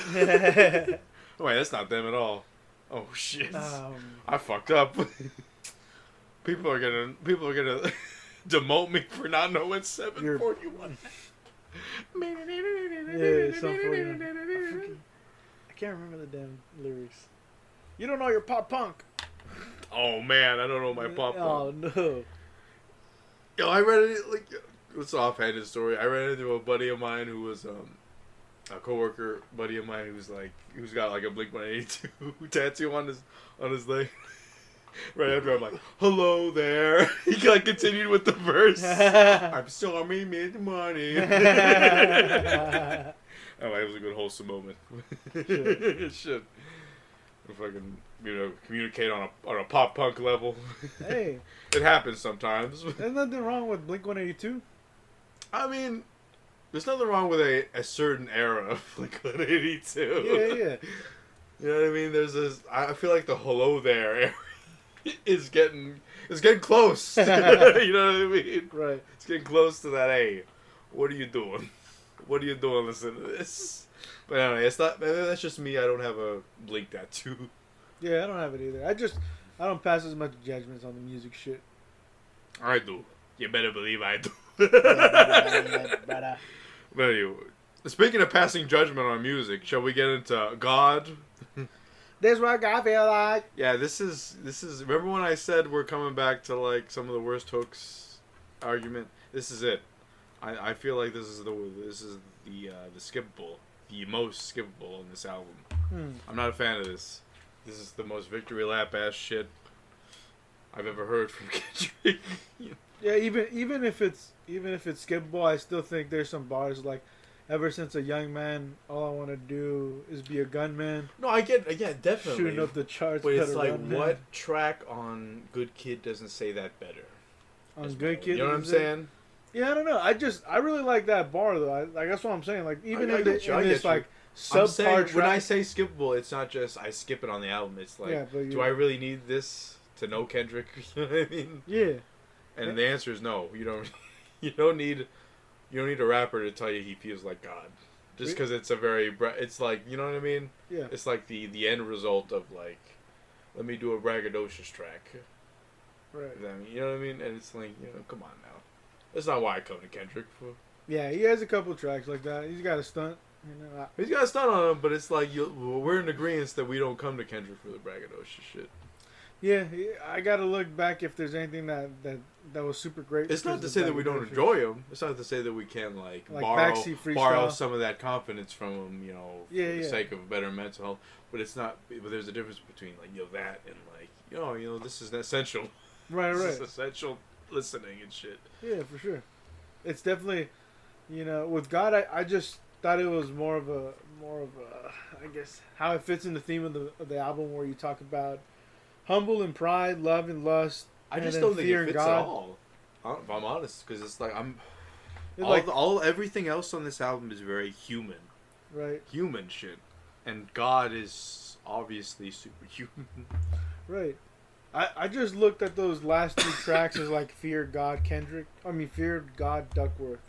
Wait, that's not them at all. Oh shit! I fucked up. People are gonna demote me for not knowing 7:41. Yeah, some fucking, I can't remember the damn lyrics. You don't know your pop punk. Oh man, I don't know my pop. Oh no. Yo, I read it like it's an offhanded story. I ran into a buddy of mine who was a coworker buddy of mine who's got like a Blink-182 tattoo on his leg. Right after I'm like, hello there. He like continued with the verse. I'm sorry, made the money. Oh, it was a good wholesome moment. Shit. Fucking, communicate on a pop punk level. Hey, it happens sometimes. there's nothing wrong with Blink-182. I mean, there's nothing wrong with a certain era of Blink-182. Yeah. You know what I mean? There's this. I feel like the hello there era is getting close. You know what I mean? Right. It's getting close to that. Hey, what are you doing? What are you doing? Listen to this. But anyway, it's not. Maybe that's just me. I don't have a Blink tattoo. Yeah, I don't have it either. I don't pass as much judgments on the music shit. I do. You better believe I do. Brother. But anyway, speaking of passing judgment on music, shall we get into God? This what I feel like. Yeah, this is. Remember when I said we're coming back to like some of the worst hooks argument? This is it. I feel like this is the skippable, the most skippable on this album. I'm not a fan of this. This is the most victory lap ass shit I've ever heard from Kendrick. Yeah, even if it's skippable, I still think there's some bars like, ever since a young man, all I want to do is be a gunman. No, I get definitely Shooting up the charts. But it's like, running. what track on Good Kid doesn't say that better? On Good Kid, you know what I'm saying? Yeah, I don't know. I really like that bar though. Like that's what I'm saying. Like even in this like I'm subpar saying, track. when I say skippable, it's not just I skip it on the album. It's like, do I really need this to know Kendrick? You know what I mean? Yeah. And the answer is no. You don't. You don't need a rapper to tell you he feels like God. Just because it's it's like, you know what I mean? Yeah. It's like the end result of like, let me do a braggadocious track. Right. I mean, you know what I mean? And it's like, come on now. That's not why I come to Kendrick for. Yeah, he has a couple tracks like that. He's got a stunt. He's got a stunt on him, but it's like we're in agreement that we don't come to Kendrick for the braggadocious shit. Yeah, I gotta look back if there's anything that was super great. It's not to say that we don't enjoy him. It's not to say that we can like borrow some of that confidence from him, for the sake of better mental health. But it's not. But there's a difference between like that and like this is essential. Right. This is essential listening and shit. Yeah, for sure. It's definitely, with God, I just thought it was more of a I guess how it fits in the theme of the album where you talk about humble and pride, love and lust. I just don't think it fits at all. If I'm honest, because it's like everything else on this album is very human, right? Human shit, and God is obviously superhuman, right? I just looked at those last two tracks as like Fear God Duckworth.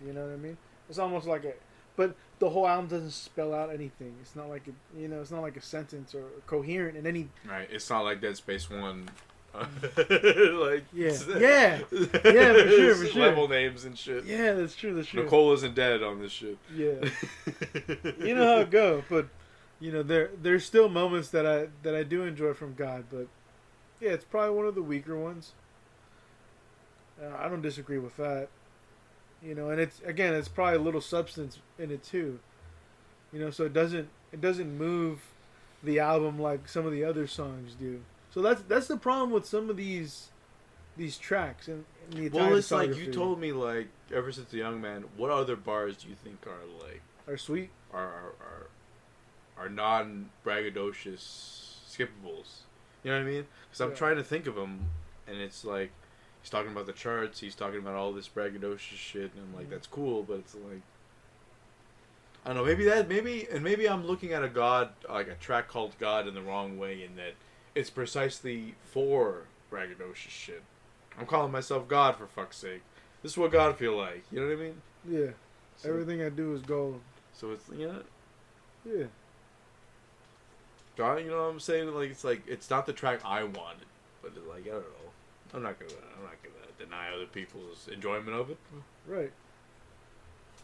You know what I mean? It's almost like but the whole album doesn't spell out anything. It's not like it's not like a sentence or coherent in any. Right. It's not like Dead Space 1. Like yeah, for sure. Level names and shit. Yeah, that's true. Nicole isn't dead on this shit. Yeah. You know how it go, but there's still moments that I do enjoy from God, but yeah, it's probably one of the weaker ones. I don't disagree with that. And it's probably a little substance in it too. So it doesn't move the album like some of the other songs do. So that's the problem with some of these tracks and the entire Well, it's like discography. you told me like ever since a young man, what other bars do you think are sweet? Are non-braggadocious skippables? You know what I mean? Because I'm trying to think of them, and it's like he's talking about the charts, he's talking about all this braggadocious shit, and I'm like, that's cool, but it's like, I don't know, maybe I'm looking at a track called God in the wrong way, in that it's precisely for braggadocious shit. I'm calling myself God, for fuck's sake. This is what God feel like. You know what I mean? Yeah. So, everything I do is gold. So it's Yeah. So you know what I'm saying? Like it's not the track I wanted, but like I don't know. I'm not gonna deny other people's enjoyment of it. Right.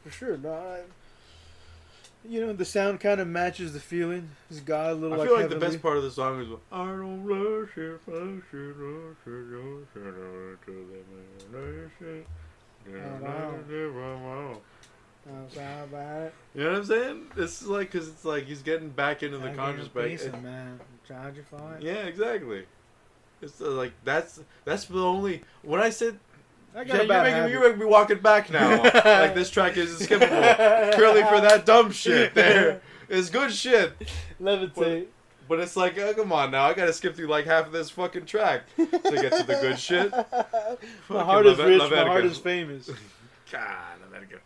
For sure. No, you know, the sound kind of matches the feeling. It's got a little. I feel like heavenly. the best part of the song is I don't rush it, rush it, rush it, I'm sorry about it. You know what I'm saying? This is like, because it's like he's getting back into the I conscious can't back. face it, man. Charge you for it. Yeah, exactly. It's like that's the only when I said. I got Yeah, a bad habit. you're making me walk it back now. Like this track is skippable purely for that dumb shit. There, it's good shit. Levitate. But it's like, oh, come on now, I gotta skip through like half of this fucking track to get to the good shit. My heart is rich, my heart is famous. God, let it go.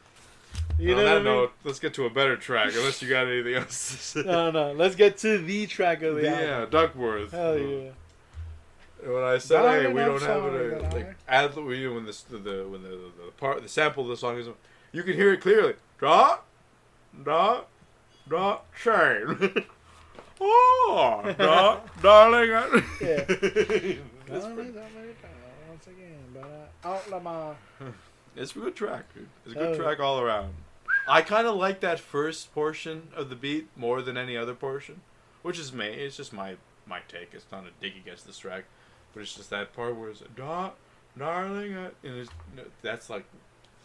You know On what I that mean? note, let's get to a better track, unless you got anything else to say. No. Let's get to the track of the album. Yeah, Duckworth. Hell yeah. When I said, Darling, hey, we I'm don't have sorry it, that like, add when the sample of the song is, you can hear it clearly. Dot, chain. Oh, darling. Yeah. It's Once again, but Outlaw. It's a good track, dude. It's a good track all around. I kind of like that first portion of the beat more than any other portion, which is me. It's just my take. It's not a dig against this track, but it's just that part where it's darling, and it's, that's like,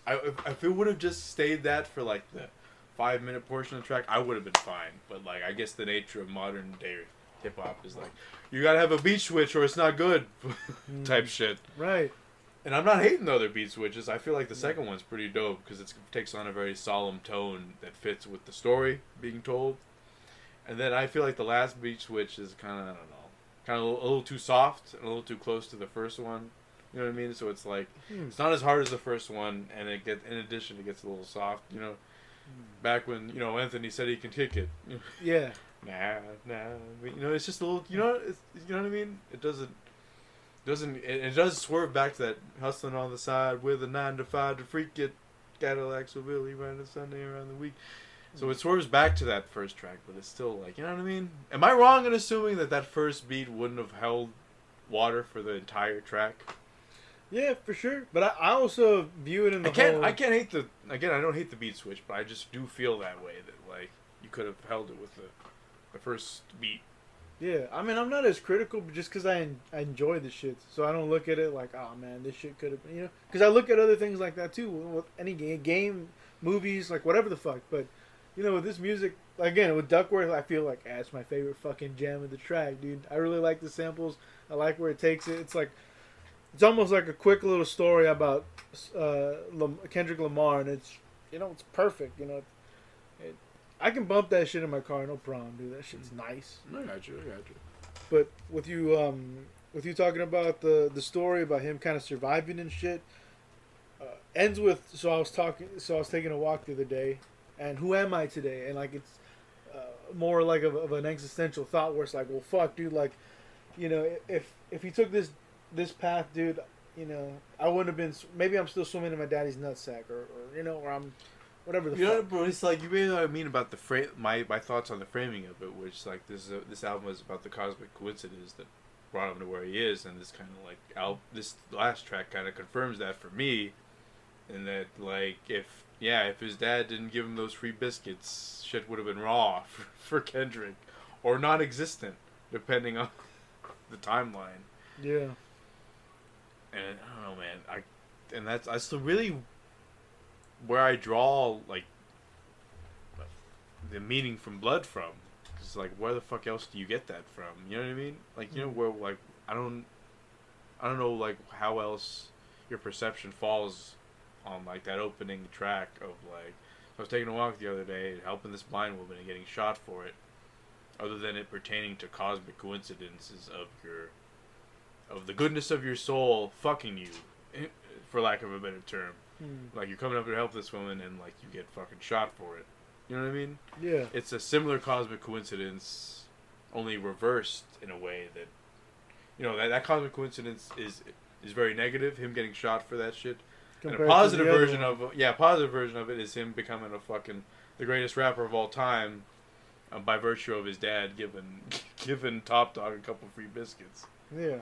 if it would have just stayed that for like the 5-minute portion of the track, I would have been fine. But like, I guess the nature of modern day hip hop is like, you gotta have a beat switch or it's not good, type shit. Right. And I'm not hating the other beat switches. I feel like the second one's pretty dope because it takes on a very solemn tone that fits with the story being told. And then I feel like the last beat switch is kind of, I don't know, kind of a little too soft and a little too close to the first one. You know what I mean? So it's like, it's not as hard as the first one, and in addition, it gets a little soft. You know, back when, you know, Anthony said he can kick it. Yeah. Nah. But, you know, it's just a little, you know what I mean? It does swerve back to that hustling on the side with a 9 to 5 to freak it. Cadillacs will really run a Sunday around the week. So it swerves back to that first track, but it's still like, you know what I mean? Am I wrong in assuming that first beat wouldn't have held water for the entire track? Yeah, for sure. But I also view it in the whole... I can't hate I don't hate the beat switch, but I just do feel that way, that like you could have held it with the first beat. Yeah, I mean, I'm not as critical just because I enjoy the shit. So I don't look at it like, oh man, this shit could have been, you know? Because I look at other things like that too, with any game, movies, like whatever the fuck. But, you know, with this music, again, with Duckworth, I feel like, it's my favorite fucking jam of the track, dude. I really like the samples. I like where it takes it. It's like, it's almost like a quick little story about Kendrick Lamar, and it's, you know, it's perfect, you know. I can bump that shit in my car, no problem, dude. That shit's nice. I got you. But with you talking about the story about him kind of surviving and shit, ends with so I was taking a walk the other day, and who am I today? And like it's more like of an existential thought where it's like, well, fuck, dude, like, you know, if he took this path, dude, you know, I wouldn't have been. Maybe I'm still swimming in my daddy's nutsack, or you know, or I'm. Whatever the fuck. Know, but it's like, you really know what I mean about the my thoughts on the framing of it, which like this album is about the cosmic coincidence that brought him to where he is, and this kind of like this last track kind of confirms that for me, and that like if his dad didn't give him those free biscuits, shit would have been raw for Kendrick, or non-existent depending on the timeline. Yeah. And I don't know, man. I still really. Where I draw like the meaning from Blood from, it's like, where the fuck else do you get that from? You know what I mean? Like, you know, where like I don't know like how else your perception falls on like that opening track of like, I was taking a walk the other day, helping this blind woman and getting shot for it, other than it pertaining to cosmic coincidences of the goodness of your soul fucking you, for lack of a better term. Like, you're coming up to help this woman and like you get fucking shot for it. You know what I mean? Yeah. It's a similar cosmic coincidence, only reversed in a way that, you know, that cosmic coincidence is very negative, him getting shot for that shit. Compared and a positive version of it is him becoming the greatest rapper of all time, by virtue of his dad giving Top Dog a couple free biscuits. Yeah.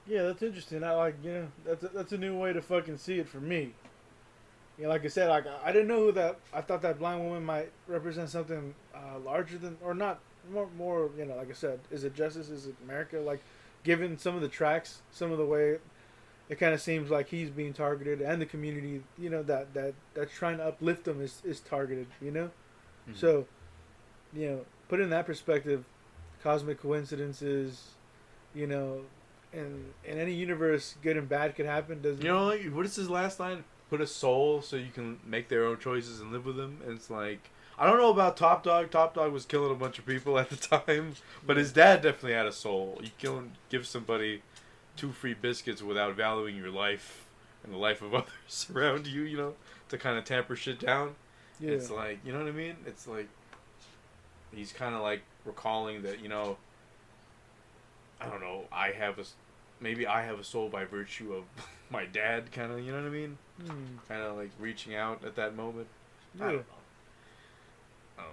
Yeah, that's interesting. I like, you know, that's a new way to fucking see it for me. you know, like I said, like I didn't know who that. I thought that blind woman might represent something larger than, or not more. You know, like I said, is it justice? Is it America? Like, given some of the tracks, some of the way it kind of seems like he's being targeted, and the community, you know, that's trying to uplift him is targeted. You know, so you know, put in that perspective, cosmic coincidences, you know, in any universe, good and bad could happen. Doesn't You know, like, what is his last line? Put a soul so you can make their own choices and live with them. And it's like, I don't know about Top Dog. Top Dog was killing a bunch of people at the time, but his dad definitely had a soul. You give somebody 2 free biscuits without valuing your life and the life of others around you, you know, to kind of tamper shit down. Yeah. It's like, you know what I mean? It's like, he's kind of like recalling that, you know, I don't know, maybe I have a soul by virtue of my dad, kind of, you know what I mean? Kind of like reaching out at that moment. Yeah. I don't know.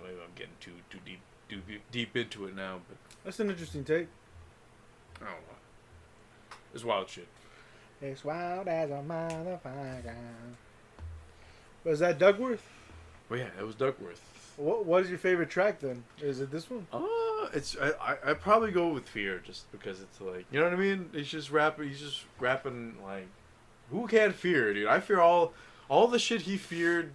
Maybe I'm getting too deep into it now, but That's an interesting take. I don't know. It's wild shit. It's wild as a motherfucker. Was that Duckworth? Well, yeah, it was Duckworth. What is your favorite track then? Is it this one? I probably go with Fear just because it's like, you know what I mean? He's just rapping like, who can't fear, dude? I fear all the shit he feared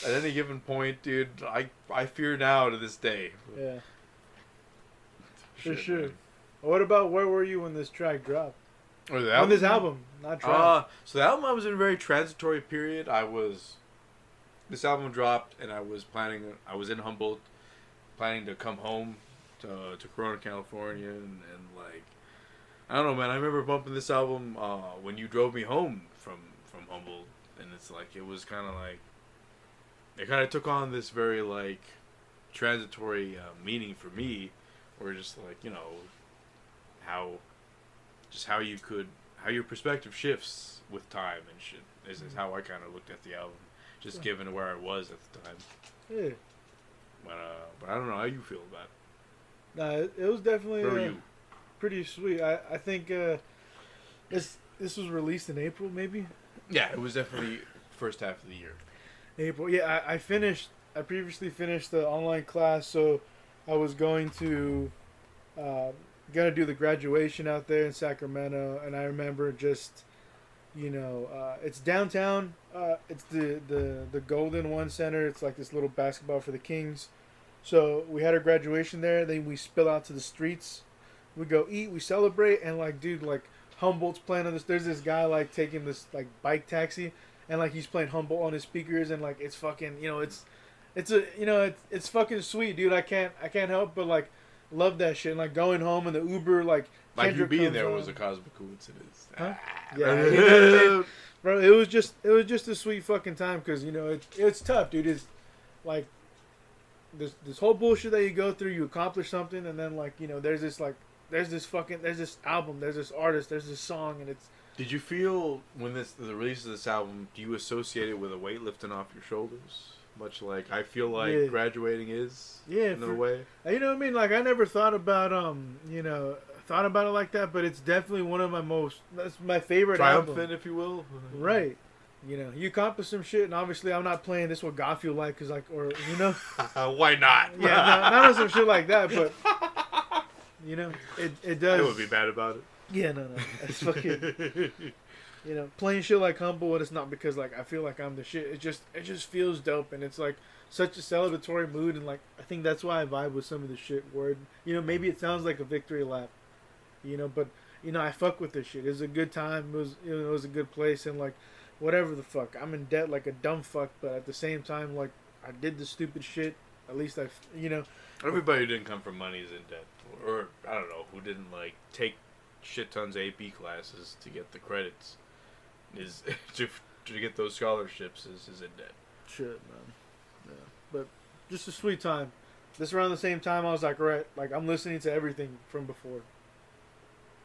at any given point, dude. I fear now to this day. Yeah, for Shit, sure. man. What about where were you when this track dropped? Or the On album? this album, not track. So the album, I was in a very transitory period. This album dropped, and I was in Humboldt, planning to come home to Corona, California, and like, I don't know, man. I remember bumping this album when you drove me home from Humboldt, and it's like, it was kind of like, it kind of took on this very like transitory meaning for me, or just like, you know, how your perspective shifts with time and shit. This is how I kind of looked at the album, just given where I was at the time. Yeah. But I don't know how you feel about it. Nah, it was definitely Where were you? pretty sweet. I think this was released in April, maybe. Yeah, it was definitely first half of the year. April. Yeah, I previously finished the online class, so I was going to gonna do the graduation out there in Sacramento, and I remember just, you know, it's downtown. It's the Golden One Center. It's like this little basketball for the Kings. So we had our graduation there. Then we spill out to the streets. We go eat. We celebrate, and like, dude, like Humboldt's playing on this. There's this guy like taking this like bike taxi, and like he's playing Humboldt on his speakers, and like it's fucking, you know, it's fucking sweet, dude. I can't help but like love that shit. And like going home in the Uber, like Like you Kendrick being comes there on. was a cosmic coincidence. Huh? Yeah, bro. It was just a sweet fucking time, because you know it's tough, dude. It's like this whole bullshit that you go through, you accomplish something, and then like, you know, there's this album, there's this artist, there's this song, and it's. Did you feel when the release of this album? Do you associate it with a weight lifting off your shoulders? Much like I feel like graduating is, in a way. You know what I mean? Like I never thought about it like that, but it's definitely one of that's my favorite Triumphant, album. if you will. Right. You know, you accomplish some shit, and obviously I'm not playing This What God Feel Like, cause like, or you know. Why not? Yeah, not on some shit like that, but you know, it does. I would be bad about it. Yeah, no, it's fucking. You know, playing shit like Humble, and it's not because like I feel like I'm the shit. It just feels dope, and it's like such a celebratory mood, and like I think that's why I vibe with some of the shit. Where, you know, maybe it sounds like a victory lap, you know, but you know, I fuck with this shit. It was a good time. It was, you know, it was a good place, and like whatever the fuck, I'm in debt like a dumb fuck, but at the same time, like I did the stupid shit. At least you know. Everybody who didn't come from money is in debt, or I don't know, who didn't like take shit tons of AP classes to get the credits. Is to get those scholarships is in debt. Shit, man. Yeah, but just a sweet time. This around the same time, I was like, right, like I'm listening to everything from before.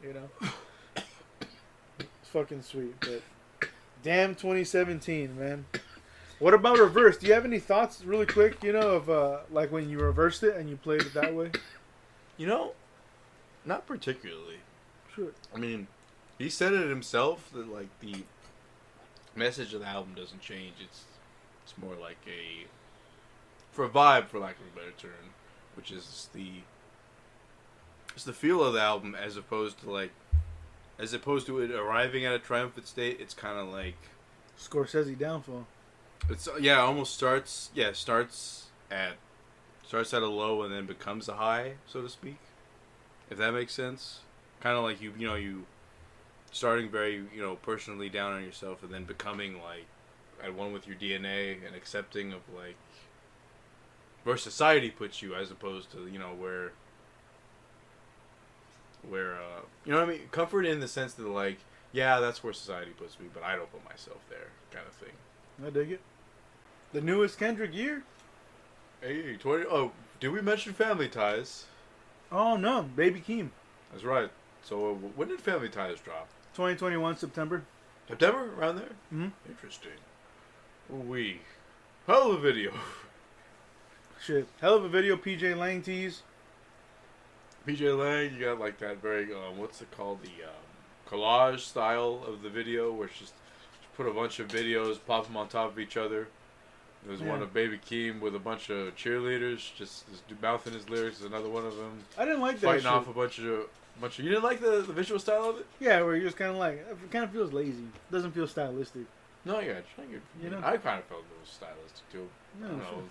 You know, it's fucking sweet. But damn, 2017, man. What about reverse? Do you have any thoughts, really quick? You know, of like when you reversed it and you played it that way? You know, not particularly. Sure. I mean, he said it himself that like the message of the album doesn't change. It's more like for a vibe, for lack of a better term, which is it's the feel of the album as opposed to it arriving at a triumphant state. It's kind of like Scorsese downfall. it's almost starts at a low and then becomes a high, so to speak. If that makes sense, kind of like you starting very personally down on yourself and then becoming like at one with your DNA and accepting of like where society puts you as opposed to where you know what I mean, comfort in the sense that like that's where society puts me, but I don't put myself there, kind of thing. I dig it. The newest Kendrick year? Hey, 20. Oh, did we mention Family Ties? Oh no, Baby Keem. That's right. So when did Family Ties drop? 2021 September. September, around there. Mm-hmm. Interesting. Hell of a video. Shit, hell of a video. PJ Lang tease. PJ Lang, you got like that very what's it called, the collage style of the video, where it's just put a bunch of videos, pop them on top of each other. There's one of Baby Keem with a bunch of cheerleaders, just mouthing his lyrics. There's another one of them. I didn't like that fighting shit. off a bunch of. You didn't like the visual style of it? Yeah, where you're just kind of like, it kind of feels lazy. Doesn't feel stylistic. No, yeah, I kind of felt it was stylistic too. I don't know.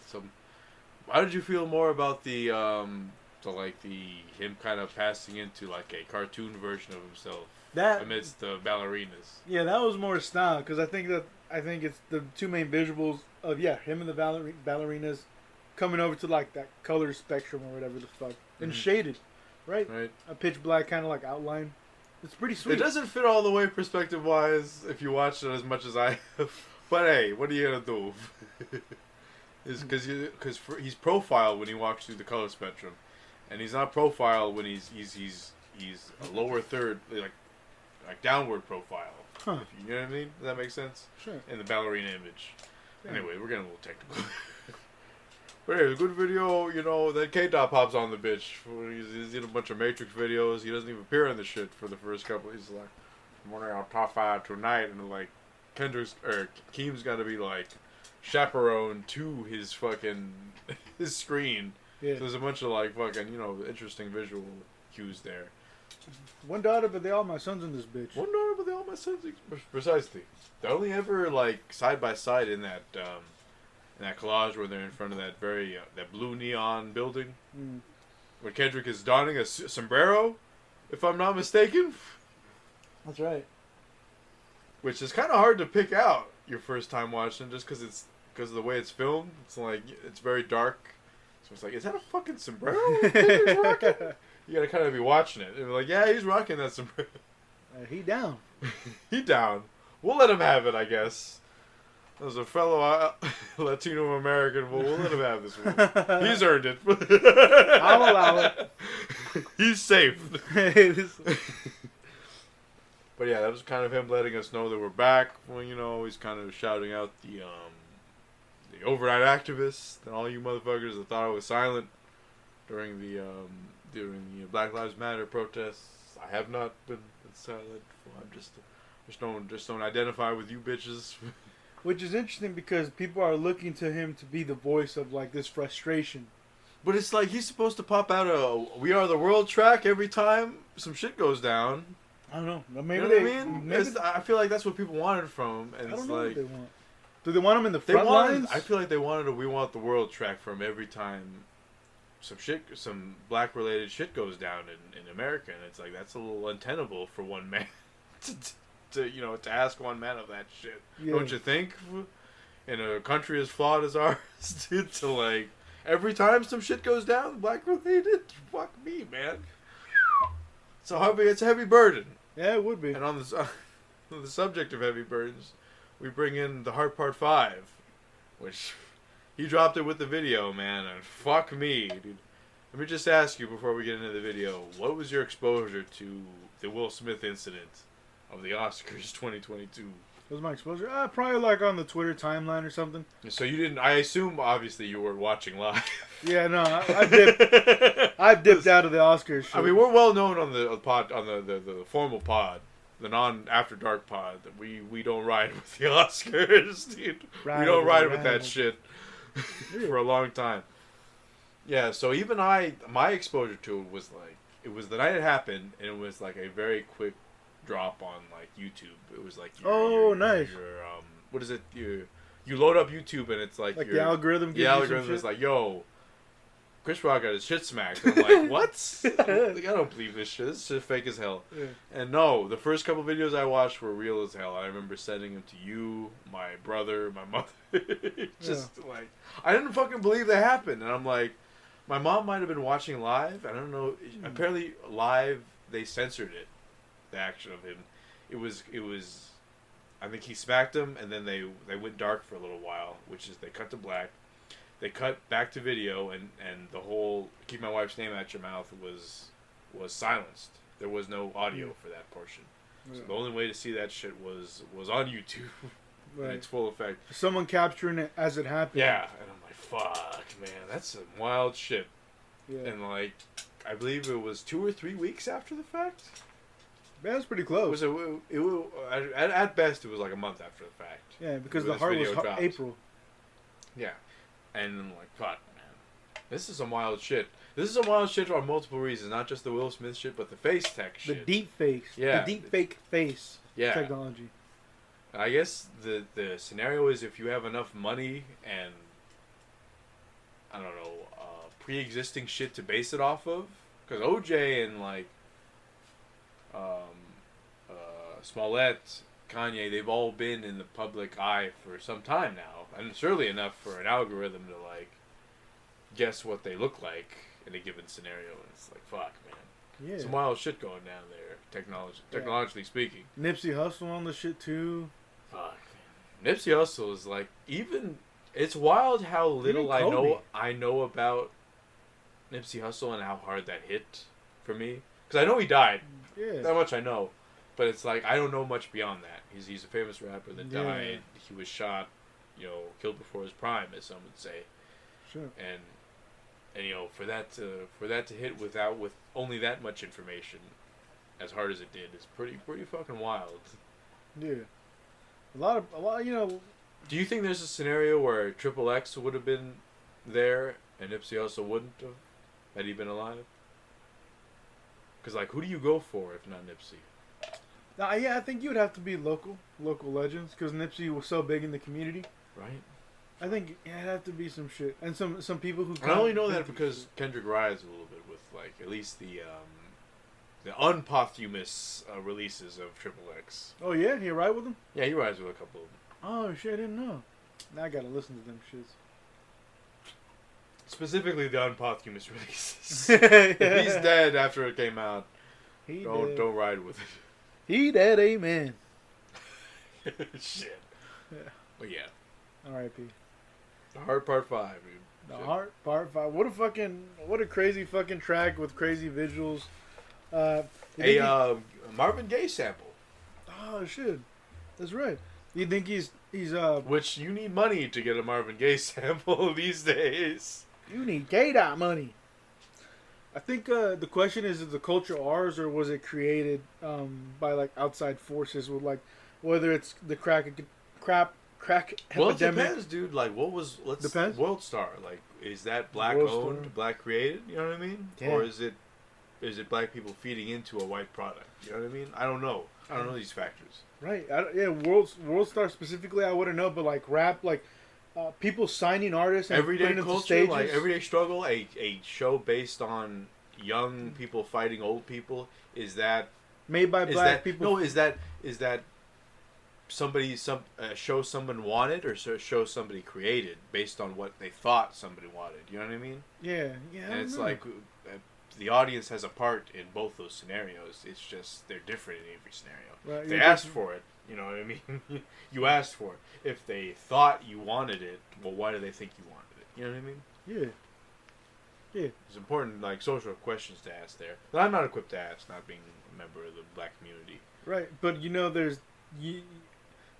How did you feel more about the him kind of passing into like a cartoon version of himself amidst the ballerinas? Yeah, that was more style, because I think it's the two main visuals of him and the ballerinas coming over to like that color spectrum or whatever the fuck, and shaded, right? A pitch black kind of like outline. It's pretty sweet. It doesn't fit all the way perspective wise if you watch it as much as I have, but hey, what are you gonna do? Because he's profiled when he walks through the color spectrum, and he's not profiled when he's a lower third, like downward profile. Huh. You know what I mean? Does that make sense? Sure. In the ballerina image. Yeah. Anyway, we're getting a little technical. But hey, a good video, then K-Dot pops on the bitch. He's in a bunch of Matrix videos. He doesn't even appear in the shit for the first couple. He's like, I'm wondering our top 5 tonight. And like, Keem's got to be like chaperone to his fucking, his screen. Yeah. So there's a bunch of like fucking, interesting visual cues there. One daughter, but they all my sons in this bitch. One daughter, but they all my sons. Precisely. They're only ever like side by side in that collage where they're in front of that very that blue neon building. When Kendrick is donning a sombrero, if I'm not mistaken. That's right. Which is kind of hard to pick out your first time watching, just because of the way it's filmed. It's like it's very dark, so it's like, is that a fucking sombrero Kendrick's rocking? You gotta kind of be watching it and be like, yeah, he's rocking that sombrero. He down. He down. We'll let him have it, I guess. As a fellow Latino American, we'll let him have this one. He's earned it. I'll allow it. He's safe. But yeah, that was kind of him letting us know that we're back. Well, he's kind of shouting out the overnight activists and all you motherfuckers that thought I was silent during the Black Lives Matter protests. I have not been silent. I'm just don't identify with you bitches. Which is interesting because people are looking to him to be the voice of like this frustration. But it's like he's supposed to pop out a "We Are the World" track every time some shit goes down. I don't know. Maybe I feel like that's what people wanted from him. And I don't it's know like, what they want. Do they want him in the front lines? I feel like they wanted a "We Want the World" track from every time some black related shit goes down in America, and it's like that's a little untenable for one man to ask one man of that shit. Yeah. Don't you think? In a country as flawed as ours, to like every time some shit goes down black related, fuck me, man. It's a heavy burden. Yeah, it would be. And on the subject of heavy burdens, we bring in the Heart Part 5, which he dropped it with the video, man, and fuck me, dude. Let me just ask you before we get into the video, what was your exposure to the Will Smith incident of the Oscars 2022? What was my exposure? Probably like on the Twitter timeline or something. So you didn't, I assume obviously you were watching live. Yeah, no, I've dipped out of the Oscars. I mean, we're well known on the pod, on the formal pod, non After Dark pod that we don't ride with the Oscars, dude. We don't Ride ride with that shit for a long time. Yeah, so even my exposure to it was like, it was the night it happened, and it was like a very quick drop on like YouTube. It was like nice. What is it? You load up YouTube and it's like the algorithm gives the you algorithm some is shit? like, yo, Chris Rock got his shit smacked. And I'm like, what? Like, I don't believe this shit. This shit fake as hell. Yeah. And no, the first couple videos I watched were real as hell. I remember sending them to you, my brother, my mother. Just like, I didn't fucking believe that happened. And I'm like, my mom might have been watching live. I don't know. Apparently live, they censored it. The action of him. It was I think he smacked him, and then they went dark for a little while, which is they cut to black. They cut back to video, and the whole "keep my wife's name out your mouth" was silenced. There was no audio for that portion. So the only way to see that shit was on YouTube. In its full effect. Someone capturing it as it happened. Yeah, and I'm like, fuck, man, that's some wild shit. Yeah. And like, I believe it was 2 or 3 weeks after the fact. Yeah, that's pretty close. At best, it was like a month after the fact. Yeah, because when the this heart video was dropped. April. Yeah. And I'm like, fuck, man. This is some wild shit. This is some wild shit for multiple reasons. Not just the Will Smith shit, but the face tech The shit. deep face. Yeah. The deep fake face Yeah. technology. I guess the scenario is if you have enough money and, I don't know, pre-existing shit to base it off of. Because OJ and, like, Smollett, Kanye, they've all been in the public eye for some time now, and surely enough for an algorithm to like guess what they look like in a given scenario. And it's like, fuck, man, Yeah. some wild shit going down there, technologically speaking. Nipsey Hussle on the shit too. Fuck, man. Nipsey Hussle is like, even it's wild how little I know about Nipsey Hussle and how hard that hit for me. Because I know he died. Yeah. That much I know. But it's like, I don't know much beyond that. He's a famous rapper that died. He was shot, killed before his prime, as some would say. Sure. And for that to hit with only that much information, as hard as it did, is pretty fucking wild. Yeah. A lot, Do you think there's a scenario where Triple X would have been there and Nipsey Hussle wouldn't have, had he been alive? Because, like, who do you go for if not Nipsey? I think you would have to be local legends, because Nipsey was so big in the community. Right. I think it'd have to be some shit, and some people who. I only know that because Kendrick rides a little bit with, like, at least the unposthumous releases of Triple X. Oh yeah, he ride with them. Yeah, he rides with a couple of them. Oh shit, I didn't know. Now I gotta listen to them shits. Specifically the unposthumous releases. If he's dead after it came out, don't ride with it. He dead, amen. Shit. Yeah. But yeah. R.I.P. The Heart Part 5, dude. The Heart Part 5. What a crazy fucking track with crazy visuals. Marvin Gaye sample. Oh shit. That's right. You think he's Which you need money to get a Marvin Gaye sample these days. You need K-Dot money. I think the question is the culture ours, or was it created by like outside forces with like whether it's the crack Well, it epidemic. depends, dude. Like, what was Depends. World Star? Like, is that black World owned, Star. black created? You know what I mean? Yeah. Or is it black people feeding into a white product? You know what I mean? I don't know. I don't know these factors. Right. World Star specifically, I wouldn't know, but like rap, like people signing artists and Everyday putting them to culture, stages. like everyday struggle, a show based on young people fighting old people. Is that made by is black that, people. No, is that show someone wanted or show somebody created based on what they thought somebody wanted? You know what I mean? Yeah. And it's like the audience has a part in both those scenarios. It's just they're different in every scenario. Right, They asked for it. You know what I mean? You asked for it. If they thought you wanted it, well, why do they think you wanted it? You know what I mean? Yeah. Yeah. It's important, like, social questions to ask there. But I'm not equipped to ask, not being a member of the black community. Right, but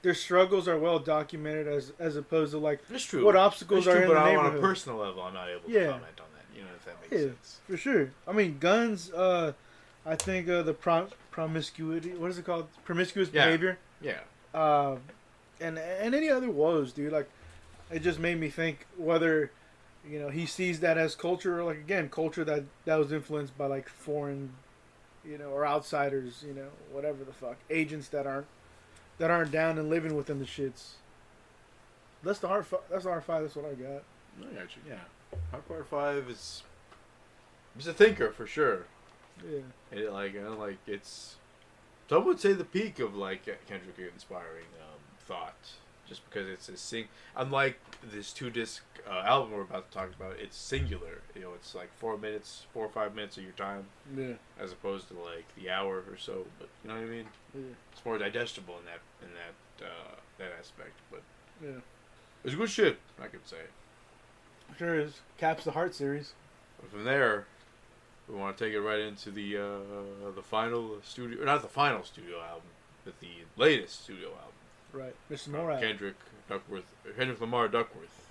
their struggles are well documented as opposed to like It's true. what obstacles It's are true, in but the on neighborhood. a personal level, I'm not able to comment on that. You know, if that makes sense. For sure. I mean, guns. I think the promiscuity. What is it called? Promiscuous Yeah. behavior. Yeah. And any other woes, dude. Like, it just made me think whether, he sees that as culture, or like again, culture that was influenced by like foreign, or outsiders, whatever the fuck, agents that aren't down and living within the shits. That's the R5. That's what I got. I got you. Yeah. Hard 5 is. He's a thinker for sure. Yeah. It's. Some would say the peak of like Kendrick inspiring thought, just because it's a unlike this 2-disc album we're about to talk about, it's singular. It's like 4 or 5 minutes of your time, Yeah. as opposed to like the hour or so. But you know what I mean? Yeah. It's more digestible in that aspect. But Yeah. it's good shit, I could say. Sure is. Caps the Heart series. But from there, we want to take it right into the final studio, or not the final studio album, but the latest studio album. Right. Mr. Morale. Kendrick Lamar Duckworth.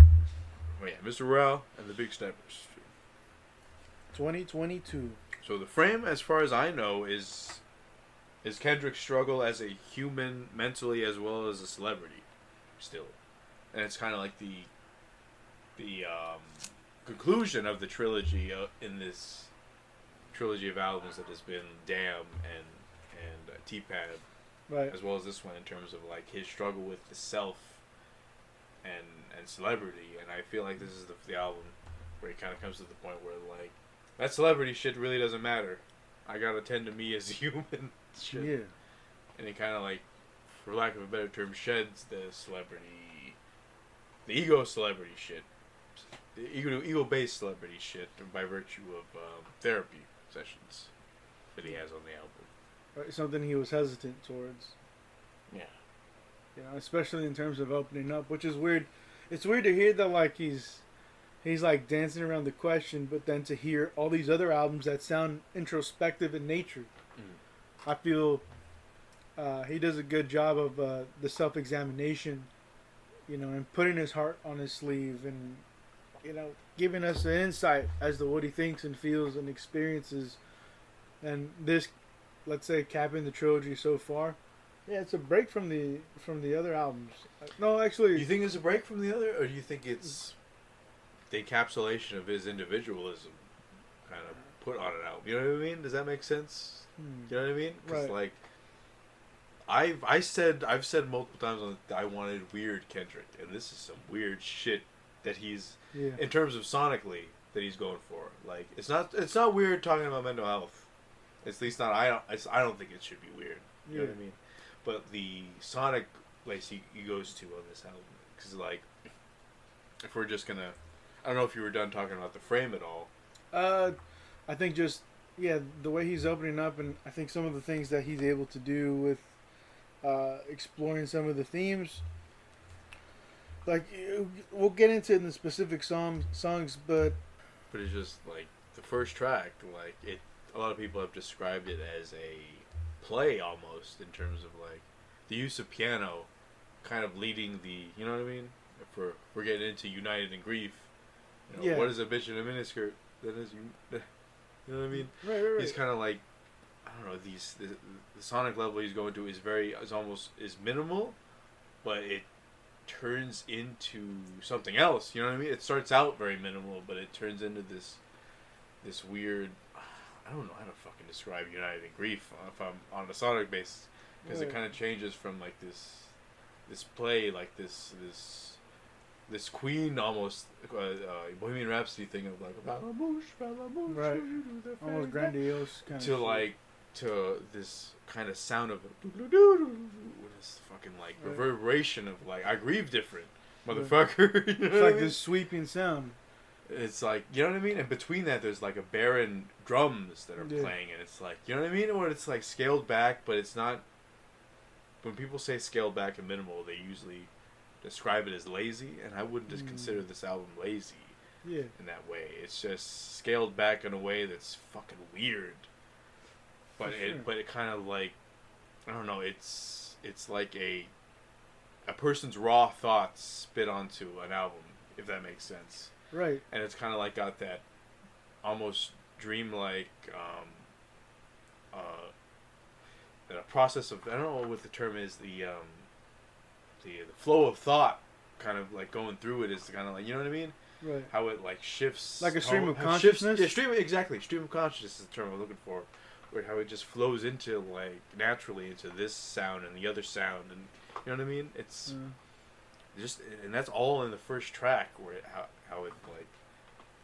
Oh yeah, Mr. Morale and the Big Steppers. 2022. So the frame, as far as I know, is Kendrick's struggle as a human mentally as well as a celebrity, still, and it's kind of like the conclusion of the trilogy in this trilogy of albums that has been Damn and T-Pad, Right. as well as this one, in terms of like his struggle with the self and celebrity. And I feel like this is the album where he kind of comes to the point where like that celebrity shit really doesn't matter. I gotta tend to me as a human shit. Yeah. And he kind of like, for lack of a better term, sheds the ego celebrity shit, the ego-based celebrity shit by virtue of therapy sessions that he has on the album. Right. Something he was hesitant towards. Yeah. Especially in terms of opening up, which is weird. It's weird to hear that like he's like dancing around the question, but then to hear all these other albums that sound introspective in nature. I feel he does a good job of the self-examination, and putting his heart on his sleeve, and giving us an insight as to what he thinks and feels and experiences. And this, let's say, capping the trilogy so far. Yeah, it's a break from the other albums. No, actually, Do you think it's a break from the other, or do you think it's the encapsulation of his individualism kind of put on an album? You know what I mean? Does that make sense? You know what I mean? Because Right. like, I've said multiple times that I wanted weird Kendrick, and this is some weird shit that he's in terms of sonically that he's going for. Like, it's not weird talking about mental health. At least not I don't think it should be weird. You know what I mean? But the sonic place he goes to on this album, because like, if we're just gonna, I don't know if you were done talking about the frame at all. I think just the way he's opening up, and I think some of the things that he's able to do with exploring some of the themes. Like, we'll get into it in the specific songs, but it's just like the first track, like it. A lot of people have described it as a play almost, in terms of like the use of piano, kind of leading the. You know what I mean? If we're getting into United in Grief. What is a bitch in a miniskirt? That is you. You know what I mean? Right. He's kind of like, I don't know. The sonic level he's going to is minimal, but it turns into something else. You know what I mean? It starts out very minimal, but it turns into this weird. I don't know how to fucking describe United in Grief if I'm on a sonic basis, because it kind of changes from like this play, like this Queen almost Bohemian Rhapsody thing of like right, almost grandiose kind of to this kind of sound of this fucking like reverberation of like, I grieve different, motherfucker. You know it's what like I mean? this sweeping sound. It's like, you know what I mean? And between that, there's like a barren drums that are playing, and it's like, you know what I mean? Where it's like scaled back, but it's not. When people say scaled back and minimal, they usually describe it as lazy, and I wouldn't just consider this album lazy. Yeah. In that way, it's just scaled back in a way that's fucking weird. But it kind of like, I don't know. It's like a person's raw thoughts spit onto an album, if that makes sense. Right. And it's kind of like got that almost dreamlike, in a process of, I don't know what the term is, the flow of thought, kind of like going through it is kind of like, you know what I mean? Right. How it like shifts, Like a stream of how consciousness? Yeah, stream of consciousness is the term I'm looking for. Where how it just flows into like naturally into this sound and the other sound, and you know what I mean? It's just, and that's all in the first track where how it like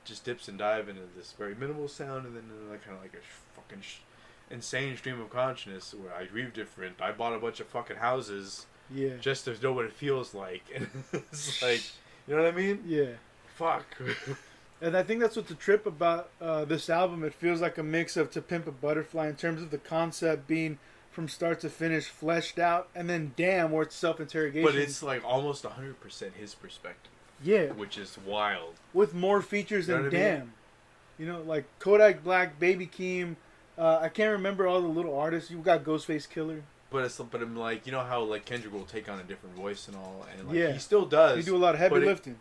just dips and dive into this very minimal sound, and then like kind of like a fucking insane stream of consciousness where I grieve different. I bought a bunch of fucking houses, just to know what it feels like, and it's like, you know what I mean? Yeah. Fuck. And I think that's what's the trip about this album. It feels like a mix of To Pimp a Butterfly in terms of the concept being from start to finish fleshed out, and then Damn, where it's self-interrogation. But it's like almost 100% his perspective. Yeah. Which is wild. With more features You know than what I mean? Damn. You know, like Kodak Black, Baby Keem. I can't remember all the little artists. You got Ghostface Killer. But I'm like, you know how like Kendrick will take on a different voice and all, and like Yeah. he still does. He do a lot of heavy lifting.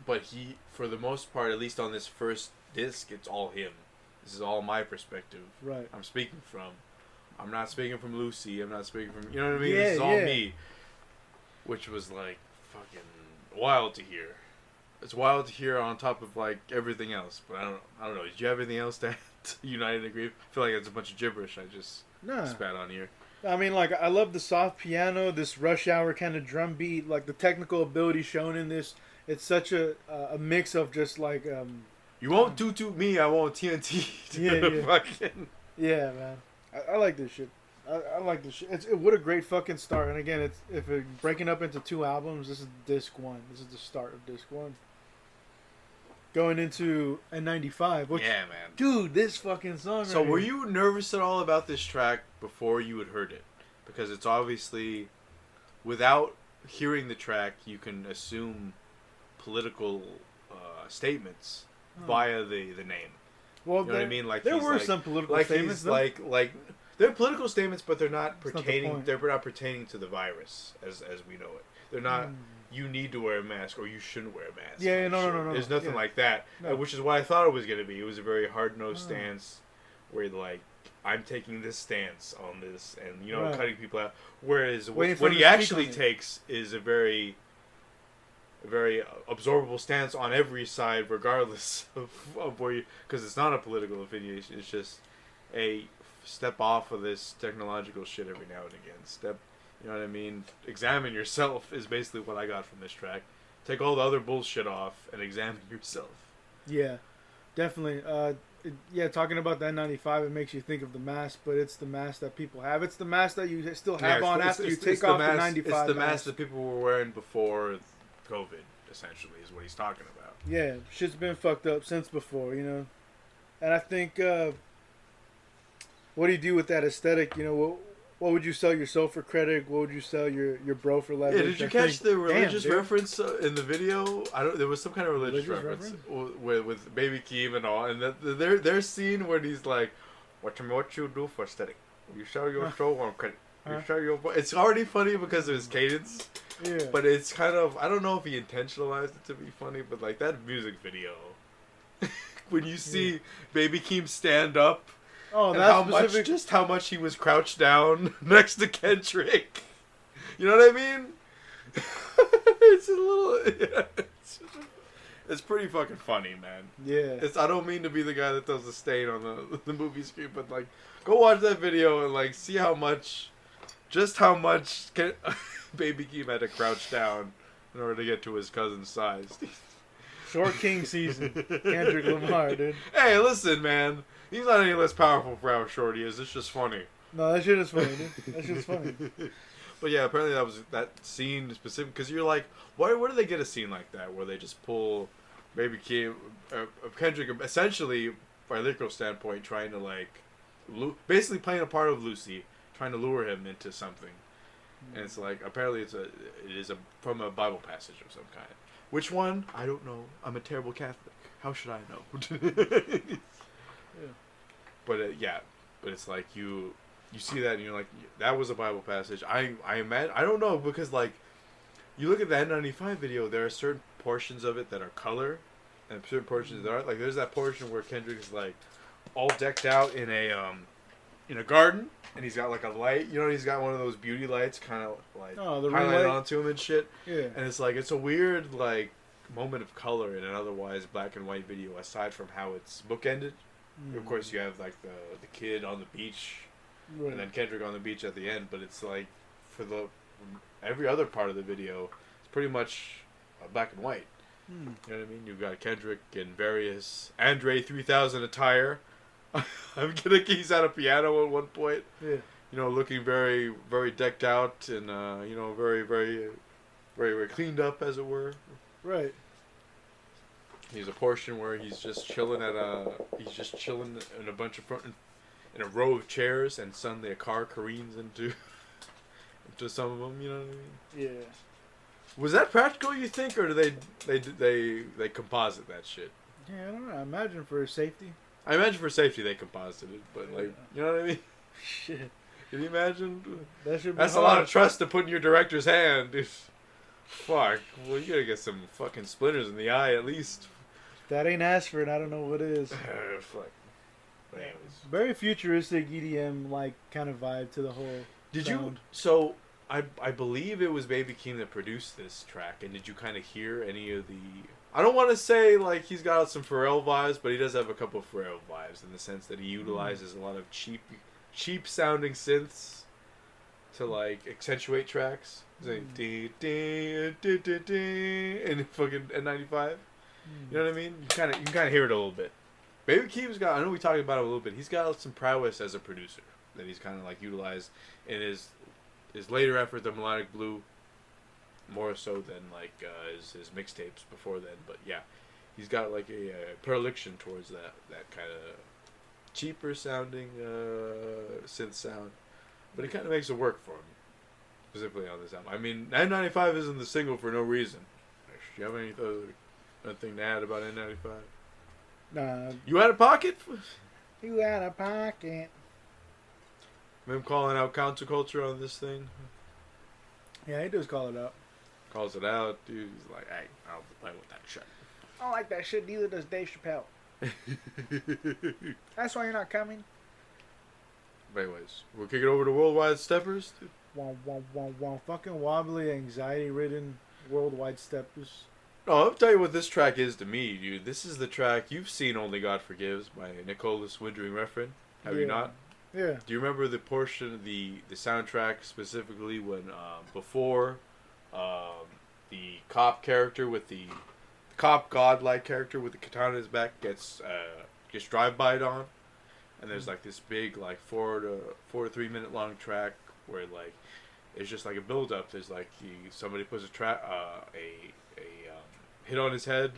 But he, for the most part, at least on this first disc, it's all him. This is all my perspective. Right. I'm speaking from. I'm not speaking from Lucy. I'm not speaking from. You know what I mean? Yeah, This is all yeah. me. Which was like fucking wild to hear. It's wild to hear on top of like everything else. But I don't know. Did you have anything else to unite and agree? I feel like it's a bunch of gibberish I just spat on here. I mean, like, I love the soft piano, this Rush Hour kind of drum beat, like the technical ability shown in this. It's such a mix of just like you won't do me, I won't TNT. Yeah. Fucking. Yeah, man. I like this shit. I like this shit. What a great fucking start. And again, if it's breaking up into 2 albums, this is disc 1. This is the start of disc 1. Going into N95. Which, Yeah, man. dude, this fucking song. So right were here. you nervous at all about this track before you had heard it? Because it's obviously, without hearing the track, you can assume political statements via the name. Well, You know what I mean? Like there he's were like, some political like statements. He's though. like they're political statements, but they're not That's not the pertaining. point. They're not pertaining to the virus as we know it. They're not. You need to wear a mask, or you shouldn't wear a mask. Yeah, Like, no. There's nothing Yeah. like that, No. which is what I thought it was going to be. It was a very hard-nosed stance, where like I'm taking this stance on this, and Right. cutting people out. Whereas Waiting for what him he to speak actually on it. takes is a very absorbable stance on every side, regardless of where you, because it's not a political affiliation. It's just a step off of this technological shit every now and again. You know what I mean? Examine yourself is basically what I got from this track. Take all the other bullshit off and examine yourself. Yeah, definitely. Talking about that 95, it makes you think of the mask, but it's the mask that people have. It's the mask that you still have on after you take off the 95 It's the mask that people were wearing before COVID, essentially, is what he's talking about. Yeah, shit's been fucked up since before, you know. And I think, what do you do with that aesthetic? You know, what would you sell your soul for credit? What would you sell your bro for leverage? Yeah, did you catch the religious dude. reference in the video? There was some kind of religious reference with Baby Keem and all, and their scene where he's like, "What you do for aesthetic? You sell your soul on credit. You sell your." It's already funny because of his cadence, but it's kind of, I don't know if he intentionalized it to be funny, but like that music video, when you see Baby Keem stand up. Oh, and that's how much he was crouched down next to Kendrick. You know what I mean? It's a little. It's pretty fucking funny, man. Yeah. I don't mean to be the guy that does the stain on the movie screen, but like, go watch that video and like see how much Baby Keem had to crouch down in order to get to his cousin's size. Short King season. Kendrick Lamar, dude. Hey, listen, man. He's not any less powerful for how short he is. It's just funny. No, that shit is funny, dude. That shit's funny. But yeah, apparently that scene specific, because you're like, where do they get a scene like that where they just pull Baby Keem, Kendrick, essentially by a lyrical standpoint, trying to like, basically playing a part of Lucy, trying to lure him into something, and it's like apparently it is from a Bible passage of some kind. Which one? I don't know. I'm a terrible Catholic. How should I know? But but it's like you see that and you're like, that was a Bible passage. I imagine, I don't know, because like you look at the N95 video, there are certain portions of it that are color and certain portions that aren't. Like there's that portion where Kendrick is like, all decked out in a garden, and he's got like a light. You know, he's got one of those beauty lights, kind of like the ring highlighted light? onto him and shit. Yeah. And it's like it's a weird like moment of color in an otherwise black and white video. Aside from how it's bookended, of course you have like the kid on the beach, Right. and then Kendrick on the beach at the end. But it's like for every other part of the video, it's pretty much black and white. You know what I mean? You've got Kendrick in various Andre 3000 attire. I'm kidding. He's at a piano at one point. Yeah. You know, looking very, very decked out and you know, very, very, very, very cleaned up, as it were. Right. He's a portion where he's just chilling in a bunch of in a row of chairs, and suddenly a car careens into some of them. You know what I mean? Yeah. Was that practical, you think, or do they composite that shit? Yeah, I don't know. I imagine for safety. I imagine for safety they composited it, but like, you know what I mean? Shit. Can you imagine? That should be That's a lot of trust to put in your director's hand. Fuck. Well, you gotta get some fucking splinters in the eye at least. That ain't Ashford. I don't know what is. Fuck. But anyways. Very futuristic EDM like kind of vibe to the whole. Did you? sound. So I believe it was Baby Keem that produced this track, and did you kind of hear any of the? I don't want to say like he's got some Pharrell vibes, but he does have a couple of Pharrell vibes in the sense that he utilizes a lot of cheap sounding synths to like accentuate tracks. It's like and fucking N95. You know what I mean? You can kind of hear it a little bit. Baby Keem's got. I know we talked about it a little bit. He's got some prowess as a producer that he's kind of like utilized in his later effort, the Melodic Blue, more so than like his mixtapes before then. But yeah, he's got like a predilection towards that kind of cheaper sounding synth sound, but it kind of makes it work for him, specifically on this album. I mean, N95 isn't the single for no reason. Do you have anything to add about N95? Nah. You out of pocket? You out of pocket. Him calling out counterculture on this thing. Yeah, he does call it out. Calls it out, dude. He's like, hey, I don't play with that shit. I don't like that shit. Neither does Dave Chappelle. That's why you're not coming. But anyways, we'll kick it over to Worldwide Steppers. Dude. Fucking wobbly, anxiety-ridden worldwide steppers. Oh, I'll tell you what this track is to me, dude. This is the track you've seen, Only God Forgives, by Nicholas Winding Refn. Have you not? Yeah. Do you remember the portion of the soundtrack specifically when before the cop character with the cop godlike character with the katana in his back gets drive-by'd on, and there's like this big like 4 to 3 minute long track where like it's just like a build up. There's like somebody puts a hit on his head,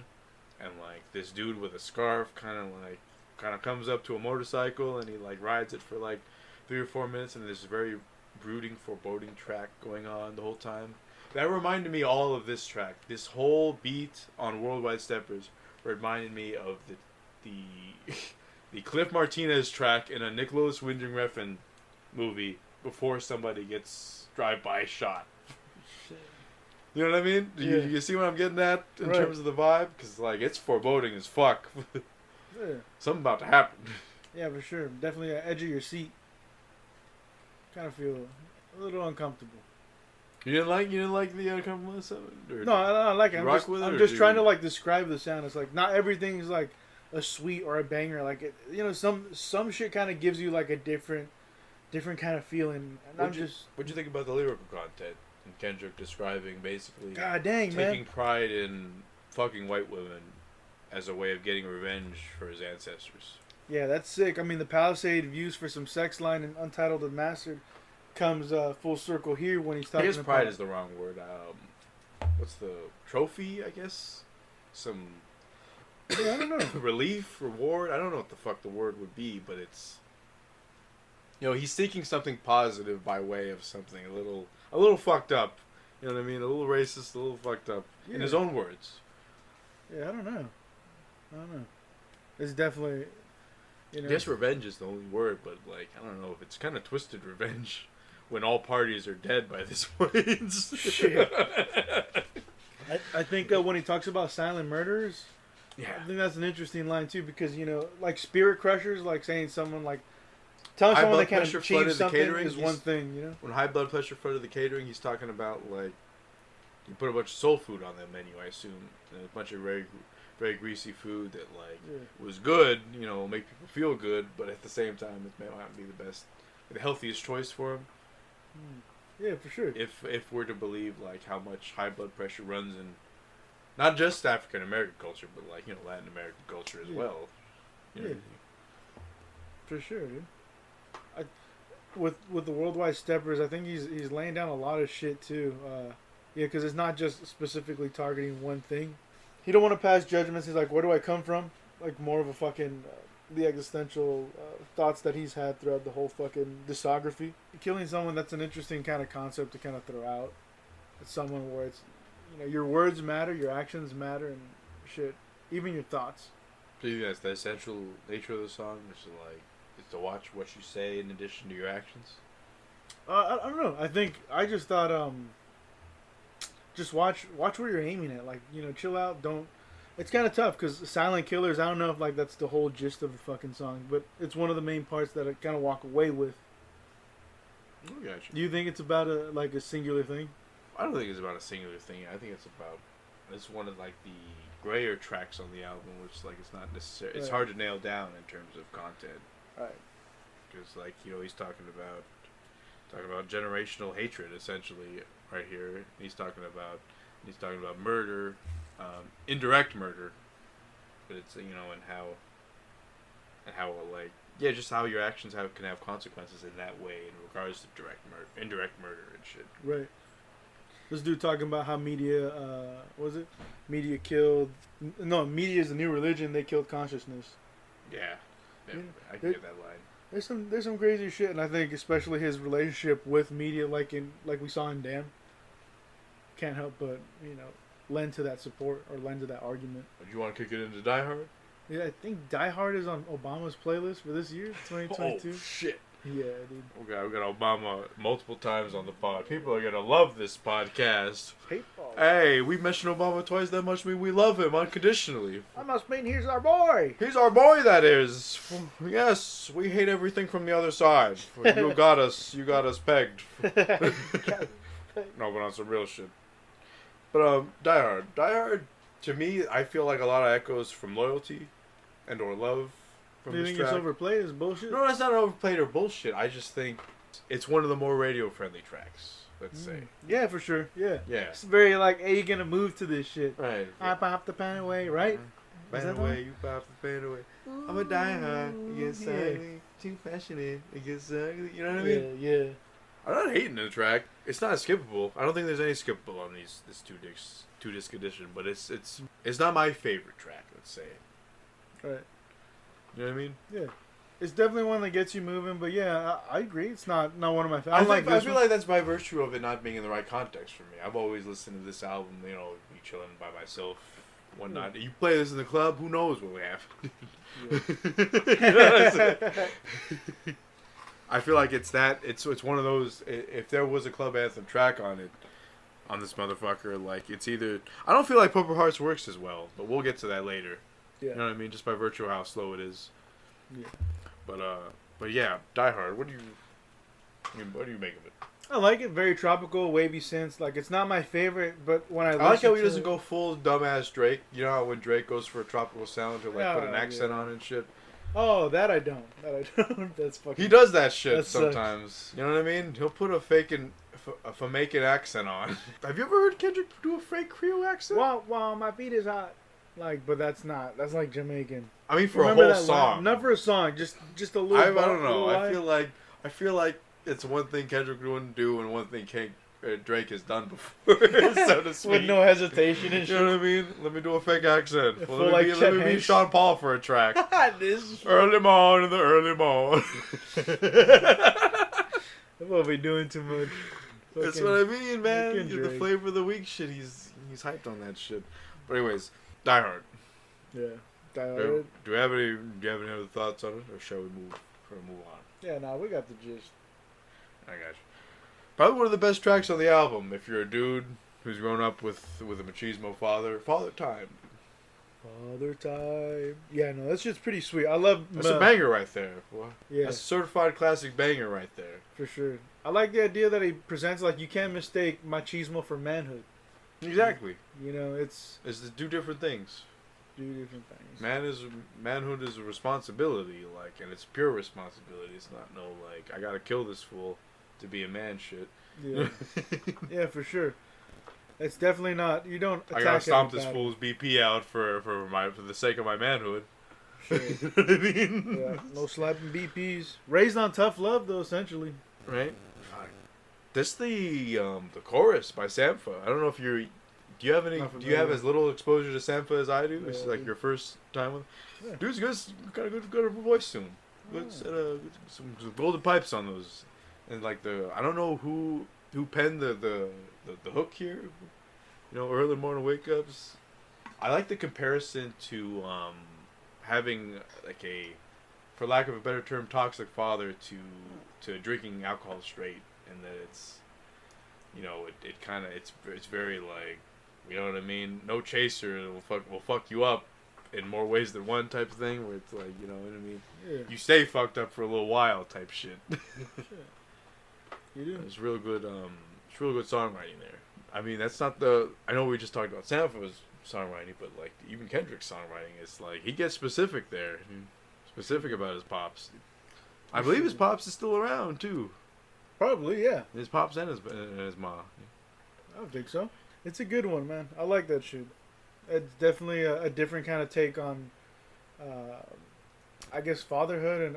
and like this dude with a scarf kind of comes up to a motorcycle, and he like rides it for like 3 or 4 minutes, and there's a very brooding, foreboding track going on the whole time. That reminded me all of this track. This whole beat on Worldwide Steppers reminded me of the Cliff Martinez track in a Nicholas Winding Refn movie before somebody gets drive-by shot. You know what I mean? Yeah. You see what I'm getting at in Right. terms of the vibe? Because like it's foreboding as fuck. Yeah. Something about to happen. Yeah, for sure. Definitely at the edge of your seat. Kind of feel a little uncomfortable. You didn't like the uncomfortableness of it? Or No, I like it. you I'm rock just, with it, I'm or just do trying you- to like describe the sound. It's like not everything's like a sweet or a banger. Like it, you know, some shit kind of gives you like a different kind of feeling. And What'd you think about the lyrical content? And Kendrick describing basically God dang, taking man. pride in fucking white women as a way of getting revenge for his ancestors. Yeah, that's sick. I mean, the Palisade views for some sex line in Untitled Unmastered comes full circle here when he's I talking guess about... pride is the wrong word. What's the trophy, I guess? Some Yeah, I don't know. relief, reward? I don't know what the fuck the word would be, but it's... You know, he's seeking something positive by way of something a little fucked up. You know what I mean? A little racist, a little fucked up. In Yeah. his own words. Yeah, I don't know. It's definitely... You know, I guess revenge is the only word, but like I don't know if it's kind of twisted revenge when all parties are dead by this point. Shit. I think when he talks about silent murders, Yeah. I think that's an interesting line too, because like spirit crushers, like saying someone like telling High someone they blood can't pressure achieve flooded the something catering, is one thing. When high blood pressure flooded the catering, he's talking about like you put a bunch of soul food on that menu, I assume, and a bunch of very, very greasy food that like was good, make people feel good, but at the same time, it may not be the healthiest choice for him. Yeah, for sure. If we're to believe like how much high blood pressure runs in not just African American culture, but like Latin American culture as well. For sure, dude. With the worldwide steppers, I think he's laying down a lot of shit too. Because it's not just specifically targeting one thing. He don't want to pass judgments. He's like, where do I come from? Like more of a fucking the existential thoughts that he's had throughout the whole fucking discography. Killing someone, that's an interesting kind of concept to kind of throw out. It's someone where it's your words matter, your actions matter, and shit, even your thoughts. Do you think that's the essential nature of the song? Is to watch what you say in addition to your actions? I don't know. I just thought just watch where you're aiming at. Like chill out. Don't. It's kind of tough because Silent Killers. I don't know if like that's the whole gist of the fucking song, but it's one of the main parts that I kind of walk away with. I gotcha. Do you think it's about a singular thing? I don't think it's about a singular thing. I think it's one of like the grayer tracks on the album, which like it's not necessary. It's hard to nail down in terms of content. Right. Because like he's talking about generational hatred essentially right here. He's talking about murder, indirect murder, but it's and how like just how your actions can have consequences in that way in regards to indirect murder and shit. Right. This dude talking about how media, media killed. No, media is the new religion. They killed consciousness. Yeah, I can get that line. There's some crazy shit, and I think especially his relationship with media, like we saw in Damn, can't help but lend to that support or lend to that argument. Do you want to kick it into Die Hard? Yeah, I think Die Hard is on Obama's playlist for this year, 2022. Oh shit! Yeah, dude. We got Obama multiple times on the pod. People are gonna love this podcast. HiiiPower. Hey, we mentioned Obama twice. That must mean we love him unconditionally. I must mean he's our boy. He's our boy. That is. Yes, we hate everything from the other side. You got us pegged. No, but on some real shit. But Die Hard. To me, I feel like a lot of echoes from Loyalty and or Love. Do you think it's overplayed? It's bullshit? No, it's not overplayed or bullshit. I just think it's one of the more radio-friendly tracks, let's say. Yeah, for sure. Yeah. Yeah. It's very like, hey, you gonna move to this shit. Right. I pop the pan away, right? Pan away, you pop the pan away. I'm a die-hard. It gets ugly. Too passionate. It gets ugly. You know what I mean? Yeah. I'm not hating the track. It's not skippable. I don't think there's any skippable on this two disc edition, but it's not my favorite track, let's say. Right. You know what I mean? Yeah. It's definitely one that gets you moving, but yeah, I agree. It's not one of my favorites. I feel like that's by virtue of it not being in the right context for me. I've always listened to this album, me chilling by myself one night. You play this in the club, who knows what would happen? I feel like it's one of those. If there was a club anthem track on this motherfucker, like it's either. I don't feel like Purple Hearts works as well, but we'll get to that later. Yeah. You know what I mean? Just by virtue of how slow it is. Yeah. But yeah, Die Hard. What do you make of it? I like it. Very tropical, wavy synths. Like it's not my favorite, but when I like how he doesn't go full dumbass Drake. You know how when Drake goes for a tropical sound to put an accent on and shit. Oh, that I don't. That's fucking. He does that shit that sometimes. Sucks. You know what I mean? He'll put a Jamaican accent on. Have you ever heard Kendrick do a fake Creole accent? Wow, my beat is hot. Like, but that's like Jamaican. I mean, for a whole song. Not for a song, just a little. I don't know. I feel like it's one thing Kendrick wouldn't do, and one thing Drake has done before, so to speak. With no hesitation and shit. You know what I mean? Let me do a fake accent. Let me be Sean Paul for a track. This early morning in the early morning. I won't be doing too much. That's what I mean, man. The flavor of the week shit. He's hyped on that shit. But anyways, Die Hard. Yeah, Die Hard. Do you have any other thoughts on it, or shall we move on? Yeah, we got the gist. I got you. Probably one of the best tracks on the album. If you're a dude who's grown up with a machismo father time. Father time. Yeah, no, that's just pretty sweet. I love. That's a banger right there. Boy. Yeah, That's a certified classic banger right there. for sure. I like the idea that he presents like you can't mistake machismo for manhood. Exactly. You know, it's It's to do different things. do different things. Manhood is a responsibility, like, and it's pure responsibility. It's not no like I gotta kill this fool to be a man shit. Yeah, yeah, for sure. It's definitely not. You don't. I Attack gotta stomp this everybody. fool's BP out for the sake of my manhood. Sure. You know what I mean? Yeah, no slapping BPs. Raised on tough love, though, essentially. Right. This the chorus by Sampha. I don't know if you're. Do you have any? Not Do you have familiar. as little exposure to Sampha as I do? This is Yeah, like dude. your first time with. Yeah. Dude's got a good voice to him. Good set of some golden pipes on those, and like I don't know who penned the hook here. You know, early morning wake ups. I like the comparison to having like a, for lack of a better term, toxic father to drinking alcohol straight, and that it's, you know, it kind of it's very like, you know what I mean? No chaser, it will fuck you up in more ways than one type of thing, where it's like, you know what I mean? Yeah, You stay fucked up for a little while type shit. you do. It's real good. It's real good songwriting there. I mean, that's not the. I know we just talked about Sampha's songwriting, but like even Kendrick's songwriting is like he gets specific there. Specific about his pops. I believe his pops is still around too. Probably, yeah. His pops and his ma. I would think so. It's a good one, man. I like that shit. It's definitely a different kind of take on, I guess, fatherhood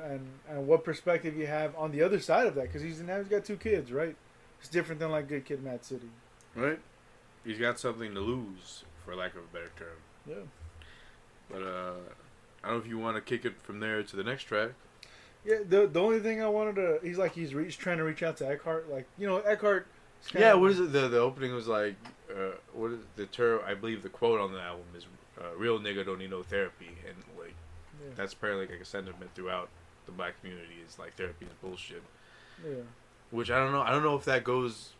and what perspective you have on the other side of that. Because he's got 2 kids, right? It's different than like Good Kid, M.A.A.d City. Right. He's got something to lose, for lack of a better term. Yeah. But I don't know if you want to kick it from there to the next track. Yeah. The only thing I wanted to, he's trying to reach out to Eckhart. Like, you know, Eckhart. Yeah, what is it? The opening was like, what is the term? I believe the quote on the album is, "Real nigga don't need no therapy," and like Yeah. that's apparently like a sentiment throughout the black community. Is like therapy is bullshit. Yeah. Which I don't know. I don't know if that goes,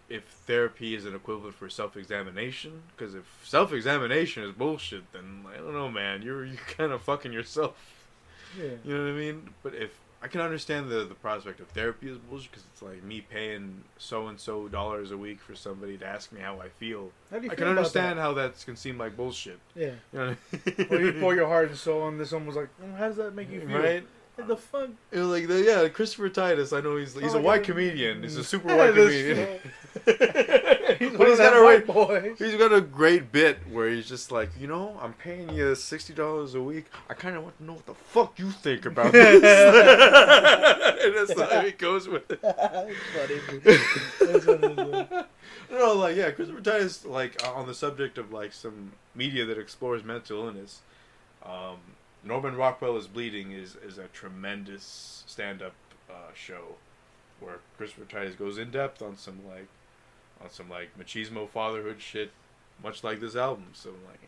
if therapy is an equivalent for self-examination. Because if self-examination is bullshit, then I don't know, man. You're kind of fucking yourself. Yeah. You know what I mean? But if I can understand the prospect of therapy is bullshit, because it's like me paying so and so dollars a week for somebody to ask me how I feel. How do you I feel can about understand how that can seem like bullshit. that? Yeah. You know what I Or mean? you pour your heart and soul on this one was like, how does that make you feel? Right? What the fuck? It was like yeah, Christopher Titus. I know he's Oh a my white God. comedian. He's a super Yeah, white this- comedian. He's But one he's of got them a white right- boys. He's got a great bit where he's just like, you know, I'm paying you $60 a week. I kind of want to know what the fuck you think about this. And that's how he goes with it. That's funny. That's funny. No, like, yeah, Christopher Titus, like, on the subject of, like, some media that explores mental illness, Norman Rockwell is Bleeding is a tremendous stand-up show where Christopher Titus goes in depth on some machismo fatherhood shit, much like this album. So like,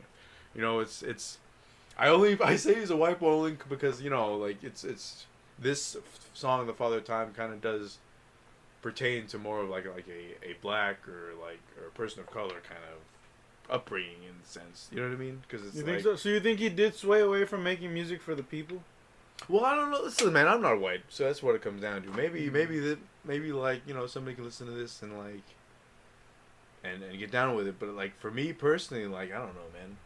you know, it's I say he's a white boy only because, you know, like it's this song, The Father Time, kind of does pertain to more of like a black or a person of color kind of upbringing in a sense. You know what I mean? Because it's You like, think so? So you think he did sway away from making music for the people? well, I don't know. Listen, man, I'm not white, so that's what it comes down to. Maybe like, you know, somebody can listen to this and like, and get down with it. But like for me personally, like I don't know, man.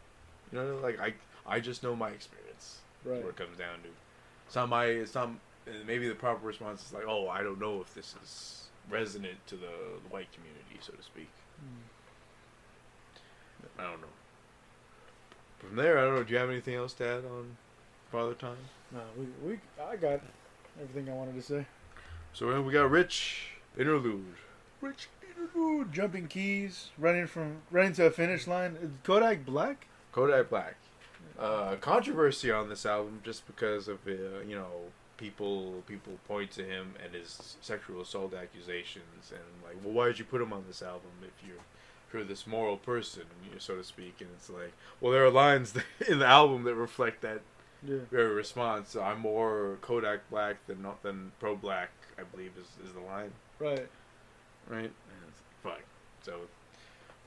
You know, like I just know my experience. Right. That's what it comes down to. Maybe the proper response is like, oh, I don't know if this is resonant to the white community, so to speak. I don't know. From there, I don't know. Do you have anything else to add on Father Time? No, I got everything I wanted to say. So then we got Rich Interlude. Rich interlude, jumping keys, running to a finish line. Is Kodak Black? Kodak Black. Controversy on this album just because of you know, people point to him and his sexual assault accusations and like, well, why did you put him on this album if you're this moral person, you know, so to speak? And it's like, well, there are lines in the album that reflect that Yeah. very response. I'm more Kodak Black than pro black, I believe is the line. Right. Right? And it's, fuck. So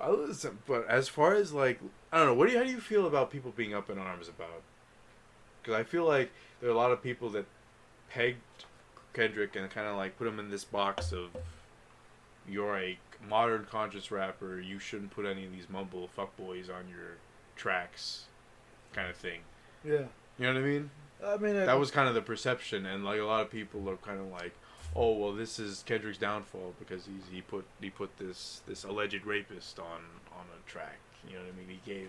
I listen, but as far as like, I don't know, how do you feel about people being up in arms about? Because I feel like there are a lot of people that pegged Kendrick and kind of like put him in this box of, you're a modern conscious rapper, you shouldn't put any of these mumble fuckboys on your tracks, kind of thing. Yeah. You know what I mean? I mean, That was kind of the perception, and like a lot of people are kind of like, oh well, this is Kendrick's downfall because he put this alleged rapist on a track. You know what I mean? He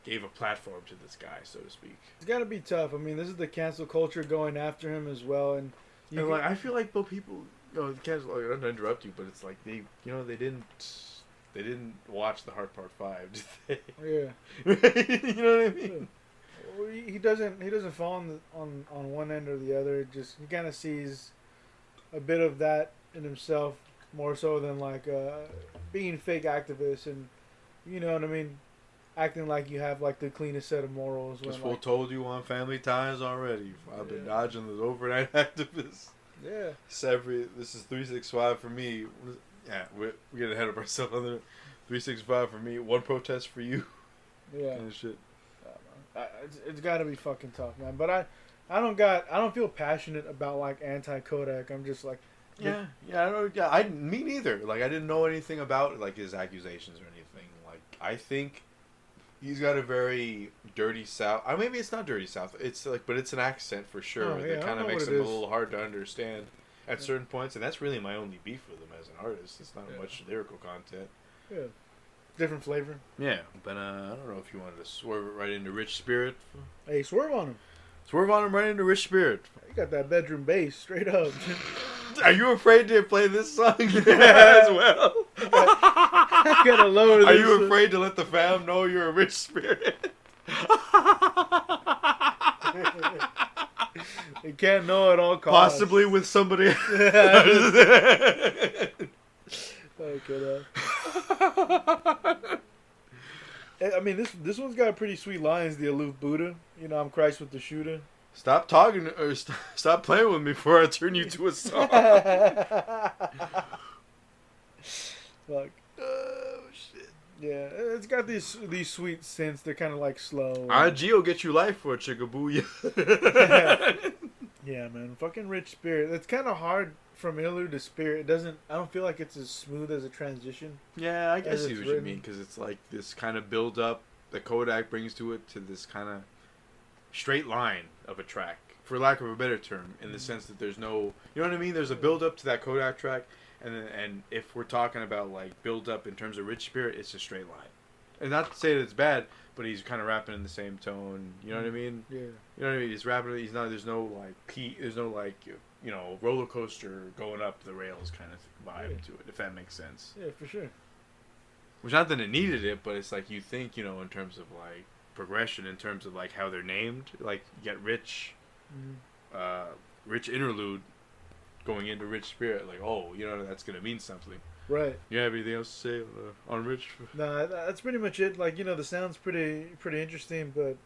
gave a platform to this guy, so to speak. It's got to be tough. I mean, this is the cancel culture going after him as well, and like I feel like though people, cancel. I don't interrupt you, but it's like they didn't watch the Hard Part 5, did they? Yeah. You know what I mean? Well, he doesn't fall on one end or the other. Just he kind of sees a bit of that in himself more so than like being fake activist, and you know what I mean, acting like you have like the cleanest set of morals. This When, fool like, told you on Family Ties already. I've been dodging those overnight activists. yeah. This is 365 for me. Yeah, we're getting ahead of ourselves on the 365 for me. One protest for you. Yeah. Kind of shit. It's got to be fucking tough, man. But I don't feel passionate about like anti-Kodak. I'm just like, Yeah, me neither. Like I didn't know anything about like his accusations or anything. Like I think he's got a very dirty South. Maybe it's not dirty South. It's like, but it's an accent for sure that kind of makes him a little hard to understand at certain points, and that's really my only beef with him as an artist. It's not much lyrical content. Yeah. Different flavor. Yeah, but I don't know if you wanted to swerve it right into Rich Spirit. Hey, swerve on him. Swerve on him right into Rich Spirit. You got that bedroom bass straight up. Are you afraid to play this song as well? I gotta lower this. Are you afraid to let the fam know you're a Rich Spirit? You can't know at all costs. Possibly with somebody. Okay, I mean, this one's got pretty sweet lines. The aloof Buddha, you know, I'm Christ with the shooter. Stop talking, or stop playing with me before I turn you to a song. Fuck. Oh shit. Yeah, it's got these sweet synths. They're kind of like slow. Gio get you life for a chicabooya. Yeah, man. Fucking Rich Spirit. It's kind of hard from Interlude to Spirit. I don't feel like it's as smooth as a transition. Yeah, I guess As see it's what you written. mean, because it's like this kind of build up that Kodak brings to it, to this kind of straight line of a track, for lack of a better term, in the sense that there's no, you know what I mean? There's a build up to that Kodak track, and if we're talking about like build up in terms of Rich Spirit, it's a straight line. And not to say that it's bad, but he's kind of rapping in the same tone. You know what I mean? Yeah. You know what I mean? He's rapping. He's not. There's no like there's no like roller coaster going up the rails kind of vibe to it. If that makes sense. Yeah, for sure. Which not that it needed it, but it's like you think in terms of like progression, in terms of like how they're named. Like you get Rich, Rich Interlude, going into Rich Spirit. Like that's gonna mean something. Right. You have anything else to say on Rich? No, that's pretty much it. Like, the sound's pretty interesting, but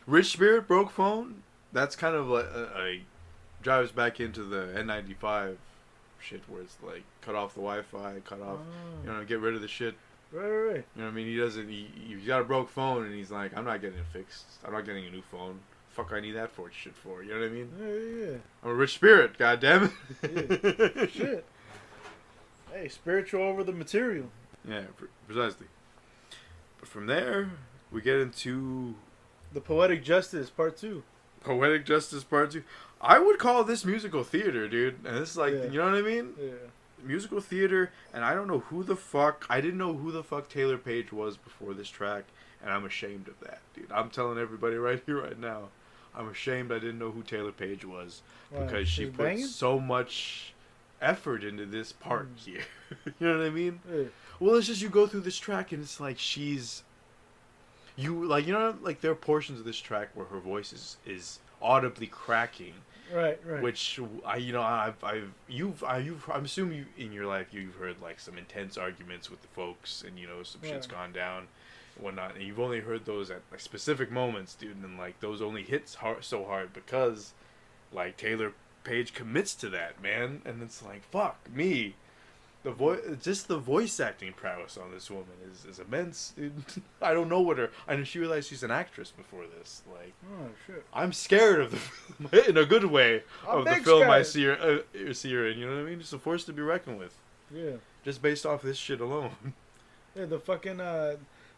Rich Spirit, Broke Phone. That's kind of like a drives back into the N95 shit, where it's like cut off the Wi-Fi, cut off, get rid of the shit. Right. You know what I mean? He doesn't. He's got a broke phone, and he's like, I'm not getting it fixed. I'm not getting a new phone. Fuck, I need that for shit for. You know what I mean? Yeah. I'm a Rich Spirit. God damn it. Yeah. Shit. Hey, spiritual over the material. Yeah, precisely. But from there, we get into The Poetic Justice Part 2. Poetic Justice Part 2. I would call this musical theater, dude. And this is like, you know what I mean? Yeah. Musical theater, and I don't know who the fuck. I didn't know who the fuck Taylor Page was before this track, and I'm ashamed of that, dude. I'm telling everybody right here, right now. I'm ashamed I didn't know who Taylor Page was, because she put banging? so much effort into this part here. You know what I mean? Yeah. Well, it's just you go through this track and it's like there are portions of this track where her voice is audibly cracking. Right. Which I'm assuming in your life you've heard like some intense arguments with the folks, and some shit's gone down and whatnot, and you've only heard those at like specific moments, dude, and like those only hits so hard because like Taylor Page commits to that, man, and it's like fuck me. just the voice acting prowess on this woman is immense, dude. I don't know what her. I know she realized she's an actress before this. Like, Oh shit. I'm scared of the film in a good way I'm of the big film I scared. see her in. You know what I mean? It's a force to be reckoned with. Yeah. Just based off this shit alone. Yeah. The fucking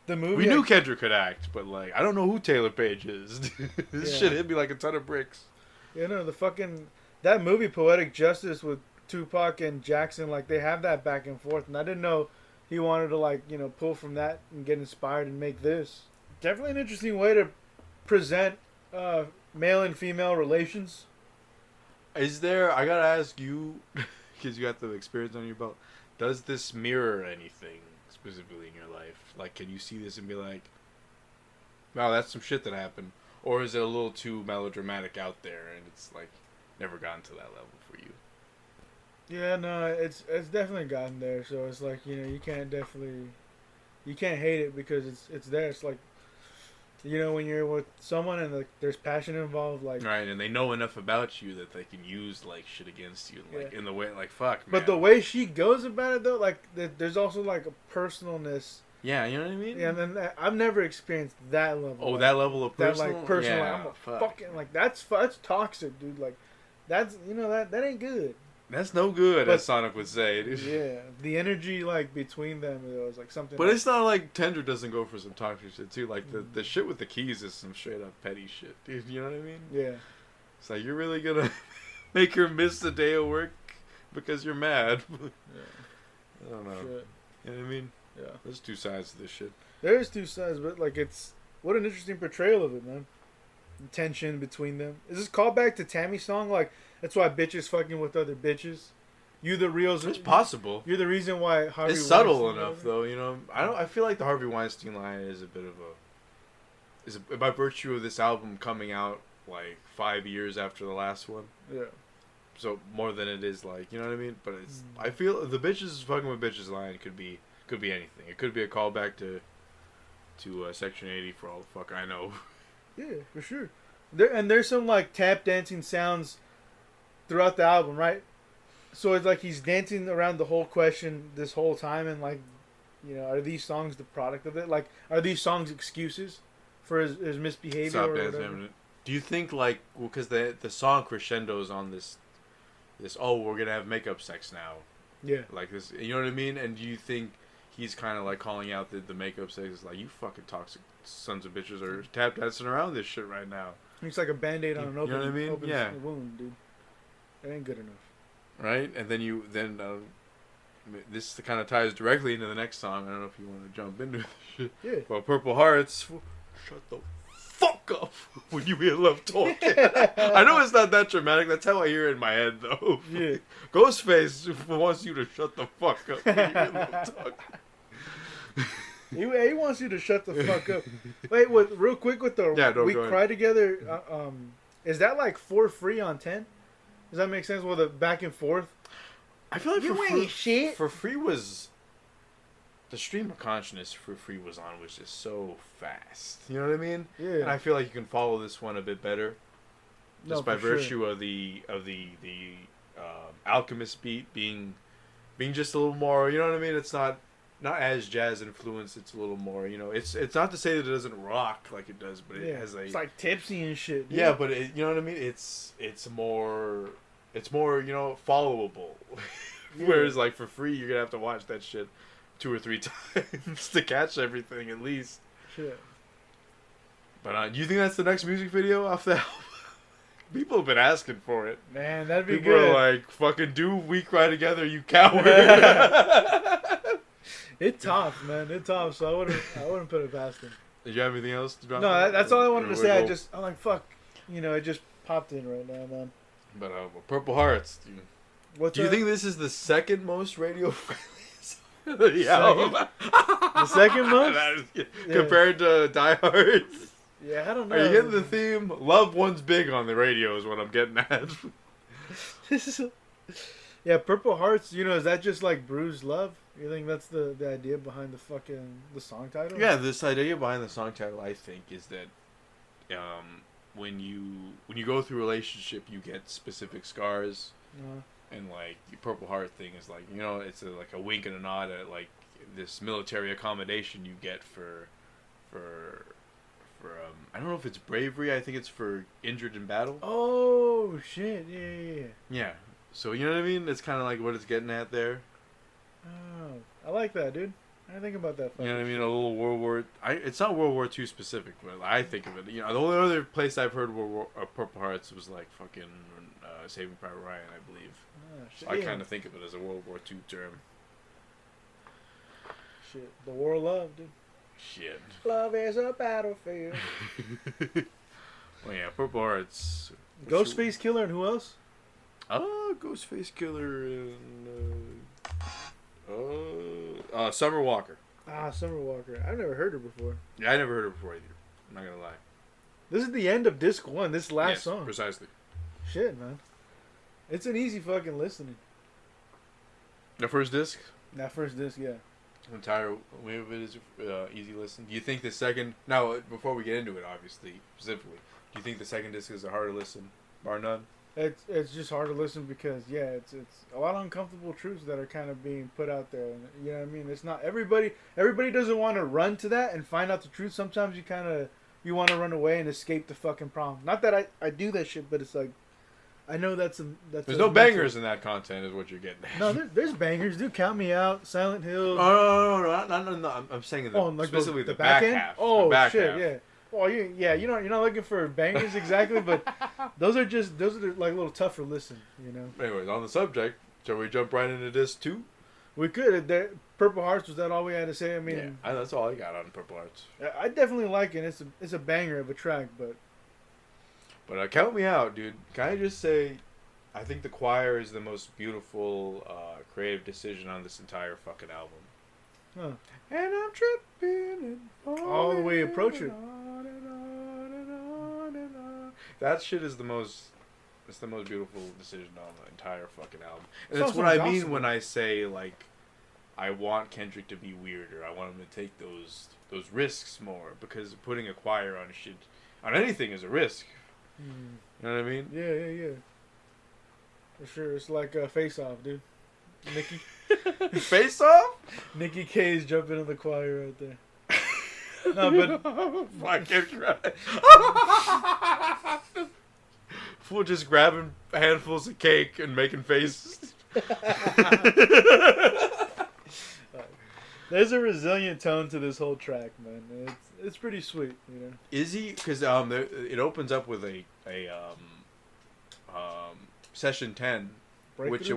the movie. We knew Kendrick could act, but like, I don't know who Taylor Page is. This Yeah. shit hit me like a ton of bricks. Yeah, no, the fucking that movie Poetic Justice with Tupac and Jackson, like they have that back and forth, and I didn't know he wanted to like pull from that and get inspired and make this. Definitely an interesting way to present male and female relations. Is there? I gotta ask you, because you got the experience on your belt. Does this mirror anything specifically in your life? Like, can you see this and be like, "Wow, that's some shit that happened," or is it a little too melodramatic out there and it's like never gotten to that level for you? Yeah, no, it's definitely gotten there. So it's like you can't hate it because it's there. It's like when you're with someone and like there's passion involved, like Right, and they know enough about you that they can use like shit against you, like in the way like fuck. But man. the way she goes about it though, like there's also like a personalness. Yeah, you know what I mean. Yeah, and then I've never experienced that level. Oh, like, that level of that personal. like personal. Yeah, I'm a fuck. fucking like that's toxic, dude. Like that's that ain't good. That's no good, But- as Sonic would say, dude. Yeah, the energy like between them is like something. But like, it's not like Kendrick doesn't go for some toxic shit too. Like the shit with the keys is some straight up petty shit, dude. You know what I mean? yeah, It's like you're really gonna make her miss a day of work because you're mad. I don't know. shit. You know what I mean? Yeah. There's two sides to this shit. There's two sides, but like it's what an interesting portrayal of it, man. The tension between them. Is this callback to Tammy's song? Like that's why bitches fucking with other bitches. You the reals. It's possible. You're the reason why Harvey. It's subtle Weinstein- enough, though. You know, I feel like the Harvey Weinstein line is a bit of by virtue of this album coming out like 5 years after the last one. Yeah. So more than it is like, you know what I mean? But it's I feel the bitches fucking with bitches line could be anything. It could be a callback to Section 80 for all the fuck I know. Yeah, for sure. There's some like tap dancing sounds throughout the album, right? So it's like he's dancing around the whole question this whole time, and like, are these songs the product of it? Like, are these songs excuses for his misbehavior Stop or dancing. whatever? Do you think like because the song crescendos on this we're gonna have makeup sex now, Yeah. like this, you know what I mean? And do you think he's kind of like calling out the makeup sex is like, you fucking toxic sons of bitches are tap dancing around this shit right now, It's like a band-aid on an You open, know what I mean? open Yeah. wound, dude. That ain't good enough. right? And then this kind of ties directly into the next song. I don't know if you want to jump into this shit. Yeah. Well, Purple Hearts, shut the fuck up when you hear love talking. I know it's not that dramatic. That's how I hear it in my head, though. Yeah. Ghostface wants you to shut the fuck up when you hear love talking. He wants you to shut the fuck up. Wait, real quick with the Yeah, no, We go ahead. Cry Together, is that like for free on 10? Does that make sense? Well, the back and forth? I feel like You ain't shit. For free was the stream of consciousness for free was just so fast. You know what I mean? Yeah. And I feel like you can follow this one a bit better, No, just by for sure. virtue of the Alchemist beat being just a little more. You know what I mean? It's not as jazz influenced. It's a little more. It's not to say that it doesn't rock like it does, but it has a. It's like tipsy and shit. Dude. Yeah, but you know what I mean. It's more followable. Whereas like for free, you're gonna have to watch that shit 2 or 3 times to catch everything at least. Shit. But do you think that's the next music video off the album? People have been asking for it. Man, that'd be People good. are like, "Fucking do We Cry Together, you coward!" It's tough, man. It's tough. So I wouldn't put it past him. Did you have anything else to drop? No, that's all I wanted to say. Go- I'm like, fuck. It just popped in right now, man. But Purple Hearts. What's Do you up? think this is the second most radio friendly album? The second most? That is- compared to Die Hard. Yeah, I don't know. Are you getting the theme? Love One's big on the radio is what I'm getting at. Yeah, Purple Hearts. Is that just like bruised love? You think that's the idea behind the song title? Yeah, this idea behind the song title, I think, is that when you go through a relationship, you get specific scars, And like the Purple Heart thing is like, you know, it's like a wink and a nod at like this military accommodation you get for I don't know if it's bravery. I think it's for injured in battle. Oh shit! Yeah. Yeah. So you know what I mean? It's kind of like what it's getting at there. Oh, I like that, dude. I didn't think about that. You know what I mean? A little World War. It's not World War II specific, but I think of it. You know, the only other place I've heard Purple Hearts was like fucking Saving Private Ryan, I believe. Oh, shit. So I kind of think of it as a World War II term. Shit, the war of love, dude. Shit. Love is a battlefield. Well, yeah, Purple Hearts. Ghostface Killer and who else? Ghostface Killer and Summer Walker. Summer Walker. I've never heard her before. Yeah, I never heard her before either. I'm not gonna lie. This is the end of disc 1. This last Yes, song. precisely. Shit, man. It's an easy fucking listening. The first disc, That first disc, yeah. entire way of it is easy listen. Do you think the second? Now, before we get into it, obviously, specifically, do you think the second disc is a harder listen, bar none? It's just hard to listen because it's a lot of uncomfortable truths that are kind of being put out there. And, you know what I mean? It's not everybody doesn't want to run to that and find out the truth. Sometimes you want to run away and escape the fucking problem. Not that I do that shit, but it's like I know that's There's no bangers in that content, is what you're getting at. No, there's bangers, dude. Count Me Out, Silent Hill. Oh no! I'm saying specifically the back end? half. Oh the back shit, half. yeah. Well, you're not looking for bangers exactly, but those are like a little tougher listen, you know. Anyways, on the subject, shall we jump right into this too? We could. Purple Hearts, was that all we had to say? I mean, yeah, that's all I got on Purple Hearts. I definitely like it. It's a banger of a track, but Count Me Out, dude. Can I just say, I think the choir is the most beautiful creative decision on this entire fucking album. Huh. And I'm tripping and All the way approach it. That shit is the most. It's the most beautiful decision on the entire fucking album, and Sounds that's what I like mean gospel. when I say like, I want Kendrick to be weirder. I want him to take those risks more, because putting a choir on shit, on anything, is a risk. You know what I mean? Yeah. For sure, it's like Face Off, dude. Nikki. Face Off? Nikki K's jumping in the choir right there. No, but Fucking right. Fool just grabbing handfuls of cake and making faces. there's a resilient tone to this whole track, man. It's pretty sweet, you know. Is he? Because it opens up with a session 10, Breakthrough?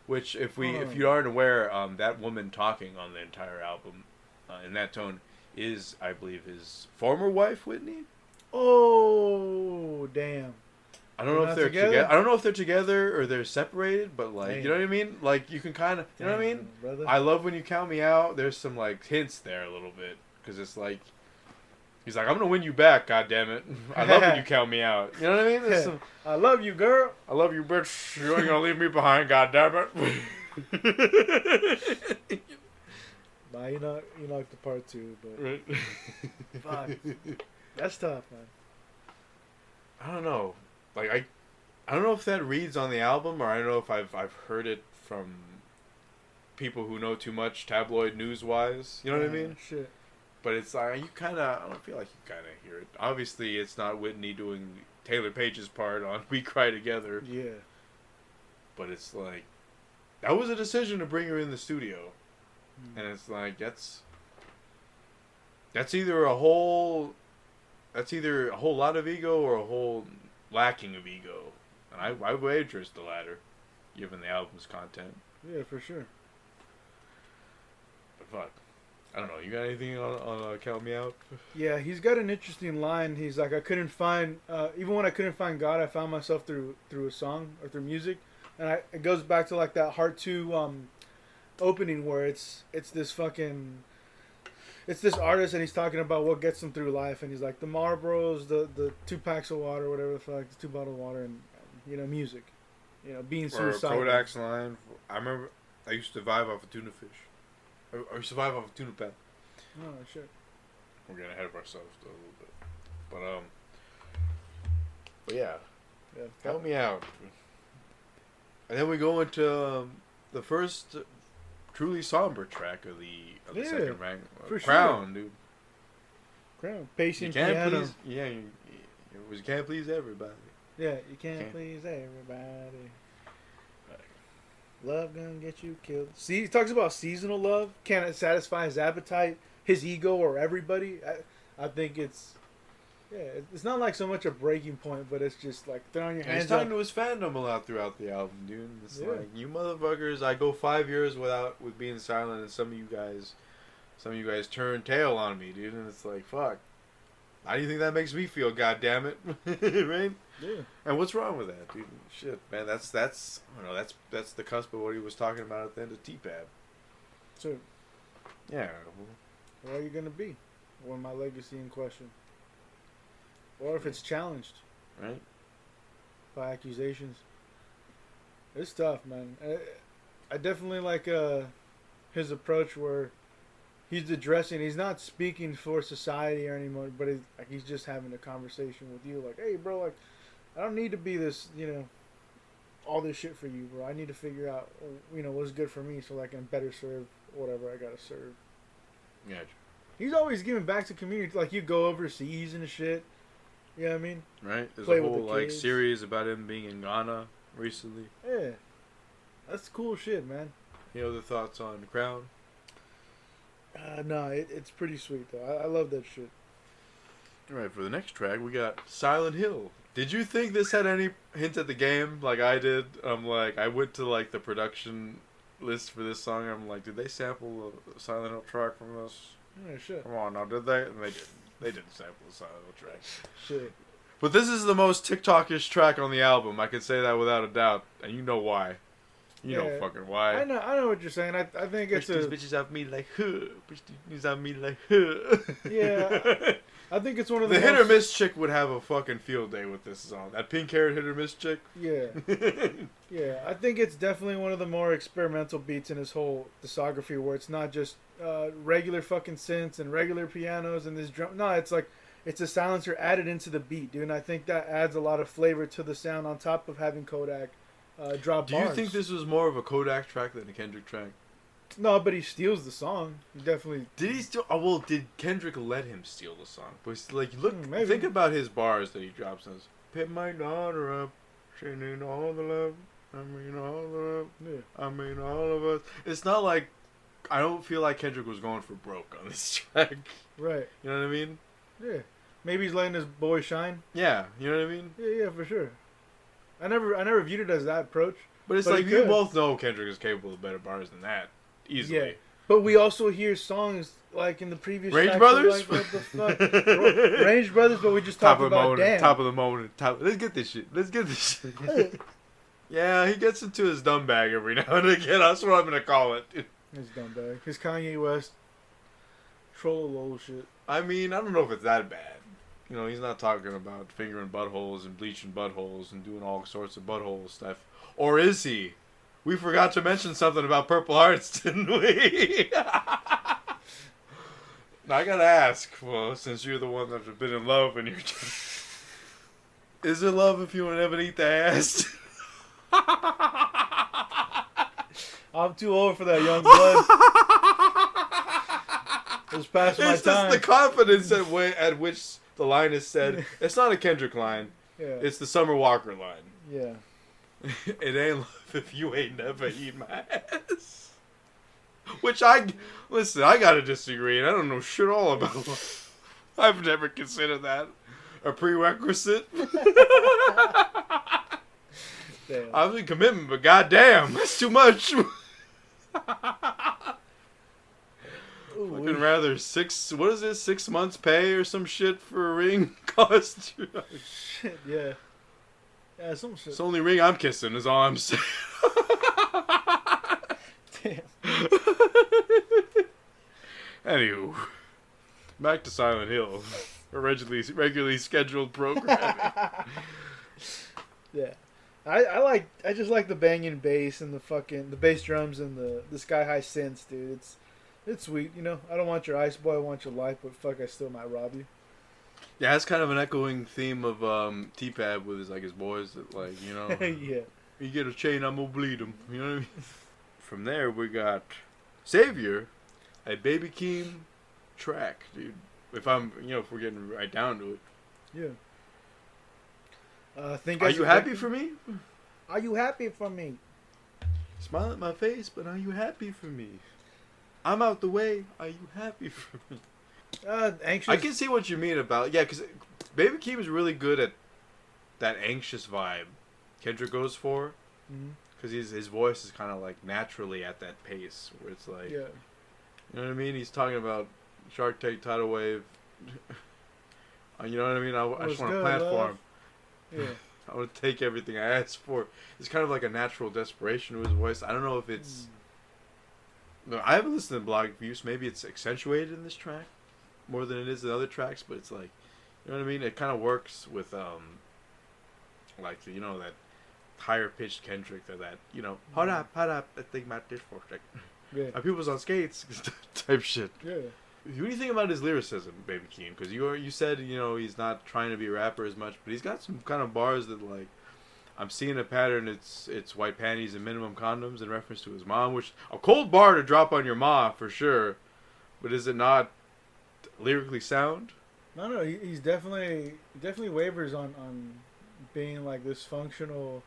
which if you aren't aware, that woman talking on the entire album in that tone is, I believe, his former wife, Whitney. Oh, damn. I don't know if they're together. I don't know if they're together or they're separated, but like, you know what I mean? Like, you can kind of, you know what I mean? Brother. I love when you count me out. There's some like hints there a little bit, because it's like, he's like, I'm gonna win you back, goddammit. I love when you count me out. You know what I mean? There's some, I love you, girl. I love you, bitch. You ain't gonna leave me behind, goddammit. Nah, you knocked the part 2, but Right. fuck, that's tough, man. I don't know. Like I don't know if that reads on the album, or I don't know if I've heard it from people who know too much tabloid news wise. You know what I mean? Shit. But it's like I don't feel like you kind of hear it. Obviously, it's not Whitney doing Taylor Page's part on "We Cry Together." Yeah. But it's like, that was a decision to bring her in the studio, and it's like that's either a whole lot of ego or a whole lacking of ego, and I wager it's the latter, given the album's content. Yeah, for sure. But fuck, I don't know. You got anything on Count Me Out? Yeah, he's got an interesting line. He's like, I couldn't find, even when I couldn't find God, I found myself through a song or through music. And it goes back to like that Heart 2 opening where it's this fucking, it's this artist and he's talking about what gets him through life. And he's like, the Marlboros, the 2 packs of water, whatever the fuck, the 2 bottles of water, and, music. Being Or suicidal. Kodak's line. I remember I used to survive off a tuna fish. Or survive off a tuna pet. Oh, shit. We're getting ahead of ourselves though, a little bit. But yeah. Yeah. Help me out. And then we go into the first truly somber track of the Yeah, second rank. for Crown, sure. dude. Crown. Pacing You can't piano. please. Yeah, you can't please everybody. Yeah, you can't Can't. please everybody. Love gonna get you killed. See, he talks about seasonal love. Can't satisfy his appetite, his ego, or everybody. I think it's, yeah, it's not like so much a breaking point, but it's just like throwing your And he's hands up. talking to his fandom a lot throughout the album, dude. It's Yeah. like, you motherfuckers, I go 5 years with being silent, and some of you guys turn tail on me, dude. And it's like, fuck. How do you think that makes me feel? God damn it, right? Yeah. And what's wrong with that, dude? Shit, man. That's I don't know. That's the cusp of what he was talking about at the end of T-Pab. So, Yeah. where are you gonna be when my legacy in question? Or if it's challenged Right. by accusations. It's tough, man. I definitely like his approach where he's addressing. He's not speaking for society or anymore, but he's just having a conversation with you. Like, hey, bro, like, I don't need to be this, all this shit for you, bro. I need to figure out, what's good for me so I can better serve whatever I gotta serve. Yeah. He's always giving back to community. Like, you go overseas and shit. You know what I mean? Right. There's Play a with whole the kids. series about him being in Ghana recently. Yeah. That's cool shit, man. Any other thoughts on Crown? No, it's pretty sweet, though. I love that shit. All right, for the next track, we got Silent Hill. Did you think this had any hint at the game like I did? I'm like, I went to like the production list for this song. I'm like, did they sample a Silent Hill track from this? Yeah, shit. Come on now, did they? And they didn't. They didn't sample a Silent Hill track. Shit. But this is the most TikTokish track on the album. I can say that without a doubt, and you know why. You know Yeah. fucking why. I know what you're saying. I think Push it's these bitches off me like huh. Push these bitches off me like huh. Yeah. I think it's one of the The hit or most- miss chick would have a fucking field day with this song. That pink haired hit or miss chick. Yeah. Yeah. I think it's definitely one of the more experimental beats in his whole discography, where it's not just regular fucking synths and regular pianos and this drum. No, it's like it's a silencer added into the beat, dude. And I think that adds a lot of flavor to the sound on top of having Kodak drop Do bars. you think this was more of a Kodak track than a Kendrick track? No, but he steals the song. He definitely. Did he still? Oh, well, did Kendrick let him steal the song? But it's like, look, Maybe. think about his bars that he drops. And pick my daughter up, she need all the love. I mean all the love. Yeah. I mean all of us. It's not like I don't feel like Kendrick was going for broke on this track. Right. You know what I mean? Yeah. Maybe he's letting his boy shine. Yeah, you know what I mean. Yeah, for sure. I never viewed it as that approach. But it's But like he you could. both know Kendrick is capable of better bars than that, easily. Yeah. But we also hear songs like in the previous Range tracks, Brothers? Like, what the fuck? Range Brothers, but we just Top talked of the about moment. damn. Top of the moment. Let's get this shit. Let's get this shit. Yeah, he gets into his dumb bag every now and again. That's what I'm gonna call it. His dumb bag. His Kanye West troll shit. I mean, I don't know if it's that bad. You know, he's not talking about fingering buttholes and bleaching buttholes and doing all sorts of butthole stuff. Or is he? We forgot to mention something about Purple Hearts, didn't we? Now, I gotta ask, well, since you're the one that's been in love and you're just... Is it love if you never eat the ass? I'm too old for that young blood. It's past my It's just time. the confidence at which the line is said. It's not a Kendrick line. Yeah. It's the Summer Walker line. Yeah. It ain't love if you ain't never eat my ass. Which listen, I gotta disagree, and I don't know shit all about love. I've never considered that a prerequisite. Damn. I'm in commitment, but goddamn, that's too much. Ooh, Fucking rather 6 months pay or some shit for a ring cost. shit, yeah. Yeah, some shit. It's the only ring I'm kissing is all I'm saying. Damn. Anywho, back to Silent Hill, regularly scheduled programming. Yeah. I just like the banging bass and the bass drums and the sky high synths, dude. It's sweet, you know. I don't want your ice boy, I want your life, but fuck, I still might rob you. Yeah, that's kind of an echoing theme of T-Pab with his boys that, like, you know. Yeah. You get a chain, I'm gonna bleed him. You know what I mean? From there, we got Savior, a Baby Keem track, dude. If we're getting right down to it. Yeah. Are you happy for me? Are you happy for me? Smile at my face, but are you happy for me? I'm out the way. Are you happy for me? Anxious. I can see what you mean about because Baby Keem is really good at that anxious vibe Kendrick goes for, because his voice is kind of like naturally at that pace where it's like, Yeah. you know what I mean? He's talking about Shark Tank, tidal wave. You know what I mean? I just want to platform. Yeah. I want to take everything I asked for. It's kind of like a natural desperation to his voice. I don't know if it's. No, I haven't listened to Blog Views. Maybe it's accentuated in this track more than it is in other tracks, but it's like, you know what I mean? It kind of works with like that higher pitched Kendrick, that hold up, I think about this for a second. Yeah. My people's on skates type shit. Yeah. What do you think about his lyricism, Baby Keem? Because you said he's not trying to be a rapper as much, but he's got some kind of bars that like I'm seeing a pattern. It's white panties and minimum condoms in reference to his mom, which a cold bar to drop on your ma for sure. But is it not lyrically sound? No, he's definitely wavers on being like this functional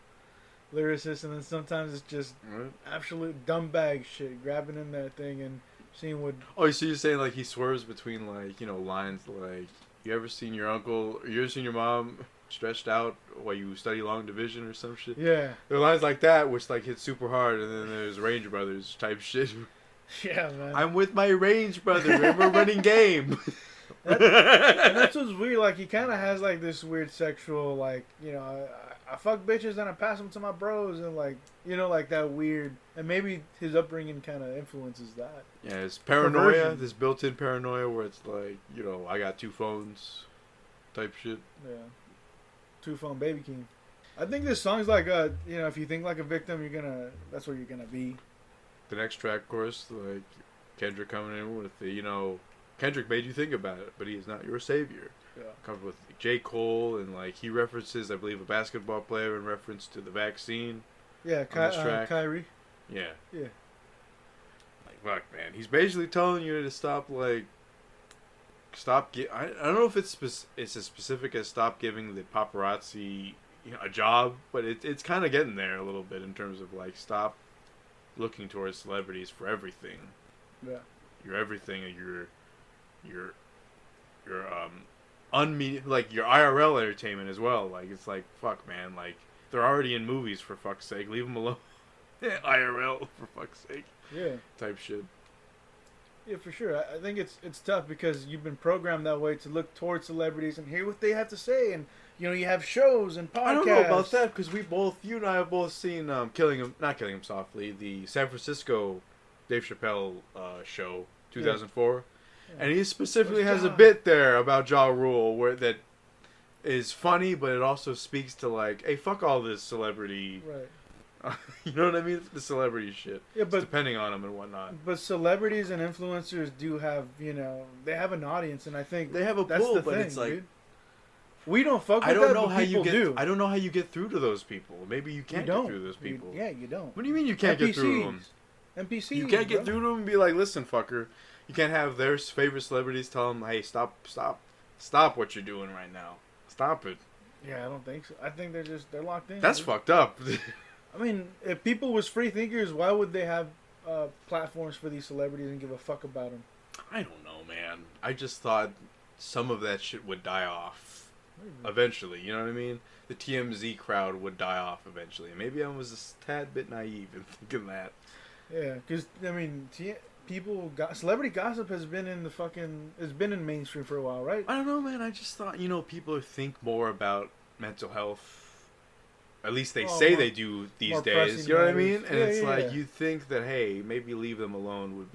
lyricist, and then sometimes it's just absolute dumb bag shit, grabbing in that thing and seeing what. Oh, so you're saying like he swerves between like lines like you ever seen your mom stretched out while you study long division or some shit? Yeah. There are lines like that which like hit super hard, and then there's Range Brothers type shit. Yeah, man. I'm with my Range brother and we're running game. And that's what's weird. Like he kind of has like this weird sexual like I fuck bitches and I pass them to my bros and like like that weird, and maybe his upbringing kind of influences that. Yeah, it's paranoia, Perversion. this built-in paranoia where it's like I got 2 phones, type shit. Yeah. 2-phone Baby Keem. I think this song's like if you think like a victim, that's where you're gonna be. The next track, of course, like Kendrick coming in with the Kendrick made you think about it, but he is not your savior. Yeah. Covered with J. Cole, and like he references, I believe, a basketball player in reference to the vaccine. Yeah, on this track. Kyrie. Yeah. Yeah. Like, fuck, man. He's basically telling you to stop I don't know if it's as specific as stop giving the paparazzi a job, but it's kind of getting there a little bit in terms of like stop looking towards celebrities for everything. Yeah. You're everything, and you're like your IRL entertainment as well. Like it's like fuck, man. Like they're already in movies, for fuck's sake. Leave them alone. IRL, for fuck's sake. Yeah. Type shit. Yeah, for sure. I think it's tough because you've been programmed that way to look towards celebrities and hear what they have to say, and you have shows and podcasts. I don't know about that because you and I have both seen not Killing Him Softly, the San Francisco Dave Chappelle show, 2004. Yeah. And he specifically has a bit there about Ja Rule that is funny, but it also speaks to like, hey, fuck all this celebrity. Right. You know what I mean? The celebrity shit. Yeah, but depending on them and whatnot. But celebrities and influencers do have, they have an audience, and I think they have a that's pull, the but thing, it's like dude. We don't fuck with I don't that, know but how people you get. do. I don't know how you get through to those people. Maybe you can't get through to those people. You don't. What do you mean you can't get through to them? NPCs. You can't get through to them and be like, listen, fucker. You can't have their favorite celebrities tell them, hey, stop what you're doing right now. Stop it. Yeah, I don't think so. I think they're locked in. That's fucked up. I mean, if people was free thinkers, why would they have platforms for these celebrities and give a fuck about them? I don't know, man. I just thought some of that shit would die off eventually. You know what I mean? The TMZ crowd would die off eventually. Maybe I was a tad bit naive in thinking that. Yeah, because I mean, celebrity gossip has been in mainstream for a while, right? I don't know, man. I just thought people think more about mental health. At least they say they do these days. You know what I mean? And it's like you think that hey, maybe leave them alone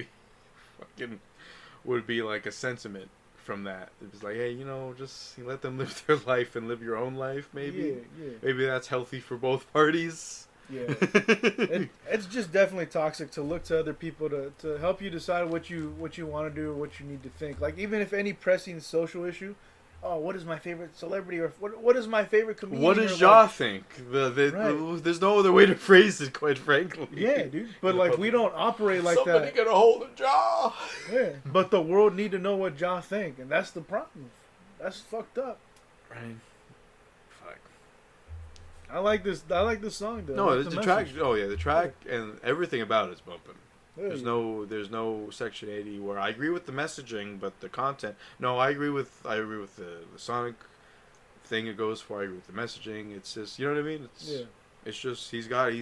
would be like a sentiment from that. It's like hey, just let them live their life and live your own life. Maybe maybe that's healthy for both parties. Yeah, it's just definitely toxic to look to other people to help you decide what you want to do or what you need to think. Like even if any pressing social issue, oh, what is my favorite celebrity or what is my favorite comedian? What does or, Ja like, think? Right. There's no other way to phrase it, quite frankly. Yeah, dude. But like we don't operate like Somebody that. get a hold of Ja. Yeah. But the world need to know what Ja think, and that's the problem. That's fucked up. Right. Fuck. I like this. I like this song though. I No, like the the track. message. Oh yeah, the track and everything about it is bumping. Yeah. There's no Section 80 where I agree with the messaging, but the content. No, I agree with the Sonic thing it goes for. I agree with the messaging. It's just, you know what I mean. It's just he's got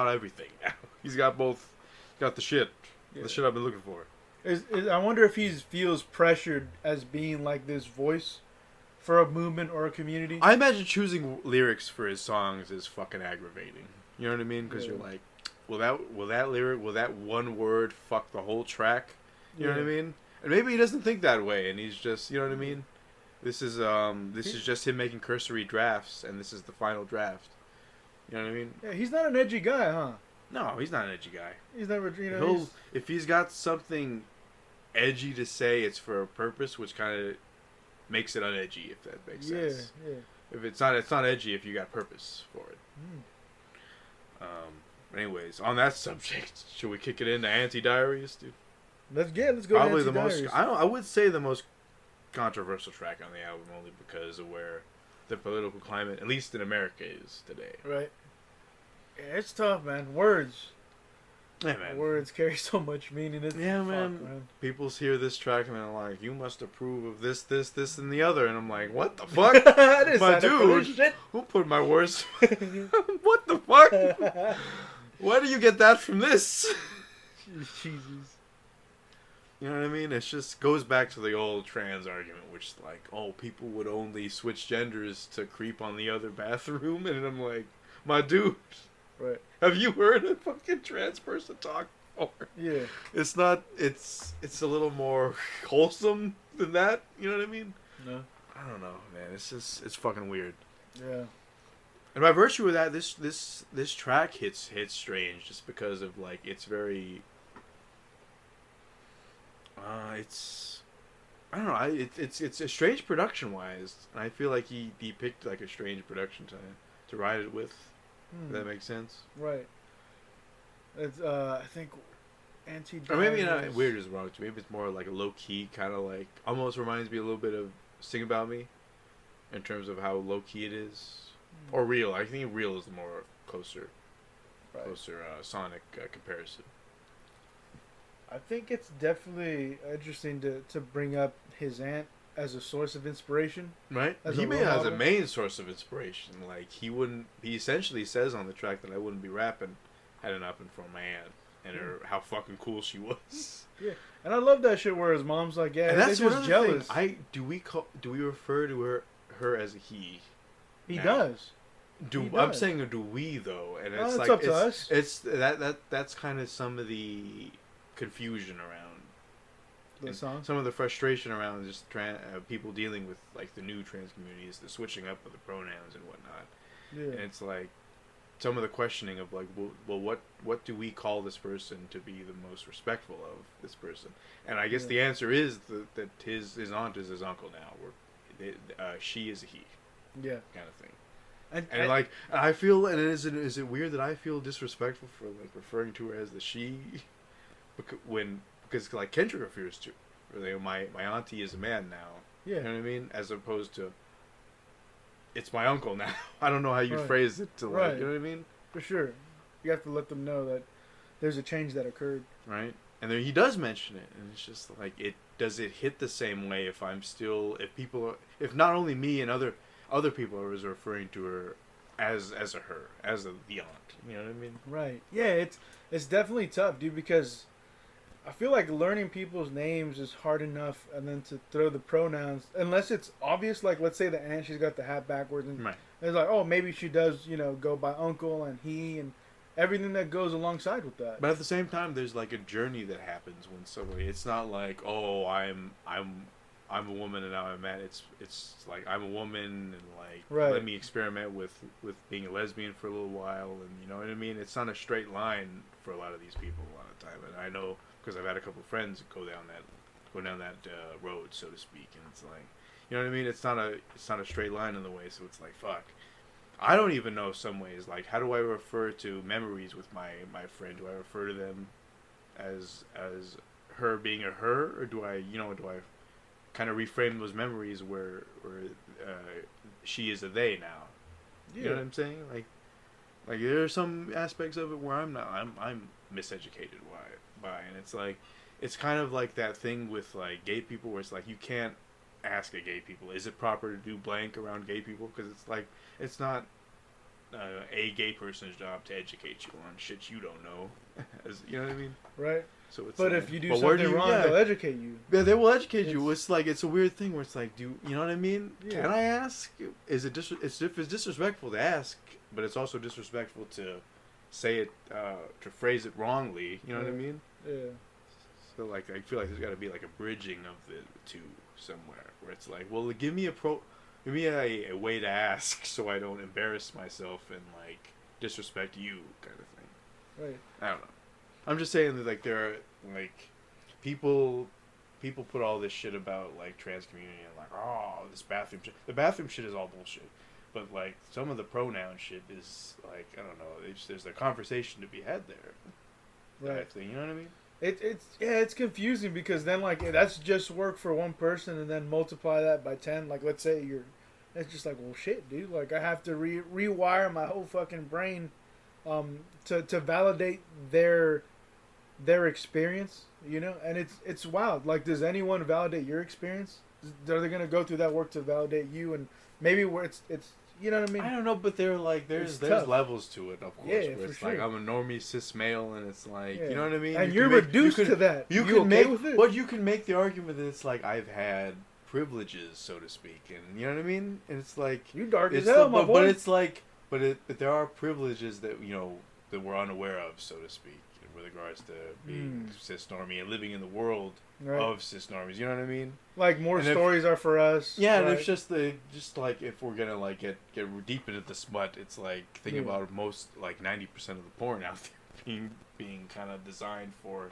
everything now. He's got both. Got the shit. Yeah. The shit I've been looking for. I wonder if he feels pressured as being like this voice for a movement or a community. I imagine choosing lyrics for his songs is fucking aggravating. You know what I mean? Because you're like, will that one word fuck the whole track? You know what I mean? And maybe he doesn't think that way, and he's just, you know what I mean? This is just him making cursory drafts, and this is the final draft. You know what I mean? Yeah, he's not an edgy guy, huh? No, he's not an edgy guy. He's never, you know. If he's got something edgy to say, it's for a purpose, which kind of makes it unedgy, if that makes sense. Yeah. If it's not edgy if you got purpose for it. Mm. Anyways, on that subject, should we kick it into Anti-Diaries, dude? Let's go. Probably to the most. Anti-Diaries. I would say the most controversial track on the album, only because of where the political climate, at least in America, is today. Right. Yeah, it's tough, man. Words. Yeah, man. Words carry so much meaning. It's Man. People hear this track and they're like, "You must approve of this, and the other," and I'm like, "What the fuck, my dude? Who put my words? What the fuck? Where do you get that from this?" Jesus. You know what I mean? It just goes back to the old trans argument, which is like, oh, people would only switch genders to creep on the other bathroom, and I'm like, my dude, right? Have you heard a fucking trans person talk before? Yeah. It's not. It's a little more wholesome than that. You know what I mean? No. I don't know, man. It's fucking weird. Yeah. And by virtue of that, this track hits strange, just because of like it's very. It's. I don't know. It's a strange production wise, and I feel like he picked like a strange production to ride it with. If that makes sense. Right. It's I think Or maybe not weird is wrong. Maybe it's more like a low key kind of like almost reminds me a little bit of "Sing About Me," in terms of how low key it is, or real. I think real is the more closer sonic comparison. I think it's definitely interesting to bring up his aunt as a source of inspiration. Right? He may as a main source of inspiration. Like he essentially says on the track that I wouldn't be rapping had it not been for my aunt and how fucking cool she was. Yeah, and I love that shit where his mom's like, yeah, and that's they're just jealous. Do we refer to her as a he? He now? does. I'm saying do we though, and it's like up to us. It's that's kind of some of the confusion around the song. Some of the frustration around just people dealing with like the new trans communities, the switching up of the pronouns and whatnot. Yeah. And it's like some of the questioning of like, well, what do we call this person to be the most respectful of this person? And I guess the answer is that his aunt is his uncle now, or she is a he. Yeah. Kind of thing. And like I feel, and is it weird that I feel disrespectful for like referring to her as the she, because like Kendrick refers to, or my auntie is a man now. Yeah. You know what I mean? As opposed to, it's my uncle now. I don't know how you phrase it to like, you know what I mean? For sure, you have to let them know that there's a change that occurred. Right. And then he does mention it, and it's just like does it hit the same way if if not only me and other people are referring to her as the aunt, you know what I mean? Right. Yeah, it's definitely tough, dude, because I feel like learning people's names is hard enough, and then to throw the pronouns, unless it's obvious, like let's say the aunt, she's got the hat backwards, and it's like, oh, maybe she does, go by uncle and he and everything that goes alongside with that. But at the same time, there's like a journey that happens when somebody. It's not like, oh, I'm a woman and now I'm mad. It's like I'm a woman and like let me experiment with being a lesbian for a little while, and you know what I mean. It's not a straight line for a lot of these people a lot of time, and I know because I've had a couple of friends go down that road, so to speak, and it's like, You know what I mean? It's not a straight line in the way, so it's like fuck. I don't even know some ways. Like, how do I refer to memories with my friend? Do I refer to them as her being a her, or do I kind of reframe those memories where she is a they now? Yeah. You know what I'm saying? Like there are some aspects of it where I'm miseducated by, and it's like it's kind of like that thing with like gay people where it's like you can't ask a gay people, is it proper to do blank around gay people? Because it's like it's not a gay person's job to educate you on shit you don't know. You know what I mean? Right. So it's But like, if you do something wrong, they'll educate you. Yeah, they will educate you. It's like it's a weird thing where it's like, you know what I mean? Yeah. Can I ask? Is it it's disrespectful to ask, but it's also disrespectful to say it, to phrase it wrongly. You know what I mean? Yeah. So like, I feel like there's got to be like a bridging of the two somewhere, where it's like, well, give me a way to ask so I don't embarrass myself and like disrespect you, kind of thing. Right. I don't know. I'm just saying that like there are like people put all this shit about like trans community and like, oh, this bathroom shit. The bathroom shit is all bullshit. But like some of the pronoun shit is like, I don't know, there's a conversation to be had there. Right. Type thing, you know what I mean? It's confusing because then like that's just work for one person and then multiply that by 10. Like let's say it's just like, well shit, dude. Like I have to rewire my whole fucking brain to validate their experience, you know. And it's wild. Like, does anyone validate your experience? Are they gonna go through that work to validate you? And maybe where it's you know what I mean? I don't know, but they're like there's tough. levels to it, of course. Yeah, where for it's sure. like I'm a normie cis male, and it's like, Yeah. you know what I mean. And You you're can make- reduced you to that. You You can okay make with it? what you can make the argument that it's like I've had privileges, so to speak, and you know what I mean. And it's like You dark as it's hell, the- my but, boy. but it's like but there are privileges that that we're unaware of, so to speak, with regards to being cis normie and living in the world Right. of cis normies. You know what I mean? Like more And if- stories are for us. Yeah, and right? it's just like if we're gonna like get deep into the smut, it's like think about most like 90% of the porn out there being kind of designed for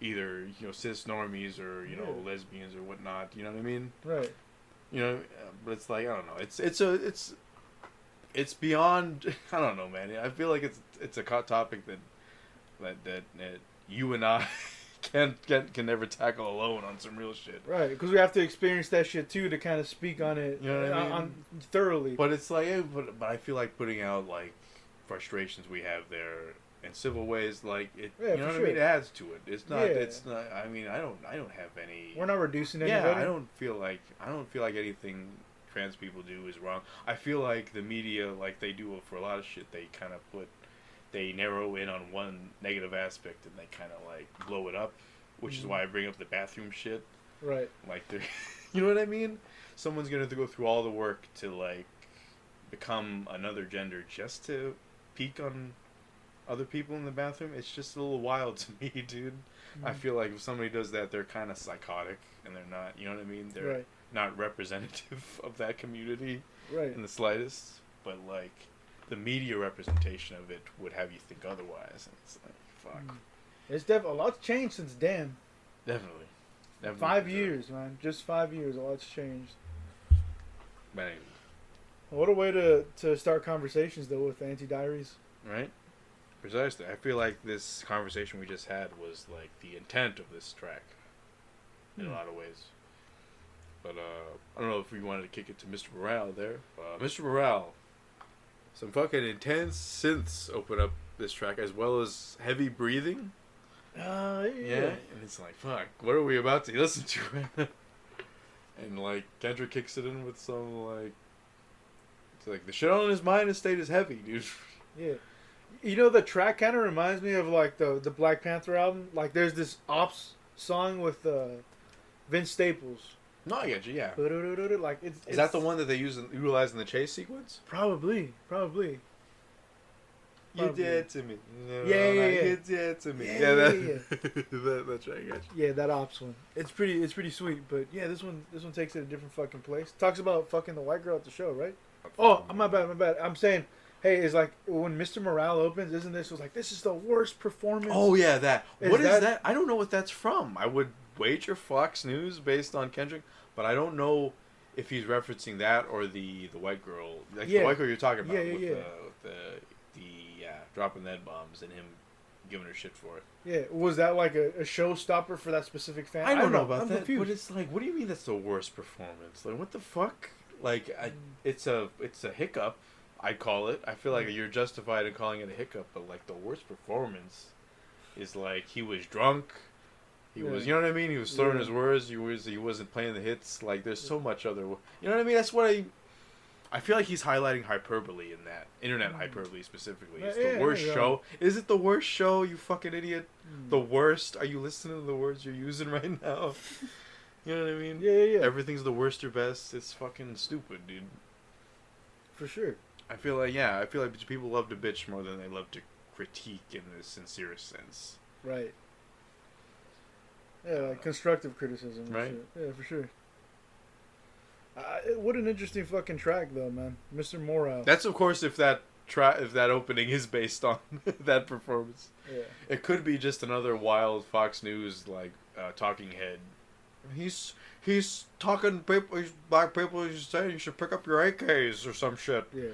either cis normies or lesbians or whatnot. You know what I mean? Right. But it's like I don't know. It's beyond. I don't know, man. I feel like it's a topic that you and I can never tackle alone on some real shit. Right, because we have to experience that shit too to kind of speak on it, You know what I mean? Thoroughly. But it's like, but I feel like putting out like frustrations we have there in civil ways, like it. Yeah, you know for what sure. I mean? It adds to it. It's not. Yeah. It's not. I mean, I don't have any. We're not reducing Yeah, anybody. I don't feel like anything trans people do is wrong. I feel like the media, like they do for a lot of shit, they narrow in on one negative aspect and they kind of like blow it up, which is why I bring up the bathroom shit. Right. Like, you know what I mean? Someone's gonna have to go through all the work to like become another gender just to peek on other people in the bathroom. It's just a little wild to me, dude. I feel like if somebody does that, they're kind of psychotic and they're not. You know what I mean? They're Right. not representative of that community Right. in the slightest. But like the media representation of it would have you think otherwise. And it's like, fuck. It's a lot's changed since Dan. Definitely. 5 years, man. Just 5 years. A lot's changed. But anyway, What a way to start conversations though with anti-diaries. right? Precisely. I feel like this conversation we just had was like the intent of this track in a lot of ways. But I don't know if we wanted to kick it to Mr. Morale there. Mr. Morale, some fucking intense synths open up this track as well as heavy breathing. Yeah. And it's like, fuck, what are we about to listen to right now? And like Kendrick kicks it in with some like, it's like the shit on his mind and state is heavy, dude. Yeah. You know, the track kind of reminds me of like the Black Panther album. Like there's this Ops song with Vince Staples. No, I get you, yeah. Like it's Is that the one that they utilize in the chase sequence? Probably. You Probably. did to me. No, Yeah. You did to me. Yeah. That's right. I got you. Yeah, that Ops one. It's pretty sweet. But yeah, this one takes it a different fucking place. Talks about fucking the white girl at the show, right? Oh, my bad. I'm saying, hey, it's like when Mr. Morale opens, isn't this? It was like, this is the worst performance. Oh yeah, that. Is What is that- that? I don't know what that's from. I would wager Fox News based on Kendrick, but I don't know if he's referencing that or the white girl, like Yeah. the white girl you're talking about Yeah, with yeah. the dropping the N-bombs and him giving her shit for it. Yeah, was that like a showstopper for that specific fan? I don't know about I'm that, confused. but it's like, what do you mean that's the worst performance? Like, what the fuck? Like, it's a hiccup, I call it. I feel like you're justified in calling it a hiccup, but like the worst performance is like he was drunk. He was, you know what I mean? He was slurring his words. He wasn't playing the hits. Like, there's so much other, you know what I mean? That's what I feel like he's highlighting hyperbole in that. Internet hyperbole specifically. It's the worst show. Is it the worst show, you fucking idiot? The worst? Are you listening to the words you're using right now? You know what I mean? Yeah. Everything's the worst or best. It's fucking stupid, dude. For sure. I feel like people love to bitch more than they love to critique in the sincerest sense. Right. Yeah, like constructive criticism. And Right. shit. Yeah, for sure. What an interesting fucking track, though, man. Mr. Morale. That's, of course, if that opening is based on that performance. Yeah. It could be just another wild Fox News talking head. He's talking people, black people. He's saying you should pick up your AKs or some shit. Yeah.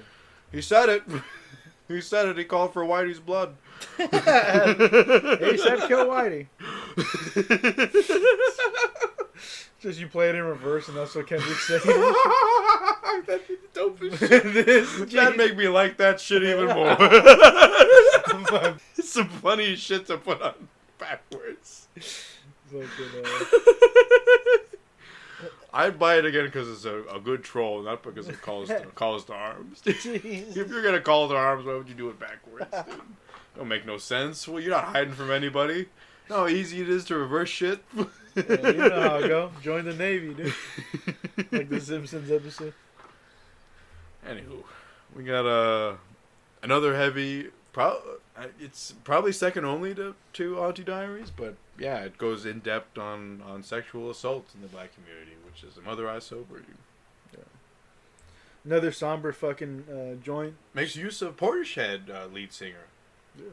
He said it. He said it. He called for Whitey's blood. He said kill Whitey. Just you play it in reverse, and that's what Kendrick said. That'd be the dopest shit. That'd make me like that shit even more. It's some funny shit to put on backwards. I'd buy it again because it's a good troll, not because it calls to arms. If you're gonna call to arms, why would you do it backwards, dude? Don't make no sense. Well, you're not hiding from anybody. Know how easy it is to reverse shit. Yeah, you know how it go. Join the Navy, dude. Like the Simpsons episode. Anywho, we got another heavy. It's probably second only to Auntie Diaries, but yeah, it goes in depth on sexual assault in the black community, which is a mother eye sober. Yeah. Another somber fucking joint. Makes use of Portishead lead singer. Yeah.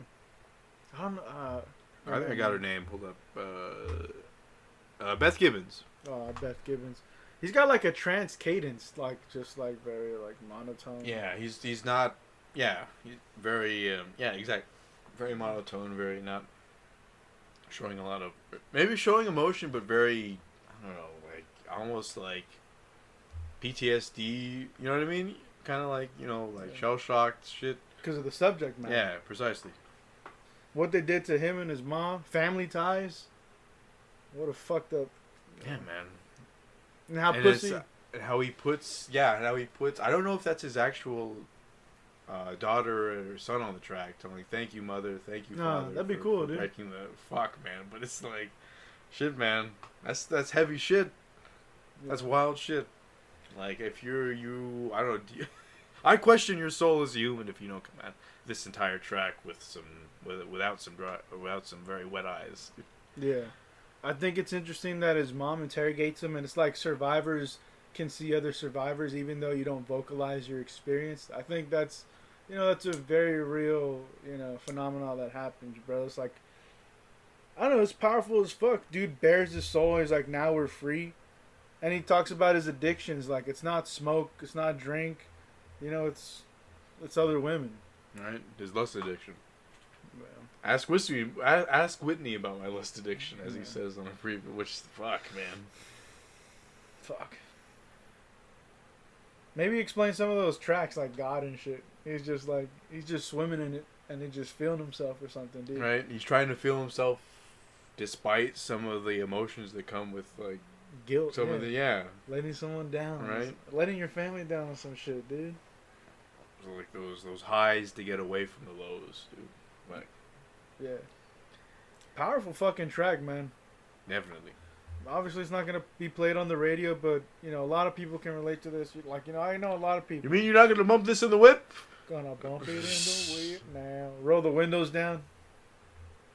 I don't know. I think I got her name pulled up. Beth Gibbons. Oh, Beth Gibbons. He's got like a trance cadence, like just like very like monotone. Yeah, he's not. Yeah, he's very. Exactly. Very monotone. Very not showing a lot of. Maybe showing emotion, but very. I don't know, like almost like PTSD. You know what I mean? Kind of like shell shocked shit. Because of the subject matter. Yeah, precisely. What they did to him and his mom, family ties. What a fucked up. Yeah, man. And how pussy. And how he puts. Yeah, how he puts. I don't know if that's his actual daughter or son on the track. Telling thank you, mother. Thank you, father. That'd be cool, dude. Breaking the fuck, man. But it's like, shit, man. That's heavy shit. That's wild shit. Like if you, I don't know. I question your soul as a human if you don't come at this entire track without some very wet eyes. Yeah. I think it's interesting that his mom interrogates him, and it's like survivors can see other survivors even though you don't vocalize your experience. I think that's a very real, phenomenon that happens, bro. It's like, I don't know, it's powerful as fuck. Dude bears his soul, he's like, now we're free. And he talks about his addictions, like it's not smoke, it's not drink, it's other women. Right? His lust addiction. Well, Ask Whitney about my lust addiction, as he says on a preview. Which, fuck, man. fuck. Maybe explain some of those tracks like God and shit. He's just swimming in it and he's just feeling himself or something, dude. Right? He's trying to feel himself despite some of the emotions that come with, like, Guilt. some of the, letting someone down. Right. Letting your family down on some shit, dude. like those highs to get away from the lows, dude. Like, Yeah. Powerful fucking track, man. definitely. Obviously, it's not going to be played on the radio, but, a lot of people can relate to this. Like, I know a lot of people. You mean you're not gonna bump this in the whip? Gonna bump it in the whip now. Roll the windows down.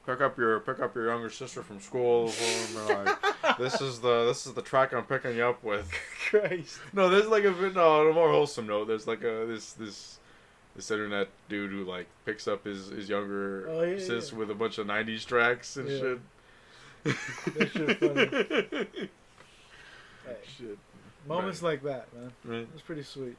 Pick up your younger sister from school. And like, this is the track I'm picking you up with. Christ. No, there's like on a more wholesome note. There's like this internet dude who like picks up his younger sis with a bunch of '90s tracks and shit. That shit funny. Hey, Shit. Moments like that, man. Right. It's pretty sweet.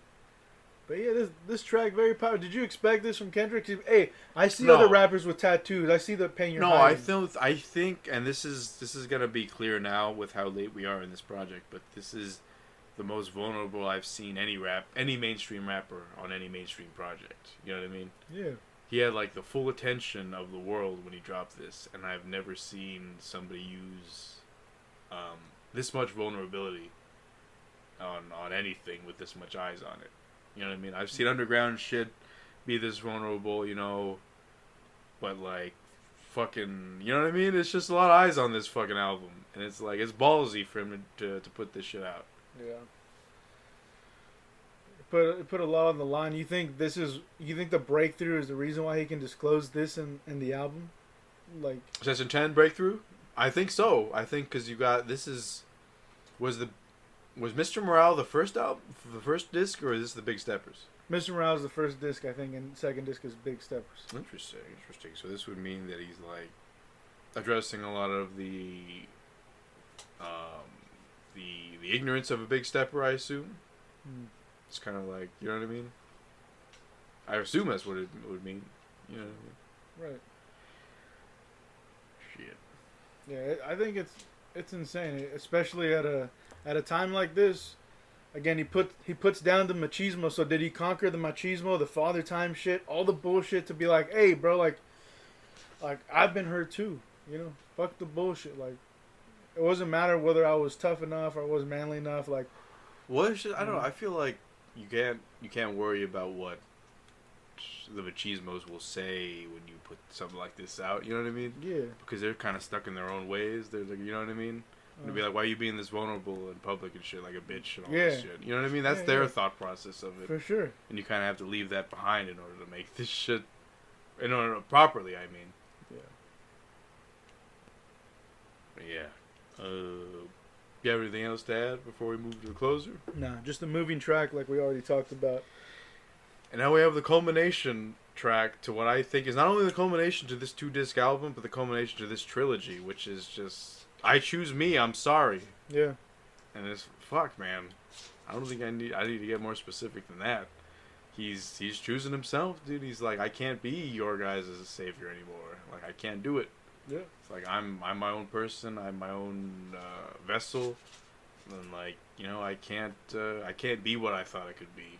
But yeah, this track very powerful. Did you expect this from Kendrick? Hey, I see No. other rappers with tattoos. I see the pain you're No, hiding. I think, and this is gonna be clear now with how late we are in this project, but this is the most vulnerable I've seen any mainstream rapper on any mainstream project. You know what I mean? Yeah. He had like the full attention of the world when he dropped this, and I've never seen somebody use this much vulnerability on anything with this much eyes on it. You know what I mean? I've seen underground shit be this vulnerable, you know, but like fucking, you know what I mean? It's just a lot of eyes on this fucking album, and it's like it's ballsy for him to put this shit out. Yeah. Put a lot on the line. You think the breakthrough is the reason why he can disclose this in the album? Like Session 10 breakthrough? I think so. I think because you got was Mr. Morale the first album, the first disc, or is this the Big Steppers? Mr. Morale's the first disc, I think, and second disc is Big Steppers. Interesting. So this would mean that he's like addressing a lot of the ignorance of a big stepper, I assume. Hmm. It's kind of like, you know what I mean? I assume that's what it would mean. You know what I mean? Right. Shit. Yeah, I think it's insane, especially at a time like this. Again, he puts down the machismo. So did he conquer the machismo, the father time shit, all the bullshit to be like, hey, bro, like I've been hurt too. You know, fuck the bullshit. Like, it wasn't matter whether I was tough enough or was manly enough. Like, Well, it's just, I don't know. I feel like you can't worry about what the machismos will say when you put something like this out. You know what I mean? yeah, Because they're kind of stuck in their own ways. They're like, you know what I mean? And be like, why are you being this vulnerable in public and shit, like a bitch and all this shit? You know what I mean? That's Yeah, their yeah. thought process of it. for sure. And you kind of have to leave that behind in order to make this shit, in order properly, I mean. Yeah. But yeah. You have anything else to add before we move to the closer? Nah, just a moving track like we already talked about. And now we have the culmination track to what I think is not only the culmination to this 2-disc album, but the culmination to this trilogy, which is just I Choose Me, I'm Sorry. Yeah. And it's fuck, man. I don't think I need to get more specific than that. He's choosing himself, dude. He's like, I can't be your guys as a savior anymore. Like, I can't do it. Yeah. It's like I'm my own person. I'm my own vessel. And like, you know, I can't be what I thought I could be.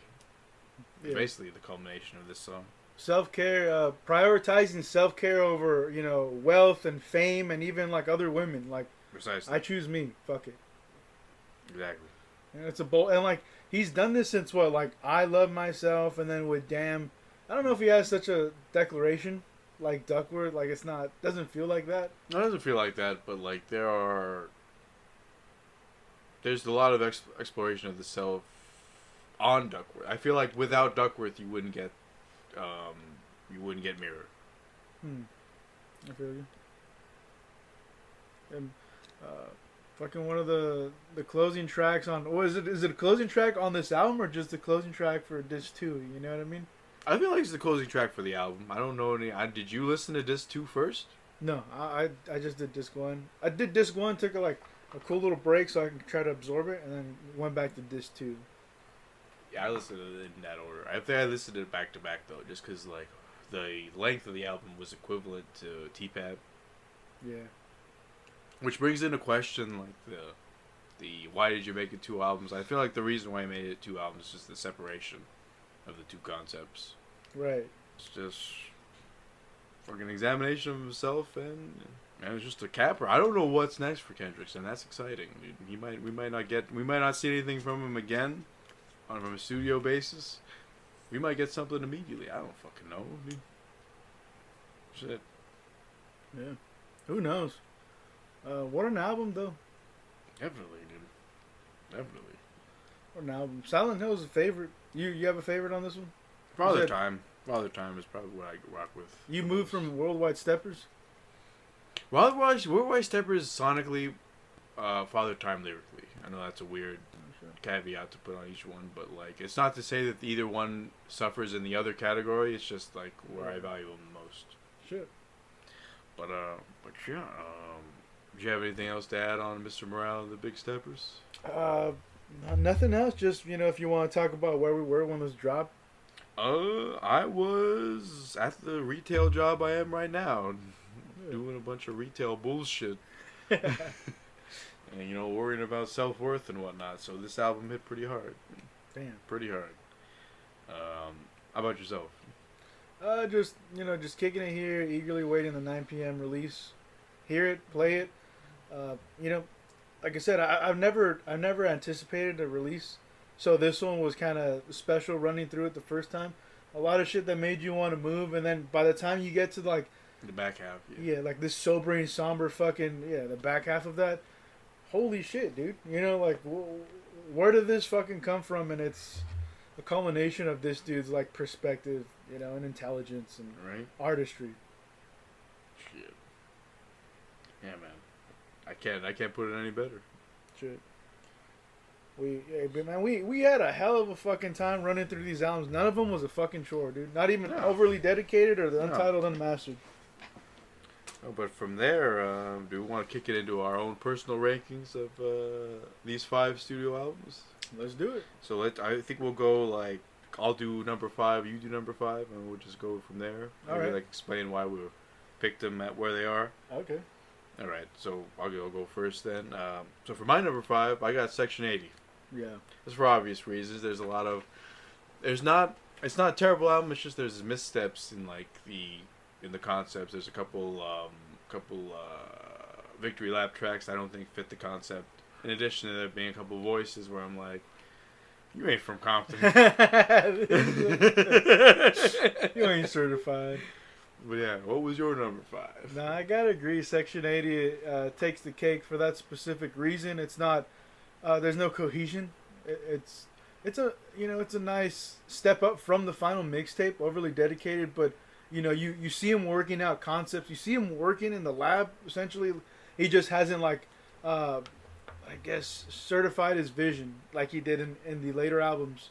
Yeah. Basically, the culmination of this song. Self-care, prioritizing self-care over, you know, wealth and fame and even like other women. Like, Precisely. I choose me. Fuck it. Exactly. And it's a bold, and like he's done this since what, like I Love Myself, and then with Damn. I don't know if he has such a declaration like Duckworth. Like it's not, doesn't feel like that. It doesn't feel like that, but like there's a lot of exploration of the self on Duckworth. I feel like without Duckworth, you wouldn't get Mirror. I feel you. And fucking one of the closing tracks on, what is it? Is it a closing track on this album or just the closing track for disc 2? You know what I mean? I feel like it's the closing track for the album. I don't know any. Did you listen to disc 2 first? No, I just did disc 1. I did disc 1, took a cool little break so I can try to absorb it, and then went back to disc 2. Yeah, I listened to it in that order. I think I listened to it back to back though, just because like the length of the album was equivalent to T-Pad. Yeah. Which brings into question like the why did you make it 2 albums? I feel like the reason why I made it 2 albums is just the separation of the 2 concepts. Right. It's just fucking examination of himself, and it's just a capper. I don't know what's next for Kendrick, and that's exciting. We might not see anything from him again from a studio basis. We might get something immediately. I don't fucking know, dude. Shit. Yeah. Who knows? What an album, though. Definitely, dude. Definitely. What an album. Silent Hill's a favorite. You have a favorite on this one? Father Time is probably what I rock with. You moved from Worldwide Steppers? Worldwide Steppers sonically, Father Time lyrically. I know that's a weird caveat to put on each one, but like it's not to say that either one suffers in the other category. It's just like where I value them most. Shit. But yeah. Do you have anything else to add on Mr. Morale and the Big Steppers? Nothing else. Just if you want to talk about where we were when this dropped. I was at the retail job I am right now, doing a bunch of retail bullshit. And worrying about self-worth and whatnot. So this album hit pretty hard. Damn. Pretty hard. How about yourself? Just kicking it here, eagerly waiting the 9 p.m. release. Hear it, play it. Like I said, I've never anticipated a release, so this one was kind of special running through it the first time. A lot of shit that made you want to move, and then by the time you get to like The back half. yeah, like this sobering, somber fucking the back half of that. Holy shit, dude! Where did this fucking come from? And it's a culmination of this dude's like perspective, and intelligence and Right? artistry. Shit. Yeah, man. I can't put it any better. Shit. We had a hell of a fucking time running through these albums. None of them was a fucking chore, dude. Not even No. Overly Dedicated or the No. Untitled Unmastered. Oh, but from there, do we want to kick it into our own personal rankings of these 5 studio albums? Let's do it. So I think we'll go like I'll do number 5, you do number 5, and we'll just go from there. All Maybe right. like explain why we picked them at where they are. Okay. All right, so I'll go first then. So for my number 5, I got Section 80. Yeah. That's for obvious reasons. There's a lot of, it's not a terrible album. It's just there's missteps in like in the concepts. There's a couple victory lap tracks I don't think fit the concept. In addition to there being a couple voices where I'm like, you ain't from Compton. You ain't certified. But yeah, what was your number 5? Nah, I gotta agree. Section 80 takes the cake for that specific reason. It's not. There's no cohesion. It's a nice step up from the final mixtape, Overly Dedicated. But you see him working out concepts. You see him working in the lab. Essentially, he just hasn't I guess certified his vision like he did in the later albums.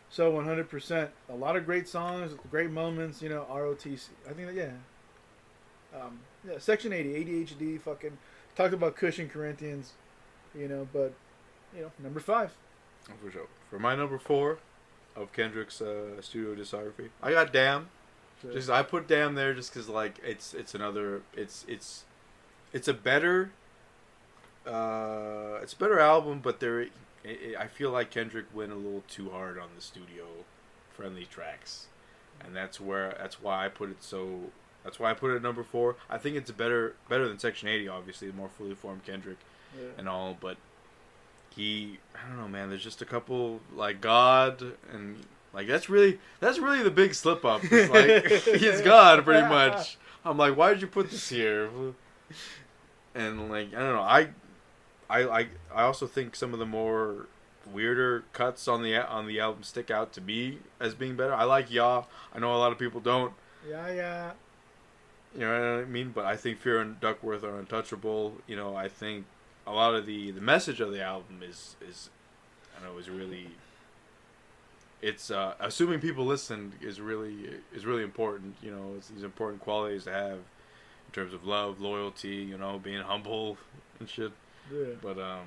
So 100%, a lot of great songs, great moments. ROTC. I think that Section 80, ADHD, fucking talked about Kush and Corinthians, but number 5. Oh, for sure. For my number 4 of Kendrick's studio discography, I got Damn. So, I put Damn there just because it's a better album, but I feel like Kendrick went a little too hard on the studio friendly tracks, and that's why I put it at number 4. I think it's better than Section 80, obviously, more fully formed Kendrick and all, but I don't know, man. There's just a couple like God and like that's really the big slip up. It's like he's God pretty much. I'm like, why did you put this here? And like I don't know, I also think some of the more weirder cuts on the album stick out to me as being better. I like Ya. I know a lot of people don't. Yeah. You know what I mean? But I think Fear and Duckworth are untouchable. I think a lot of the message of the album is really. It's assuming people listen is really important. It's these important qualities to have in terms of love, loyalty. Being humble and shit. Yeah. But I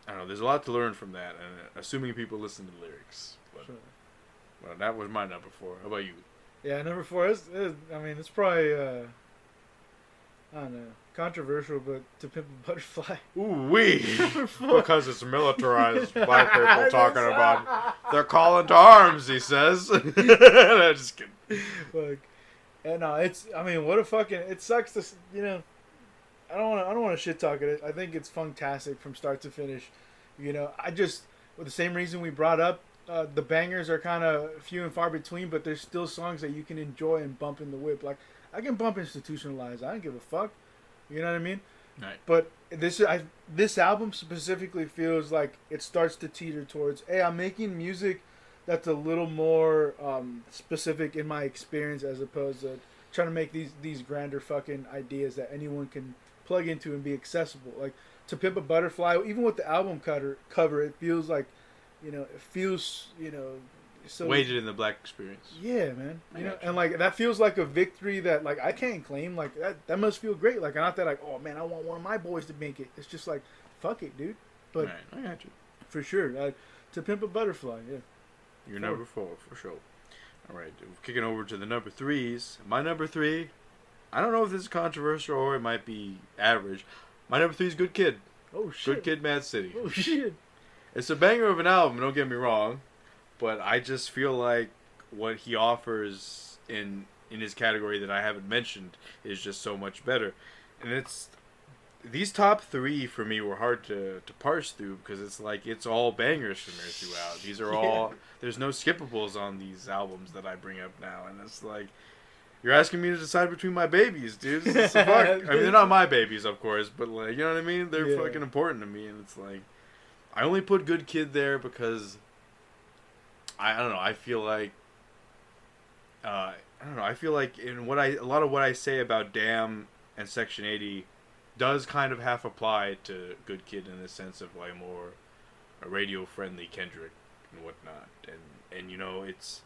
don't know. There's a lot to learn from that, and assuming people listen to the lyrics. But, Sure. Well, that was my number 4. How about you? Yeah, number 4 it's probably I don't know, controversial, but To Pimp a Butterfly. Ooh wee! Because it's militarized black people talking about. They're calling to arms. He says. No, just kidding. Like, and no, what a fucking. It sucks to I don't want to shit talk it. I think it's fantastic from start to finish. I just with the same reason we brought up the bangers are kind of few and far between, but there's still songs that you can enjoy and bump in the whip. Like I can bump Institutionalized. I don't give a fuck. You know what I mean? Right. But this album specifically feels like it starts to teeter towards, hey, I'm making music that's a little more specific in my experience as opposed to trying to make these grander fucking ideas that anyone can plug into and be accessible. Like To Pimp a Butterfly, even with the album cover, it feels like, so Weighted in the black experience. yeah, man. I got you. And like that feels like a victory that like I can't claim. Like that must feel great. Like not that like, oh man, I want one of my boys to make it. It's just like, fuck it, dude. But Right, I got you. for sure. To Pimp a Butterfly, yeah. You're number 4 for sure. All right, kicking over to the number 3s. My number 3, I don't know if this is controversial or it might be average. My number 3 is Good Kid. Oh shit. Good Kid, M.A.A.d City. Oh shit. It's a banger of an album, don't get me wrong, but I just feel like what he offers in his category that I haven't mentioned is just so much better. And it's these top 3 for me were hard to parse through because it's like it's all bangers from there throughout. These are all there's no skippables on these albums that I bring up now, and it's like you're asking me to decide between my babies, dude. It's fuck. I mean, they're not my babies, of course, but like you know what I mean. They're fucking important to me, and it's like I only put Good Kid there because I don't know. I feel like I don't know. I feel like in a lot of what I say about Damn and Section 80 does kind of half apply to Good Kid in the sense of like more a radio friendly Kendrick and whatnot. And you know it's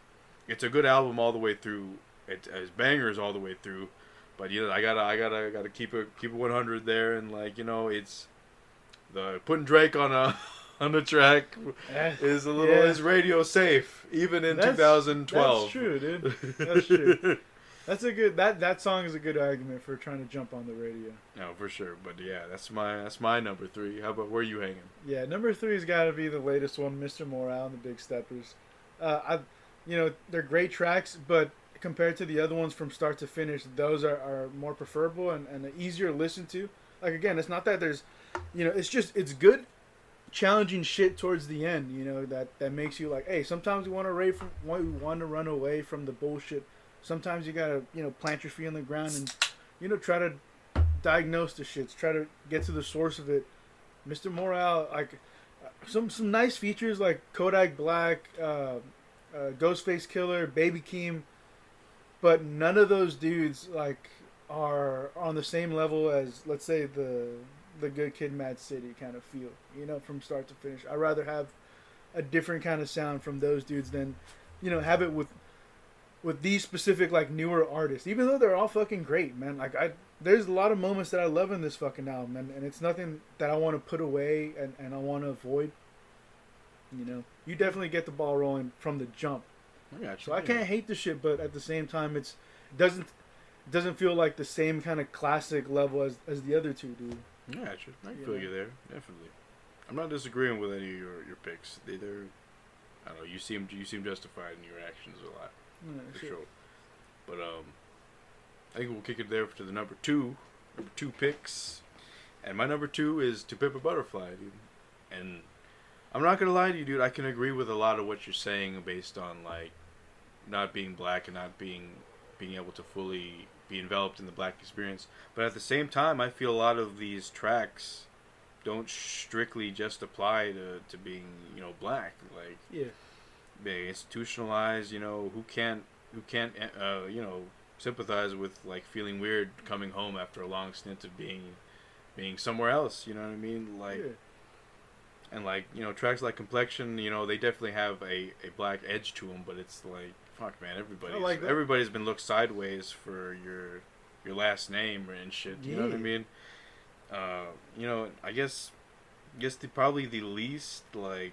a good album all the way through. It's bangers all the way through. But you know I gotta keep it 100 there, and like you know it's the putting Drake on a track is a little is radio safe even in 2012. That's true, dude. That's true. That's a good that song is a good argument for trying to jump on the radio. No, for sure. But yeah, that's my number 3. How about where you hanging? Yeah, number 3's got to be the latest one, Mr. Morale and the Big Steppers. They're great tracks, but compared to the other ones from start to finish, those are more preferable and easier to listen to. Like again, it's not that there's, it's good, challenging shit towards the end. You know that makes you like, hey, sometimes we want to run away from the bullshit. Sometimes you gotta, plant your feet on the ground and, try to diagnose the shits. Try to get to the source of it. Mr. Morale, like, some nice features like Kodak Black, Ghostface Killer, Baby Keem, but none of those dudes like are on the same level as, let's say, the Good Kid, M.A.A.d City kind of feel. From start to finish. I'd rather have a different kind of sound from those dudes than, have it with these specific like newer artists, even though they're all fucking great, man. Like there's a lot of moments that I love in this fucking album, and it's nothing that I want to put away and I want to avoid. You definitely get the ball rolling from the jump. So I can't hate the shit, but at the same time, it doesn't feel like the same kind of classic level as the other two do. Yeah, sure. I can feel you there, definitely. I'm not disagreeing with any of your picks. I don't know. You seem justified in your actions a lot. For sure. But I think we'll kick it there to the number 2 picks, and my number 2 is To Pimp a Butterfly, dude. And I'm not gonna lie to you, dude. I can agree with a lot of what you're saying based on like not being black and not being able to fully be enveloped in the black experience. But at the same time, I feel a lot of these tracks don't strictly just apply to being black. Like they institutionalize, who can't sympathize with like feeling weird coming home after a long stint of being somewhere else, you know what I mean? Like and like, tracks like Complexion, they definitely have a black edge to them, but it's like, fuck man, everybody's been looked sideways for your last name and shit, you know what I mean? I guess probably the least like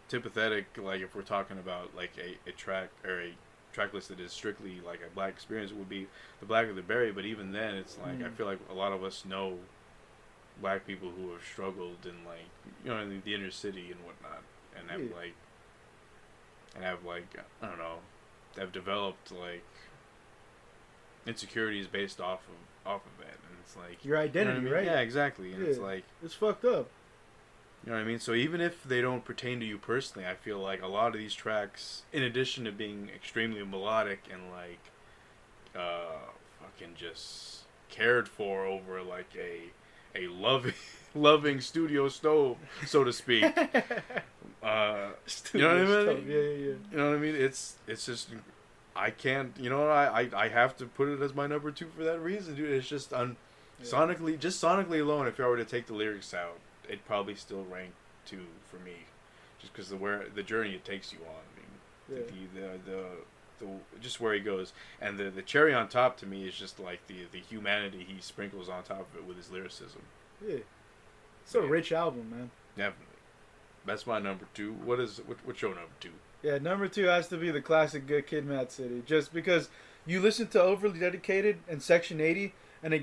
sympathetic, like if we're talking about like a track or a track list that is strictly like a black experience, would be The Blacker the Berry. But even then, it's like I feel like a lot of us know black people who have struggled in like in the inner city and whatnot, and have I don't know, have developed like insecurities based off of that, and it's like your identity, right? Yeah, exactly, and it's like it's fucked up. You know what I mean? So even if they don't pertain to you personally, I feel like a lot of these tracks, in addition to being extremely melodic and like fucking just cared for over like a loving studio stove, so to speak. You know what I mean? Yeah. You know what I mean? It's just I can't. I have to put it as my number 2 for that reason, dude. It's just sonically alone. If I were to take the lyrics out, it'd probably still rank 2 for me, just because the journey it takes you on. I mean, the just where he goes, and the cherry on top to me is just like the humanity he sprinkles on top of it with his lyricism. Yeah, it's a rich album, man. Definitely. That's my number 2. What's your number 2? Yeah, number 2 has to be the classic Good Kid, Mad City. Just because you listen to Overly Dedicated and Section 80, and it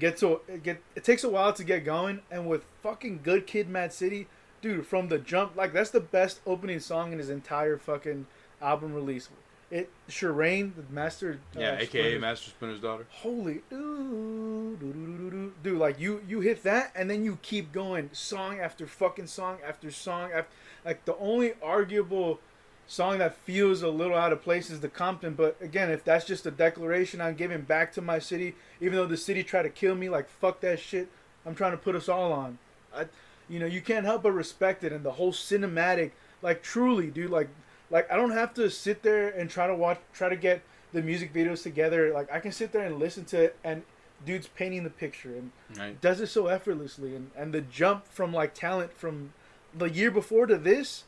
takes a while to get going. And with fucking Good Kid, Mad City, dude, from the jump, like that's the best opening song in his entire fucking album release. Shireen, the master, aka Master Splinter's daughter. Holy, dude, like you hit that, and then you keep going, song after fucking song after song after. Like the only arguable song that feels a little out of place is the Compton, but again, if that's just a declaration I'm giving back to my city, even though the city tried to kill me, like fuck that shit, I'm trying to put us all on. You can't help but respect it, and the whole cinematic, like truly, dude, like I don't have to sit there and try to get the music videos together. Like I can sit there and listen to it, and dude's painting the picture and does it so effortlessly, and the jump from like talent from the year before to this.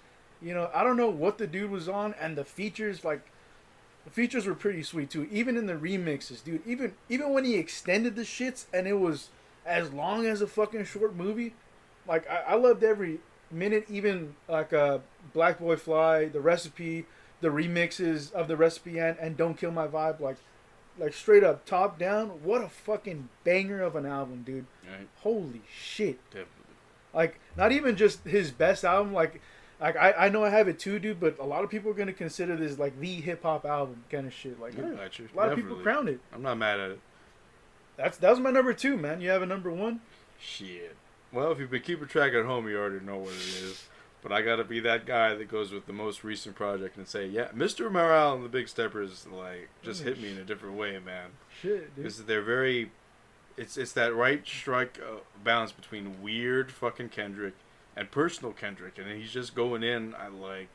I don't know what the dude was on, and the features were pretty sweet too. Even in the remixes, dude. Even when he extended the shits, and it was as long as a fucking short movie. Like I loved every minute. Even like Black Boy Fly, The Recipe, the remixes of The Recipe and Don't Kill My Vibe. Like straight up top down. What a fucking banger of an album, dude. Right. Holy shit. Definitely. Like not even just his best album. Like I know I have it too, dude, but a lot of people are gonna consider this like the hip hop album kind of shit. Like a lot of people crown it. I'm not mad at it. That was my number 2, man. You have a number 1? Shit. Well, if you've been keeping track at home, you already know what it is. But I gotta be that guy that goes with the most recent project and say, yeah, Mr. Morale and the Big Steppers, like, just hit me in a different way, man. Shit, dude. Because they're very, it's that right strike balance between weird fucking Kendrick and personal Kendrick, and he's just going in at like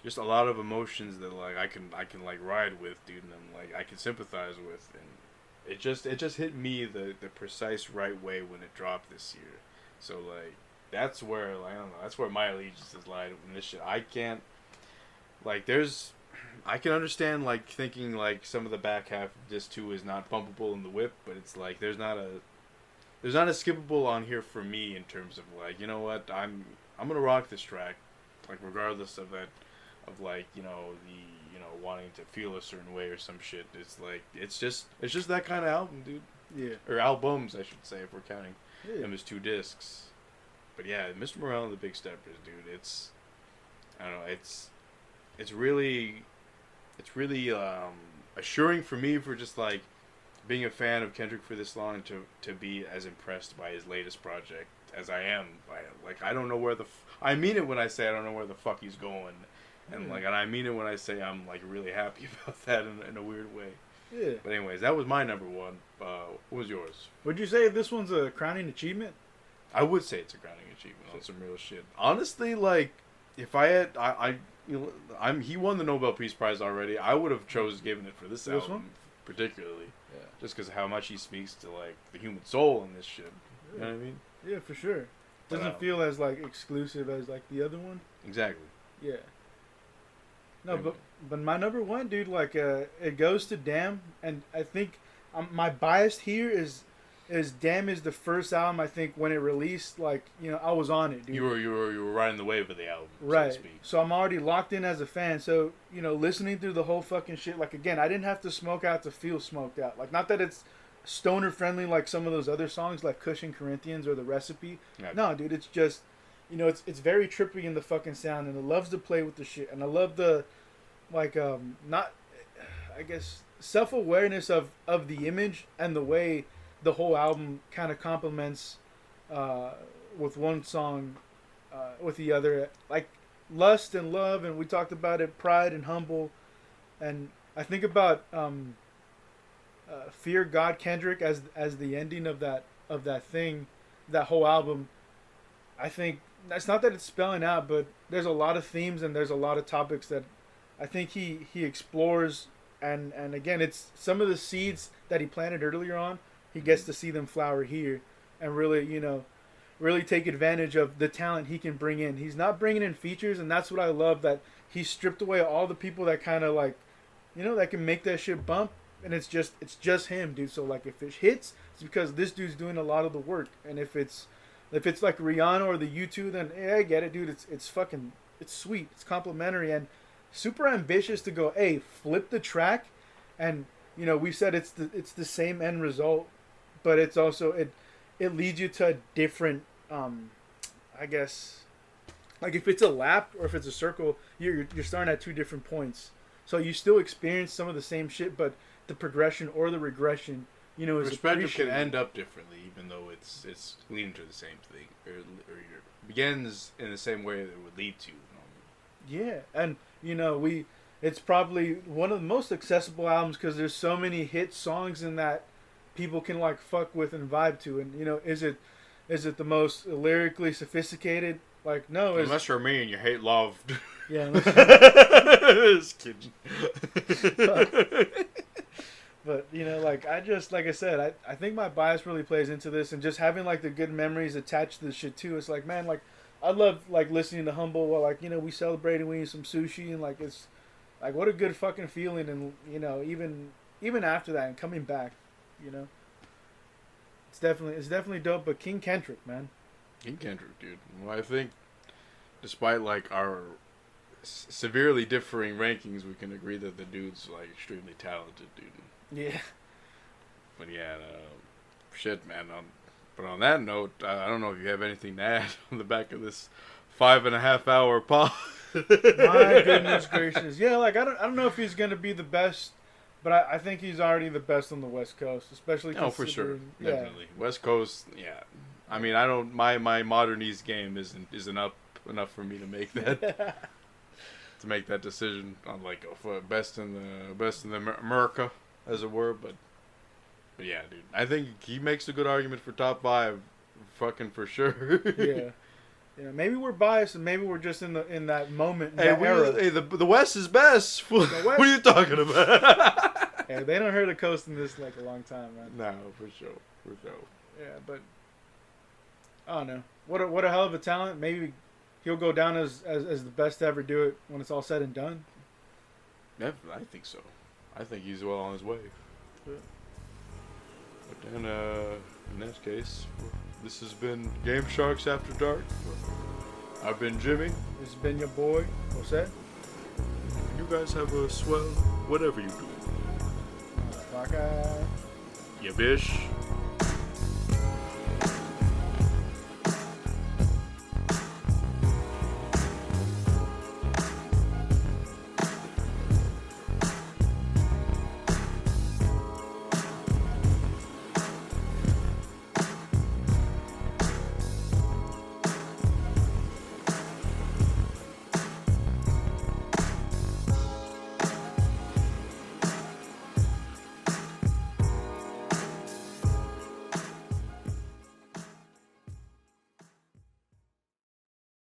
just a lot of emotions that like I can like ride with, dude, and I'm like I can sympathize with, and it just hit me the precise right way when it dropped this year. So like that's where like, I don't know, that's where my allegiances lie in this shit. I can't like I can understand like thinking like some of the back half of this too is not pumpable in the whip, but it's like there's not a skippable on here for me in terms of like, you know what, I'm gonna rock this track, like regardless of that, of like, wanting to feel a certain way or some shit. It's like it's just that kind of album, dude. Yeah. Or albums, I should say, if we're counting them as 2 discs. But yeah, Mr. Morale and the Big Steppers, dude. It's I don't know. It's really assuring for me for just like being a fan of Kendrick for this long to be as impressed by his latest project as I am by it. Like I don't know where I mean it when I say I don't know where the fuck he's going, and like, and I mean it when I say I'm like really happy about that in a weird way. Yeah. But anyways, that was my number 1. What was yours? Would you say this one's a crowning achievement? I would say it's a crowning achievement on some real shit. Honestly, like if I had he won the Nobel Peace Prize already. I would have given it for this album one? particularly. Yeah. Just because of how much he speaks to like the human soul in this shit. You know what I mean? Yeah, for sure. Doesn't feel as like exclusive as like the other one. Exactly. Yeah. No, but my number 1, dude, like it goes to Damn, and I think my bias here is Damn is the first album I think when it released, like I was on it, dude. You were riding the wave of the album, right? So to speak. So I'm already locked in as a fan. So listening through the whole fucking shit, like again, I didn't have to smoke out to feel smoked out. Like not that it's stoner friendly like some of those other songs like Cushion Corinthians or The Recipe. Yeah. No, dude, it's just it's very trippy in the fucking sound, and it loves to play with the shit, and I love the like not I guess self-awareness of the image and the way the whole album kind of complements with one song with the other, like Lust and Love, and we talked about it, Pride and Humble, and I think about Fear God Kendrick as the ending of that thing, that whole album. I think that's not that it's spelling out, but there's a lot of themes and there's a lot of topics that I think he explores, and again, it's some of the seeds that he planted earlier on, he gets to see them flower here and really really take advantage of the talent he can bring in. He's not bringing in features, and that's what I love, that he stripped away all the people that kind of like that can make that shit bump, and it's just him, dude. So like if it hits, it's because this dude's doing a lot of the work, and if it's If it's like Rihanna or the U2, then I get it, dude. It's fucking, it's sweet. It's complimentary and super ambitious to go, hey, flip the track, and we said it's the same end result, but it's also it leads you to a different, I guess, like if it's a lap or if it's a circle, you're starting at two different points. So you still experience some of the same shit, but the progression or the regression, is Perspective can appreciated. end up differently, even though it's leading to the same thing, or begins in the same way that it would lead to. Yeah, and it's probably one of the most accessible albums because there's so many hit songs in that people can like fuck with and vibe to. And is it the most lyrically sophisticated? Like, no, Unless you're me and you hate love. yeah. Just kidding. But like I said, I think my bias really plays into this, and just having like the good memories attached to the shit too. It's like, man, like I love like listening to Humble while like we celebrating, we eat some sushi, and like it's like what a good fucking feeling, and even after that and coming back, it's definitely dope. But King Kendrick, man. King Kendrick, dude. Well, I think despite like our severely differing rankings, we can agree that the dude's like extremely talented, dude. Yeah. But yeah, shit, man. But on that note, I don't know if you have anything to add on the back of this 5.5 hour pod. My goodness gracious. Yeah, like I don't know if he's gonna be the best, but I think he's already the best on the West Coast, especially. Oh, for sure, yeah. definitely. West Coast, yeah. I mean, I don't. My modernese game isn't up enough for me to make that decision on like for best in the America, as it were. But yeah, dude, I think he makes a good argument for top 5, fucking for sure. Yeah. Maybe we're biased, and maybe we're just in that moment. Hey, the West is best. What are you talking about? Hey, they don't hear the coast in this like a long time, man. No, for sure. Yeah, but I don't know. What a hell of a talent. Maybe he'll go down as the best to ever do it when it's all said and done. Yeah, I think so. I think he's well on his way. Yeah. But then, in that case, this has been Game Sharks After Dark. I've been Jimmy. This has been your boy, Jose. You guys have a swell whatever you do. Bye, guys. Yeah, bish.